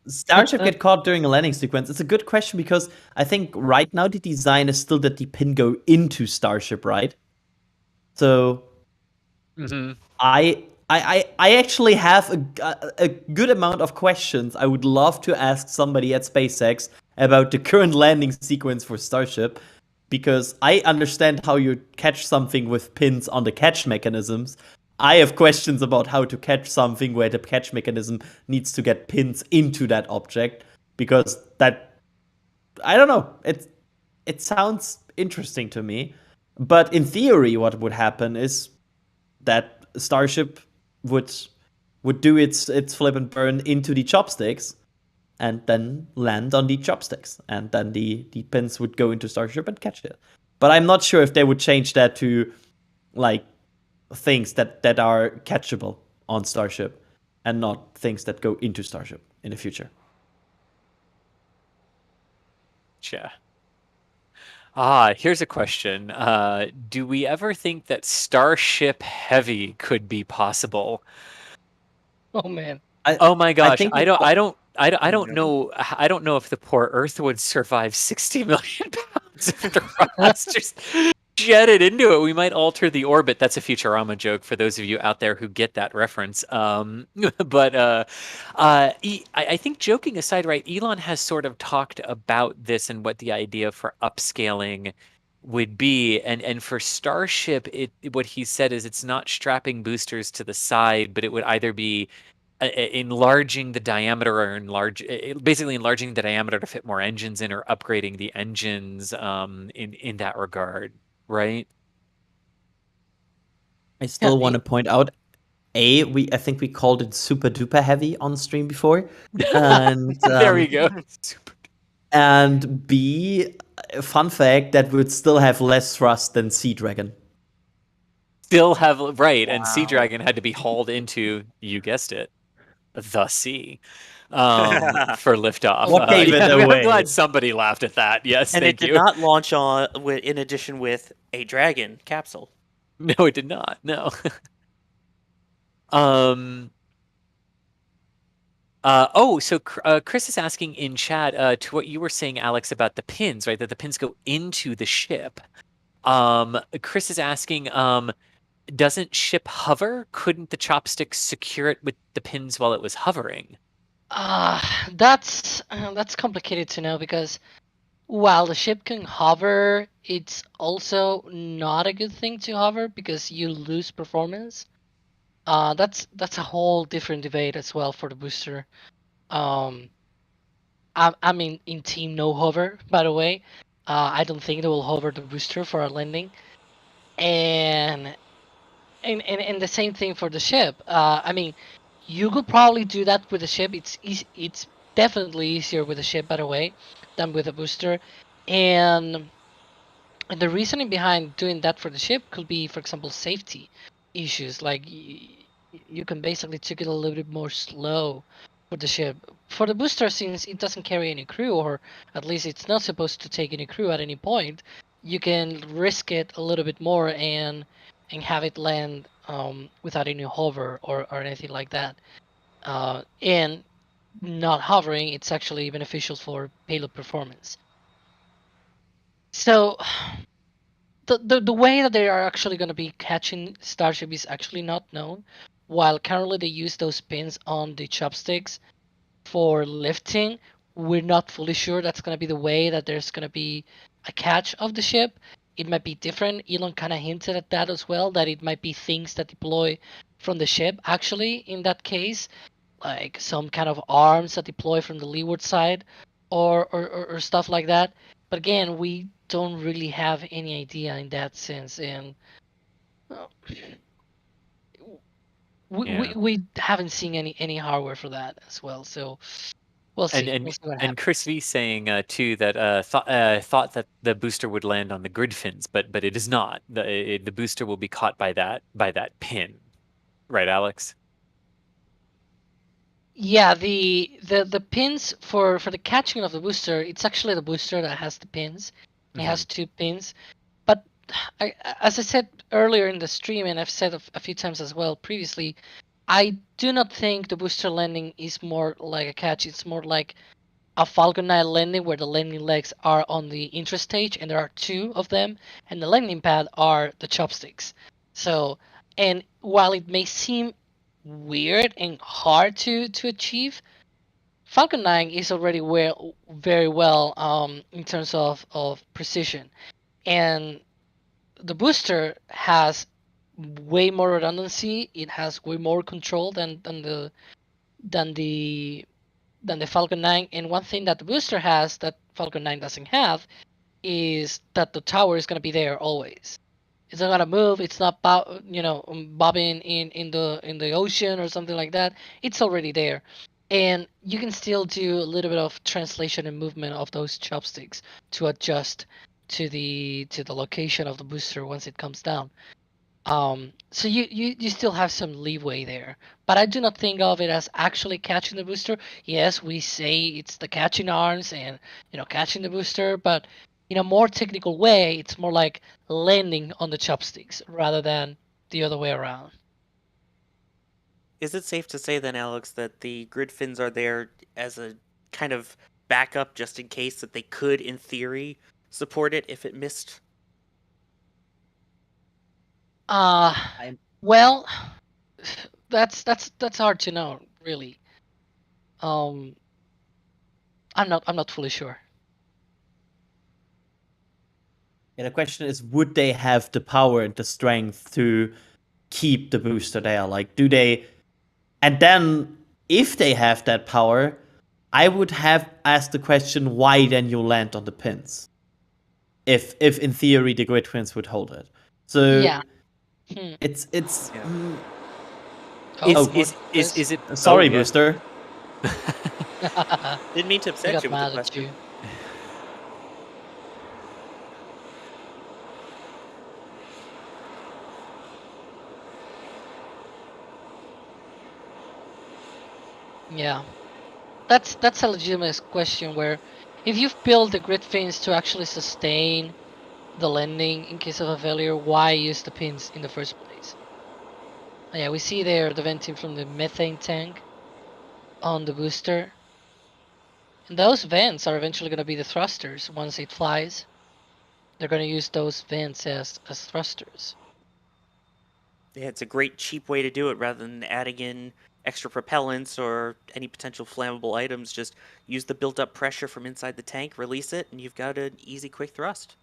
Starship get caught during a landing sequence. It's a good question because I think right now the design is still that the pin go into Starship, right? So I actually have a good amount of questions I would love to ask somebody at SpaceX about the current landing sequence for Starship, because I understand how you catch something with pins on the catch mechanisms. I have questions about how to catch something where the catch mechanism needs to get pins into that object, because that, I don't know, it sounds interesting to me. But in theory, what would happen is that Starship would do its flip and burn into the chopsticks and then land on the chopsticks, and then the pins would go into Starship and catch it. But I'm not sure if they would change that to like things that are catchable on Starship and not things that go into Starship in the future. Here's a question. Do we ever think that Starship Heavy could be possible? Oh man. Oh my gosh, I don't No. know. I don't know if the poor Earth would survive 60 million pounds if the rockets just jetted into it. We might alter the orbit. That's a Futurama joke for those of you out there who get that reference. But I think, joking aside, right? Elon has sort of talked about this and what the idea for upscaling would be. And for Starship, what he said is it's not strapping boosters to the side, but it would either be enlarging the diameter or basically enlarging the diameter to fit more engines in, or upgrading the engines in that regard, right? I still want to point out, I think we called it super duper heavy on stream before, and there we go. And B, fun fact, that would still have less thrust than Sea Dragon. Still have right, Wow. and Sea Dragon had to be hauled into, you guessed it, the sea, for liftoff. What gave it I'm away? glad somebody laughed at that. Yes, And thank it did you. not launch in addition with a Dragon capsule. No, it did not. No. So Chris is asking in chat to what you were saying, Alex, about the pins, right? That the pins go into the ship. Chris is asking, doesn't ship hover? Couldn't the chopsticks secure it with the pins while it was hovering? That's complicated to know, because while the ship can hover, it's also not a good thing to hover because you lose performance. That's a whole different debate as well for the booster. I'm in team no hover, by the way. I don't think they will hover the booster for our landing, and and the same thing for the ship. I mean, you could probably do that with the ship. It's definitely easier with the ship, by the way, than with a booster, and the reasoning behind doing that for the ship could be, for example, safety issues. Like you can basically take it a little bit more slow for the ship. For the booster, since it doesn't carry any crew, or at least it's not supposed to take any crew at any point, you can risk it a little bit more and have it land without any hover or anything like that. And not hovering, it's actually beneficial for payload performance. So the way that they are actually going to be catching Starship is actually not known. While currently they use those pins on the chopsticks for lifting, we're not fully sure that's going to be the way that there's going to be a catch of the ship. It might be different. Elon kind of hinted at that as well, that it might be things that deploy from the ship, actually, in that case, like some kind of arms that deploy from the leeward side, or stuff like that. But again, we don't really have any idea in that sense, and we haven't seen any hardware for that as well. So we'll see. And We'll see what and happens. Chris V saying too that thought that the booster would land on the grid fins, but it is not. The booster will be caught by that pin, right, Alex? Yeah, the pins for the catching of the booster, it's actually the booster that has the pins. It has 2 pins, but as I said earlier in the stream, and I've said a few times as well previously, I do not think the booster landing is more like a catch. It's more like a Falcon 9 landing, where the landing legs are on the interstage, and there are 2 of them, and the landing pad are the chopsticks. So, and while it may seem weird and hard to achieve, Falcon 9 is already very well in terms of precision, and the booster has way more redundancy. It has way more control than the than the Falcon 9. And one thing that the booster has that Falcon 9 doesn't have is that the tower is going to be there always. It's not going to move. It's not bobbing in the ocean or something like that. It's already there. And you can still do a little bit of translation and movement of those chopsticks to adjust to the location of the booster once it comes down. So you still have some leeway there, but I do not think of it as actually catching the booster. Yes, we say it's the catching arms and catching the booster, but in a more technical way, it's more like landing on the chopsticks rather than the other way around. Is it safe to say then, Alex, that the grid fins are there as a kind of backup just in case that they could, in theory, support it if it missed? Well, that's hard to know, really. I'm not fully sure. Yeah, the question is, would they have the power and the strength to keep the booster there? Like, do they? And then, if they have that power, I would have asked the question, why then you land on the pins? If in theory the grid twins would hold it. So Yeah. it's Yeah. Is it? Sorry, oh, yeah. Booster. Didn't mean to I upset got you with the mad at question. you. Yeah. That's a legitimate question where if you've built the grid fins to actually sustain the landing in case of a failure, why use the pins in the first place? Yeah, we see there the venting from the methane tank on the booster. And those vents are eventually going to be the thrusters once it flies. They're going to use those vents as thrusters. Yeah, it's a great cheap way to do it rather than adding in extra propellants or any potential flammable items. Just use the built up pressure from inside the tank, release it, and you've got an easy, quick thrust.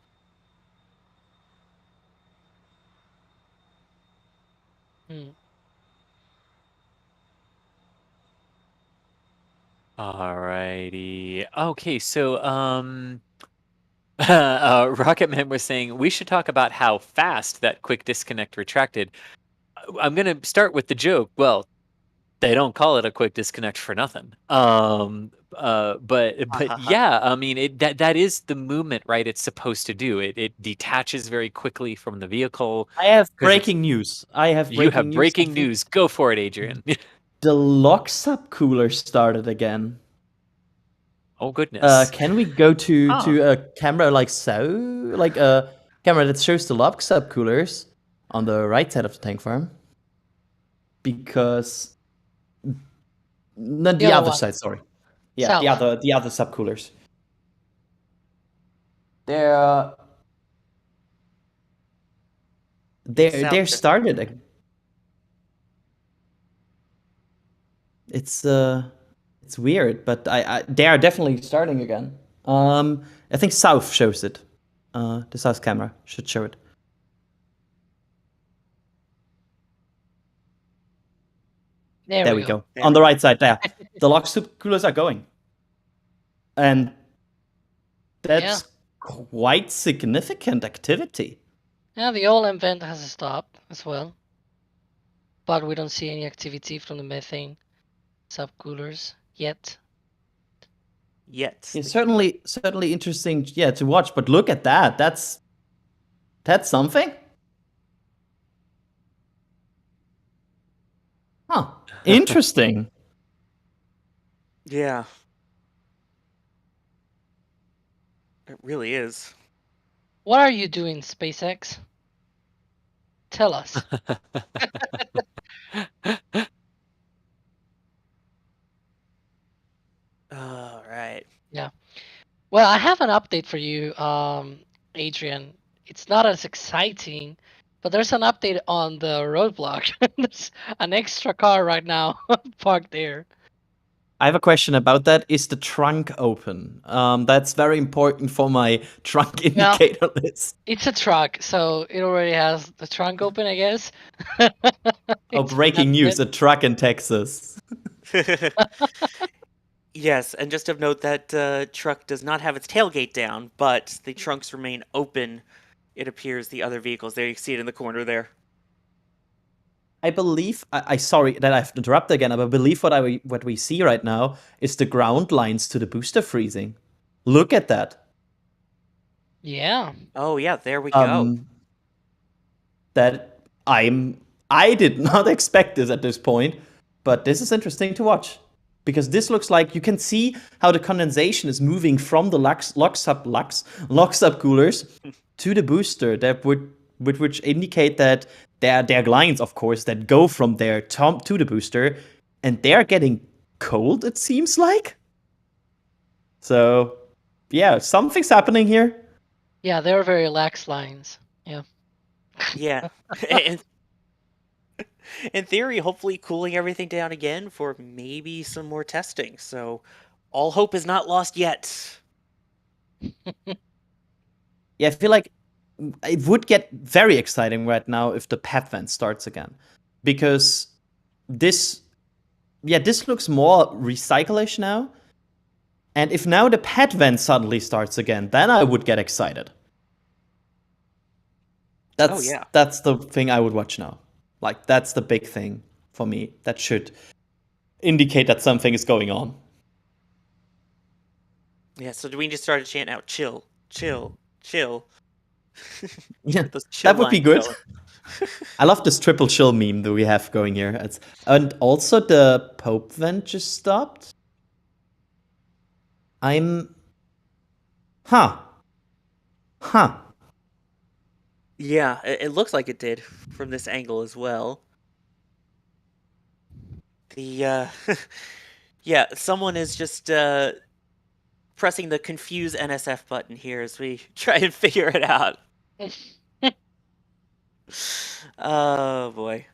Alrighty. Okay, so Rocketman was saying we should talk about how fast that quick disconnect retracted. I'm gonna start with the joke. Well, they don't call it a quick disconnect for nothing. But yeah, I mean that is the movement, right? It's supposed to do. It detaches very quickly from the vehicle. I have 'Cause it's breaking news. I have you breaking have news. breaking news. Go for it, Adrian. The lock sub cooler started again. Oh goodness. Can we go to Huh. a camera like so, like a camera that shows the lock sub coolers on the right side of the tank farm? Because not the other other one. side. Sorry. Yeah, South. the other sub coolers. They're started. It's weird, but they are definitely starting again. I think south shows it. The south camera should show it. There we go. On the right side there. The lock sub coolers are going. And that's quite significant activity. Yeah, the OLM vent has stopped as well. But we don't see any activity from the methane subcoolers yet. It's certainly interesting, to watch. But look at that. That's something. Huh. Interesting. Yeah. It really is. What are you doing, SpaceX? Tell us. All right. Yeah. Well, I have an update for you, Adrian. It's not as exciting, but there's an update on the roadblock. There's an extra car right now parked there. I have a question about that. Is the trunk open? That's very important for my trunk indicator list. It's a truck, so it already has the trunk open, I guess. Oh, breaking news! A truck in Texas. Yes, and just of note that truck does not have its tailgate down, but the trunks remain open. It appears the other vehicles there. You see it in the corner there. I believe. I sorry that I've interrupted again. But I believe what we see right now is the ground lines to the booster freezing. Look at that. Yeah. Oh yeah, there we go. That I did not expect this at this point, but this is interesting to watch. Because this looks like you can see how the condensation is moving from the lock sub coolers to the booster. That which indicate that there are lines, of course, that go from there to the booster, and they're getting cold. It seems like. So, yeah, something's happening here. Yeah, they're very lax lines. Yeah. Yeah. And in theory, hopefully cooling everything down again for maybe some more testing. So all hope is not lost yet. Yeah, I feel like it would get very exciting right now if the pet vent starts again, because this looks more recyclish now. And if now the pet vent suddenly starts again, then I would get excited. That's the thing I would watch now. Like, that's the big thing for me. That should indicate that something is going on. Yeah, so do we just start a chant out, chill, chill, chill? Yeah, that would be good. I love this triple chill meme that we have going here. And also the Pope vent just stopped. Huh. Yeah, it looks like it did from this angle as well. The yeah, someone is just pressing the confuse NSF button here as we try and figure it out. Oh boy.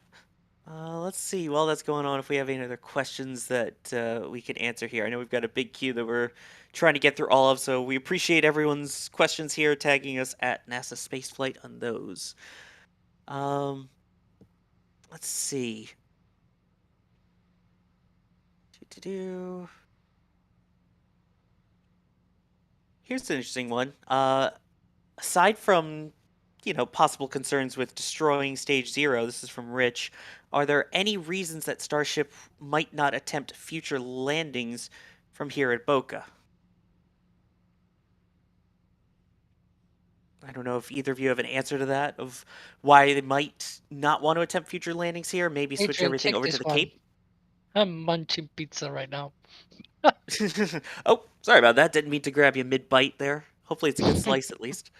Let's see, while that's going on, if we have any other questions that we can answer here. I know we've got a big queue that we're trying to get through all of, so we appreciate everyone's questions here, tagging us at NASA Spaceflight on those. Let's see. Here's an interesting one. Aside from, possible concerns with destroying Stage 0, this is from Rich, are there any reasons that Starship might not attempt future landings from here at Boca? I don't know if either of you have an answer to that, of why they might not want to attempt future landings here, maybe switch everything over to the Cape. I'm munching pizza right now. Oh, sorry about that. Didn't mean to grab you mid-bite there. Hopefully it's a good slice at least.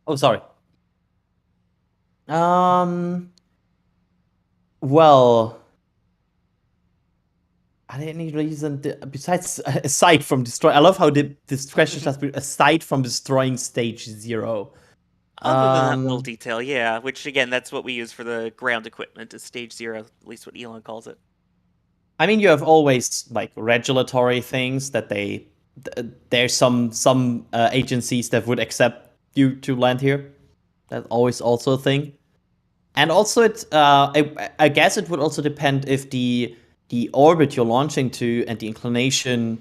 Oh, sorry. Well, are there any reason besides aside from destroy? I love how this question has been aside from destroying Stage 0. Other than that little detail, yeah. Which again, that's what we use for the ground equipment, is Stage 0, at least what Elon calls it. I mean, you have always like regulatory things that there's some agencies that would accept you to land here. That's always also a thing. And also, I guess it would also depend if the orbit you're launching to and the inclination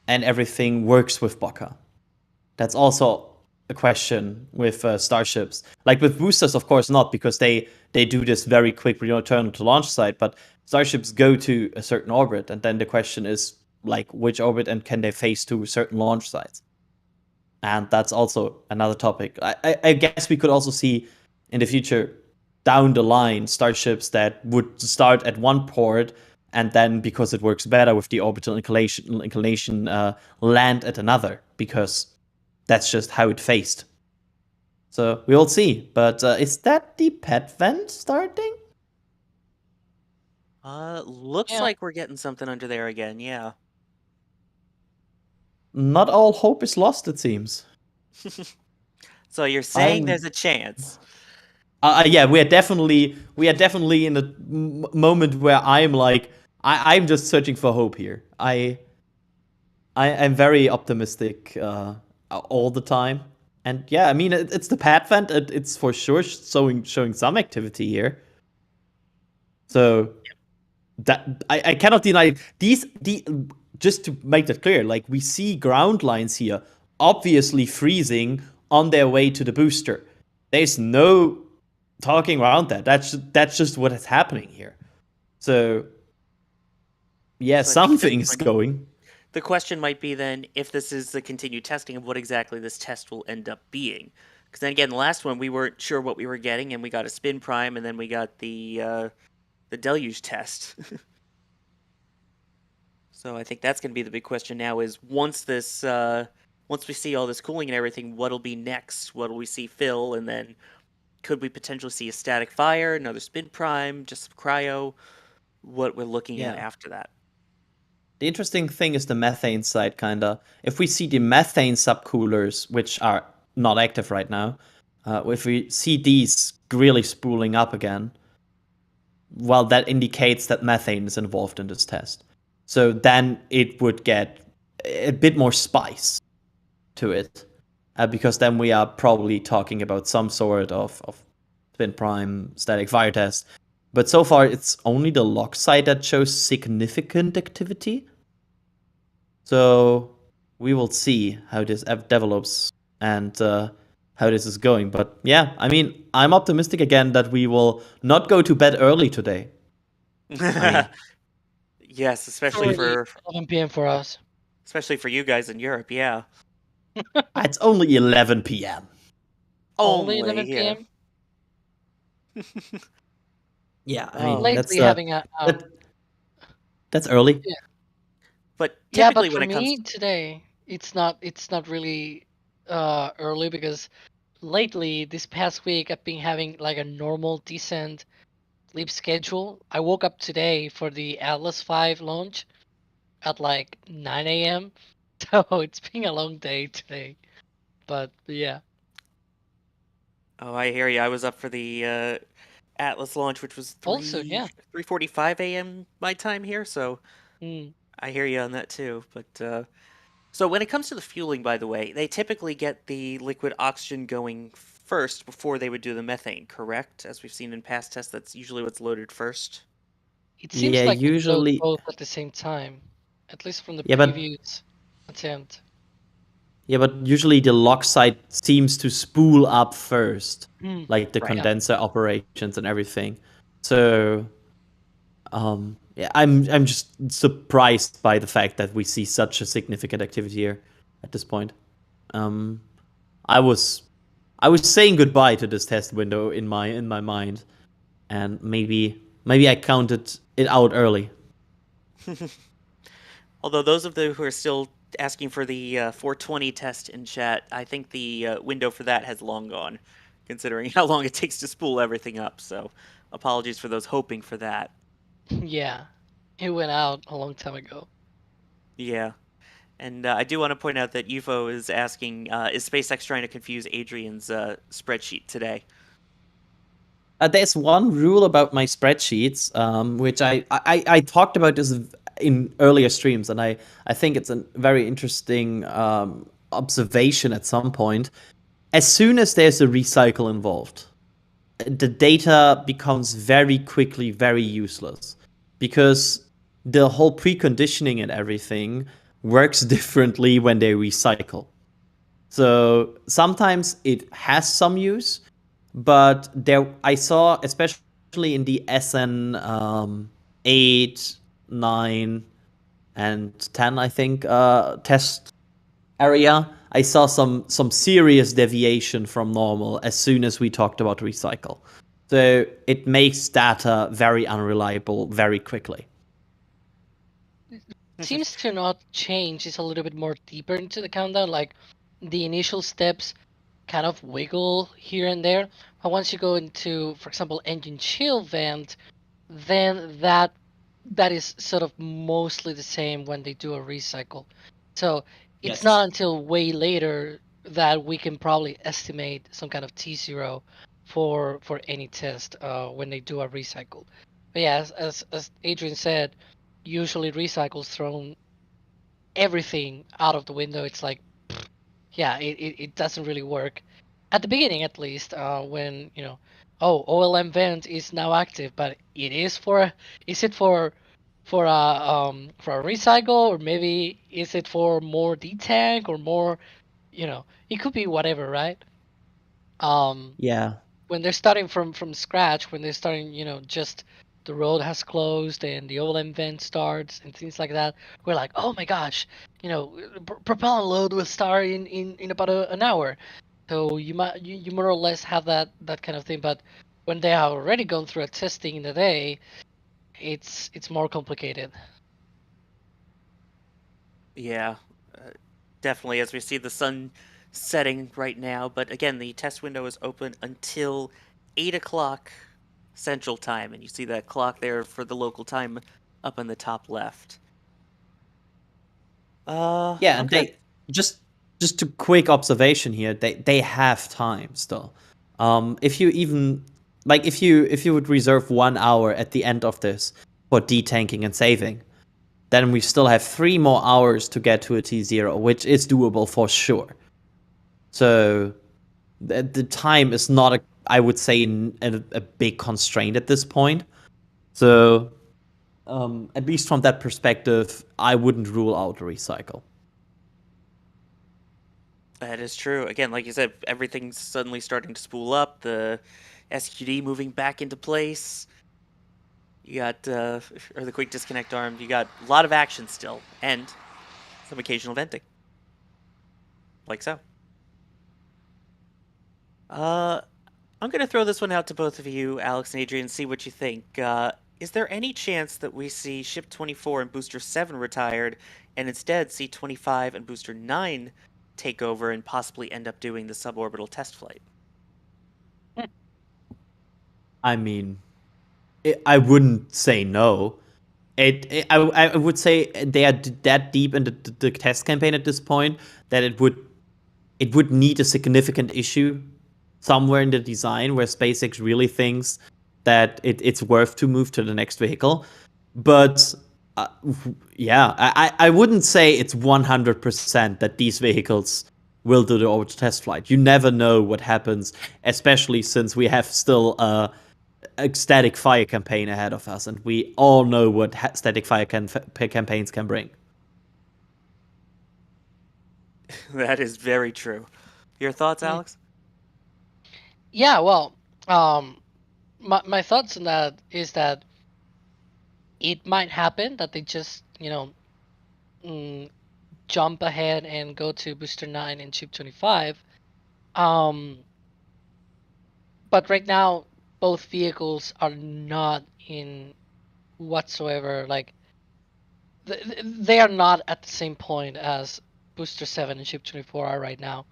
and everything works with Boca. That's also a question with starships. Like with boosters, of course not, because they do this very quick return to launch site. But starships go to a certain orbit, and then the question is like which orbit and can they face to certain launch sites. And that's also another topic. I guess we could also see in the future, down the line, starships that would start at one port and then, because it works better with the orbital inclination, land at another, because that's just how it faced. So we will see. But is that the pet vent starting? Looks like we're getting something under there again, yeah. Not all hope is lost, it seems. So you're saying there's a chance? Yeah, we are definitely in a moment where I'm like, I'm just searching for hope here. I'm very optimistic all the time, and yeah, I mean it's the pad vent. It's for sure showing some activity here. So that I cannot deny these. Just to make that clear, like we see ground lines here obviously freezing on their way to the booster. There's no talking around that. That's just what is happening here. So yeah, something's going. The question might be then, if this is the continued testing, of what exactly this test will end up being. Because then again, the last one we weren't sure what we were getting, and we got a spin prime, and then we got the deluge test. So I think that's going to be the big question now, is once we see all this cooling and everything, what'll be next? What'll we see fill? And then could we potentially see a static fire, another spin prime, just cryo? What we're looking at after that. The interesting thing is the methane side, kinda. If we see the methane subcoolers, which are not active right now, if we see these really spooling up again, well, that indicates that methane is involved in this test. So then it would get a bit more spice to it. because then we are probably talking about some sort of spin prime static fire test. But so far, it's only the lock side that shows significant activity. So we will see how this develops and how this is going. But yeah, I mean, I'm optimistic again that we will not go to bed early today. Yes, especially for 11 p.m. for us. Especially for you guys in Europe, yeah. It's only 11 p.m. Only 11 p.m. Yeah, I mean lately having a that's early. Yeah. But yeah, typically but for when it me comes today, it's not really early because lately this past week I've been having like a normal decent sleep schedule. I woke up today for the Atlas 5 launch at like 9 a.m. So it's been a long day today. But yeah. Oh, I hear you. I was up for the Atlas launch, which was Also, yeah. 3:45 a.m. my time here, so Mm. I hear you on that too. But so when it comes to the fueling, by the way, they typically get the liquid oxygen going first before they would do the methane, correct? As we've seen in past tests, that's usually what's loaded first. It seems Yeah, like it loads usually. both at the same time, at least from the Yeah, but previous attempt. Yeah, but usually the lock side seems to spool up first, Mm, like the right. condenser operations and everything. So, yeah, I'm just surprised by the fact that we see such a significant activity here at this point. Um, I was I was saying goodbye to this test window in my mind, and maybe I counted it out early. Although those of you who are still asking for the 420 test in chat, I think the window for that has long gone, considering how long it takes to spool everything up. So apologies for those hoping for that. Yeah, it went out a long time ago. Yeah. And I do want to point out that UFO is asking, is SpaceX trying to confuse Adrian's spreadsheet today? There's one rule about my spreadsheets, which I talked about this in earlier streams, and I think it's a very interesting observation at some point. As soon as there's a recycle involved, the data becomes very quickly very useless because the whole preconditioning and everything works differently when they recycle. So sometimes it has some use, but there I saw, especially in the SN 8, 9, and 10, I think, test area, I saw some serious deviation from normal as soon as we talked about recycle. So it makes data very unreliable very quickly. Seems to not change. It's a little bit more deeper into the countdown. Like the initial steps kind of wiggle here and there. But once you go into, for example, engine chill vent, then that is sort of mostly the same when they do a recycle. So it's Yes. not until way later that we can probably estimate some kind of T0 for any test when they do a recycle. But yeah, as Adrian said, usually recycles thrown everything out of the window. It's like, yeah, it doesn't really work at the beginning, at least. When oh, OLM vent is now active, but it is is it for a recycle, or maybe is it for more detank or more, it could be whatever, right? Yeah. When they're starting from scratch, when they're starting, just the road has closed and the OLM vent starts and things like that, we're like, oh my gosh, propellant load will start in about an hour. So you more or less have that kind of thing. But when they have already gone through a testing in a day, it's more complicated. Yeah, definitely, as we see the sun setting right now. But again, the test window is open until 8 o'clock Central Time, and you see that clock there for the local time up in the top left. Yeah, and Okay. they just a quick observation here. They have time still. If you even if you would reserve 1 hour at the end of this for detanking and saving, then we still have 3 more hours to get to a T0, which is doable for sure. So the time is not, I would say, a big constraint at this point. So at least from that perspective, I wouldn't rule out a recycle. That is true. Again, like you said, everything's suddenly starting to spool up. The SQD moving back into place. You got, or the quick disconnect arm. You got a lot of action still, and some occasional venting, like so. I'm gonna throw this one out to both of you, Alex and Adrian, see what you think. Is there any chance that we see Ship 24 and Booster 7 retired, and instead see 25 and Booster 9 take over and possibly end up doing the suborbital test flight? I mean, I wouldn't say no. I would say they are that deep in the test campaign at this point that it would need a significant issue somewhere in the design where SpaceX really thinks that it's worth to move to the next vehicle. But yeah, I wouldn't say it's 100% that these vehicles will do the orbital test flight. You never know what happens, especially since we have still a static fire campaign ahead of us, and we all know what static fire campaigns can bring. That is very true. Your thoughts, Alex? Yeah, well, my thoughts on that is that it might happen that they just, jump ahead and go to Booster 9 and Chip 25. But right now, both vehicles are not in whatsoever, like, they are not at the same point as Booster 7 and Chip 24 are right now.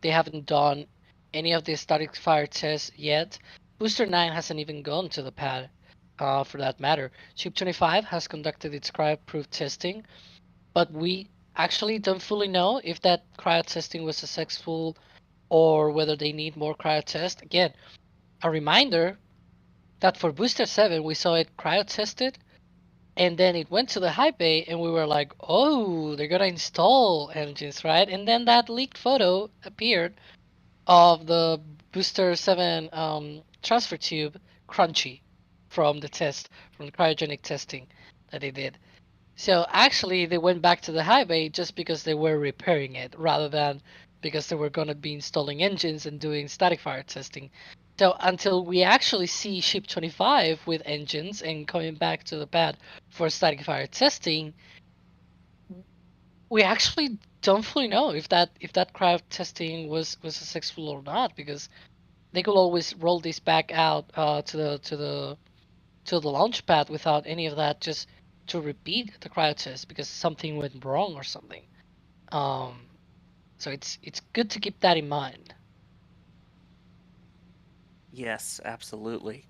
They haven't done any of the static fire tests yet. Booster 9 hasn't even gone to the pad, for that matter. Chip 25 has conducted its cryo-proof testing, but we actually don't fully know if that cryo testing was successful or whether they need more cryo test. Again, a reminder that for Booster 7, we saw it cryo tested, and then it went to the high bay, and we were like, oh, they're gonna install engines, right? And then that leaked photo appeared of the Booster 7 transfer tube crunchy from the test, from the cryogenic testing that they did. So actually, they went back to the high bay just because they were repairing it, rather than because they were going to be installing engines and doing static fire testing. So until we actually see Ship 25 with engines and coming back to the pad for static fire testing, we actually don't fully know if that cryo testing was successful or not, because they could always roll this back out to the launch pad without any of that, just to repeat the cryo test because something went wrong or something. So it's good to keep that in mind. Yes, absolutely.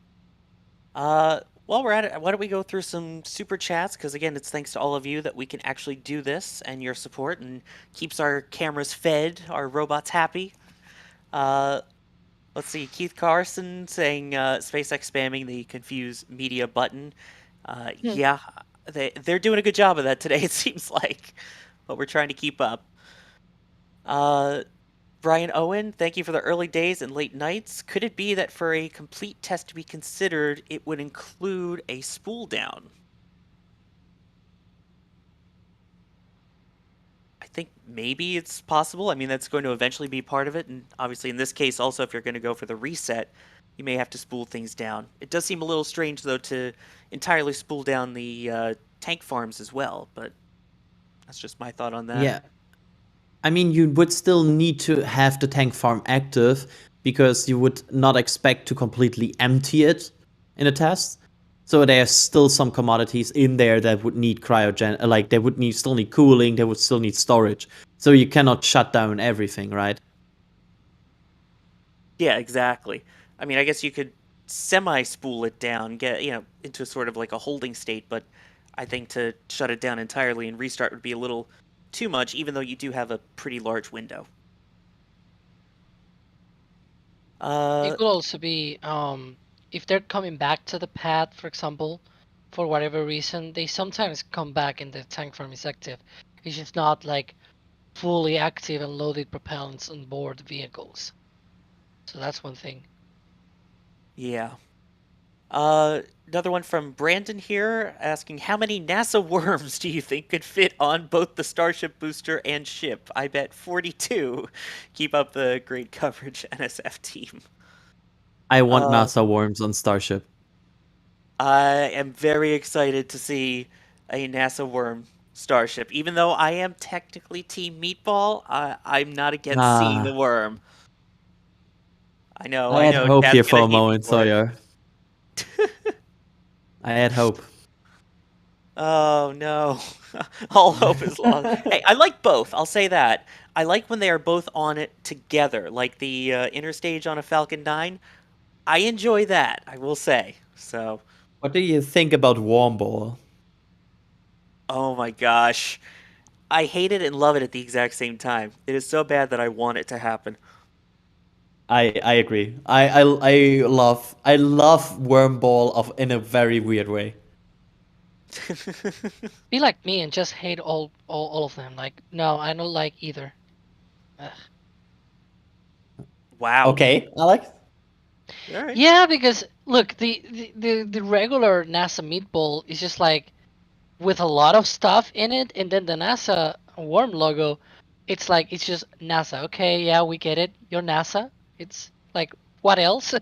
While we're at it, why don't we go through some super chats? Because again, it's thanks to all of you that we can actually do this, and your support, and keeps our cameras fed, our robots happy. Let's see, Keith Carson saying SpaceX spamming the confuse media button. Yeah, they're doing a good job of that today, it seems like, but we're trying to keep up. Brian Owen, thank you for the early days and late nights. Could it be that for a complete test to be considered, it would include a spool down? I think maybe it's possible. I mean, that's going to eventually be part of it. And obviously, in this case, also, if you're going to go for the reset, you may have to spool things down. It does seem a little strange, though, to entirely spool down the tank farms as well. But that's just my thought on that. Yeah. I mean, you would still need to have the tank farm active because you would not expect to completely empty it in a test. So there's still some commodities in there that would need cryogen, like they would still need cooling, they would still need storage. So you cannot shut down everything, right? Yeah, exactly. I mean, I guess you could semi-spool it down, get into sort of like a holding state, but I think to shut it down entirely and restart would be a little too much, even though you do have a pretty large window. It could also be if they're coming back to the pad, for example, for whatever reason, they sometimes come back and the tank farm is active. It's just not like fully active and loaded propellants on board vehicles. So that's one thing. Yeah. Another one from Brandon here asking, how many NASA worms do you think could fit on both the Starship booster and ship? I bet 42. Keep up the great coverage, NSF team. I want NASA worms on Starship. I am very excited to see a NASA worm Starship. Even though I am technically Team Meatball, I'm not against seeing the worm. I I had know, hope Chad's here for gonna a hate me moment, for it. Sawyer. I had hope. Oh no. All hope is lost. Hey, I like both. I'll say that. I like when they are both on it together, like the interstage on a Falcon 9. I enjoy that, I will say. So, What do you think about Wormball? oh my gosh. I hate it and love it at the exact same time. It is so bad that I want it to happen. I agree. I love Wormball in a very weird way. Be like me and just hate all of them. Like, no, I don't like either. Ugh. Wow. Okay, Alex. All right. Yeah, because look, the regular NASA meatball is just like with a lot of stuff in it, and then the NASA worm logo, it's like it's just NASA. Okay, yeah, we get it. You're NASA. It's like what else,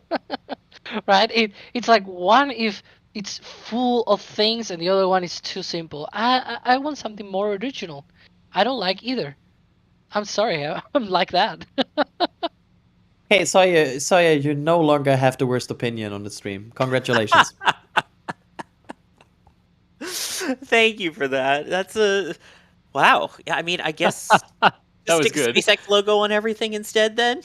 right? It's like one if it's full of things, and the other one is too simple. I want something more original. I don't like either. I'm sorry, I'm like that. Hey, Sawyer, you no longer have the worst opinion on the stream. Congratulations. Thank you for that. That's a wow. Yeah, I mean, I guess That just was stick good. SpaceX logo on everything instead then.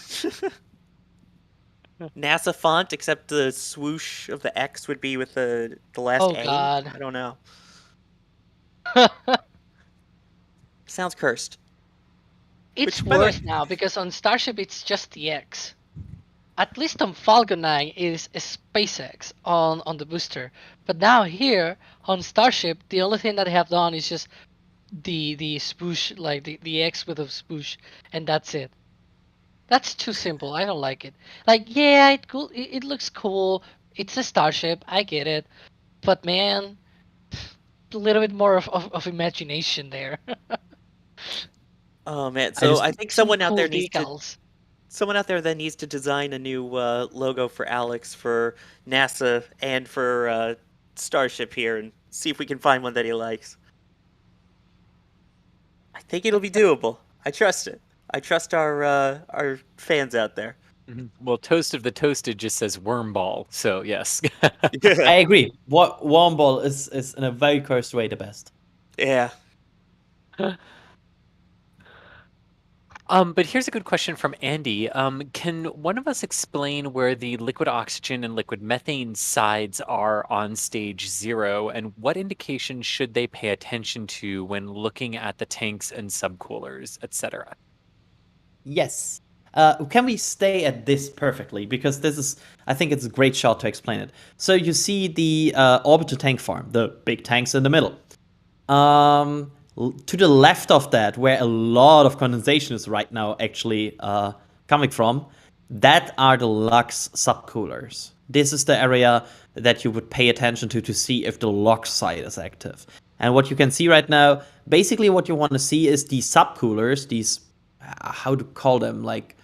NASA font, except the swoosh of the X would be with the last Oh A. God. I don't know. Sounds cursed. It's Which, by the way, worse now because on Starship it's just the X. At least on Falcon 9 is a SpaceX on the booster. But now here on Starship, the only thing that they have done is just the swoosh, like the X with a swoosh, and that's it. That's too simple. I don't like it. Like, yeah, it looks cool. It's a Starship. I get it. But man, a little bit more of imagination there. oh man. I So just I think Some someone out cool there needs to decals. someone out there then needs to design a new logo for Alex for NASA and for Starship here, and see if we can find one that he likes. I think it'll be doable. I trust it. I trust our fans out there. Well, Toast of the Toasted just says wormball, so yes. I agree. What Wormball is in a very cursed way the best. Yeah. But here's a good question from Andy. Can one of us explain where the liquid oxygen and liquid methane sides are on stage 0, and what indications should they pay attention to when looking at the tanks and subcoolers, etc.? Yes. Can we stay at this perfectly? Because I think it's a great shot to explain it. So you see the orbital tank farm, the big tanks in the middle. To the left of that, where a lot of condensation is right now actually coming from, that are the LUX subcoolers. This is the area that you would pay attention to see if the LUX side is active. And what you can see right now, basically what you want to see is these subcoolers, these, how to call them, like,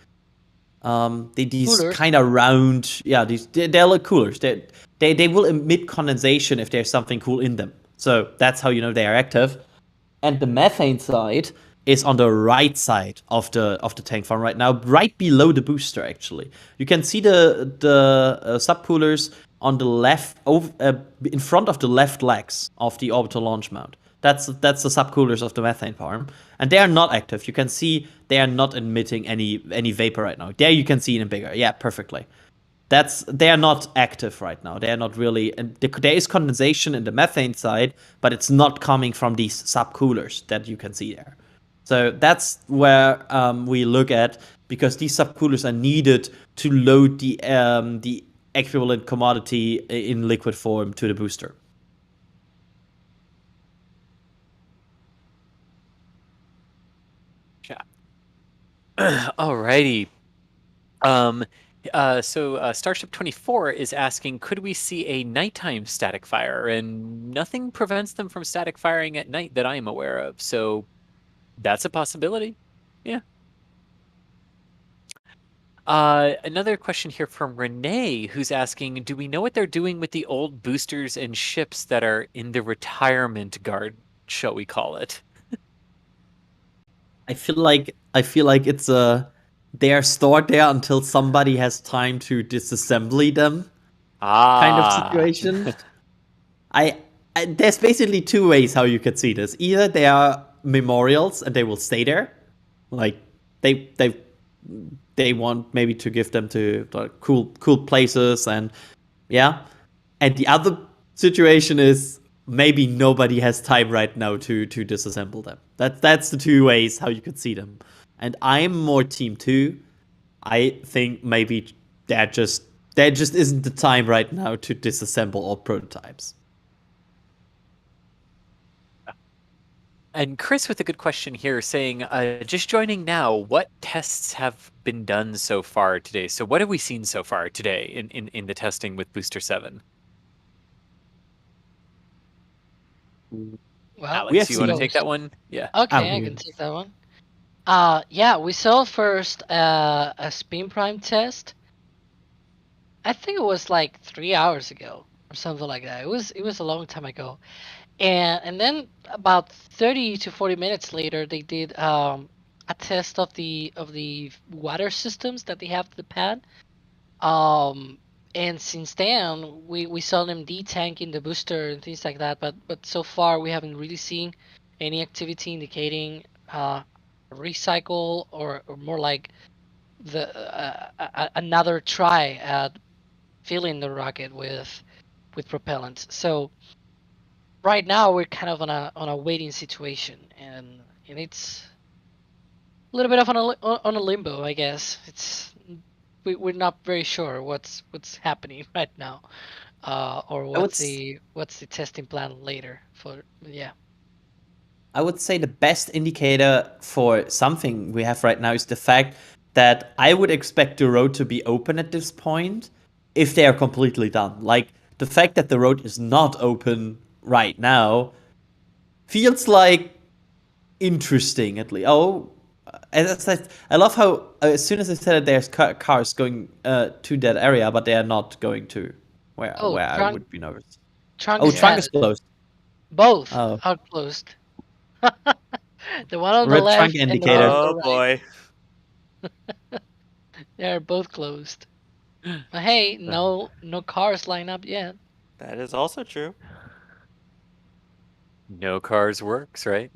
these kind of round, yeah, they're like coolers. They will emit condensation if there's something cool in them. So that's how you know they are active. And the methane side is on the right side of the tank farm right now, right below the booster. Actually, you can see the subcoolers on the left, in front of the left legs of the orbital launch mount. That's the subcoolers of the methane farm, and they are not active. You can see they are not emitting any vapor right now. There you can see it in bigger. Yeah, perfectly. They are not active right now. They are not really. And there is condensation in the methane side, but it's not coming from these subcoolers that you can see there. So that's where we look at, because these subcoolers are needed to load the equivalent commodity in liquid form to the booster. Alrighty. So Starship 24 is asking, could we see a nighttime static fire? And nothing prevents them from static firing at night that I am aware of. So that's a possibility. Yeah. Another question here from Renee, who's asking, do we know what they're doing with the old boosters and ships that are in the retirement guard, shall we call it? I feel like it's they are stored there until somebody has time to disassembly them kind of situation. There's basically two ways how you could see this. Either they are memorials and they will stay there, like they want maybe to give them to cool places, and yeah. And the other situation is maybe nobody has time right now to disassemble them. That's the two ways how you could see them. And I'm more team 2. I think maybe there just isn't the time right now to disassemble all prototypes. And Chris with a good question here saying, just joining now, what tests have been done so far today? So what have we seen so far today in the testing with Booster 7? Well, Alex, you want to take that one? Yeah. Okay, I can take that one. Yeah, we saw first a spin prime test. I think it was like 3 hours ago or something like that. It was a long time ago. And then about 30 to 40 minutes later, they did a test of the water systems that they have to the pad. And since then, we saw them detanking the booster and things like that. But so far, we haven't really seen any activity indicating recycle or more like the another try at filling the rocket with propellant. So right now we're kind of on a waiting situation, and it's a little bit of on a limbo, I guess. We're not very sure what's happening right now, or what's the testing plan later for. Yeah. I would say the best indicator for something we have right now is the fact that I would expect the road to be open at this point if they are completely done. Like, the fact that the road is not open right now feels like interesting, at least. Oh, as I said, I love how as soon as I said that there's cars going to that area, but they are not going to where I would be nervous. Trunk is closed. Both are closed. The one on the Red left trunk and indicator. the one on the Oh right. boy. They're both closed. But hey, no cars line up yet. That is also true. No cars works, right?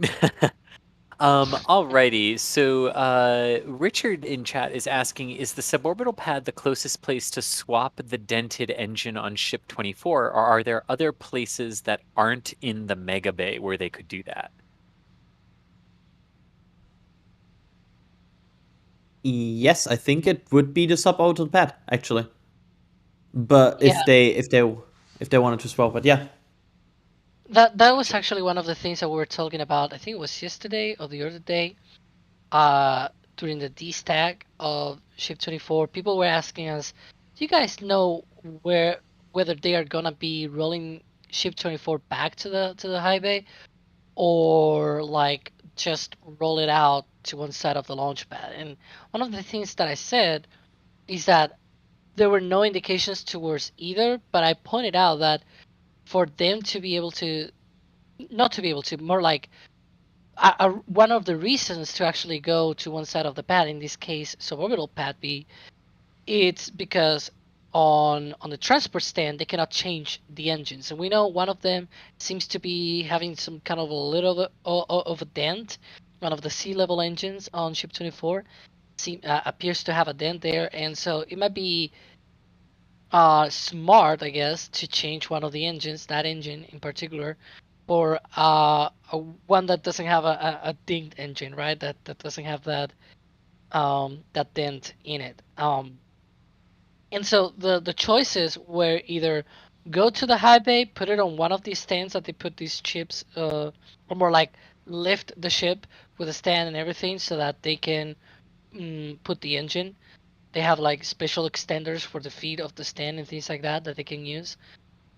Alrighty. So Richard in chat is asking, is the suborbital pad the closest place to swap the dented engine on ship 24, or are there other places that aren't in the Mega Bay where they could do that? Yes, I think it would be the suborbital pad, actually. But if they wanted to swap it, yeah. That was actually one of the things that we were talking about. I think it was yesterday or the other day. During the destack of Ship 24, people were asking us, "Do you guys know whether they are gonna be rolling Ship 24 back to the high bay, or like just roll it out to one side of the launch pad?" And one of the things that I said is that there were no indications towards either, but I pointed out that for them to be able to, not to be able to, more like one of the reasons to actually go to one side of the pad, in this case suborbital pad B, it's because on the transport stand they cannot change the engines, and we know one of them seems to be having some kind of a little bit of a dent. One of the sea level engines on ship 24 appears to have a dent there, and so it might be smart, I guess, to change one of the engines, that engine in particular, for one that doesn't have a dinged engine, right? That doesn't have that that dent in it. And so the choices were either go to the high bay, put it on one of these stands that they put these ships, or more like lift the ship with a stand and everything, so that they can put the engine. They have like special extenders for the feet of the stand and things like that they can use,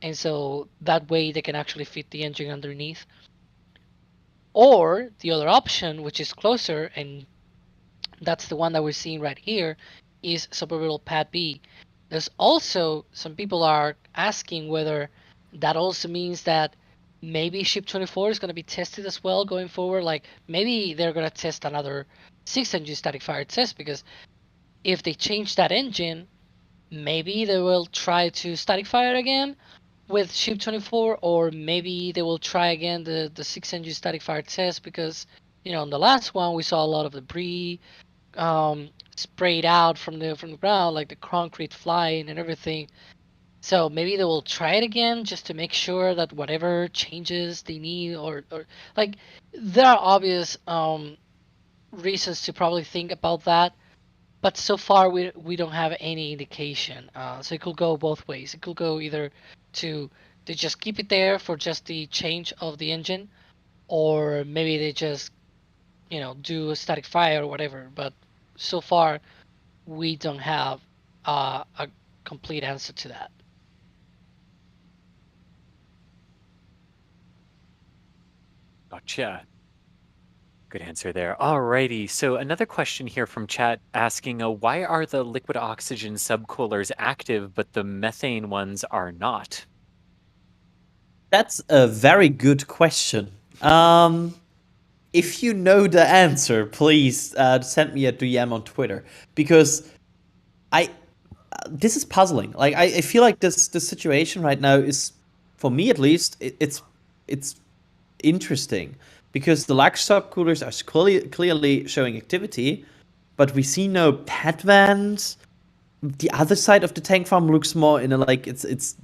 and so that way they can actually fit the engine underneath. Or the other option, which is closer, and that's the one that we're seeing right here, is suborbital pad B. There's also some people are asking whether that also means that maybe ship 24 is going to be tested as well going forward. Like maybe they're going to test another 6-engine static fire test, because if they change that engine, maybe they will try to static fire again with ship 24, or maybe they will try again the 6-engine static fire test, because in the last one we saw a lot of debris sprayed out from the ground, like the concrete flying and everything. So maybe they will try it again just to make sure that whatever changes they need, or like there are obvious reasons to probably think about that. But so far we don't have any indication. So it could go both ways. It could go either to they just keep it there for just the change of the engine, or maybe they just do a static fire or whatever. But so far we don't have a complete answer to that. Gotcha. Good answer there. Alrighty. So another question here from chat asking, why are the liquid oxygen subcoolers active, but the methane ones are not? That's a very good question. If you know the answer, please send me a DM on Twitter, because this is puzzling. Like I feel like this situation right now is, for me at least, it's interesting, because the large subcoolers are clearly showing activity, but we see no pad vents. The other side of the tank farm looks more in a like it's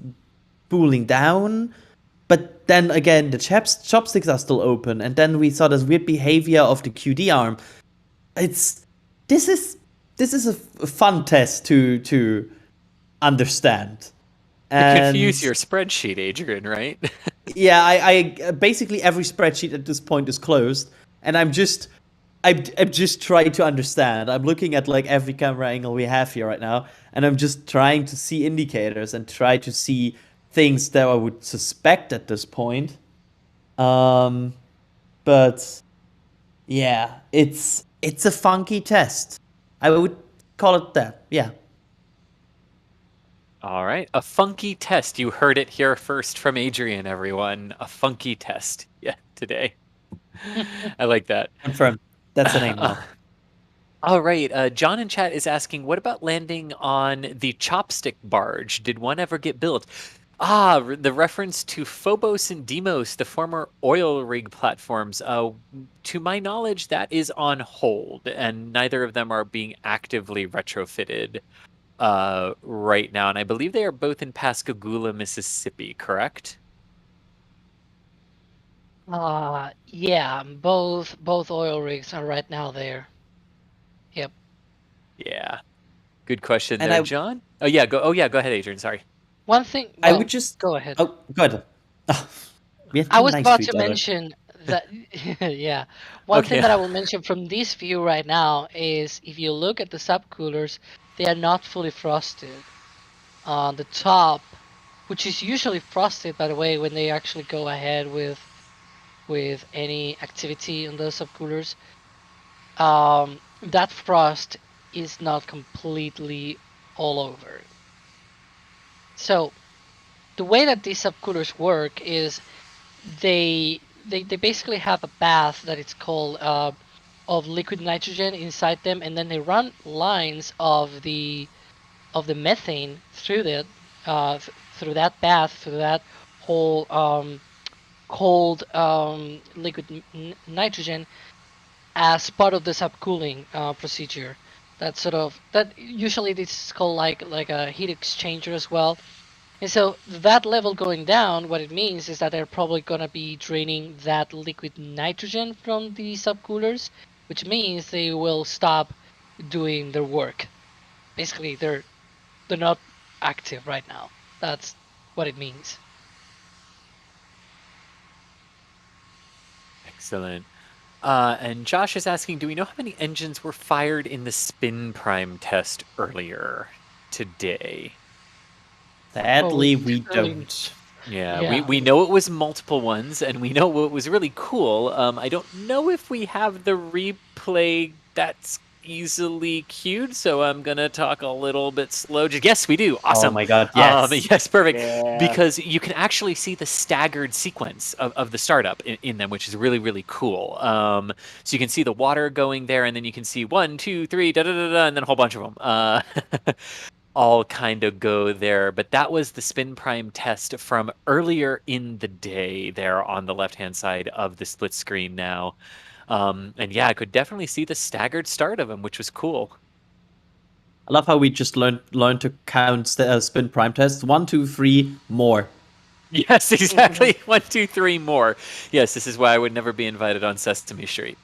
cooling down. But then again, the chopsticks are still open, and then we saw this weird behavior of the QD arm. This is a fun test to understand. To confuse your spreadsheet, Adrian, right? Yeah, I basically every spreadsheet at this point is closed, and I'm just trying to understand. I'm looking at like every camera angle we have here right now, and I'm just trying to see indicators and try to see things that I would suspect at this point. But yeah, it's a funky test. I would call it that. Yeah. All right, a funky test. You heard it here first from Adrian, everyone. A funky test. Yeah, today. I like that. Confirmed. That's the name now. All right, John in chat is asking, what about landing on the chopstick barge? Did one ever get built? The reference to Phobos and Deimos, the former oil rig platforms. To my knowledge, that is on hold, and neither of them are being actively retrofitted right now. And I believe they are both in Pascagoula, Mississippi, correct? Yeah, both oil rigs are right now there. Yep. Yeah. Good question And there, John. Oh yeah, go ahead, Adrian. Sorry. One thing. I would just go ahead. Oh, go ahead. I was about to mention that. Yeah. One thing that I will mention from this view right now is, if you look at the subcoolers, they are not fully frosted. The top, which is usually frosted, by the way, when they actually go ahead with any activity on those subcoolers, that frost is not completely all over. So the way that these subcoolers work is they basically have a bath that it's called of liquid nitrogen inside them, and then they run lines of the methane through that through that bath, through that whole cold liquid nitrogen, as part of the subcooling procedure. That usually this is called like a heat exchanger as well. And so that level going down, what it means is that they're probably gonna be draining that liquid nitrogen from the subcoolers, which means they will stop doing their work. Basically, they're not active right now. That's what it means. Excellent. And Josh is asking, do we know how many engines were fired in the spin prime test earlier today? Sadly, we really- don't. Yeah, Yeah. we know it was multiple ones, and we know what was really cool. I don't know if we have the replay that's easily queued, so I'm gonna talk a little bit slow. Yes, we do. Awesome. Oh my god, yes. Yes, perfect. Yeah. Because you can actually see the staggered sequence of the startup in them, which is really, really cool. So you can see the water going there, and then you can see 1, 2, 3, da da da da, and then a whole bunch of them. All kind of go there. But that was the spin prime test from earlier in the day there on the left-hand side of the split screen now. And yeah, I could definitely see the staggered start of them, which was cool. I love how we just learned to count spin prime tests. 1, 2, 3, more. Yes, exactly. 1, 2, 3 more. Yes, this is why I would never be invited on Sesame Street.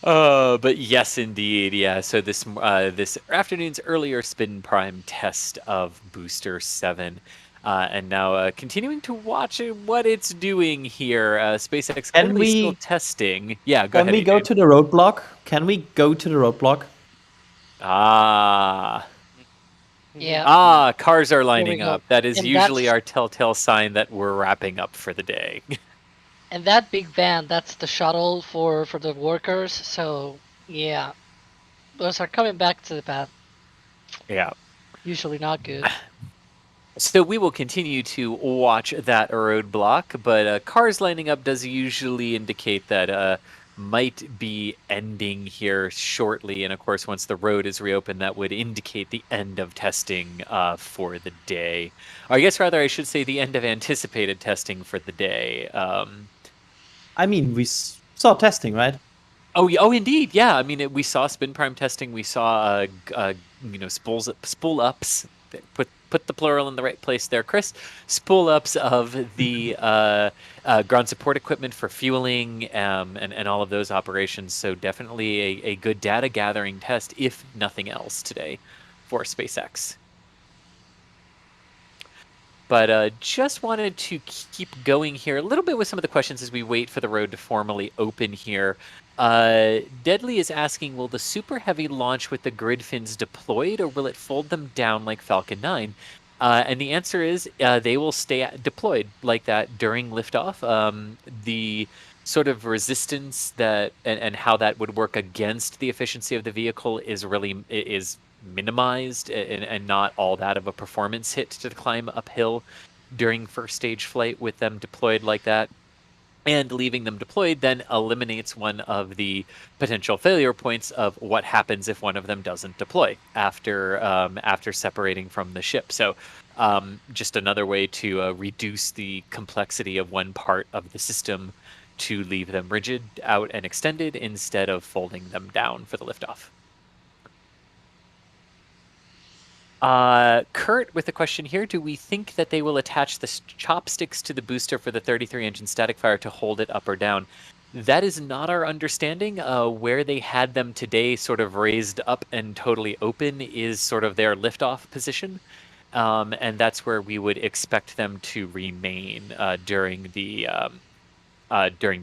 But yes, indeed, yeah. So this afternoon's earlier spin prime test of Booster 7, and now continuing to watch what it's doing here. SpaceX Can clearly still we- testing. Yeah, go ahead. Can we go Adrian. to the roadblock? Can we go to the roadblock? Yeah. Cars are we lining go. up. That is And usually that's- our telltale sign that we're wrapping up for the day. And that big van, that's the shuttle for the workers. So yeah, those are coming back to the path. Yeah. Usually not good. So we will continue to watch that roadblock, but cars lining up does usually indicate that might be ending here shortly. And of course, once the road is reopened, that would indicate the end of testing for the day. Or I guess rather, I should say the end of anticipated testing for the day. I mean, we saw testing, right? Oh, indeed, yeah. I mean, we saw spin prime testing. We saw, spool ups. Put the plural in the right place there, Chris. Spool ups of the ground support equipment for fueling and all of those operations. So definitely a good data gathering test, if nothing else, today for SpaceX. But just wanted to keep going here a little bit with some of the questions as we wait for the road to formally open here. Deadly is asking, will the Super Heavy launch with the grid fins deployed, or will it fold them down like Falcon 9? And the answer is they will stay deployed like that during liftoff. The sort of resistance that and how that would work against the efficiency of the vehicle is minimized and not all that of a performance hit to climb uphill during first stage flight with them deployed like that. And leaving them deployed then eliminates one of the potential failure points of what happens if one of them doesn't deploy after separating from the ship. So just another way to reduce the complexity of one part of the system to leave them rigid out and extended instead of folding them down for the liftoff. Kurt with a question here. Do we think that they will attach the chopsticks to the booster for the 33 engine static fire to hold it up or down? That is not our understanding. Where they had them today sort of raised up and totally open is sort of their liftoff position. And that's where we would expect them to remain during the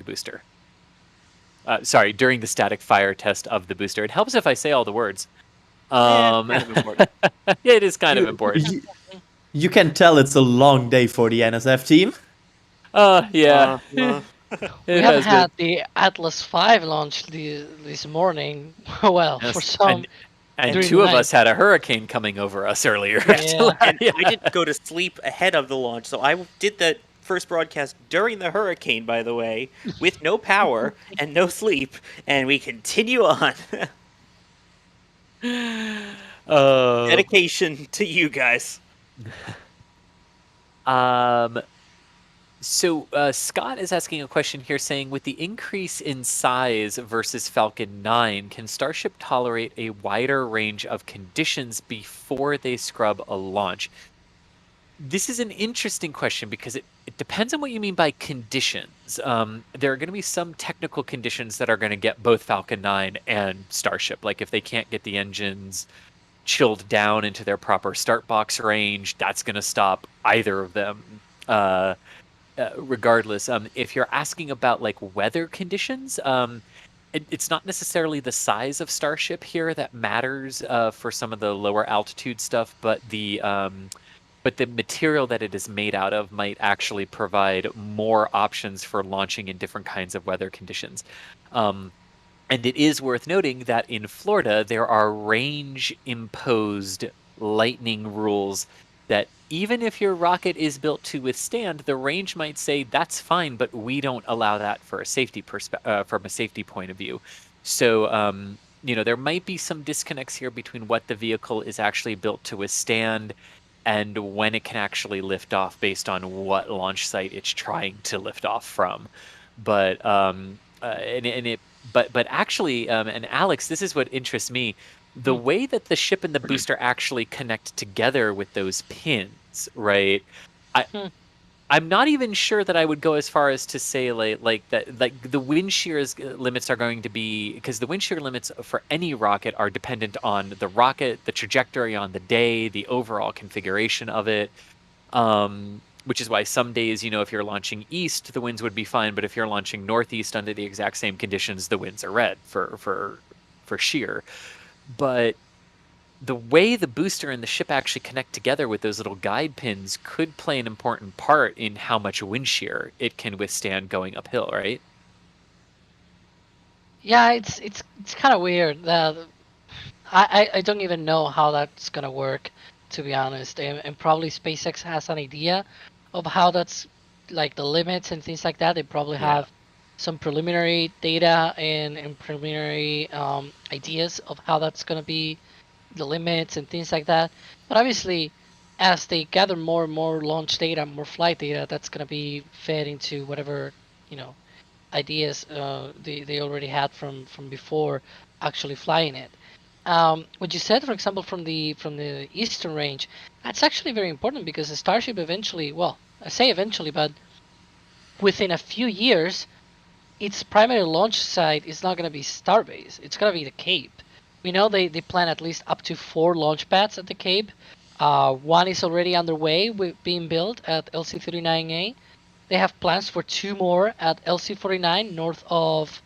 booster. During the static fire test of the booster. It helps if I say all the words. Kind of important. It is kind of important. You can tell it's a long day for the NSF team. Yeah. We have had the Atlas 5 launch this morning. Well, Yes, for some. And during two the of night. us had a hurricane coming over us earlier. Yeah. And I didn't go to sleep ahead of the launch, so I did the first broadcast during the hurricane, by the way, with no power and no sleep, and we continue on. Dedication to you guys. So Scott is asking a question here saying, with the increase in size versus Falcon 9, can Starship tolerate a wider range of conditions before they scrub a launch? This is an interesting question because it depends on what you mean by conditions. There are going to be some technical conditions that are going to get both Falcon 9 and Starship. Like if they can't get the engines chilled down into their proper start box range, that's going to stop either of them. regardless, if you're asking about like weather conditions, it's not necessarily the size of Starship here that matters for some of the lower altitude stuff, but the material that it is made out of might actually provide more options for launching in different kinds of weather conditions. And it is worth noting that in Florida, there are range imposed lightning rules that even if your rocket is built to withstand, the range might say that's fine, but we don't allow that for a safety from a safety point of view. So, there might be some disconnects here between what the vehicle is actually built to withstand and when it can actually lift off based on what launch site it's trying to lift off from. But and it but actually, and Alex, this is what interests me. The way that the ship and the booster actually connect together with those pins, right? I'm not even sure that I would go as far as to say like that like the wind shear limits are going to be, because the wind shear limits for any rocket are dependent on the rocket, the trajectory on the day, the overall configuration of it. Which is why some days, if you're launching east, the winds would be fine, but if you're launching northeast under the exact same conditions, the winds are red for shear. But the way the booster and the ship actually connect together with those little guide pins could play an important part in how much wind shear it can withstand going uphill, right? Yeah, it's kind of weird. I don't even know how that's gonna work, to be honest. And probably SpaceX has an idea of how that's like the limits and things like that. They probably have some preliminary data and preliminary ideas of how that's gonna be, the limits and things like that. But obviously, as they gather more and more launch data, more flight data, that's gonna be fed into whatever ideas they already had from before actually flying it. What you said, for example, from the eastern range, that's actually very important because the Starship eventually, well, I say eventually, but within a few years, its primary launch site is not going to be Starbase. It's going to be the Cape. We know they plan at least up to 4 launch pads at the Cape. One is already underway with being built at LC-39A. They have plans for 2 more at LC-49 north of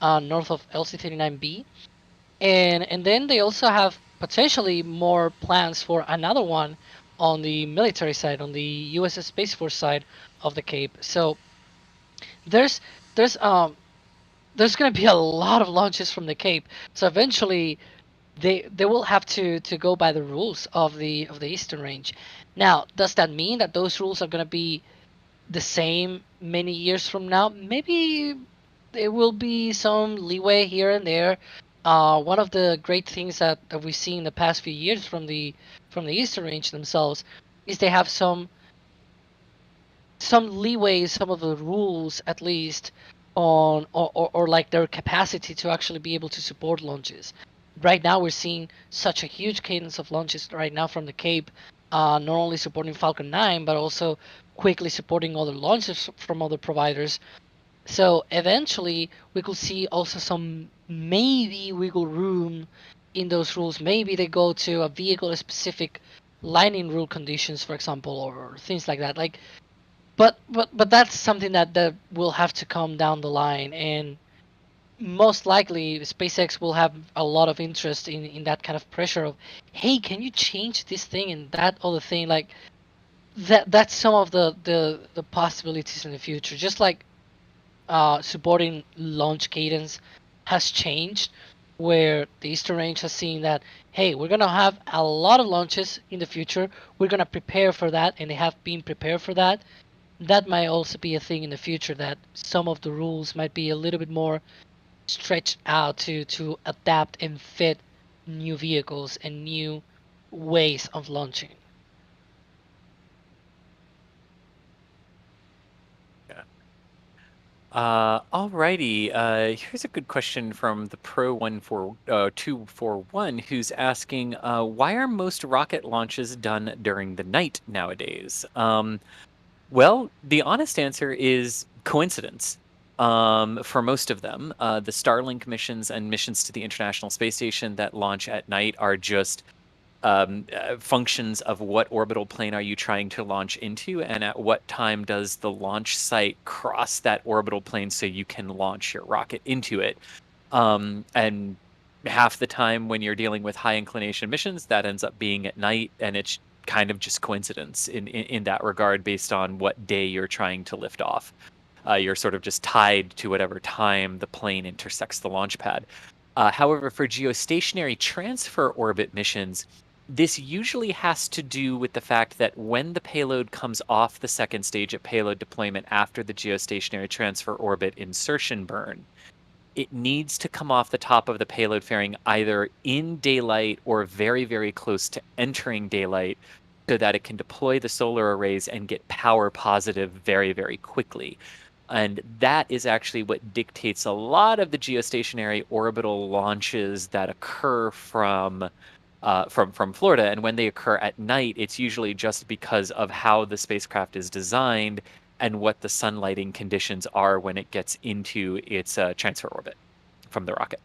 LC-39B. And then they also have potentially more plans for another one on the military side, on the USS Space Force side of the Cape. So there's there's um there's gonna be a lot of launches from the Cape. So eventually they will have to go by the rules of the Eastern Range. Now, does that mean that those rules are gonna be the same many years from now? Maybe there will be some leeway here and there. One of the great things that we've seen in the past few years from the Eastern Range themselves is they have some leeway, some of the rules at least on or like their capacity to actually be able to support launches. Right now we're seeing such a huge cadence of launches right now from the Cape, not only supporting Falcon 9 but also quickly supporting other launches from other providers. So eventually we could see also some maybe wiggle room in those rules. Maybe they go to a vehicle specific lining rule conditions, for example, or things like that. Like, but that's something that will have to come down the line, and most likely SpaceX will have a lot of interest in that kind of pressure of, hey, can you change this thing and that other thing? Like that's some of the possibilities in the future. Just like supporting launch cadence has changed, where the Eastern Range has seen that, hey, we're gonna have a lot of launches in the future. We're gonna prepare for that, and they have been prepared for that. That might also be a thing in the future, that some of the rules might be a little bit more stretched out to adapt and fit new vehicles and new ways of launching. Alrighty. Here's a good question from the Pro241 who's asking, why are most rocket launches done during the night nowadays? Well, the honest answer is coincidence. For most of them, the Starlink missions and missions to the International Space Station that launch at night are just functions of what orbital plane are you trying to launch into, and at what time does the launch site cross that orbital plane so you can launch your rocket into it. And half the time when you're dealing with high inclination missions, that ends up being at night, and it's kind of just coincidence in that regard based on what day you're trying to lift off. You're sort of just tied to whatever time the plane intersects the launch pad. However, for geostationary transfer orbit missions, this usually has to do with the fact that when the payload comes off the second stage of payload deployment after the geostationary transfer orbit insertion burn, it needs to come off the top of the payload fairing either in daylight or very, very close to entering daylight so that it can deploy the solar arrays and get power positive very, very quickly. And that is actually what dictates a lot of the geostationary orbital launches that occur from Florida. And when they occur at night, it's usually just because of how the spacecraft is designed and what the sunlighting conditions are when it gets into its transfer orbit from the rocket.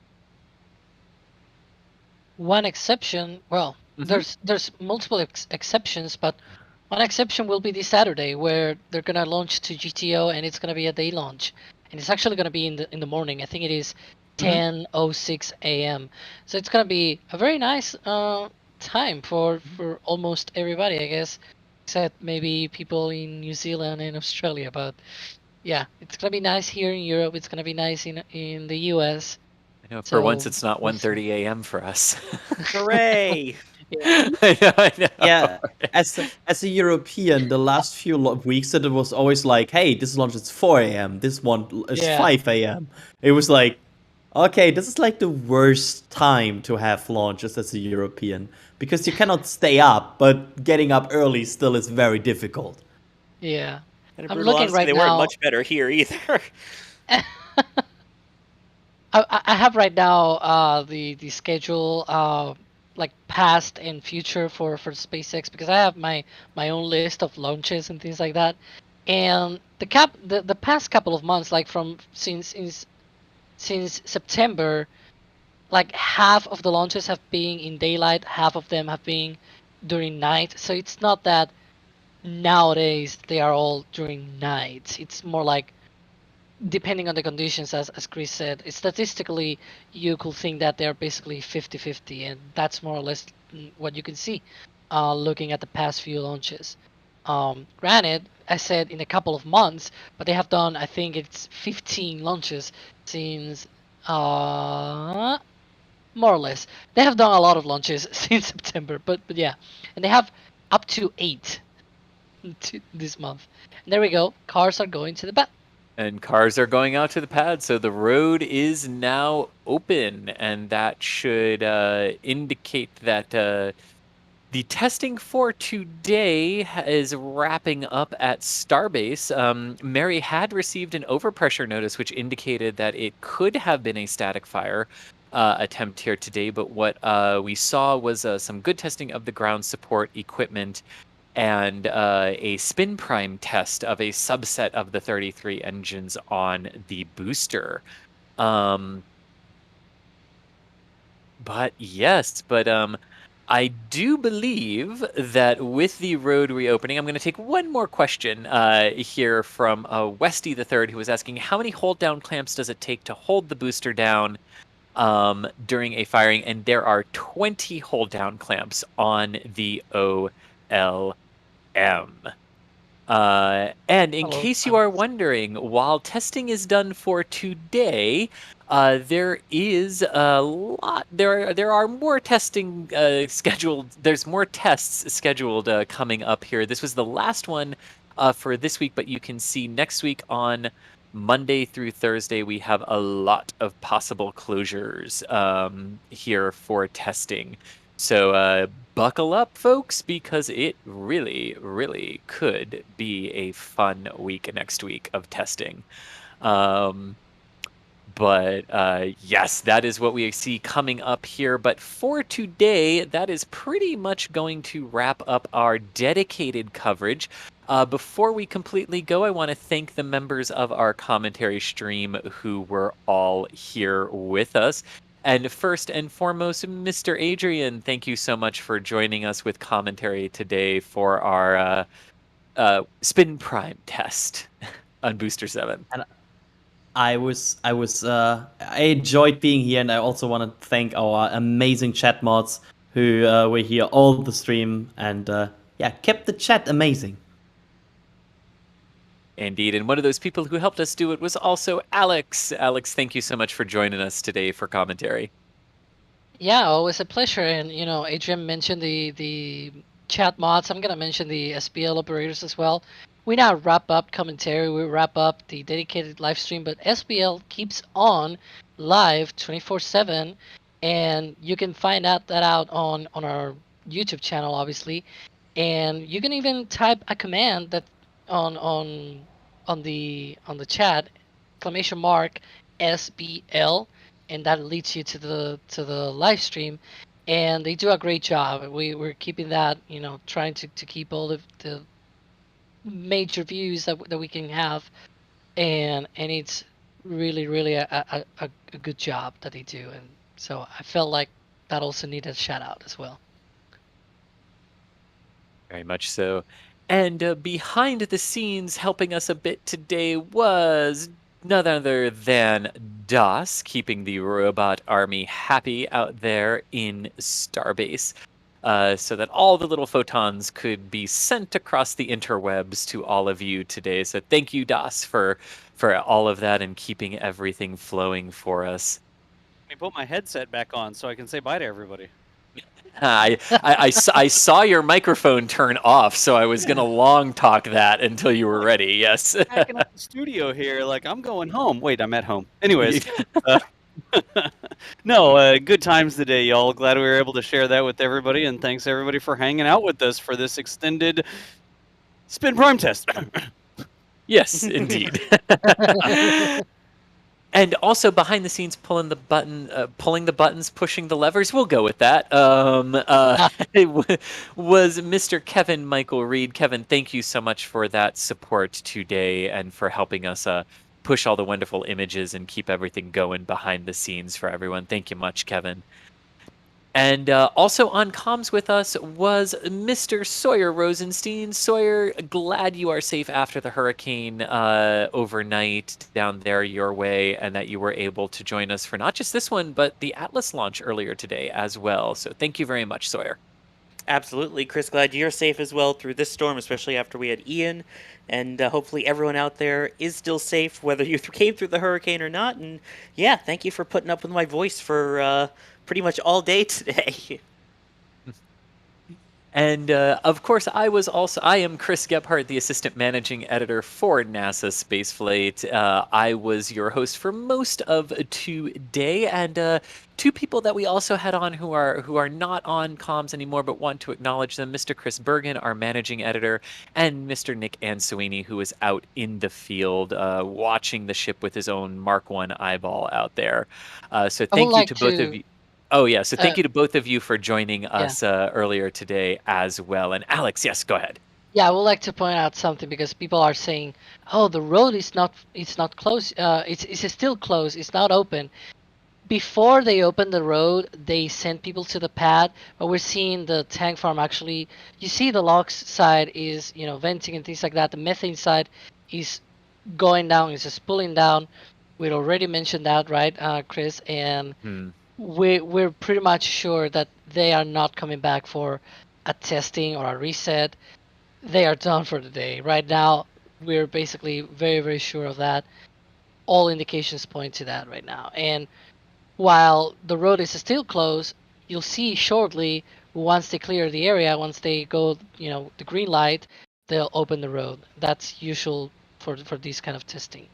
One exception, well, there's multiple exceptions, but one exception will be this Saturday where they're gonna launch to GTO and it's gonna be a day launch, and it's actually gonna be in the morning. I think it is 10:06 a.m. So it's gonna be a very nice time for almost everybody, I guess, except maybe people in New Zealand and Australia. But yeah, it's gonna be nice here in Europe. It's gonna be nice in the US. I know for once it's not 1:30 a.m. for us. Hooray! I know. Yeah, as a European, the last few weeks that it was always like, hey, this launch is 4 a.m. This one is 5 a.m. It was like, okay, this is like the worst time to have launches as a European because you cannot stay up, but getting up early still is very difficult. Yeah, And I'm looking right they now. weren't much better here either. I have right now the schedule like past and future for SpaceX, because I have my own list of launches and things like that. And the past couple of months, like from since September, like half of the launches have been in daylight, half of them have been during night. So it's not that nowadays they are all during night. It's more like, depending on the conditions, as Chris said, statistically you could think that they're basically 50-50, and that's more or less what you can see looking at the past few launches. Granted, I said in a couple of months, but they have done, I think it's 15 launches since more or less. They have done a lot of launches since September, but yeah, and they have up to 8 this month. And there we go, cars are going to the pad. And cars are going out to the pad, so the road is now open, and that should indicate that the testing for today is wrapping up at Starbase. Mary had received an overpressure notice, which indicated that it could have been a static fire attempt here today, but what we saw was some good testing of the ground support equipment and a spin prime test of a subset of the 33 engines on the booster. But yes, I do believe that with the road reopening, I'm going to take one more question here from Westy the Third, who was asking, how many hold down clamps does it take to hold the booster down during a firing? And there are 20 hold down clamps on the OLM. And in case you are wondering, while testing is done for today, there is a lot. There are more testing scheduled. There's more tests scheduled coming up here. This was the last one for this week, but you can see next week on Monday through Thursday we have a lot of possible closures here for testing. So buckle up, folks, because it really, really could be a fun week next week of testing. But yes, that is what we see coming up here. But for today, that is pretty much going to wrap up our dedicated coverage. Before we completely go, I want to thank the members of our commentary stream who were all here with us. And first and foremost, Mr. Adrian, thank you so much for joining us with commentary today for our spin prime test on Booster 7. And I enjoyed being here, and I also want to thank our amazing chat mods who were here all the stream and kept the chat amazing. Indeed, and one of those people who helped us do it was also Alex. Alex, thank you so much for joining us today for commentary. Yeah, always a pleasure. And Adrian mentioned the chat mods. I'm gonna mention the SPL operators as well. We now wrap up commentary. We wrap up the dedicated live stream, but SPL keeps on live 24/7, and you can find out on our YouTube channel, obviously. And you can even type a command that on the chat, exclamation mark SBL, and that leads you to the live stream. And they do a great job. We're keeping that, trying to keep all of the major views that we can have, and it's really a good job that they do. And so I felt like that also needed a shout out as well. Very much so. And behind the scenes, helping us a bit today was none other than DOS, keeping the robot army happy out there in Starbase, so that all the little photons could be sent across the interwebs to all of you today. So thank you, DOS, for all of that and keeping everything flowing for us. Let me put my headset back on so I can say bye to everybody. I saw your microphone turn off, so I was going to long talk that until you were ready. Yes. Packing up the studio here, like I'm going home. Wait, I'm at home. Anyways, no, good times today, y'all. Glad we were able to share that with everybody, and thanks everybody for hanging out with us for this extended spin prime test. Yes, indeed. And also behind the scenes, pulling the buttons, pushing the levers. We'll go with that. It was Mr. Kevin Michael Reed. Kevin, thank you so much for that support today and for helping us push all the wonderful images and keep everything going behind the scenes for everyone. Thank you much, Kevin. And also on comms with us was Mr. Sawyer Rosenstein. Sawyer, glad you are safe after the hurricane overnight down there your way, and that you were able to join us for not just this one, but the Atlas launch earlier today as well. So thank you very much, Sawyer. Absolutely, Chris. Glad you're safe as well through this storm, especially after we had Ian. And hopefully everyone out there is still safe, whether you came through the hurricane or not. And yeah, thank you for putting up with my voice for pretty much all day today. And of course, I am Chris Gebhardt, the assistant managing editor for NASA Spaceflight. I was your host for most of today, and two people that we also had on who are not on comms anymore, but want to acknowledge them: Mr. Chris Bergen, our managing editor, and Mr. Nick Ansuini, who is out in the field watching the ship with his own Mark I eyeball out there. So thank you to both of you. Oh, yeah. So thank you to both of you for joining us earlier today as well. And Alex, yes, go ahead. Yeah, I would like to point out something because people are saying, "Oh, the road is not closed. It's still closed. It's not open." Before they open the road, they send people to the pad, but we're seeing the tank farm actually. You see, the LOX side is venting and things like that. The methane side is going down. It's just pulling down. We'd already mentioned that, right, Chris? And we're pretty much sure that they are not coming back for a testing or a reset. They are done for the day. Right now, we're basically very, very sure of that. All indications point to that right now. And while the road is still closed, you'll see shortly, once they clear the area, once they go, the green light, they'll open the road. That's usual for these kind of testing.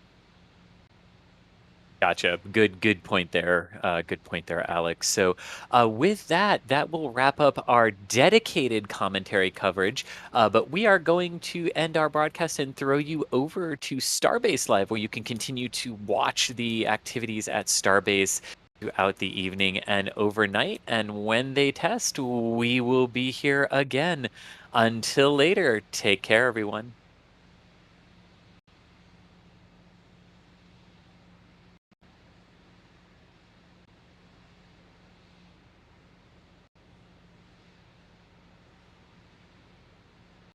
Gotcha. Good point there. Good point there, Alex. So with that will wrap up our dedicated commentary coverage. But we are going to end our broadcast and throw you over to Starbase Live, where you can continue to watch the activities at Starbase throughout the evening and overnight. And when they test, we will be here again. Until later, take care, everyone.